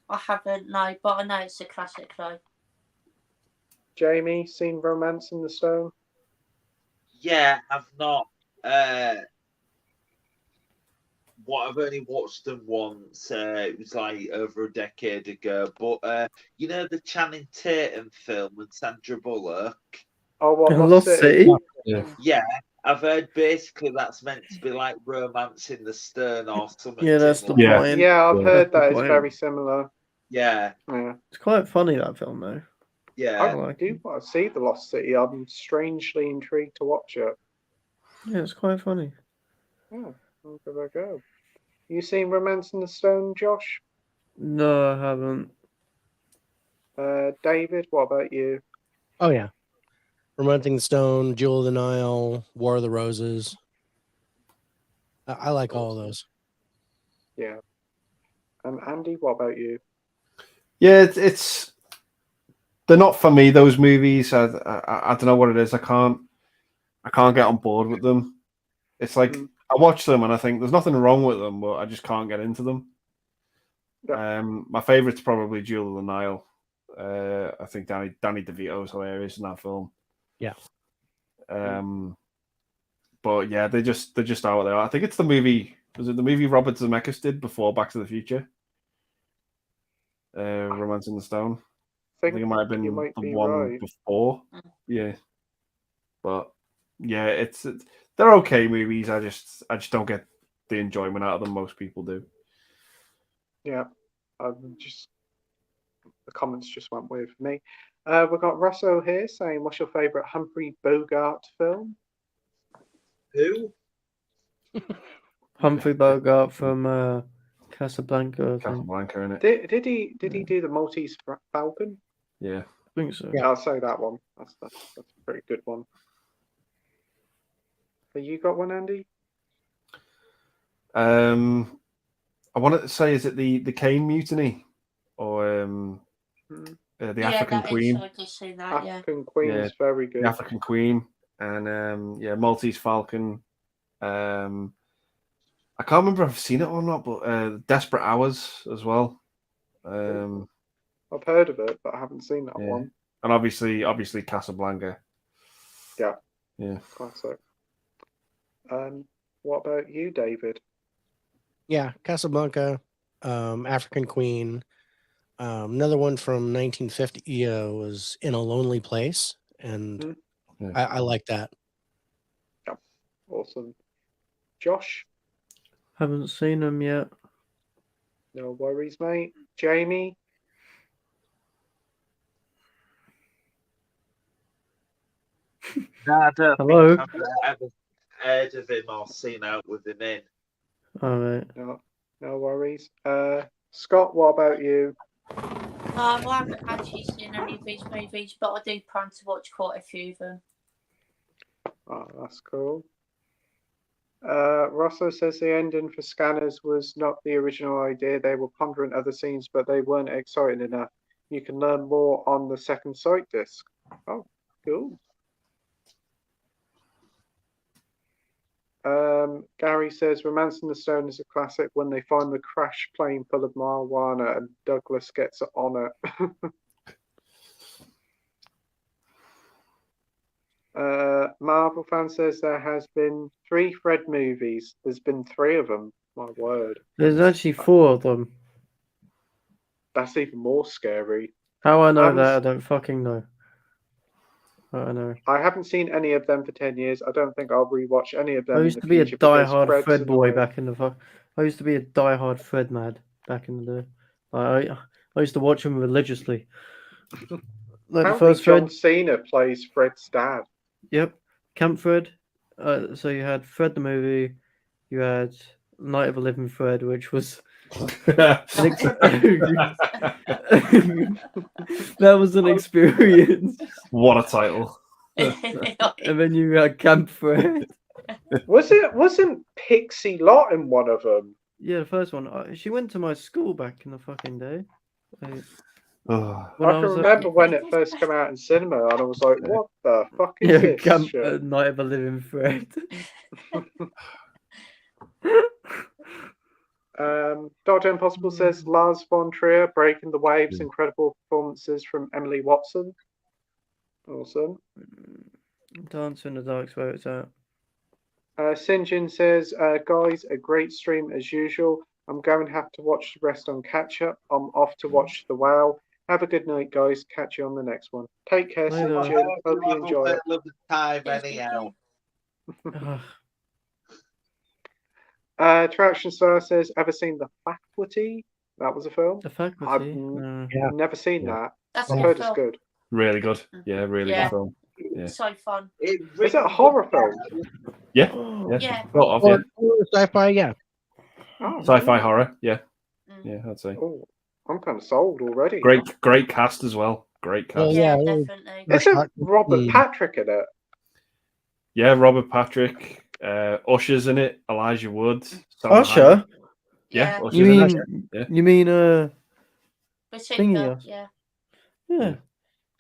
I haven't, no, but I know it's a classic though. Jamie, seen Romance in the Stone? Yeah, I've not. I've only watched them once. It was like over a decade ago. But you know the Channing Tatum film with Sandra Bullock? Oh, what, Lost City? Yeah, I've heard basically that's meant to be like Romance in the Stone or something. Yeah, that's the similar. point. Yeah, I've heard that. It's point. very similar. Yeah. It's quite funny, that film, though. Yeah. I do want to see The Lost City. I'm strangely intrigued to watch it. Yeah, it's quite funny. Yeah, I'll give it a go. You seen Romance in the Stone, Josh? No, I haven't. David, what about you? Oh yeah. Romancing the Stone, Jewel of the Nile, War of the Roses. I like all of those. Yeah. Andy, what about you? Yeah, it's they're not for me. Those movies, I don't know what it is. I can't get on board with them. It's like I watch them and I think there's nothing wrong with them, but I just can't get into them. Yeah. My favorite's probably Jewel of the Nile. I think Danny DeVito is hilarious in that film. Yeah. But yeah, they're just out there. I think it's the movie. Was it the movie Robert Zemeckis did before Back to the Future? Romance in the Stone. I think it might have been the one before. Yeah. But yeah, they're okay movies. I just don't get the enjoyment out of them most people do. Yeah. The comments just went weird for me. We've got Russo here saying, what's your favourite Humphrey Bogart film? Who? Humphrey Bogart from Casablanca. Casablanca, innit? Did he do the Maltese Falcon? Yeah. I think so. Yeah, I'll say that one. That's a pretty good one. Have you got one, Andy? I wanted to say, is it the Caine Mutiny or the African Queen? African Queen is very good. The African Queen and Maltese Falcon. I can't remember if I've seen it or not, but Desperate Hours as well. I've heard of it, but I haven't seen that one. And obviously Casablanca. Yeah. Yeah. Classic. What about you, David? Yeah, Casablanca, African Queen. Another one from 1950 was In a Lonely Place, and I like that. Yeah. Awesome. Josh? Haven't seen them yet. No worries, mate. Jamie? No, I don't Hello? think I've ever heard of him or seen out with him in. All right. No worries. Scott, what about you? I haven't actually seen any of these movies, but I do plan to watch quite a few of them. Oh, that's cool. Rosso says the ending for Scanners was not the original idea. They were pondering other scenes, but they weren't exciting enough. You can learn more on the second sight disc. Oh, cool. Gary says Romancing the Stone is a classic when they find the crash plane full of marijuana and Douglas gets on it. Marvel fan says there has been 3 Fred movies. There's been 3 of them. My word. There's actually 4 of them. That's even more scary. How I know that, I don't fucking know. I don't know. I haven't seen any of them for 10 years. I don't think I'll rewatch any of them. I used in to the be a future because diehard Fred's Fred boy annoying. back in the. I used to be a diehard Fred mad back in the day. I used to watch him religiously. Like the Apparently first John Fred. Cena plays Fred's dad. Yep, Camp Fred. So you had Fred the movie. You had Night of the Living Fred, which was that was an experience. What a title! And then you had Camp Fred. Wasn't Pixie Lott in one of them? Yeah, the first one. She went to my school back in the fucking day. Oh. I can remember when it first came out in cinema, and I was like, "What the fuck is this Camp shit?" Night of the Living Fred. Dr. Impossible says Lars von Trier, Breaking the Waves, incredible performances from Emily Watson. Awesome. Dance in the Dark's where it's at. Sinjin says, guys, a great stream as usual. I'm going to have to watch the rest on catch up. I'm off to watch The Whale. Have a good night, guys. Catch you on the next one. Take care, Later. Sinjin. Hope you enjoy it. Time anyhow. Traction Star says, ever seen The Faculty? That was a film. The Faculty? I've never seen that. That's I've a heard good it's film. good. Really good. Yeah, really Yeah. good film. Yeah. So fun. Is it a horror film? Yeah. Yeah. Sort of, yeah. Sci-fi, yeah. Oh, Sci-fi horror. Yeah. Mm. Yeah, I'd say. Oh, I'm kind of sold already. Great cast as well. Great cast. Well, Yeah, yeah, definitely. Isn't Robert Patrick in it? Yeah, Robert Patrick. Usher's in it. Elijah Wood. Salma Usher? Hayek. Yeah. Usher's You in mean it. Yeah. you mean Basinga, Thingy, yeah. yeah.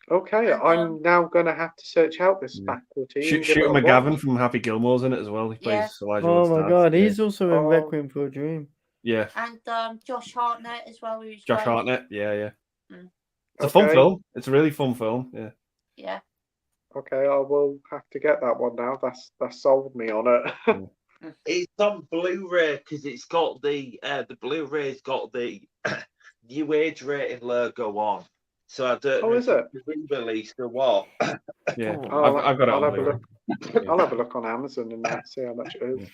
Okay, And, I'm now going to have to search out this Faculty. and give it Shooter a McGavin watch. from Happy Gilmore's in it as well. He plays Elijah Oh Wood's my dad. god, Yeah. he's also in Oh. Requiem for a Dream. Yeah. And Josh Hartnett as well. Who's Josh great. Hartnett. Yeah. Mm. It's a fun Okay. film. It's a really fun film. Yeah. Yeah. Okay, I will have to get that one now. That's sold me on it. It's on Blu-ray because it's got the Blu-ray's got the new age rating logo on. So I don't know is if it? it's re-released or what. Yeah. Oh, I've got it I'll on have a Blu-ray. look. I'll have a look on Amazon and see how much it is.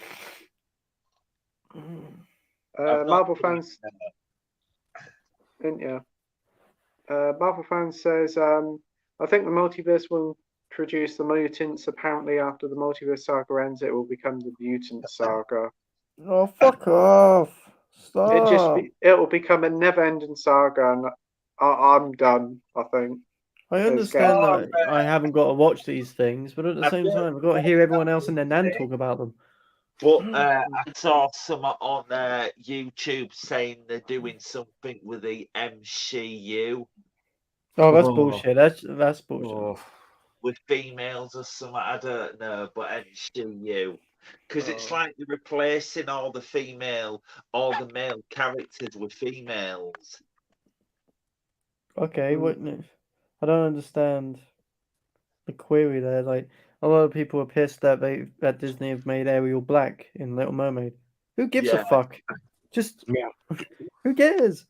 I've not Marvel seen fans, didn't you? Marvel fans says, I think the multiverse will produce the mutants. Apparently, after the multiverse saga ends, it will become the mutant saga. Oh, fuck off. Stop. It will become a never-ending saga, and I'm done. I think. I understand that I haven't got to watch these things, but at the same time, I've got to hear everyone else and their nan talk about them. But I saw some on YouTube saying they're doing something with the MCU Oh, that's bullshit. That's bullshit. Oh. with females or something. I don't know, but MCU. Because it's like they're replacing all the male characters with females. Okay, what? I don't understand the query there. Like, a lot of people are pissed that Disney have made Ariel black in Little Mermaid. Who gives a fuck? Just who cares?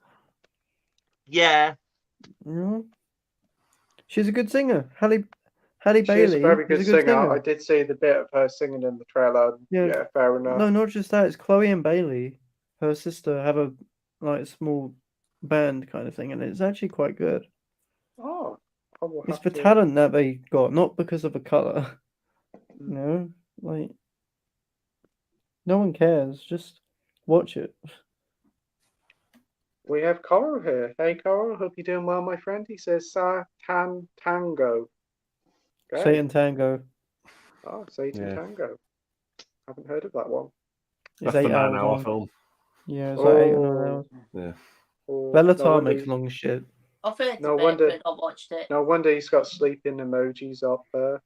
Yeah. Mm-hmm. She's a good singer. Halle Halle She is a Bailey very is good a good singer. singer. I did see the bit of her singing in the trailer. Yeah. Yeah, fair enough. No, not just that. It's Chloe and Bailey, her sister, have a small band kind of thing, and it's actually quite good. Oh, I will It's have for to. talent that they got, not because of the color. You know, like no one cares. Just watch it. We have Coral here. Hey, Coral. Hope you're doing well, my friend. He says Satan Tango. Great. Satan Tango. Oh, Satan Yeah. Tango. Haven't heard of that one. It's That's the 8 hours 9-hour long. film. Yeah, it's like 8 or 9 Oh, hours. Yeah. oh, Bellatar makes long shit. I've heard No of it, wonder- but not watched it. No wonder he's got sleeping emojis up there.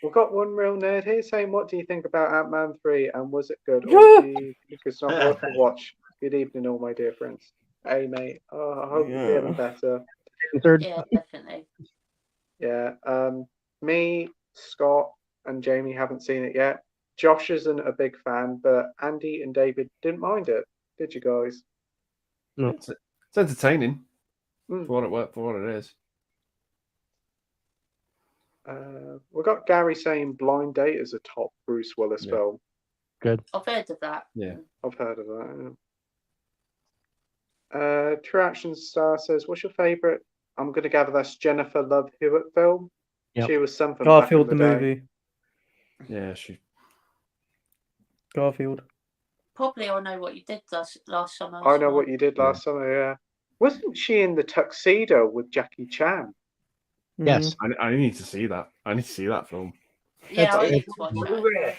We've got one real nerd here saying, what do you think about Ant-Man 3 and was it good? Or do you think it's not worth a watch? Good evening, all my dear friends. Hey, mate. Oh, I hope you're feeling better. Third. Yeah, definitely. Yeah. Me, Scott, and Jamie haven't seen it yet. Josh isn't a big fan, but Andy and David didn't mind it. Did you guys? No. It's entertaining Mm. for what it is. We've got Gary saying Blind Date is a top Bruce Willis Yeah. film. I've heard of that. Yeah. I've heard of that. Yeah. True Action Star says, what's your favourite? I'm going to gather that's Jennifer Love Hewitt film. Yep. She was something Garfield back the in the day. movie. Yeah, she. Garfield. Probably I Know What You Did last summer. I Know What You Did last summer, yeah. Wasn't she in the tuxedo with Jackie Chan? Yes. I need to see that. I need to see that film. Yeah, I It's- need to watch that.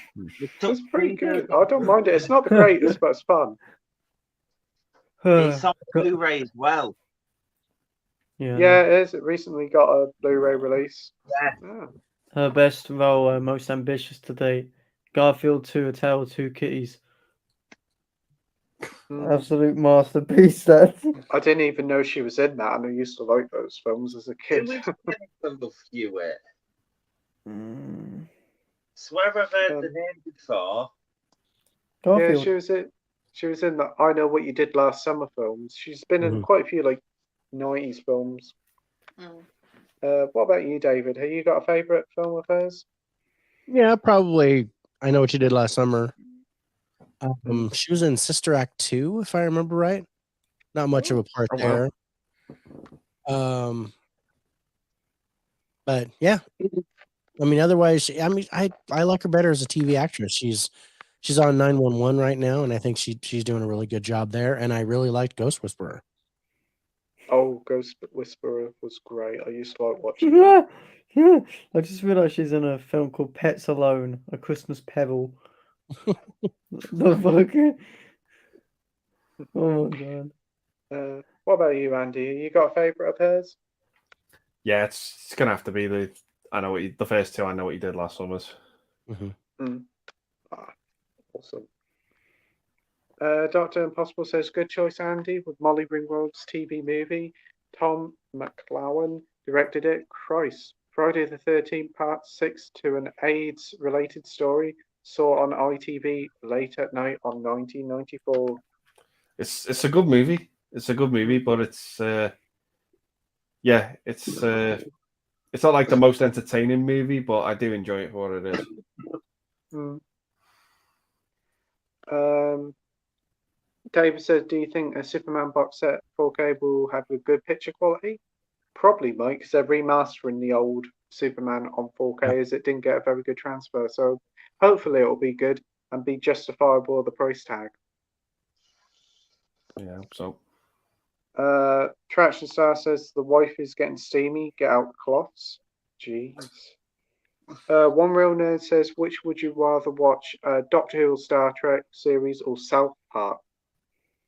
It's pretty good. I don't mind it. It's not the greatest, but it's fun. It's on Blu-ray as well. Yeah, it is. It recently got a Blu-ray release. Yeah. Her best role, most ambitious to date. Garfield 2, A Tale of Two Kitties. Absolute masterpiece. That. I didn't even know she was in that, and I used to like those films as a kid. Who is Jennifer Love Hewitt? Mm. Swear I've heard the name before. Yeah, Garfield. she was in the I Know What You Did Last Summer films. She's been in quite a few like 90s films. What about you, David? Have you got a favourite film of hers? Yeah, probably. I Know What You Did Last Summer. She was in Sister Act 2, if I remember right. Not much of a part there. But yeah, I mean, otherwise, I like her better as a TV actress. She's on 911 right now, and I think she's doing a really good job there. And I really liked Ghost Whisperer. Oh, Ghost Whisperer was great. I used to like watching that. Yeah. I just realised she's in a film called Pets Alone, A Christmas Pebble. The fuck? Oh my god. What about you, Andy? You got a favourite of hers? Yeah, it's gonna have to be the first two I Know What You Did Last Summers. Awesome. Dr. Impossible says, good choice, Andy, with Molly Ringwald's TV movie. Tom McClowan directed it. Christ. Friday the 13th, part 6 to an AIDS-related story. Saw on ITV late at night on 1994. It's a good movie. It's a good movie, but it's not like the most entertaining movie, but I do enjoy it for what it is. David says, do you think a Superman box set 4K will have a good picture quality? Probably, Mike, because they're remastering the old Superman on 4K as it didn't get a very good transfer. So hopefully it'll be good and be justifiable of the price tag. Yeah, so. Traction Star says the wife is getting steamy. Get out cloths. Jeez. One Real Nerd says, which would you rather watch, Doctor Who, Star Trek series, or South Park?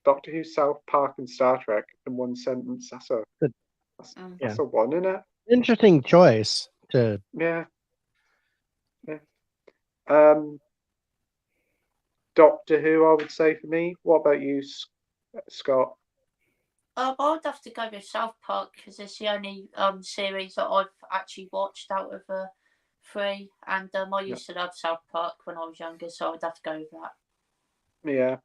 Doctor Who, South Park, and Star Trek in one sentence. That's a one, isn't it? Interesting choice. Yeah. Doctor Who, I would say for me. What about you, Scott? I would have to go with South Park because it's the only series that I've actually watched out of the three, and I used to love South Park when I was younger, so I'd have to go with that. Yeah,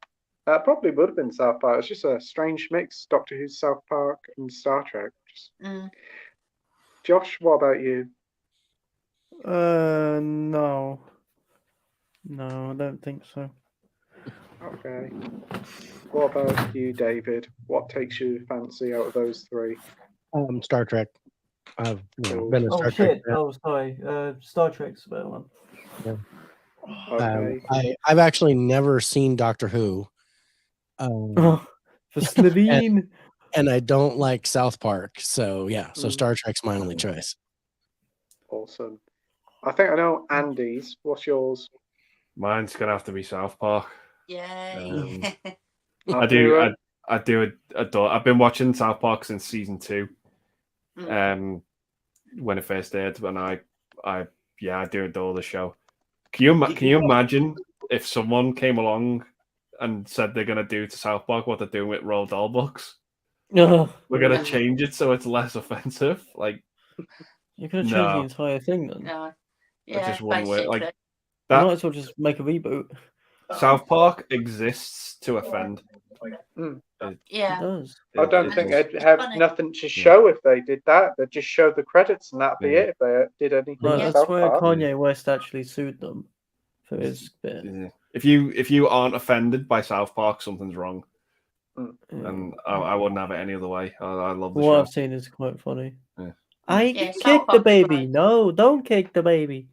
probably would have been South Park. It's just a strange mix: Doctor Who, South Park, and Star Trek. Josh, what about you? No. No, I don't think so. Okay. What about you, David? What takes your fancy out of those three? Star Trek. I've Cool. been a Oh Star Trek shit! fan. Oh, sorry. Star Trek's a better one. Okay. I've actually never seen Doctor Who. Oh, for Slovene. And I don't like South Park. So yeah, so Mm. Star Trek's my only choice. Awesome. I think I know Andy's. What's yours? Mine's gonna have to be South Park. Yay. I do adore. I've been watching South Park since season 2. When it first aired, and I do adore the show. Can you imagine if someone came along and said they're gonna do to South Park what they're doing with Roald Dahl books? Oh, We're gonna change it so it's less offensive. Like, you're gonna change the entire thing then. No. it Yeah, just wouldn't work. basically. Like You might that. as well just make a reboot. South Park exists to offend. It Yeah. does. I don't think does. they'd have funny. nothing to show if they did that. They'd just show the credits and that'd be Yeah. it if they did anything No, with Yeah. that's South where Park. Kanye West actually sued them for his bit. Yeah. If you aren't offended by South Park, something's wrong. And I wouldn't have it any other way. I love the What show. I've seen is quite funny. Yeah. I Yeah, kick South the Park's baby. great. No, don't kick the baby.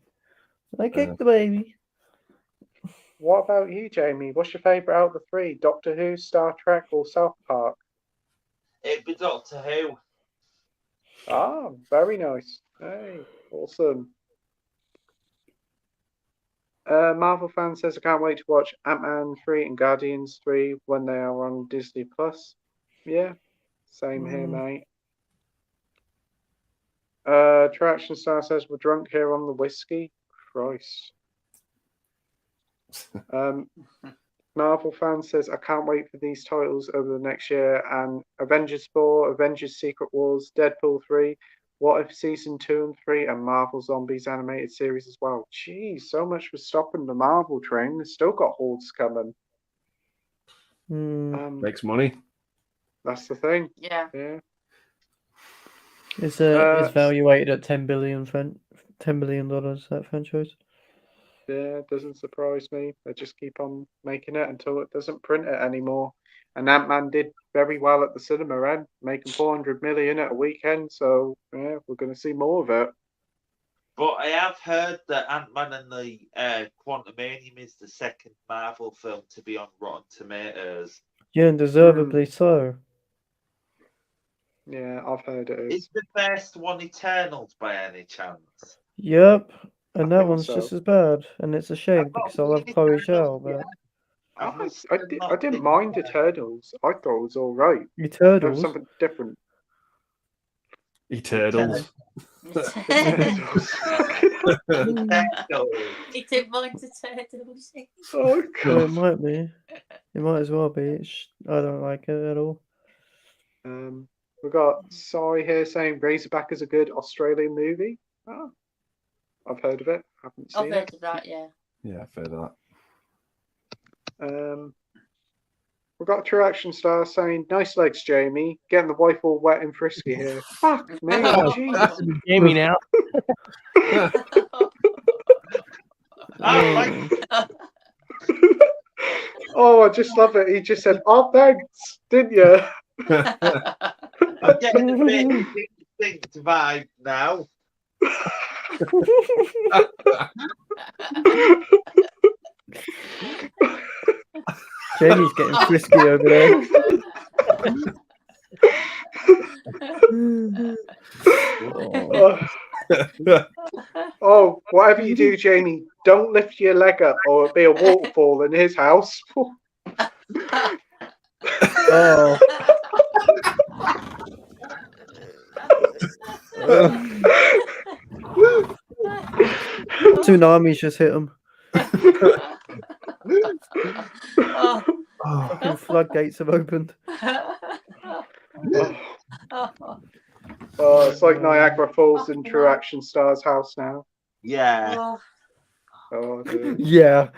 I kick the baby. What about you, Jamie? What's your favourite out of the three? Doctor Who, Star Trek, or South Park? It'd be Doctor Who. Ah, very nice. Hey, awesome. Marvel fan says I can't wait to watch Ant-Man 3 and Guardians 3 when they are on Disney Plus. Yeah, same here, mate. Traction Star says we're drunk here on the whiskey. Christ. Marvel fan says I can't wait for these titles over the next year, and Avengers 4, Avengers Secret Wars, Deadpool 3, What If Season 2 and 3, and Marvel Zombies animated series as well. Jeez, so much for stopping the Marvel train. They've still got hordes coming. Makes money. That's the thing. Yeah. Yeah. It's valuated at $10 billion. That franchise. Yeah, it doesn't surprise me. They just keep on making it until it doesn't print it anymore. And Ant-Man did very well at the cinema end, making 400 million at a weekend. So yeah, we're going to see more of it. But I have heard that Ant-Man and the Quantumanium is the second Marvel film to be on Rotten Tomatoes. Yeah, and deservedly so. Yeah, I've heard it is. Is the first one Eternals by any chance? Yep. And I that think one's so. just as bad. And it's a shame because I love Chloe Zhao, but I didn't mind Eternals. I thought it was all right. There was Eternals. something different. Eternals. He didn't mind the turtles. Oh, Well, it might be. It might as well be. I don't like it at all. We've got Sorry here saying Razorback is a good Australian movie. Oh, I've heard of it. Haven't seen I've heard of that, yeah. Yeah, I've heard of it. We've got True Action Star saying, nice legs, Jamie. Getting the wife all wet and frisky here. Fuck me, jeez. Jamie now. Oh, I just love it. He just said, oh, thanks, didn't you? I'm getting a bit distinct vibe now. Jamie's getting frisky over there. Oh, whatever you do, Jamie, don't lift your leg up or it'll be a waterfall in his house. Oh. Tsunamis just hit him. Fucking floodgates have opened. Oh, it's like Niagara Falls in True Action Star's house now. Yeah. Oh, dude. Yeah.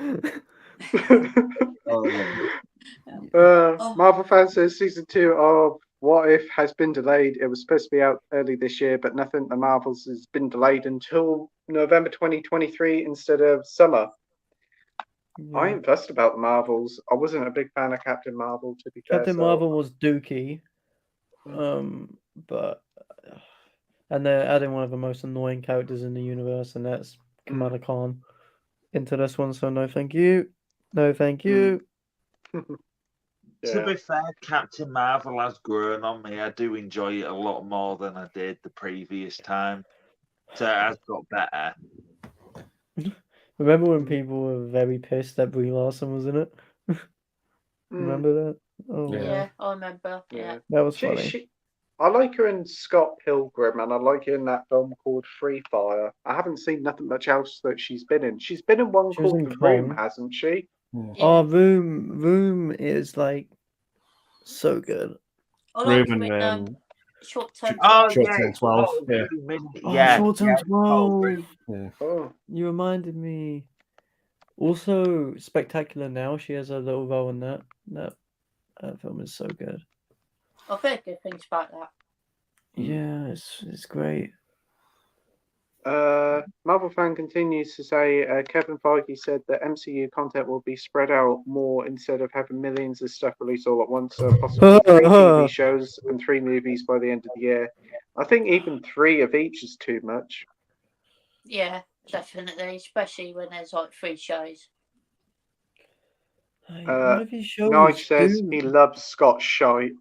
Marvel Fan says season 2 of What If has been delayed. It was supposed to be out early this year, but nothing the Marvels has been delayed until November 2023 instead of summer. I ain't fussed about the Marvels. I wasn't a big fan of Captain Marvel, to be fair. Captain Marvel was dookie, but and they're adding one of the most annoying characters in the universe, and that's Kamala Khan into this one. So no, thank you, no, thank you. To be fair, Captain Marvel has grown on me. I do enjoy it a lot more than I did the previous time. So it has got better. Remember when people were very pissed that Brie Larson was in it? Remember that? Oh, Yeah, I remember. Yeah, that was funny. I like her in Scott Pilgrim, and I like her in that film called Free Fire. I haven't seen nothing much else that she's been in. She's been in one called The Room, hasn't she? Oh, Room is like so good. I like Room her and in Short Term 12. 12. Yeah. Short Term 12. Yeah. Oh. You reminded me. Also, Spectacular Now. She has a little role in that. That film is so good. I've heard good things about that. Yeah, it's great. Marvel fan continues to say Kevin Feige said that MCU content will be spread out more instead of having millions of stuff released all at once. So possibly 3 TV shows and 3 movies by the end of the year. I think even 3 of each is too much. Yeah, definitely, especially when there's like 3 shows. One of these shows. Nige says he loves Scott Shite.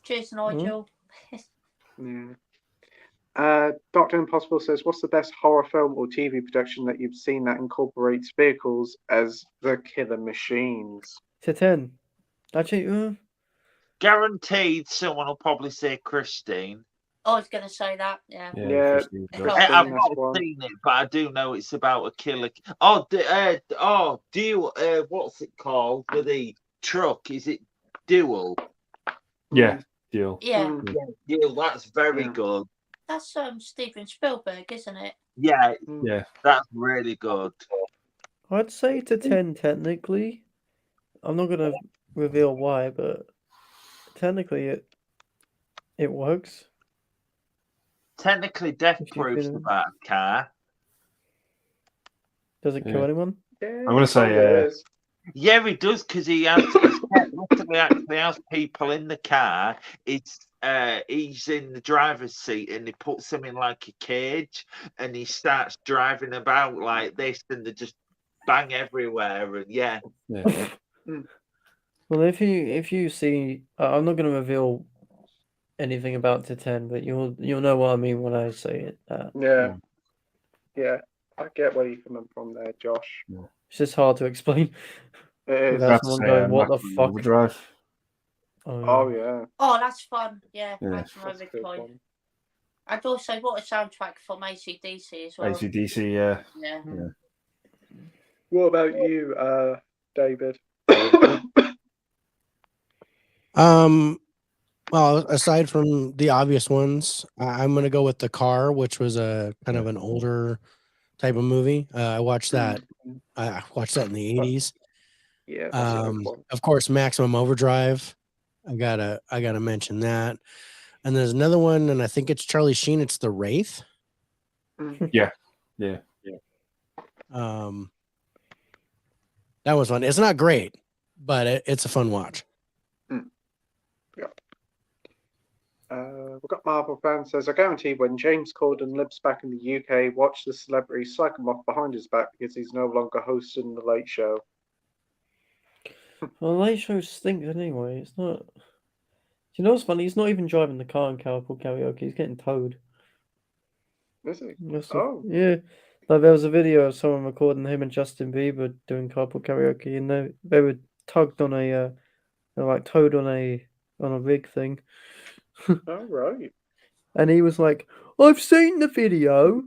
Cheers, Nigel. Yeah. Dr. Impossible says, what's the best horror film or TV production that you've seen that incorporates vehicles as the killer machines? To 10. Actually, Guaranteed someone will probably say Christine. I was going to say that, yeah. I've not seen it, but I do know it's about a killer. Duel. What's it called? With the truck? Is it Duel? Yeah, Duel. Yeah. Duel. That's very good. That's Steven Spielberg, isn't it? Yeah. Yeah. That's really good. I'd say to 10 technically. I'm not gonna reveal why, but technically it works. Technically, Death Proof's about a car. Does it kill anyone? I'm gonna say yeah, he does, because he literally actually has people in the car. He's in the driver's seat and he puts him in like a cage and he starts driving about like this and they just bang everywhere and Well, if you see, I'm not going to reveal anything about to 10, but you'll know what I mean when I say it. Yeah, I get where you're coming from there, Josh. It's just hard to explain. It is. Without someone going, what the fuck? Overdrive. Oh yeah. Oh, that's fun. Yeah, that's a good point. And also, what a soundtrack from AC/DC as well. AC/DC, yeah. Yeah. What about you, David? Well, aside from the obvious ones, I'm gonna go with The Car, which was a kind of an older type of movie. I watched that. I watched that in the 80s. Yeah. That's a good one. Of course, Maximum Overdrive. I gotta mention that. And there's another one, and I think it's Charlie Sheen. It's The Wraith. Yeah. That was fun. It's not great, but it's a fun watch. We've got Marvel fan says, I guarantee when James Corden lives back in the UK, watch the celebrity slag him off behind his back because he's no longer hosting the Late Show. Well, the Late Show stinks anyway. It's not. Do you know what's funny? He's not even driving the car in Carpool Karaoke. He's getting towed. Is he? Yeah. Like there was a video of someone recording him and Justin Bieber doing Carpool Karaoke, and they were tugged on a, they're like towed on a rig thing. Oh right. And he was like, I've seen the video,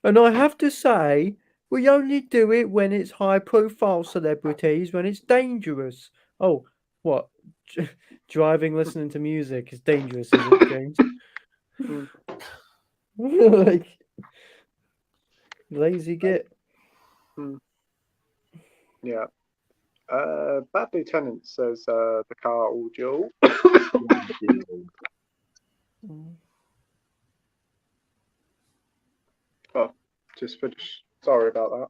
and I have to say, we only do it when it's high-profile celebrities, when it's dangerous. Oh, what? Driving, listening to music is dangerous, is it, James? Like, lazy git. Yeah. Bad Lieutenant says the car all dual. Oh, just finished. Sorry about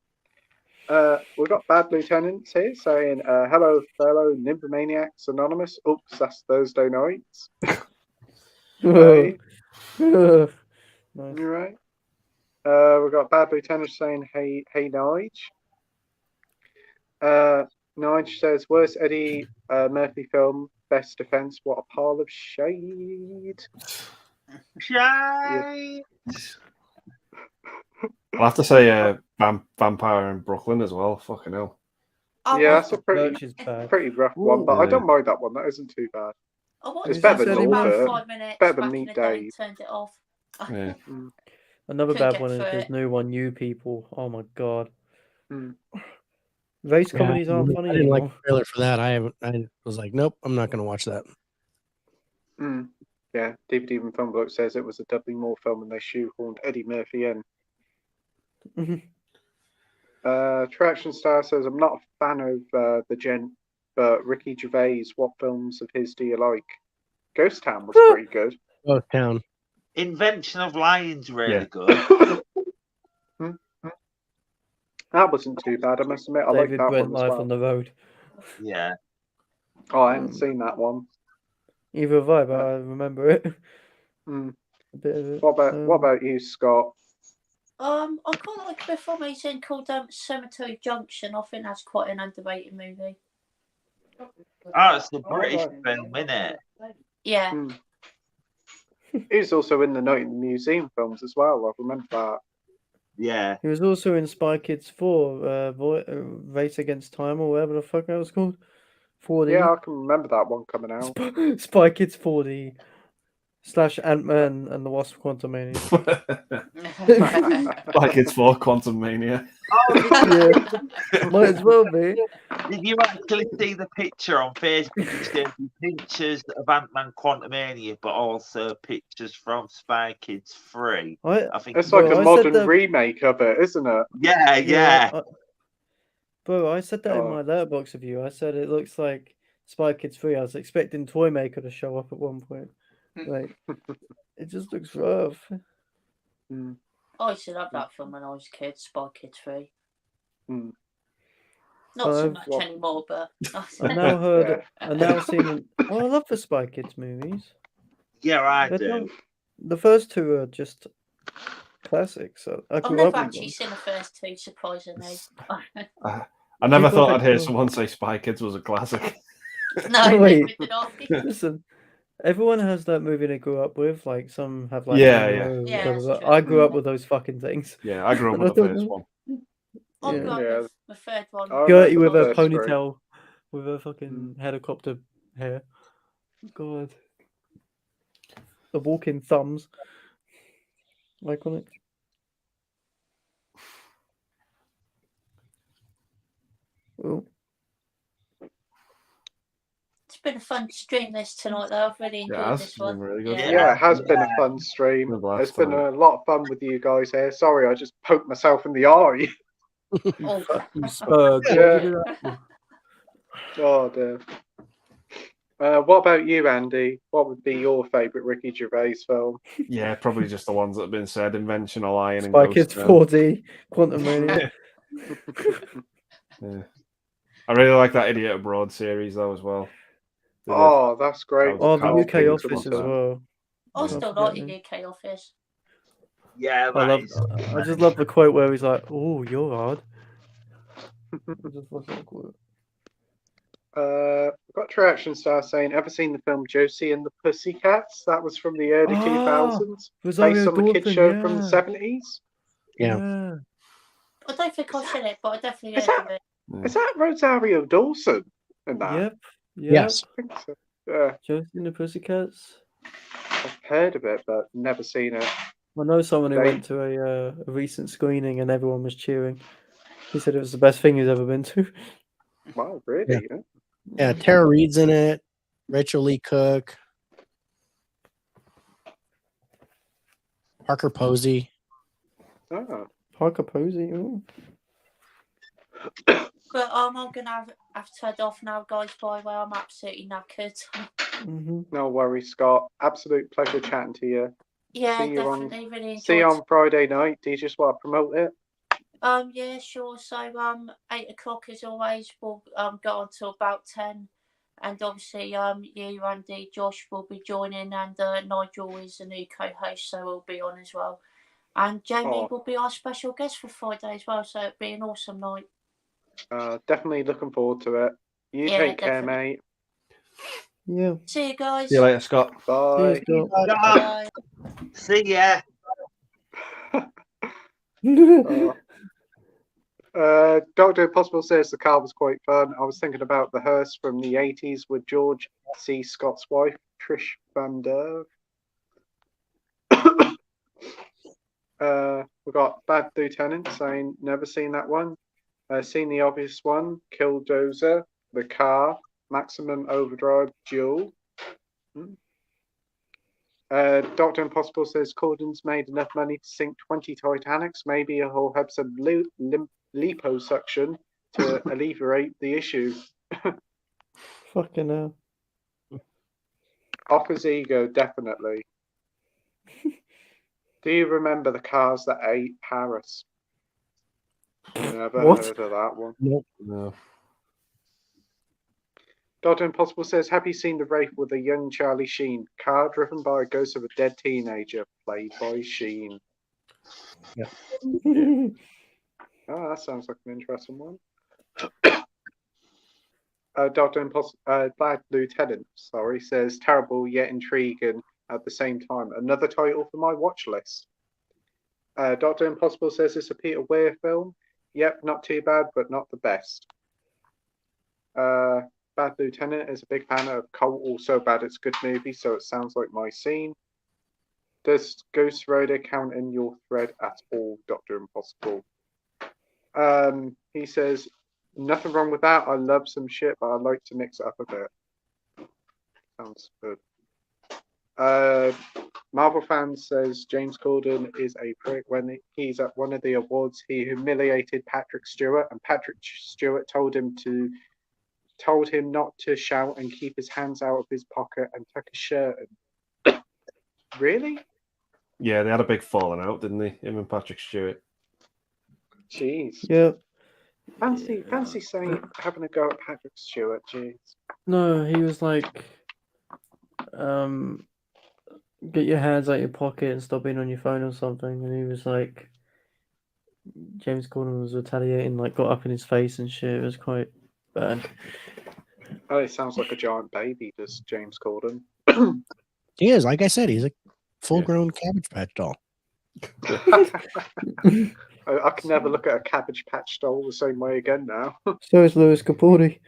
that. We've got Bad Lieutenants here saying, hello, fellow Nymphomaniacs Anonymous. Oops, that's Thursday nights. Hey, Nice. you right? We've got Bad Lieutenant saying, hey, Nige. Nige says, worst Eddie Murphy film, best defense, what a pile of shade. Shade. I'll have to say Vampire in Brooklyn as well. Fucking hell. I Yeah, watched- that's a Birch is bad. pretty rough one, but I Yeah. don't mind that one. That isn't too bad. I watched It's it better than for about Norbert. 5 minutes Better than back in Meat the day Dave. and turned it off. Yeah. Another Couldn't bad get one is through this it. new one, New People. Oh my god. Mm. Race Yeah, comedies aren't I funny didn't like anymore. the trailer for that. I was like, nope, I'm not going to watch that. Mm. Yeah, DVD even Film Book says it was a Dudley Moore film and they shoehorned Eddie Murphy in. Traction Star says, I'm not a fan of the gent, but Ricky Gervais, what films of his do you like? Ghost Town was pretty good. Oh, Town. Invention of Lying's really Yeah. good. That wasn't too bad, I must admit. I like David that Brent one as Life well. on the Road. Yeah. Oh, I haven't seen that one. Either have I, but I remember it. Mm. A bit of it. What about you, Scott? I quite like a film he's in called Cemetery Junction. I think that's quite an underrated movie. Oh, it's the British film, innit? Yeah. Mm. He's also in the Night in the Museum films as well. I remember that. Yeah. He was also in Spy Kids 4, Race Against Time, or whatever the fuck that was called. 4D. Yeah, I can remember that one coming out. Spy Kids 4D / Ant-Man and the Wasp: Quantumania. Like it's for Quantum Mania. Yeah, might as well be. Did you actually see the picture on Facebook? It showed you pictures of Ant-Man Quantumania, but also pictures from Spy Kids 3. I think It's like Bro, a I said modern that- remake of it, isn't it? Yeah. Bro, I said that in Oh. my letterbox review. I said it looks like Spy Kids 3. I was expecting Toymaker to show up at one point. Like, it just looks rough. Mm. I used to love that film when I was a kid, Spy Kids 3. Mm. Not so I've- much anymore, but I've now heard, I've now seen. Well, I love the Spy Kids movies. Yeah, I They're do. not- The first two are just classics. I I've grew never up with actually them. seen the first two, surprisingly. I never People thought have I'd hear to- someone say Spy Kids was a classic. No, Wait. neither did I. Listen, everyone has that movie they grew up with. Like some have like Yeah, Nemo, yeah. blah, Yeah, blah, that's blah. true. I grew up with those fucking things. Yeah, I grew up And with I the don't first know. one. I Yeah. grew up Yeah. with the third one. I Gertie remember with the a first three. ponytail, with a fucking helicopter hair. God, the walking thumbs. Iconic. Oh, It's been a fun stream this tonight, though. I've really enjoyed has this been one. really good. Yeah, it has been a fun stream. Good laugh It's been tonight. a lot of fun with you guys here. Sorry, I just poked myself in the eye. Oh, you spurg. Yeah. Why'd you do that? Oh dear. What about you, Andy? What would be your favourite Ricky Gervais film? Yeah, probably just the ones that have been said: Invention of Lying and Spy Ghost Kids Town. 4D, Quantum Mania. Yeah. I really like that Idiot Abroad series though as well. Oh, that's great. Oh, Oh, the Carl UK King Office as Twitter. well. I Yeah. still like the UK Office. Yeah, I love. that is. I just love the quote where he's like, "Oh, you're odd." I just love that quote. We've got True Action Star saying, ever seen the film Josie and the Pussycats? That was from the early Ah, 2000s. Rosario Based on the kid Dawson, show from the yeah. 70s. Yeah. I don't think I've seen it, but I definitely Is heard that- of it. Is that Rosario Dawson in that? Yep. Yes. I think so. Yeah, Josie and the Pussycats. I've heard of it, but never seen it. I know someone who They- went to a recent screening and everyone was cheering. He said it was the best thing he's ever been to. Wow, really? Yeah. Yeah, Tara Reid's in it. Rachel Lee Cook. Parker Posey. Oh. Parker Posey. Ooh. But I'm gonna have to head off now, guys. By the way, I'm absolutely knackered. No worries, Scott. Absolute pleasure chatting to you. Yeah, See you definitely. Really See you enjoyed. on Friday night. Do you just want to promote it? Yeah, sure. So 8 o'clock as always. We'll go on till about 10, and obviously you, Andy, Josh will be joining, and Nigel is a new co-host, so he'll be on as well. And Jamie will be our special guest for Friday as well, so it'll be an awesome night. Definitely looking forward to it. You Yeah, take care, definitely. mate. Yeah. See you guys. See you later, Scott. Bye. See you, Scott. Bye. See ya. Dr. Impossible says the car was quite fun. I was thinking about the hearse from the 80s with George C. Scott's wife, Trish Van Der. We've got Bad Lieutenant saying, never seen that one. Seen the obvious one, Killdozer, The Car, Maximum Overdrive, Duel. Dr. Impossible says Corden's made enough money to sink 20 Titanics, maybe a whole episode of liposuction to alleviate the issue. Fucking hell. Offers ego, definitely. Do you remember the cars that ate Paris? Never What? heard of that one. Nope. No. Dr. Impossible says, have you seen The Wraith with a young Charlie Sheen? Car driven by a ghost of a dead teenager, played by Sheen. Yeah. Oh, that sounds like an interesting one. Dr. Impossible, Bad Lieutenant, sorry, says, terrible yet intriguing at the same time. Another title for my watch list. Dr. Impossible says it's a Peter Weir film. Yep, not too bad, but not the best. Bad Lieutenant is a big fan of Cult, also bad it's a good movie, so it sounds like my scene. Does Ghost Rider count in your thread at all, Dr. Impossible? He says, nothing wrong with that. I love some shit, but I like to mix it up a bit. Sounds good. Marvel fan says James Corden is a prick. When he's at one of the awards, he humiliated Patrick Stewart, and Patrick Stewart told him not to shout and keep his hands out of his pocket and tuck his shirt in. Really? Yeah, they had a big falling out, didn't they? Him and Patrick Stewart. Jeez. Yeah. Fancy saying having a go at Patrick Stewart. Jeez. No, he was like, get your hands out your pocket and stop being on your phone or something. And he was like, James Corden was retaliating, like got up in his face and shit. It was quite bad. Oh, it sounds like a giant baby, does James Corden. He is, like I said, he's a full-grown Cabbage Patch doll. I can never look at a Cabbage Patch doll the same way again now. So is Lewis Capaldi.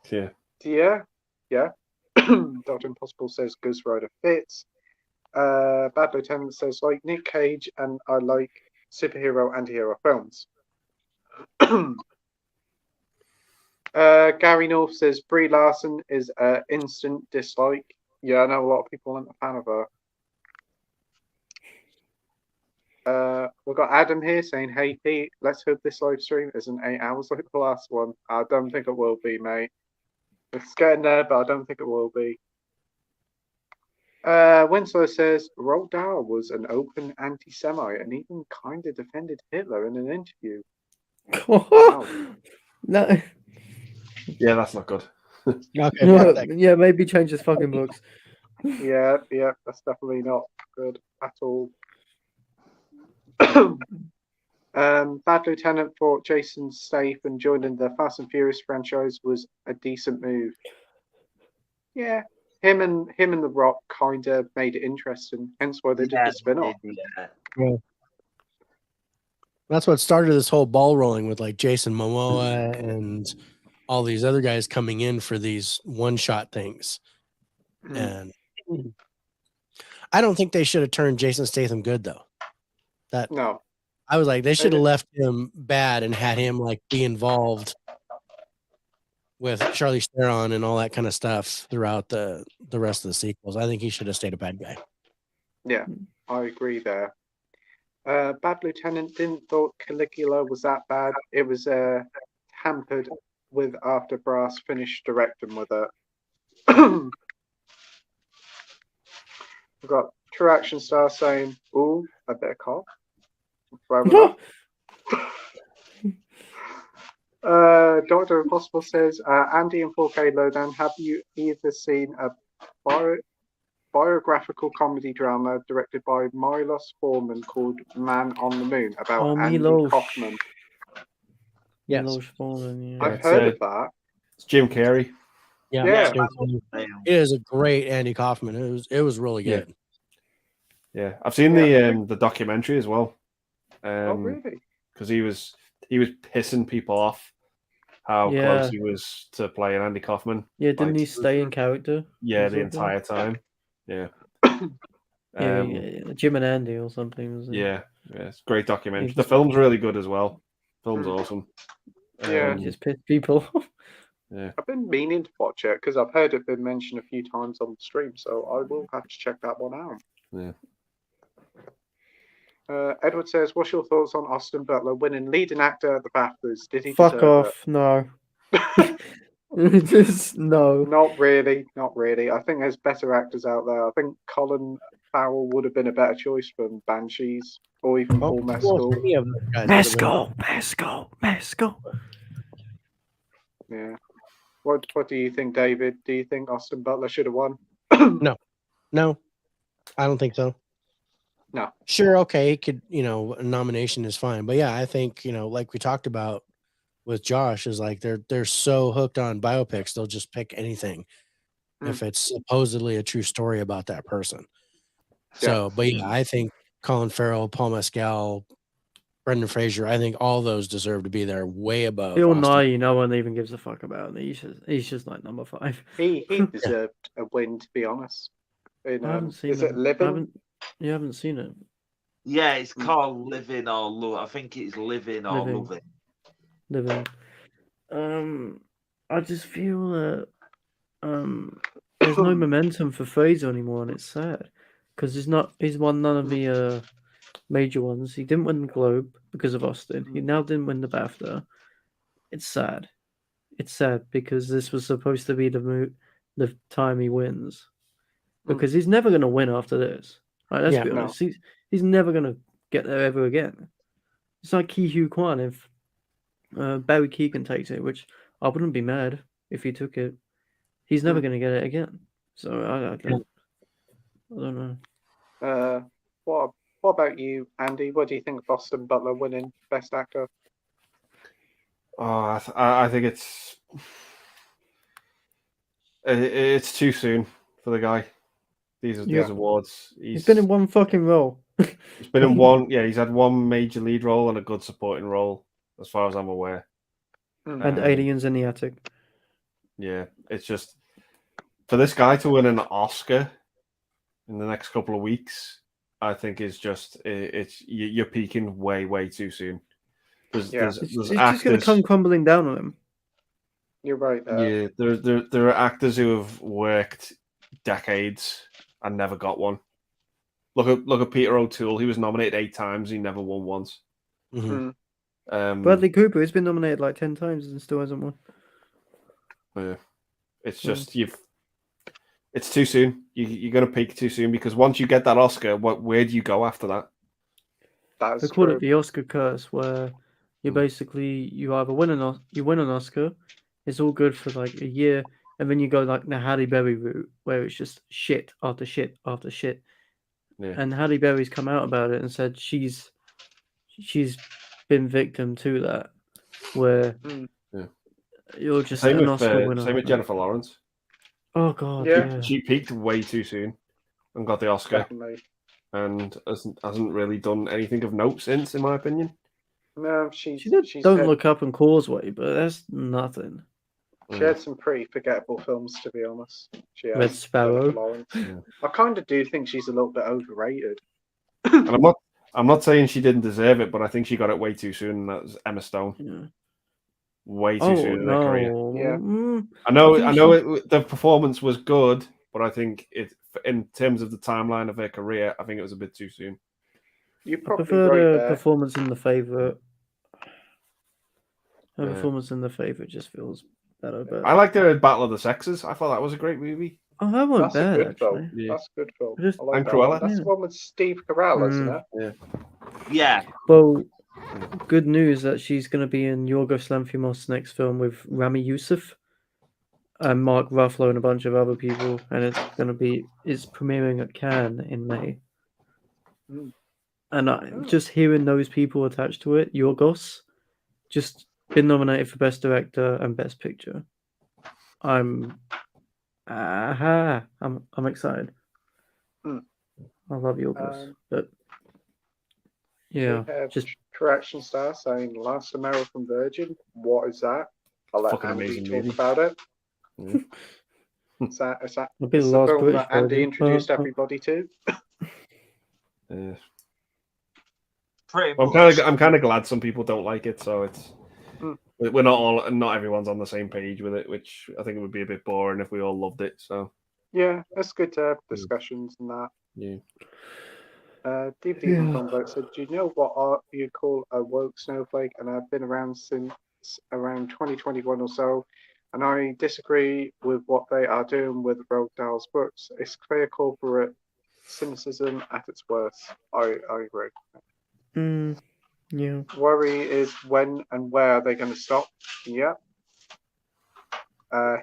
Yeah. Yeah. Dr. Impossible says Ghost Rider fits. Bad Lieutenant says, like Nick Cage, and I like superhero anti-hero films. Gary North says Brie Larson is an instant dislike. Yeah, I know a lot of people aren't a fan of her. We've got Adam here saying, hey Pete, let's hope this live stream isn't 8 hours like the last one. I don't think it will be, mate. It's getting there, but I don't think it will be. Winslow says Roald Dahl was an open anti-Semite and even kind of defended Hitler in an interview. Wow. No. Yeah, that's not good. Okay, No, yeah, maybe change his fucking books. Yeah, that's definitely not good at all. Bad Lieutenant thought Jason Statham joining the Fast and Furious franchise was a decent move. Yeah, him and The Rock kind of made it interesting, hence why they did the spin-off. Yeah. That's what started this whole ball rolling with like Jason Momoa and all these other guys coming in for these one-shot things. And I don't think they should have turned Jason Statham good though. No. I was like, they should have left him bad and had him like be involved with Charlize Theron and all that kind of stuff throughout the rest of the sequels. I think he should have stayed a bad guy. Yeah, I agree there. Bad Lieutenant didn't thought Caligula was that bad. It was hampered with after Brass finished directing with it. We've got True Action Star saying, "Ooh, a bit of cough." Well, Doctor Impossible says, Andy and 4K Lowdown, have you either seen a biographical comedy drama directed by Milos Forman called Man on the Moon about Andy Milos. Kaufman? Yes. Milos Forman, yeah. I've heard of that. It's Jim Carrey. Yeah, Yeah. it is a great Andy Kaufman. It was really Yeah. good. Yeah, I've seen the documentary as well. Oh, really? Because he was pissing people off how close he was to playing Andy Kaufman. Yeah, didn't he stay in character? Yeah, the entire time. Yeah. Jim and Andy or something. Was it? Yeah, it's a great documentary. Yeah, The film's really good as well. Film's awesome. Yeah. Just piss people off. Yeah. I've been meaning to watch it because I've heard it been mentioned a few times on the stream, so I will have to check that one out. Yeah. Edward says, "What's your thoughts on Austin Butler winning leading actor at the BAFTAs? Did he Fuck deserve off! No. Just no. Not really, not really. I think there's better actors out there. I think Colin Farrell would have been a better choice from Banshees or even Paul Mescal. Mescal. Yeah. What do you think, David? Do you think Austin Butler should have won? No, I don't think so. No. Sure, okay, could a nomination is fine, but yeah, I think like we talked about with Josh, is like they're so hooked on biopics, they'll just pick anything if it's supposedly a true story about that person. So, but yeah, I think Colin Farrell, Paul Mescal, Brendan Fraser, I think all those deserve to be there, way above. Bill Nye, no one even gives a fuck about. He's just like number 5. He deserved a win, to be honest. I haven't seen is it Living? You haven't seen it? Yeah, it's called Living or Love. I think it's Living or Loving. Living. I just feel that there's no momentum for Fraser anymore, and it's sad because he's won none of the major ones. He didn't win the Globe because of Austin. He now didn't win the BAFTA. It's sad. It's sad because this was supposed to be the time he wins, because he's never going to win after this. Right, let's be honest. He's never going to get there ever again. It's like Ki Hu Kwan if Barry Keoghan takes it, which I wouldn't be mad if he took it. He's never going to get it again. So I don't know. What about you, Andy? What do you think of Austin Butler winning Best Actor? Oh, I think it's too soon for the guy. These awards. He's been in one fucking role. He's been in one. Yeah, he's had one major lead role and a good supporting role, as far as I'm aware. And Aliens in the Attic. Yeah, it's just for this guy to win an Oscar in the next couple of weeks, I think is just you're peaking way too soon. There's it's just actors, going to come crumbling down on him. You're right. Yeah, there are actors who have worked decades and never got one. Look at Peter O'Toole. He was nominated 8 times. He never won once. Bradley Cooper has been nominated like 10 times and still hasn't won. Yeah, it's just it's too soon. You're going to peak too soon because once you get that Oscar, where do you go after that? That's they call it the Oscar curse, where you basically you either win an Oscar, it's all good for like a year, and then you go like the Halle Berry route, where it's just shit after shit after shit. Yeah. And Halle Berry's come out about it and said she's been victim to that, where you're just an Oscar winner. Same with Jennifer Lawrence. Oh god, She peaked way too soon and got the Oscar. Definitely. And hasn't really done anything of note since, in my opinion. No, she don't look up in Causeway, but that's nothing. She had some pretty forgettable films, to be honest. Red Sparrow. I kind of do think she's a little bit overrated. And I'm not saying she didn't deserve it, but I think she got it way too soon. And that was Emma Stone. Yeah. Way too soon in her career. Yeah. I know the performance was good, but I think in terms of the timeline of her career, I think it was a bit too soon. You prefer the performance in The Favourite. Her Yeah. performance in The Favourite just feels better. But I liked her in Battle of the Sexes. I thought that was a great movie. oh, that wasn't That's a bad good actually. film. Yeah. That's a good film. Just- I like And that one. Cruella. That's the Yeah. one with Steve Carell, isn't it? Yeah. Well, good news that she's going to be in Yorgos Lanthimos' next film with Rami Youssef and Mark Ruffalo and a bunch of other people, and it's premiering at Cannes in May. Mm. And Oh. just hearing those people attached to it, Yorgos, just been nominated for Best Director and Best Picture. I'm excited. Mm. I love Yorgos, but yeah, We have just Correction Star saying Last American Virgin. What is that? I'll let Fucking Andy amazing talk movie. about it. Yeah. Is that I'll be the the last film British that Andy version. introduced everybody to? Yeah. Pretty Well, much. I'm kind of glad some people don't like it, so it's Mm. we're not everyone's on the same page with it, which I think it would be a bit boring if we all loved it. So Yeah, it's good to have discussions and that. yeah, DVD Yeah. from Convoke said, "Do you know what art you call a woke snowflake?" And I've been around since around 2021 or so, and I disagree with what they are doing with Roald Dahl's books. It's clear corporate cynicism at its worst. I agree. Yeah. Worry is when and where they're going to stop. Yeah.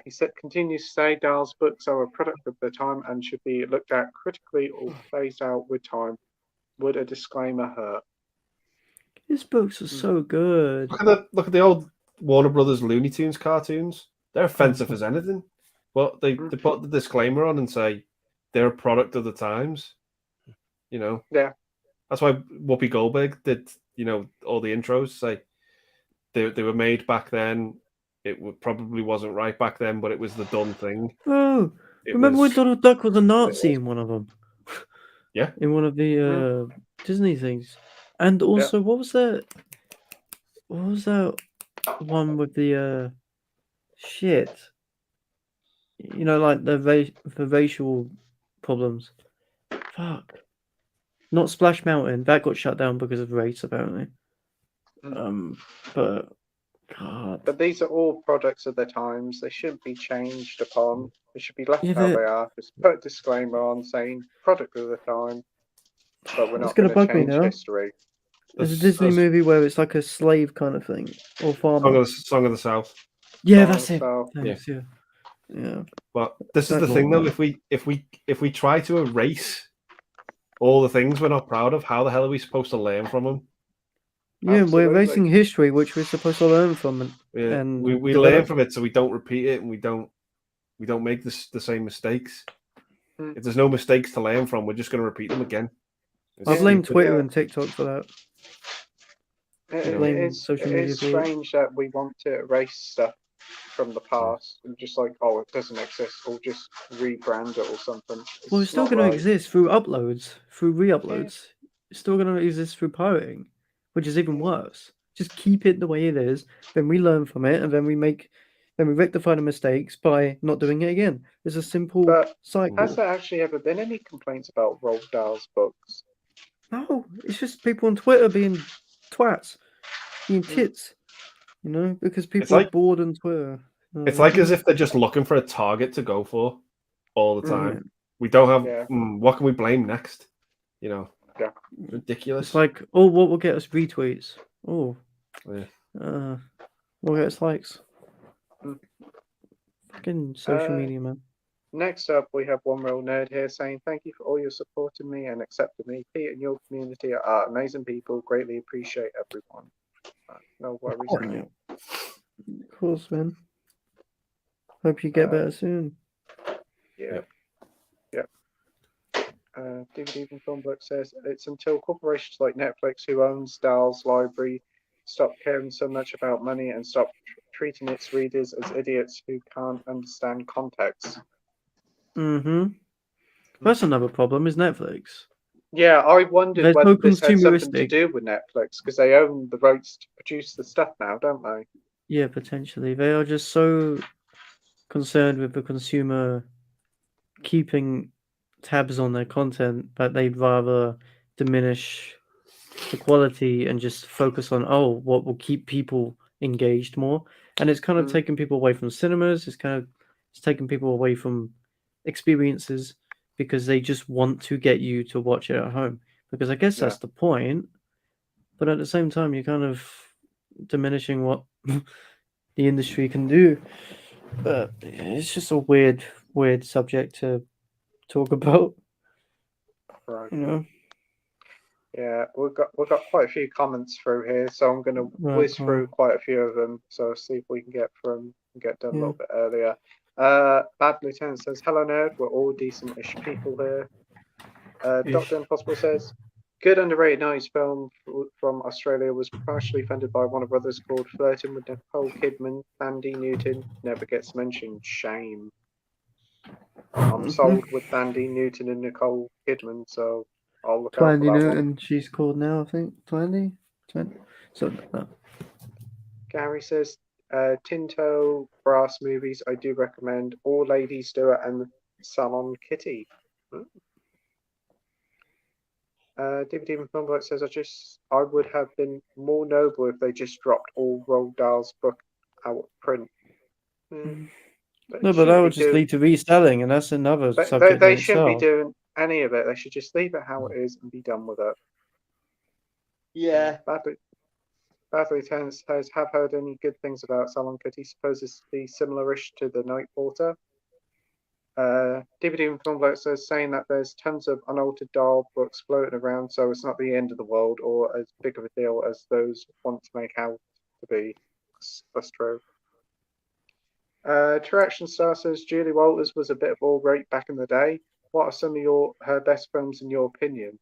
He said, continues to say Dahl's books are a product of their time and should be looked at critically or phased out with time. Would a disclaimer hurt? His books are so good. look at the old Warner Brothers Looney Tunes cartoons. They're offensive as anything, but they put the disclaimer on and say they're a product of the times. You know. Yeah. That's why Whoopi Goldberg did. You know, all the intros say they were made back then. It probably wasn't right back then, but it was the done thing. Oh, remember when Donald Duck was a Nazi in one of them? Yeah. In one of the Disney things. And also, what was that? What was that one with the shit? You know, like the racial problems. Fuck. Not Splash Mountain. That got shut down because of race, apparently. But God. But these are all products of their times. They shouldn't be changed upon. They should be left Yeah, how but- they are. Just put a disclaimer on saying product of the time, but we're It's not gonna going to bug me change now. history. There's a Disney movie where it's like a slave kind of thing, or farmer. Song of the South. Yeah, Song that's of it. the South. Thanks, yeah. But this is That the thing, though. one. If we try to erase all the things we're not proud of, how the hell are we supposed to learn from them? Yeah, Absolutely. we're erasing history, which we're supposed to learn from. Yeah, And we develop. learn from it, so we don't repeat it, and we don't make the same mistakes. If there's no mistakes to learn from, we're just going to repeat them again. I blame stupid. Twitter and TikTok for that. It blame is social media for it. strange that we want to erase stuff from the past and just like, oh, it doesn't exist, or just rebrand it or something. Well, it's still not going right. to exist through uploads, through re-uploads. It's still going to exist through pirating, which is even worse. Just keep it the way it is, then we learn from it, and then we rectify the mistakes by not doing it again. It's a simple But cycle. has there actually ever been any complaints about Roald Dahl's books? No, it's just people on Twitter being twats, being tits, you know, because people are like- bored on Twitter. It's like as if they're just looking for a target to go for all the time. Right. We don't have. Yeah. What can we blame next? You know. Yeah. Ridiculous. It's like, oh, what will get us retweets? Oh, Yeah. what will get us likes? Mm. Fucking social media, man. Next up, we have One Real Nerd here saying, thank you for all your supporting me and accepting me. Pete and your community are amazing people. Greatly appreciate everyone. No worries. Of course, man. Hope you get better soon. Yeah. DVD from Filmbook says it's until corporations like Netflix, who owns Dahl's library, stop caring so much about money and stop treating its readers as idiots who can't understand context. That's another problem, is Netflix. Yeah, I wondered There's whether no this had something to consumeristic- do with Netflix, because they own the rights to produce the stuff now, don't they? Yeah, potentially. They are just so concerned with the consumer keeping tabs on their content that they'd rather diminish the quality and just focus on, what will keep people engaged more, and it's kind of Mm. taken people away from cinemas. It's taken people away from experiences because they just want to get you to watch it at home. Because I guess Yeah. that's the point, but at the same time, you're kind of diminishing what the industry can do. But it's just a weird subject to talk about. Right. You know, Yeah, we've got quite a few comments through here, so I'm going to Right, whiz cool. through quite a few of them. So see if we can get done a Yeah. little bit earlier. Bad Lieutenant says, "Hello, nerd. We're all decent-ish people here." Doctor Impossible says, "Good underrated 90s film from Australia was partially funded by Warner Brothers called Flirting with Nicole Kidman. Thandie Newton never gets mentioned. Shame. I'm sold with Thandie Newton and Nicole Kidman, so I'll look out for Twandy that one." Newton, she's called now, I think. Twandy? Something like that. Gary says, Tinto brass movies I do recommend. All Ladies Do It and Salon Kitty. DVD and Filmbite says, I would have been more noble if they just dropped all Roald Dahl's book out of print. No, but that would just lead to reselling, and that's another subject They in shouldn't be itself. doing any of it. They should just leave it how it is and be done with it. Yeah. Bad Lieutenant says, have heard any good things about Salon Kitty. Suppose it's be similar-ish to the Night Porter. DVD and Filmbite says, saying that there's tons of unaltered Dahl books floating around, so it's not the end of the world or as big of a deal as those want to make out to be. That's true. True Action Star says, Julie Walters was a bit of all right back in the day. What are some of her best films in your opinion?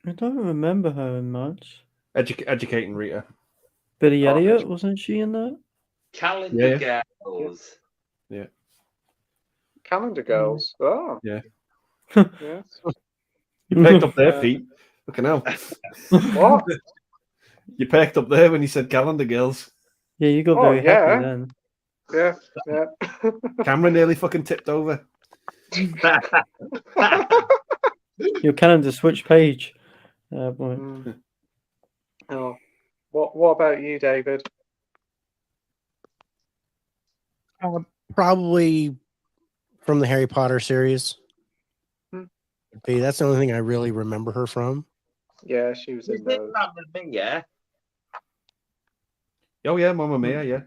I don't remember her in much. Educating Rita. Billy Elliot, wasn't she in that? Calendar Girls. Yeah. Calendar Girls. Oh. Yeah. Yes. You perked up there, Pete. Fucking hell. What? You perked up there when you said Calendar Girls. Yeah, you got very happy then. Yeah, yeah. Camera nearly fucking tipped over. Your calendar switch page. Boy. Oh. What about you, David? Probably from the Harry Potter series. That's the only thing I really remember her from. Yeah, she was in those. Mamma Mia. Oh yeah, Mamma Mia, yeah.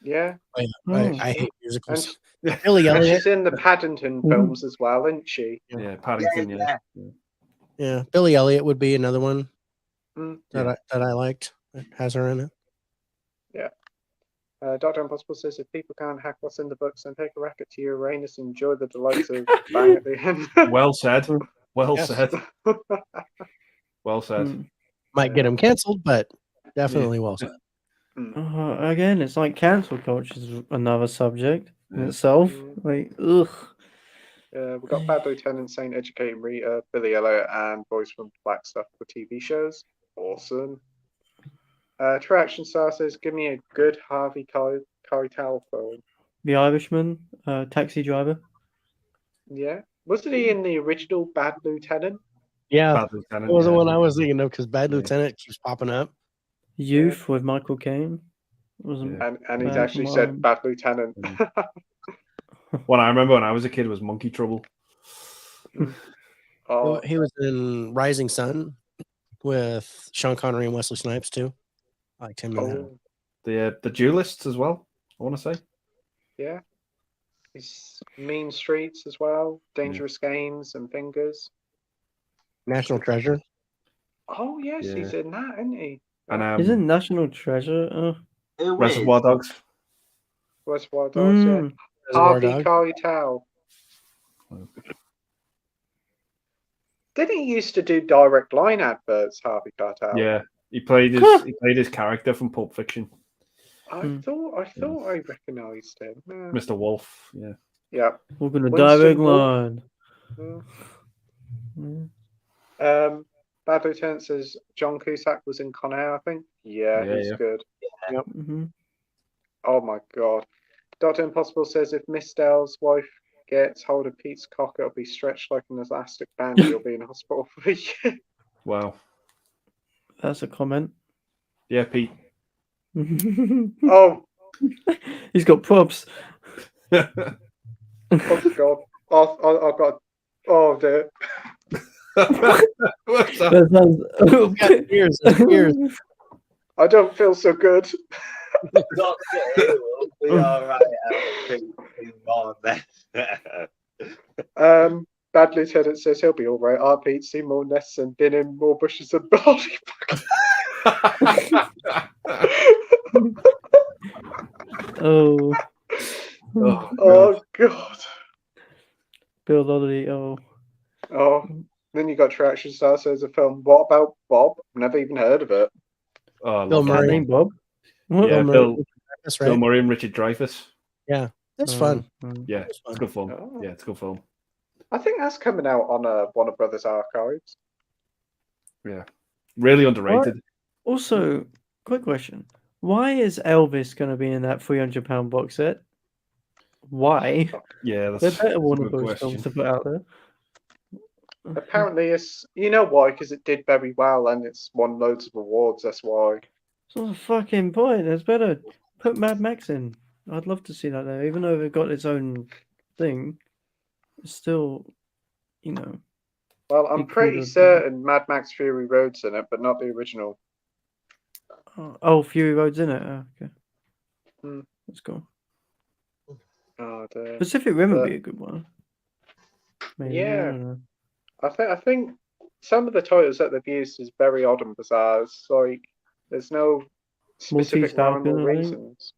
Yeah. I hate musicals. Billy Elliot. She's in the Paddington films as well, isn't she? Yeah, Paddington, yeah. Billy Elliot would be another one that I liked. That has her in it. Yeah. Dr. Impossible says, if people can't hack what's in the books, then take a racket to Uranus and enjoy the delights of bang at the end. Well said. Well said. Well said. Might get them canceled, but definitely well said. Again, it's like cancel culture is another subject in itself. Like, ugh. We've got Bad Lieutenant saying Educating Rita, Billy Elliot, and Boys from Black Stuff for TV shows. Awesome. True Action Star says, give me a good Harvey Keitel film. The Irishman, Taxi Driver. Yeah. Wasn't he in the original Bad Lieutenant? Yeah. Bad Lieutenant, that was the one I was thinking of because Bad Lieutenant keeps popping up. Youth with Michael Caine. And he's actually said Bad Lieutenant. What I remember when I was a kid was Monkey Trouble. He was in Rising Sun with Sean Connery and Wesley Snipes too. I liked him in that. The Duelists as well, I want to say. Yeah. He's Mean Streets as well. Dangerous Games and Fingers. National Treasure. Oh yes, he's in that, isn't he? And Isn't National Treasure? Reservoir Dogs. Reservoir Dogs, yeah. Harvey Keitel. Didn't he used to do direct line adverts, Harvey Keitel? Yeah, he played his character from Pulp Fiction. I thought I recognised him. Mr. Wolf, yeah. Yeah. We're gonna direct line. Bad Lieutenant says John Cusack was in Con Air, I think. Yeah, he's good. Yep. Oh my god. Dr. Impossible says if Miss Dale's wife gets hold of Pete's cock, it'll be stretched like an elastic band. He'll be in hospital for a year. Wow. That's a comment. Yeah, Pete. Oh, He's got props. oh God. I've got. Oh dear. What's that? That sounds... Ears, ears. I don't feel so good. Doctor Who will be all right. Bad Lieutenant says he'll be all right. RP, see more nests and bin in more bushes and body. Oh. Oh, Oh God. Bill Lolly. Oh. Oh. Then you got Traction Star says a film. What about Bob? Never even heard of it. Oh, I Bill love Murray. that. Name Bob. What? Yeah, Bill Bill, That's Bill right. Murray and Richard Dreyfuss. Yeah, that's Oh, fun. Yeah, That's it's a fun. good film. Oh. Yeah, it's a good film. I think that's coming out on Warner Brothers Archives. Yeah, really underrated. Also, quick question: why is Elvis going to be in that £300 box set? Why? Yeah, They're that's better a Warner good Bros. question. films to put out there. Apparently, it's why? Because it did very well and it's won loads of awards. That's why. It's not a fucking point. It's better put Mad Max in. I'd love to see that there, even though it got its own thing. It's still, you know. Well, I'm Be pretty cooler. certain Mad Max Fury Road's in it, but not the original. Oh, Fury Road's in it. Oh, okay, Hmm. let's go. Oh dear. Pacific Rim would But- be a good one. Maybe, I Yeah. don't know. I think some of the titles that they've used is very odd and bizarre. It's like there's no specific rhyme Falcon, or I think. reasons.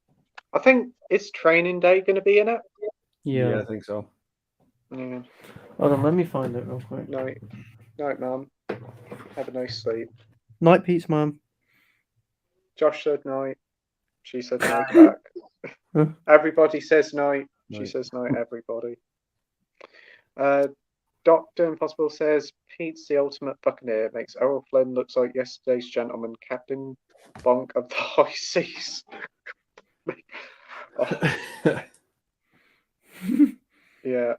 I think is Training Day going to be in it? Yeah. I think so. Yeah. Hold on, let me find it real quick. Night, Mum. Have a nice sleep. Night, Pete's mum. Josh said night. She said night back. Huh? Everybody says night. She Night. says night. Everybody. Doctor Impossible says Pete's the ultimate buccaneer. Makes Errol Flynn looks like yesterday's gentleman, Captain Bonk of the High Seas. Oh, yeah.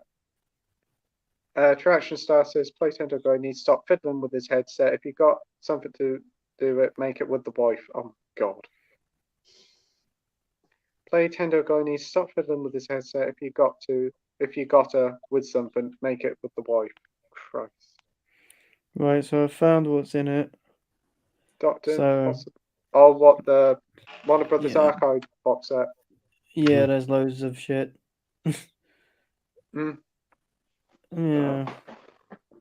Traction Star says Playtendoguy needs to stop fiddling with his headset. If you got something to do it, make it with the wife. Oh God. Playtendoguy needs to stop fiddling with his headset. If you got her with something, make it with the wife. Christ. Right, so I found what's in it. Doctor So- Impossible. Oh, what the Warner Brothers Yeah. Archive box set. Yeah, there's loads of shit. Mm. Yeah,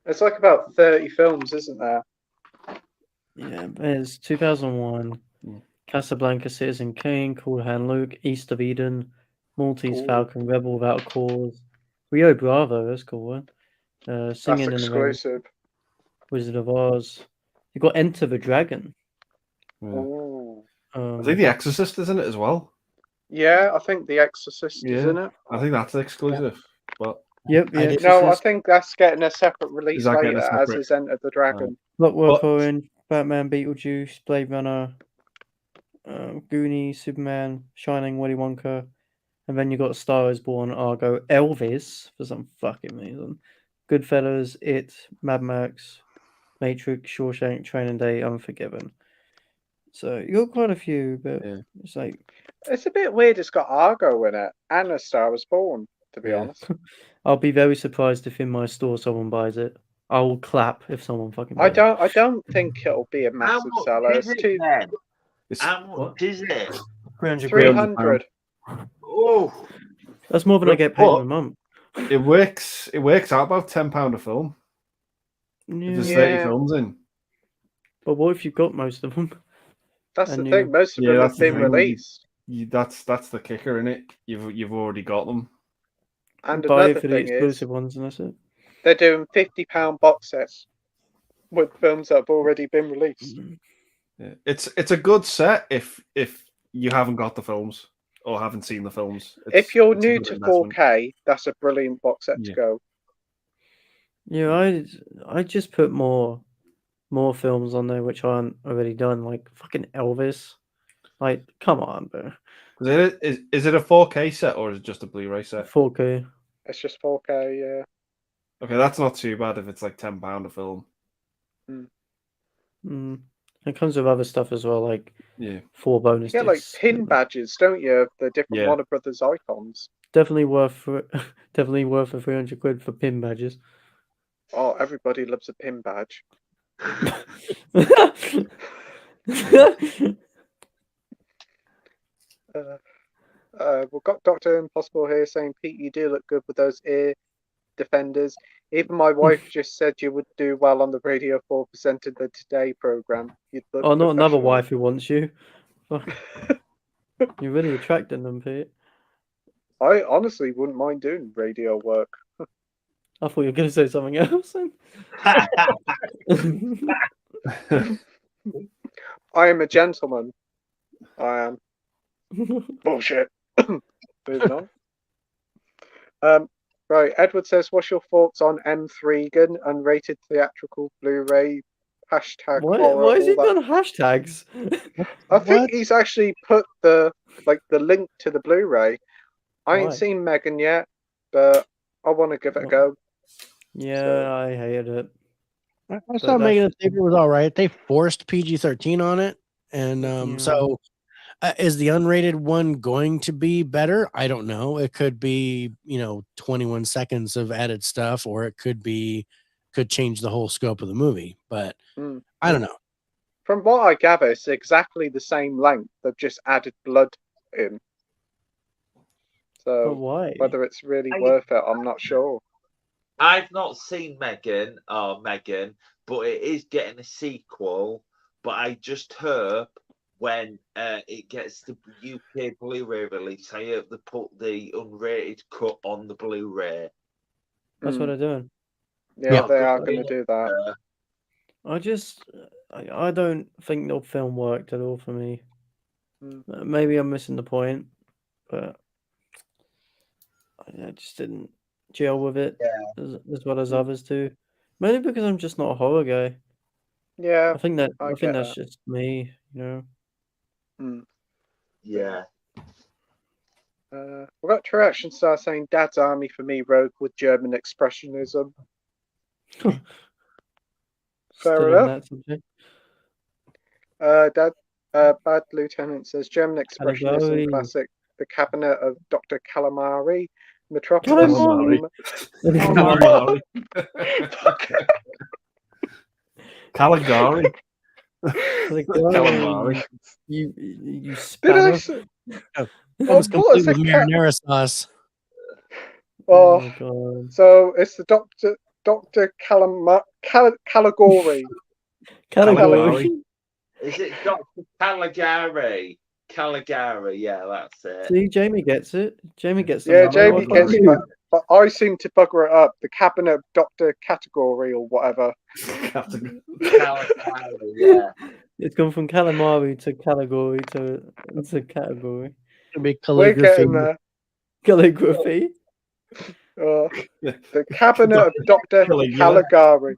It's like about 30 films, isn't there? yeah. There's 2001, Mm. Casablanca, Citizen Kane, Cool Hand Luke, East of Eden, Maltese Ooh. Falcon, Rebel Without a Cause, Rio Bravo, that's a cool one. That's Singing in the Rain, exclusive. Wizard of Oz. You got Enter the Dragon. Yeah. Ooh. I think The Exorcist is in it as well. Yeah, I think The Exorcist is Yeah. in it. I think that's exclusive. But Yep, I The did- No, I Exorcist, think that's getting a separate release Is that getting later, a as separate- is Enter the Dragon. Clockwork But- Orange, Batman, Beetlejuice, Blade Runner, Goonies, Superman, Shining, Willy Wonka, and then you got Star is Born, Argo, Elvis for some fucking reason, Goodfellas, It, Mad Max, Matrix, Shawshank, Training Day, Unforgiven. So you got quite a few, but Yeah. it's like It's a bit weird. It's got Argo in it and A Star Was Born. To be Yeah. honest, I'll be very surprised if in my store someone buys it. I will clap if someone fucking I buys don't think it'll be a How massive much seller. is It's it too then? it's How much is it? it. 300 £300. 300. Oh, That's more than I get paid in a But- month. it works out about £10 a film. If there's Yeah. 30 Yeah. films in. But what if you've got most of them? That's And the you- thing. Most of Yeah, them that's have the been thing. released. That's the kicker in it. You've already got them. And Buy another it for the thing is, exclusive ones, and that's it. they're doing £50 box sets with films that have already been released. Yeah. It's a good set if you haven't got the films or haven't seen the films. If you're it's a new good to investment. 4K, that's a brilliant box set to Yeah. go. Yeah, I just put more films on there which aren't already done, like fucking Elvis. Like, come on, bro. Is it a 4K set or is it just a Blu-ray set? 4K. It's just 4K, yeah. Okay, that's not too bad if it's like £10 a film. Mm. It comes with other stuff as well, like Yeah. 4 bonus You get like discs. pin badges, don't you? Of the different Yeah. Warner Brothers icons. Definitely worth definitely worth a 300 quid for pin badges. Oh, everybody loves a pin badge. We've got Dr. Impossible here saying, Pete, you do look good with those ear defenders. Even my wife just said you would do well on the Radio 4% of the Today programme. You'd look Oh, not another professional. wife who wants you. Fuck. You're really attracting them, Pete. I honestly wouldn't mind doing radio work. I thought you were going to say something else. I am a gentleman. I am. Bullshit. Moving on. Right, Edward says, what's your thoughts on M3 Gun, unrated theatrical Blu-ray, hashtag horror, Why has he all that? done hashtags? I think he's actually put the link to the Blu-ray. I ain't Why? seen Megan yet, but I want to give it a go. Yeah, So- I hated it. I But thought Megan that's- the Stallion was all right. They forced PG-13 on it, and Yeah. so is the unrated one going to be better? I don't know. It could be 21 seconds of added stuff, or it could change the whole scope of the movie. But I don't know. From what I gather, it's exactly the same length. They've just added blood in. But So why? whether it's really worth it, I'm not sure. I've not seen Megan, but it is getting a sequel. But I just hope when it gets the UK Blu-ray release, I hope they put the unrated cut on the Blu-ray. That's what they're doing. Yeah, they are going to do that. I don't think the film worked at all for me. Maybe I'm missing the point, but I just didn't gel with it as well as others do. Mainly because I'm just not a horror guy. Yeah, I think get that's that. just me, Yeah. We've got True Action Star saying, Dad's Army for me, Rogue with German expressionism. Fair Still on enough. that subject. Bad Lieutenant says, German expressionism Caligari. classic, The Cabinet of Dr. Calamari, Metropolis. Calamari. Caligari. Calamari. You Did I spammer. say? Comes what complete is with a marinara sauce. Oh, my god. so it's the Dr. Caligari. Caligari. Is it Dr. Caligari? Caligari, yeah, that's it. See, Jamie gets it. Jamie gets the Yeah, memo. Jamie What about gets you? but I seem to bugger it up. The Cabinet of Dr. Category or whatever. Caligari, yeah. It's gone from calamari to category to category. It'll be We're calligraphy. getting there. Calligraphy. The Cabinet of Dr. Caligari.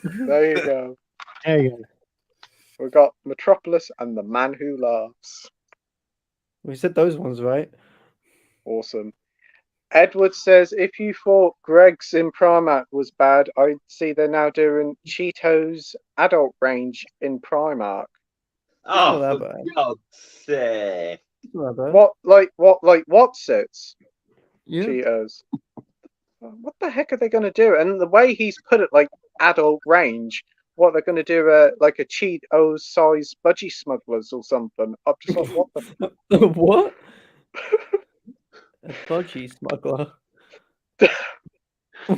There you go. There you go. We've got Metropolis and The Man Who Laughs. We said those ones right. Awesome. Edward says, if you thought Greg's in Primark was bad, I see they're now doing Cheetos adult range in Primark. Oh, Not for that bad. God's sake. Not bad. What's it? Yeah. Cheetos. What the heck are they going to do? And the way he's put it, like adult range, what they're going to do, like a Cheetos size budgie smugglers or something. I'm just like, what the? What? A budgie smuggler.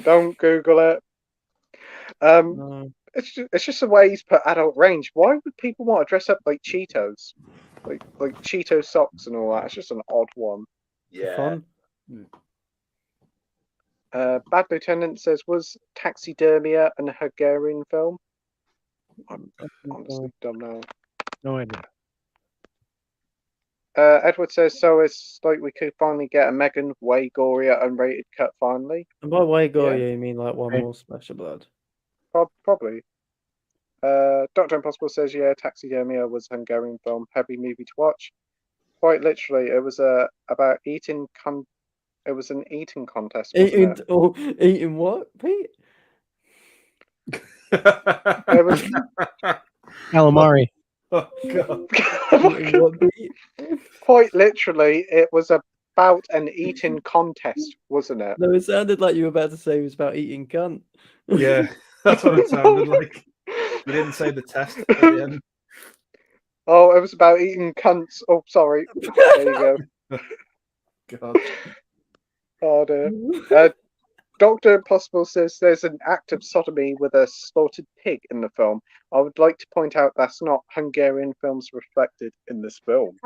Don't Google it. No. It's just the way he's put adult range. Why would people want to dress up like Cheetos, like Cheeto socks and all that? It's just an odd one. Yeah. Fun. Bad Lieutenant says, was Taxidermia an Hungarian film? I honestly don't know. No idea. Edward says, so it's like we could finally get a Megan way gorier unrated cut finally. And by way gory, you mean like one more splash of blood? Probably. Dr. Impossible says, yeah, Taxidermia was a Hungarian film, heavy movie to watch. Quite literally, it was about eating. It was an eating contest. Wasn't it? Eating what, Pete? It was Calamari. Oh god. Eating what meat? Quite literally, it was about an eating contest, wasn't it? No, it sounded like you were about to say it was about eating cunt. Yeah, that's what it sounded like. You didn't say the test at the end. Oh, it was about eating cunts. Oh, sorry. There you go. God. Oh, dear. Dr. Impossible says there's an act of sodomy with a slaughtered pig in the film. I would like to point out that's not Hungarian films reflected in this film.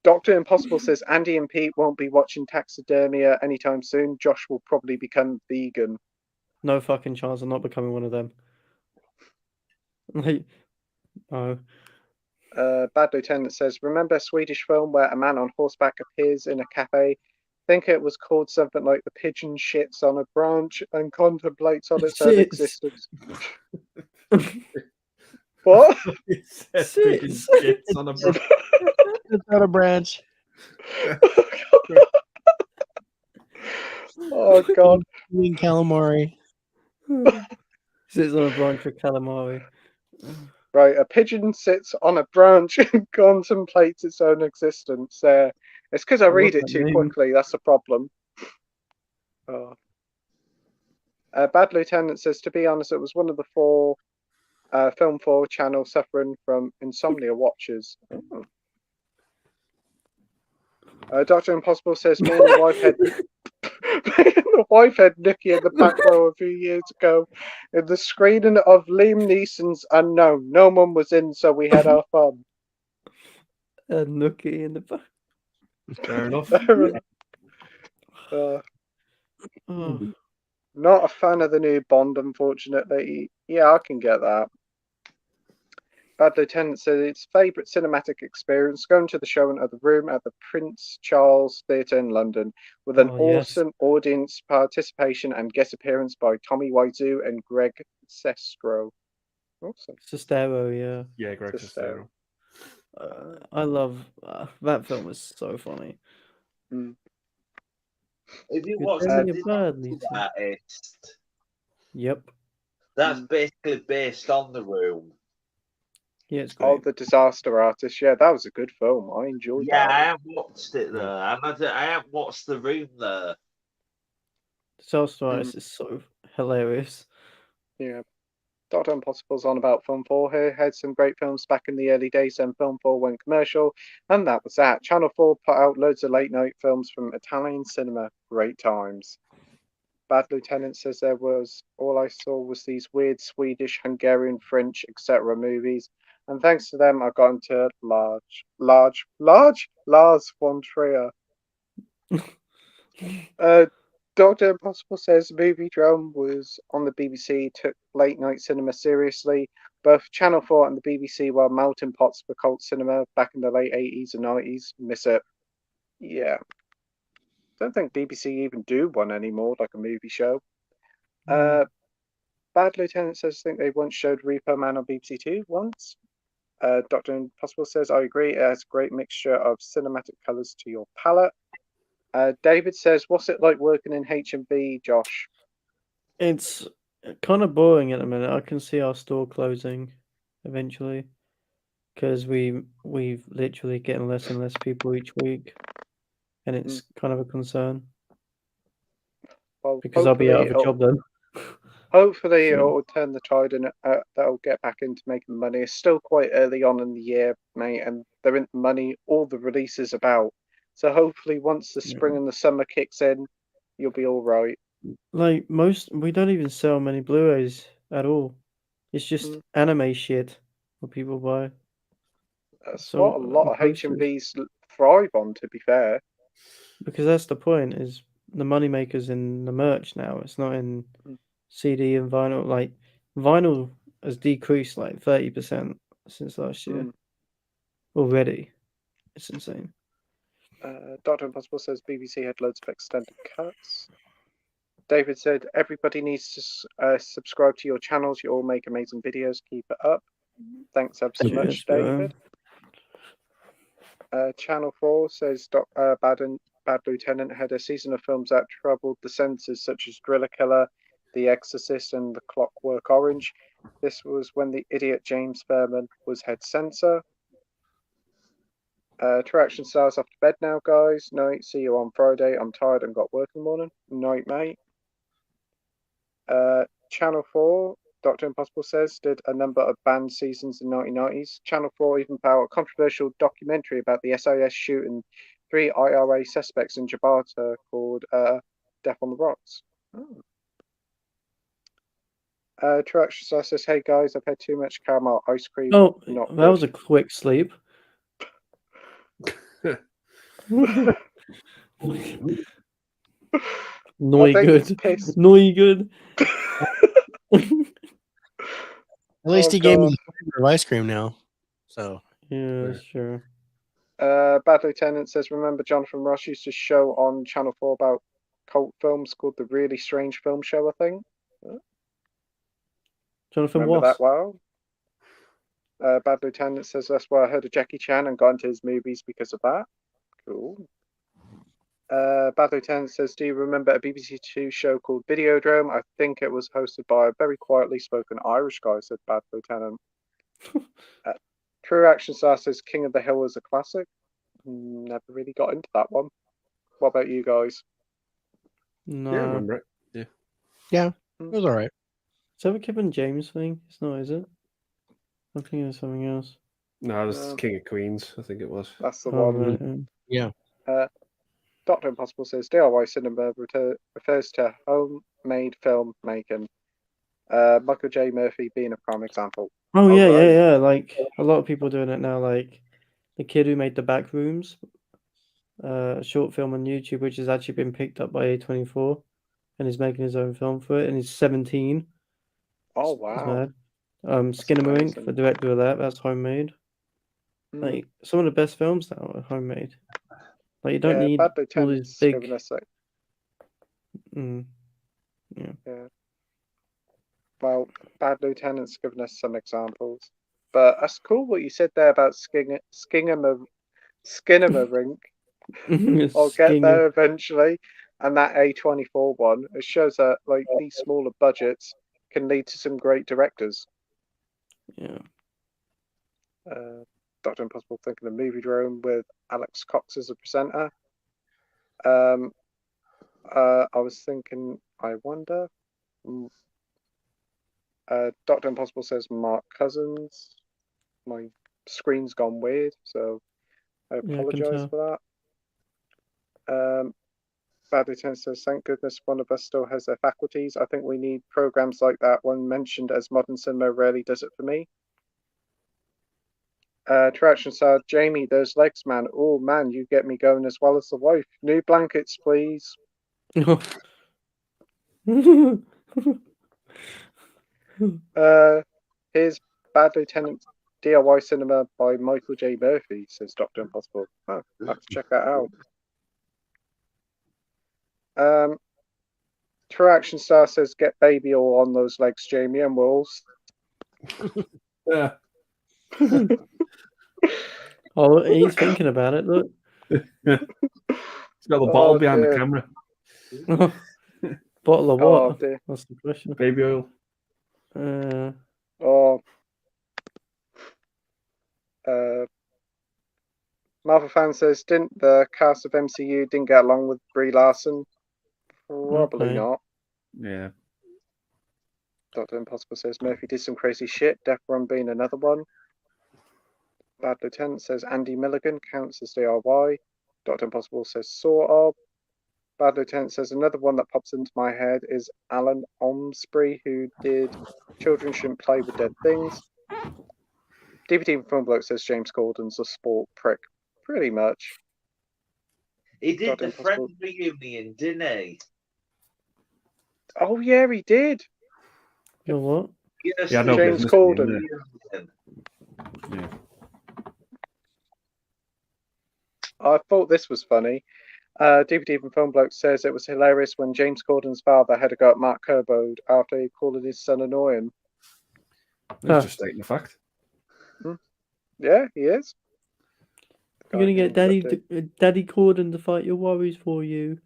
Dr. Impossible says Andy and Pete won't be watching Taxidermia anytime soon. Josh will probably become vegan. No fucking chance. I'm not becoming one of them. Like, no. Bad Lieutenant says, remember a Swedish film where a man on horseback appears in a cafe? Think it was called something like The Pigeon Shits on a Branch and contemplates on its own Shits. existence. What? It said Shits. pigeon shits on a branch. It's on a branch. Oh, God. Eating calamari. Sits on a branch of calamari. Right, a pigeon sits on a branch and contemplates its own existence. It's because I read it too quickly. That's the problem. Oh. Bad Lieutenant says, to be honest, it was one of the four Film 4 channel suffering from insomnia watches. Dr. Impossible says, me and the wife had Nookie in the back row a few years ago in the screening of Liam Neeson's Unknown. No one was in, so we had our fun. A nookie in the back. Fair enough. Not a fan of the new Bond, unfortunately. Yeah, I can get that. Bad Lieutenant said its favourite cinematic experience going to the show in the room at the Prince Charles Theatre in London with an awesome audience participation and guest appearance by Tommy Wiseau and Greg Sestero. Awesome. Sestero, yeah. Yeah, Greg Sestero. I love that film. Was so funny. If you watch The Bird, Artist, yep, that's basically based on The Room. Yeah, it's great. Oh, The Disaster Artist. Yeah, that was a good film. I enjoyed that. Yeah, I have watched it there. I have watched The Room there. Disaster Artist is so hilarious. Yeah. Dr. Impossible's on about Film 4 here. Had some great films back in the early days, and Film 4 went commercial, and that was that. Channel 4 put out loads of late night films from Italian cinema. Great times. Bad Lieutenant says all I saw was these weird Swedish, Hungarian, French, etc. movies, and thanks to them I got into Lars von Trier. Dr. Impossible says Movie Drone was on the BBC, took late night cinema seriously. Both Channel 4 and the BBC were melting pots for cult cinema back in the late 80s and 90s. Miss it. Yeah. Don't think BBC even do one anymore, like a movie show. Bad Lieutenant says I think they once showed Repo Man on BBC Two once. Dr. Impossible says I agree, it has a great mixture of cinematic colours to your palette. David says, what's it like working in H&B, Josh? It's kind of boring at the minute. I can see our store closing eventually because we've literally getting less and less people each week, and it's kind of a concern. Well, because I'll be out of a job then. Hopefully it'll turn the tide and that'll get back into making money. It's still quite early on in the year, mate, and there isn't money all the releases about. So hopefully once the spring and the summer kicks in, you'll be all right. Like we don't even sell many Blu-rays at all. It's just anime shit what people buy. That's what a lot of H&Bs thrive on, to be fair. Because that's the point, is the money makers in the merch now. It's not in CD and vinyl. Like vinyl has decreased like 30% since last year already. It's insane. Dr. Impossible says BBC had loads of extended cuts. David said everybody needs to subscribe to your channels. You all make amazing videos. Keep it up. Thanks ever so much, David. Channel 4 says Bad Lieutenant had a season of films that troubled the senses, such as Driller Killer, The Exorcist, and The Clockwork Orange. This was when the idiot James Furman was head censor. True Action Stars off to bed now, guys. Night. See you on Friday. I'm tired and got work in the morning. Night, mate. Channel 4, Dr. Impossible says, did a number of banned seasons in the 1990s. Channel 4 even put out a controversial documentary about the SIS shooting 3 IRA suspects in Gibraltar called Death on the Rocks. True Action Star says, hey guys, I've had too much caramel ice cream. Oh, Not that good. was a quick sleep. Noi think it's good. piss. Noi good. At least Oh, he gave me God. the flavor of ice cream now. So Yeah, sure. Bad Lieutenant says, remember Jonathan Ross used to show on Channel 4 about cult films called The Really Strange Film Show, I think. Jonathan Remember Wass. that well? Bad Lieutenant says, that's why I heard of Jackie Chan and got into his movies because of that. Cool. Bad Lieutenant says, do you remember a BBC Two show called Videodrome? I think it was hosted by a very quietly spoken Irish guy, said Bad Lieutenant. True Action Star says, King of the Hill is a classic. Never really got into that one. What about you guys? No. Yeah, I remember it. yeah, it was all right. Is that a Kevin James thing? It's not, is it? I'm thinking of something else. No, this is King of Queens, I think it was. That's the Oh, one. right. Yeah. Dr. Impossible says, DIY cinema refers to homemade film making. Michael J. Murphy being a prime example. Oh, yeah, right. yeah. Like, a lot of people doing it now. Like, the kid who made The Back Rooms, a short film on YouTube, which has actually been picked up by A24, and he's making his own film for it, and he's 17. Oh, It's wow. mad. Skinnamarink, amazing. the director of that's homemade. Like, some of the best films now are homemade. Like, you don't need Bad all these Lieutenant's big... giving us Yeah. Well, Bad Lieutenant's given us some examples. But that's cool what you said there about Skinnamarink. I'll get there eventually. And that A24 one, it shows that like these smaller budgets can lead to some great directors. Yeah. Dr. Impossible thinking of Movie Drone with Alex Cox as a presenter. I was thinking, I wonder. Dr. Impossible says Mark Cousins. My screen's gone weird, so I apologize for that. Bad Lieutenant says, thank goodness one of us still has their faculties. I think we need programs like that one mentioned, as modern cinema rarely does it for me. True Action Star, Jamie, those legs, man. Oh, man, you get me going as well as the wife. New blankets, please. Here's Bad Lieutenant DIY Cinema by Michael J. Murphy, says Dr. Impossible. Oh, I'll have to check that out. True Action Star says, get baby all on those legs, Jamie, and Wolves. Yeah. Oh, he's thinking about it, look. He's got the bottle behind the camera. Bottle of what? Oh, dear. That's the question. Baby oil. Marvel fan says, didn't the cast of MCU didn't get along with Brie Larson? Probably not. Yeah. Dr. Impossible says Murphy did some crazy shit, Death Run being another one. Bad Lieutenant says Andy Milligan counts as DIY. Dr. Impossible says sort of. Bad Lieutenant says another one that pops into my head is Alan Ormsbury, who did Children Shouldn't Play with Dead Things. DVD Film Bloke says James Corden's a sport prick. Pretty much. He did the Friends reunion, didn't he? Oh, yeah, he did. You know what? Yes, Yeah, no James business Corden. Yeah. I thought this was funny. DVD from Film Bloke says it was hilarious when James Corden's father had to go at Mark Kermode after he called his son annoying. That's just stating the fact. Yeah, he is. You're going to get Daddy Corden to fight your worries for you.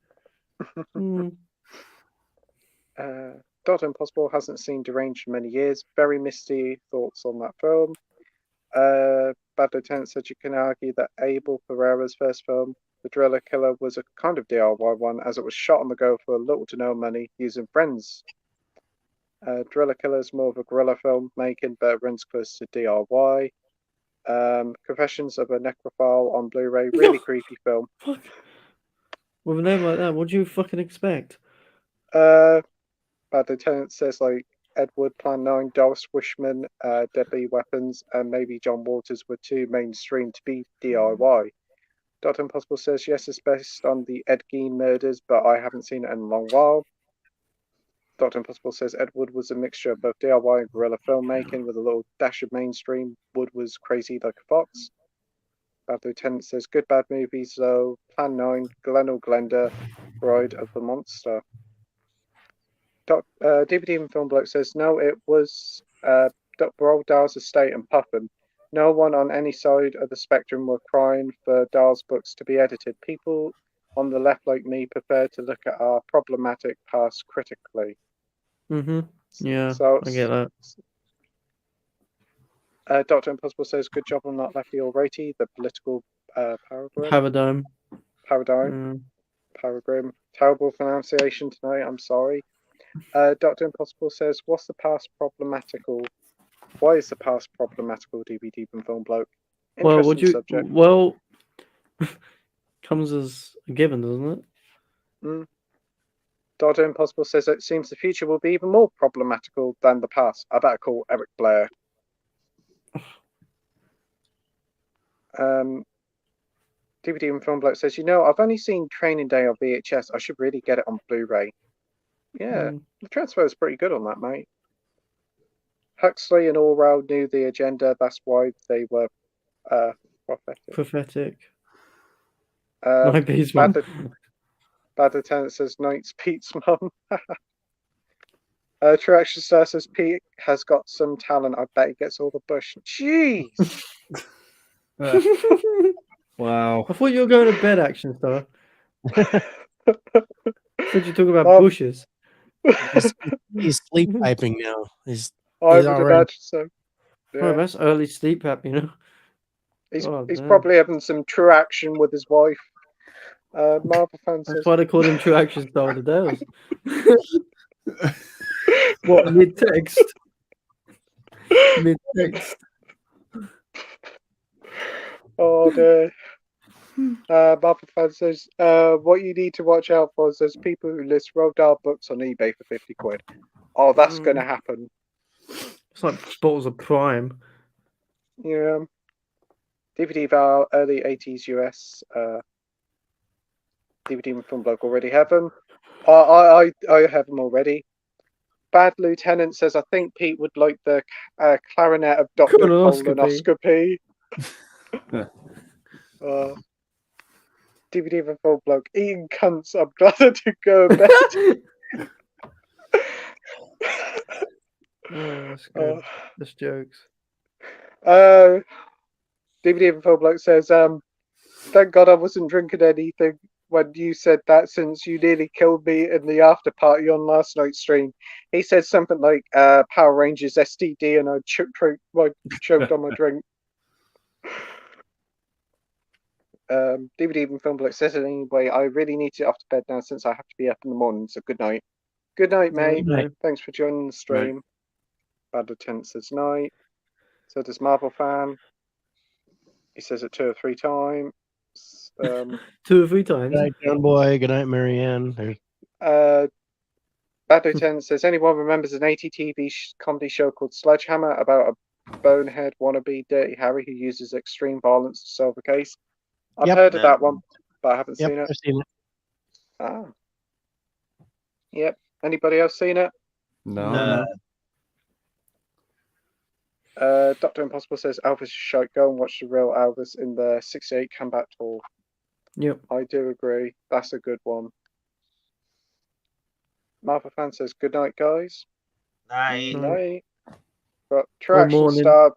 Dr. Impossible hasn't seen Deranged in many years. Very misty thoughts on that film. Bad Lieutenant said you can argue that Abel Ferreira's first film, The Driller Killer, was a kind of DIY one, as it was shot on the go for little to no money using friends. Driller Killer is more of a guerrilla film making, but it runs close to DIY. Confessions of a Necrophile on Blu-ray, really creepy film. Fuck. With a name like that, what do you fucking expect? Bad Lieutenant says like Ed Wood, Plan 9, Doris Wishman, Deadly Weapons, and maybe John Waters were too mainstream to be DIY. Dr. Impossible says yes, it's based on the Ed Gein murders, but I haven't seen it in a long while. Dr. Impossible says Ed Wood was a mixture of both DIY and guerrilla filmmaking with a little dash of mainstream. Wood was crazy like a fox. Bad Lieutenant says good bad movies though. Plan 9, Glen or Glenda, Bride of the Monster. DVD and Film Bloke says no, it was Roald Dahl's estate and Puffin. No one on any side of the spectrum were crying for Dahl's books to be edited. People on the left, like me, prefer to look at our problematic past critically. Mm-hmm. Yeah, So, I get that. Dr. Impossible says good job on not lefty or righty. The political Paradigm. Paradigm. Terrible pronunciation tonight. I'm sorry. Dr. Impossible says, what's the past problematical? Why is the past problematical, DVD and Film Bloke? Interesting subject. Well, comes as a given, doesn't it? Dr. Impossible says it seems the future will be even more problematical than the past. I better call Eric Blair. DVD and Film Bloke says, I've only seen Training Day on VHS. I should really get it on Blu-ray. Yeah, the transfer is pretty good on that, mate. Huxley and Orwell knew the agenda. That's why they were prophetic. Bad Lieutenant says, Knight's Pete's mum. True Action Star says, Pete has got some talent. I bet he gets all the bush. Jeez! Wow. I thought you were going to bed, Action Star. Said you talk about bushes. He's sleep piping now. I would imagine so. Yeah. Oh, that's early sleep app, He's probably having some true action with his wife. Marvel fans. That's why they call him True Action Star today. What, mid-text? Mid-text. Oh dear. Marvel fan says, what you need to watch out for is those people who list Roald Dahl books on eBay for 50 quid. Oh, that's going to happen. It's like bottles of Prime. Yeah. DVD Val, early 80s US. DVD and Film Bloke already have them. I have them already. Bad Lieutenant says, I think Pete would like the clarinet of Dr. Colonoscopy. DVD and Film Bloke, eating cunts. I'm glad to go to bed. That's good. That's jokes. DVD and Film Bloke says, thank God I wasn't drinking anything when you said that, since you nearly killed me in the after party on last night's stream. He said something like Power Rangers STD, and I choked on my drink. DVD and Film Bloke says it anyway. I really need to get off to bed now since I have to be up in the morning. So good night. Good night, mate. Good night. Thanks for joining the stream. Right. Bad Lieutenant says night. So does Marvel fan. He says it 2 or 3 times. 2 or 3 times. Good night, John Boy. Good night, Marianne. Bad Lieutenant says, anyone remembers an 80 TV comedy show called Sledgehammer about a bonehead wannabe Dirty Harry who uses extreme violence to solve a case? I've heard of that one, but I haven't seen it. I've seen it. Ah. Yep. Anybody else seen it? No. Dr. Impossible says Elvis is shite. Go and watch the real Elvis in the 68 Combat Tour. Yep. I do agree. That's a good one. Marvel fan says good night, guys. Night. But True Action Star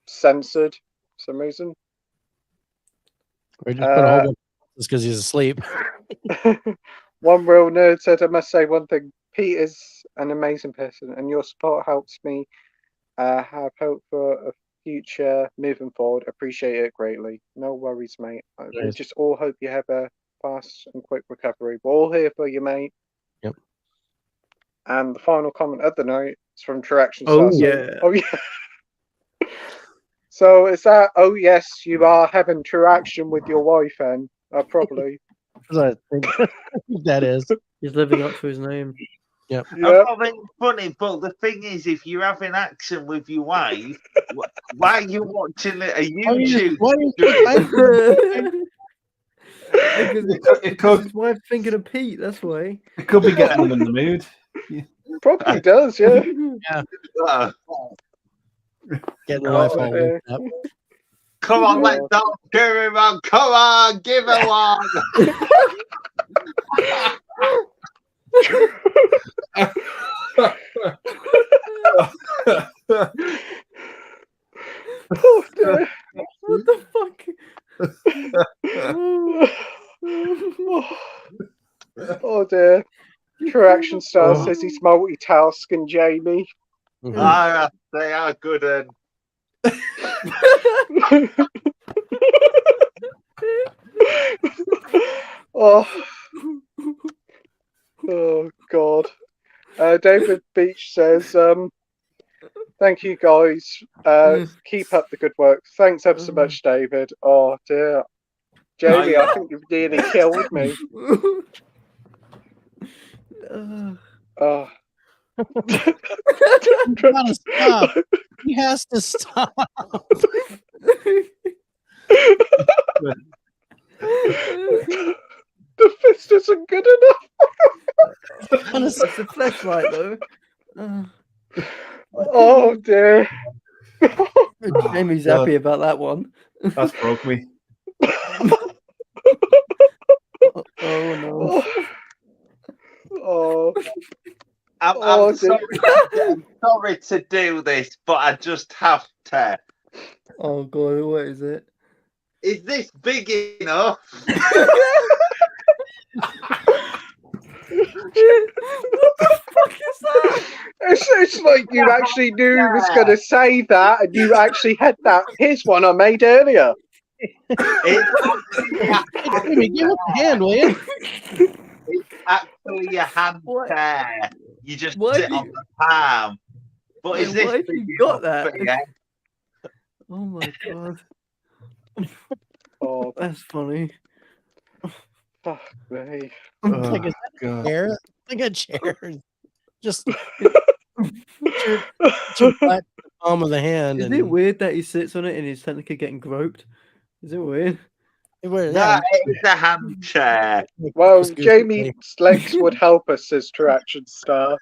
censored for some reason. We just put a whole bunch just because he's asleep. One real nerd said, I must say one thing. Pete is an amazing person, and your support helps me have hope for a future moving forward. Appreciate it greatly. No worries, mate. We Nice. just all hope you have a fast and quick recovery. We're all here for you, mate. Yep. And the final comment of the night is from True Action Oh, Star saying, yeah. "Oh yeah." So is that? Oh yes, you are having true action with your wife, then? Probably. I think that is. He's living up to his name. Yep. Yeah. I mean, funny, but the thing is, if you're having action with your wife, why are you watching a YouTube? Why do you Because his wife's thinking of Pete, that's why. It could be getting them in the mood. Probably does, yeah. getting the wife all yeah. up? Come on, let's not give him one. Come on, give her one. Oh, dear. What the fuck? Oh dear. True Action Star says he's multitasking, Jamie. Ah, they are good. Oh. Oh God. David Beach says, thank you guys. Keep up the good work. Thanks ever so much, David. Oh dear. Jamie, I think you've nearly killed me. Oh. You gotta stop. He has to stop. The fist isn't good enough. It's a flashlight, though. Oh dear. Jamie's happy about that one. That's broke me. Oh no. Oh. I'm sorry to do this, but I just have to. Oh god, what is it? Is this big enough? What the fuck is that? It's like you actually knew he was going to say that, and you actually had that. Here's one I made earlier. Jimmy, give us a hand, will you? It's actually a hand chair. You just Why sit on the palm. But is this why have big you got enough that? for you? Oh my god. Oh, That's funny. fuck me. Like a God. chair? Like a chair. Just put your butt in the palm of the hand. Isn't it weird that he sits on it and he's technically getting groped? Is it weird? No, it's a hand chair. Well, Jamie's legs would help us, says True Action Star.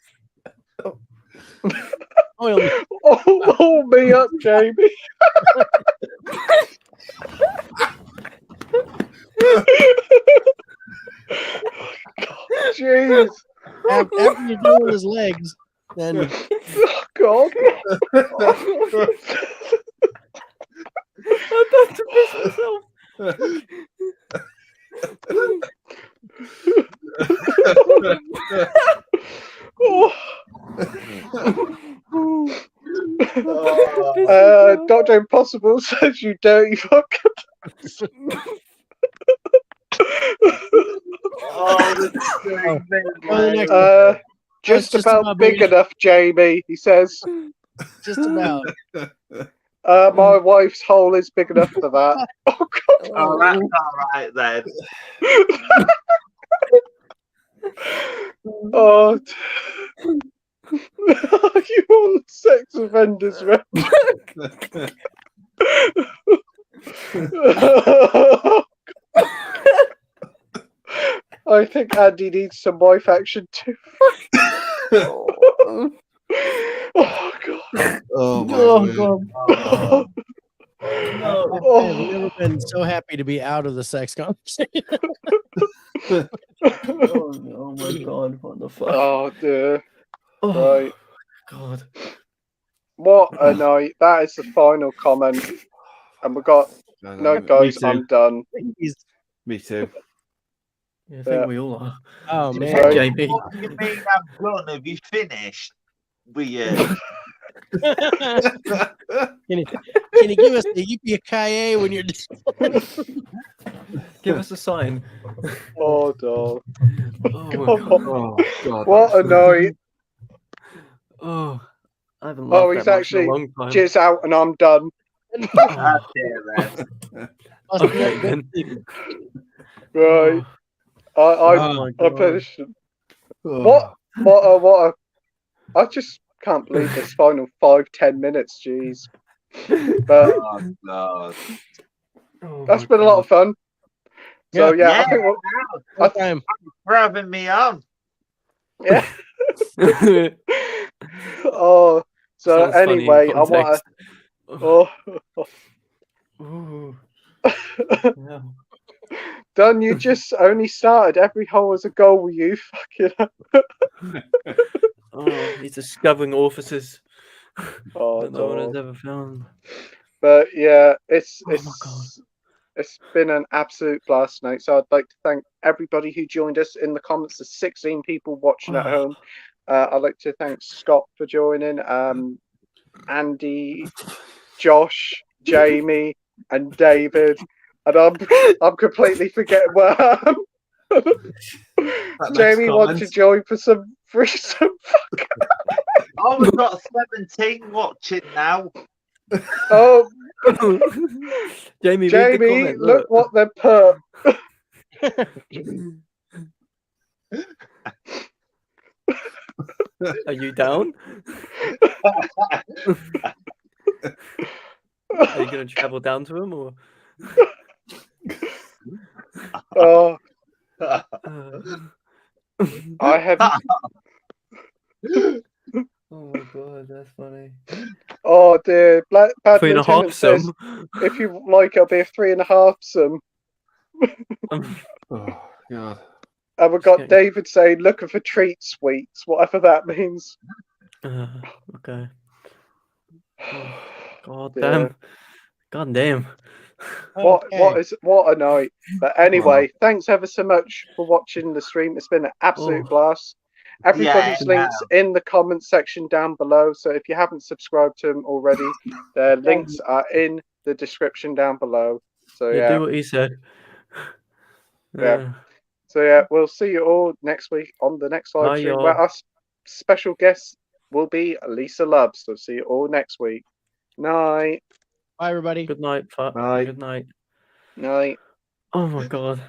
Oh, me up, Jamie. Jeez. After you do with his legs, then Oh, God. I'm about to piss myself. Dr. Impossible says you dirty fuck. Just about big enough, Jamie, he says. just about. My wife's hole is big enough for that. Oh, God. Oh, that's all right then. Oh, you on sex offenders, man? I think Andy needs some wife action too. Oh, God. Oh, God. I've never been so happy to be out of the sex conversation. Oh my god, what the fuck? Oh, dear. Oh, Right. God. What a night. That is the final comment. And we got... No, guys, I'm done. Me too. Yeah, I think we all are. Oh Right. man, Jamie. What do you mean I'm done? Have you finished? Weird. can you give us the yippee-ki-yay when you're done? Give us a sign. Oh, dog. Oh my God. god. Oh God. What a night. Oh, I haven't Oh, laughed he's that much in a actually long time. jizz out and I'm done. Ah, dear, Okay, then. Right. Oh I my I god. finished. What a I just can't believe this final 5-10 minutes, jeez. But Oh, God. Oh that's my been a lot God. of fun. So yeah, Yeah. I think One time. For having me on. yeah. Oh, so Sounds funny in anyway, I want context. to. Ooh. Yeah. Done. You just only started. Every hole is a goal with you. Fucking. Oh, he's discovering orifices Oh, that no one has dog. ever found. But yeah, Oh my god. it's been an absolute blast tonight. So I'd like to thank everybody who joined us in the comments. There's 16 people watching at home. I'd like to thank Scott for joining, Andy, Josh, Jamie, and David. And I'm completely forgetting where I am. Jamie wants to join for some Oh, we've got 17 watching now. Oh, Jamie, read the Jamie, comment. look what they put. Are you down? Are you going to travel down to him or? Oh, Uh, I have. oh my god, that's funny. Oh dear, Bad 3.5 Lieutenant says some. if you like, it'll be a 3.5 some. Oh God. And we've got David saying, looking for treat sweets, whatever that means. Okay. Oh, god Yeah. damn. God damn. What Okay. what a night. But anyway, thanks ever so much for watching the stream. It's been an absolute Oh. blast. Everybody's Yeah. links in the comment section down below. So if you haven't subscribed to them already, their links are in the description down below. So Yeah, yeah. do what he said. Yeah. So yeah, we'll see you all next week on the next live Bye, stream y'all. where our special guest will be Lisa Love. So see you all next week. Night. Bye, everybody. Good night. Bye. Good night. Night. Oh my god.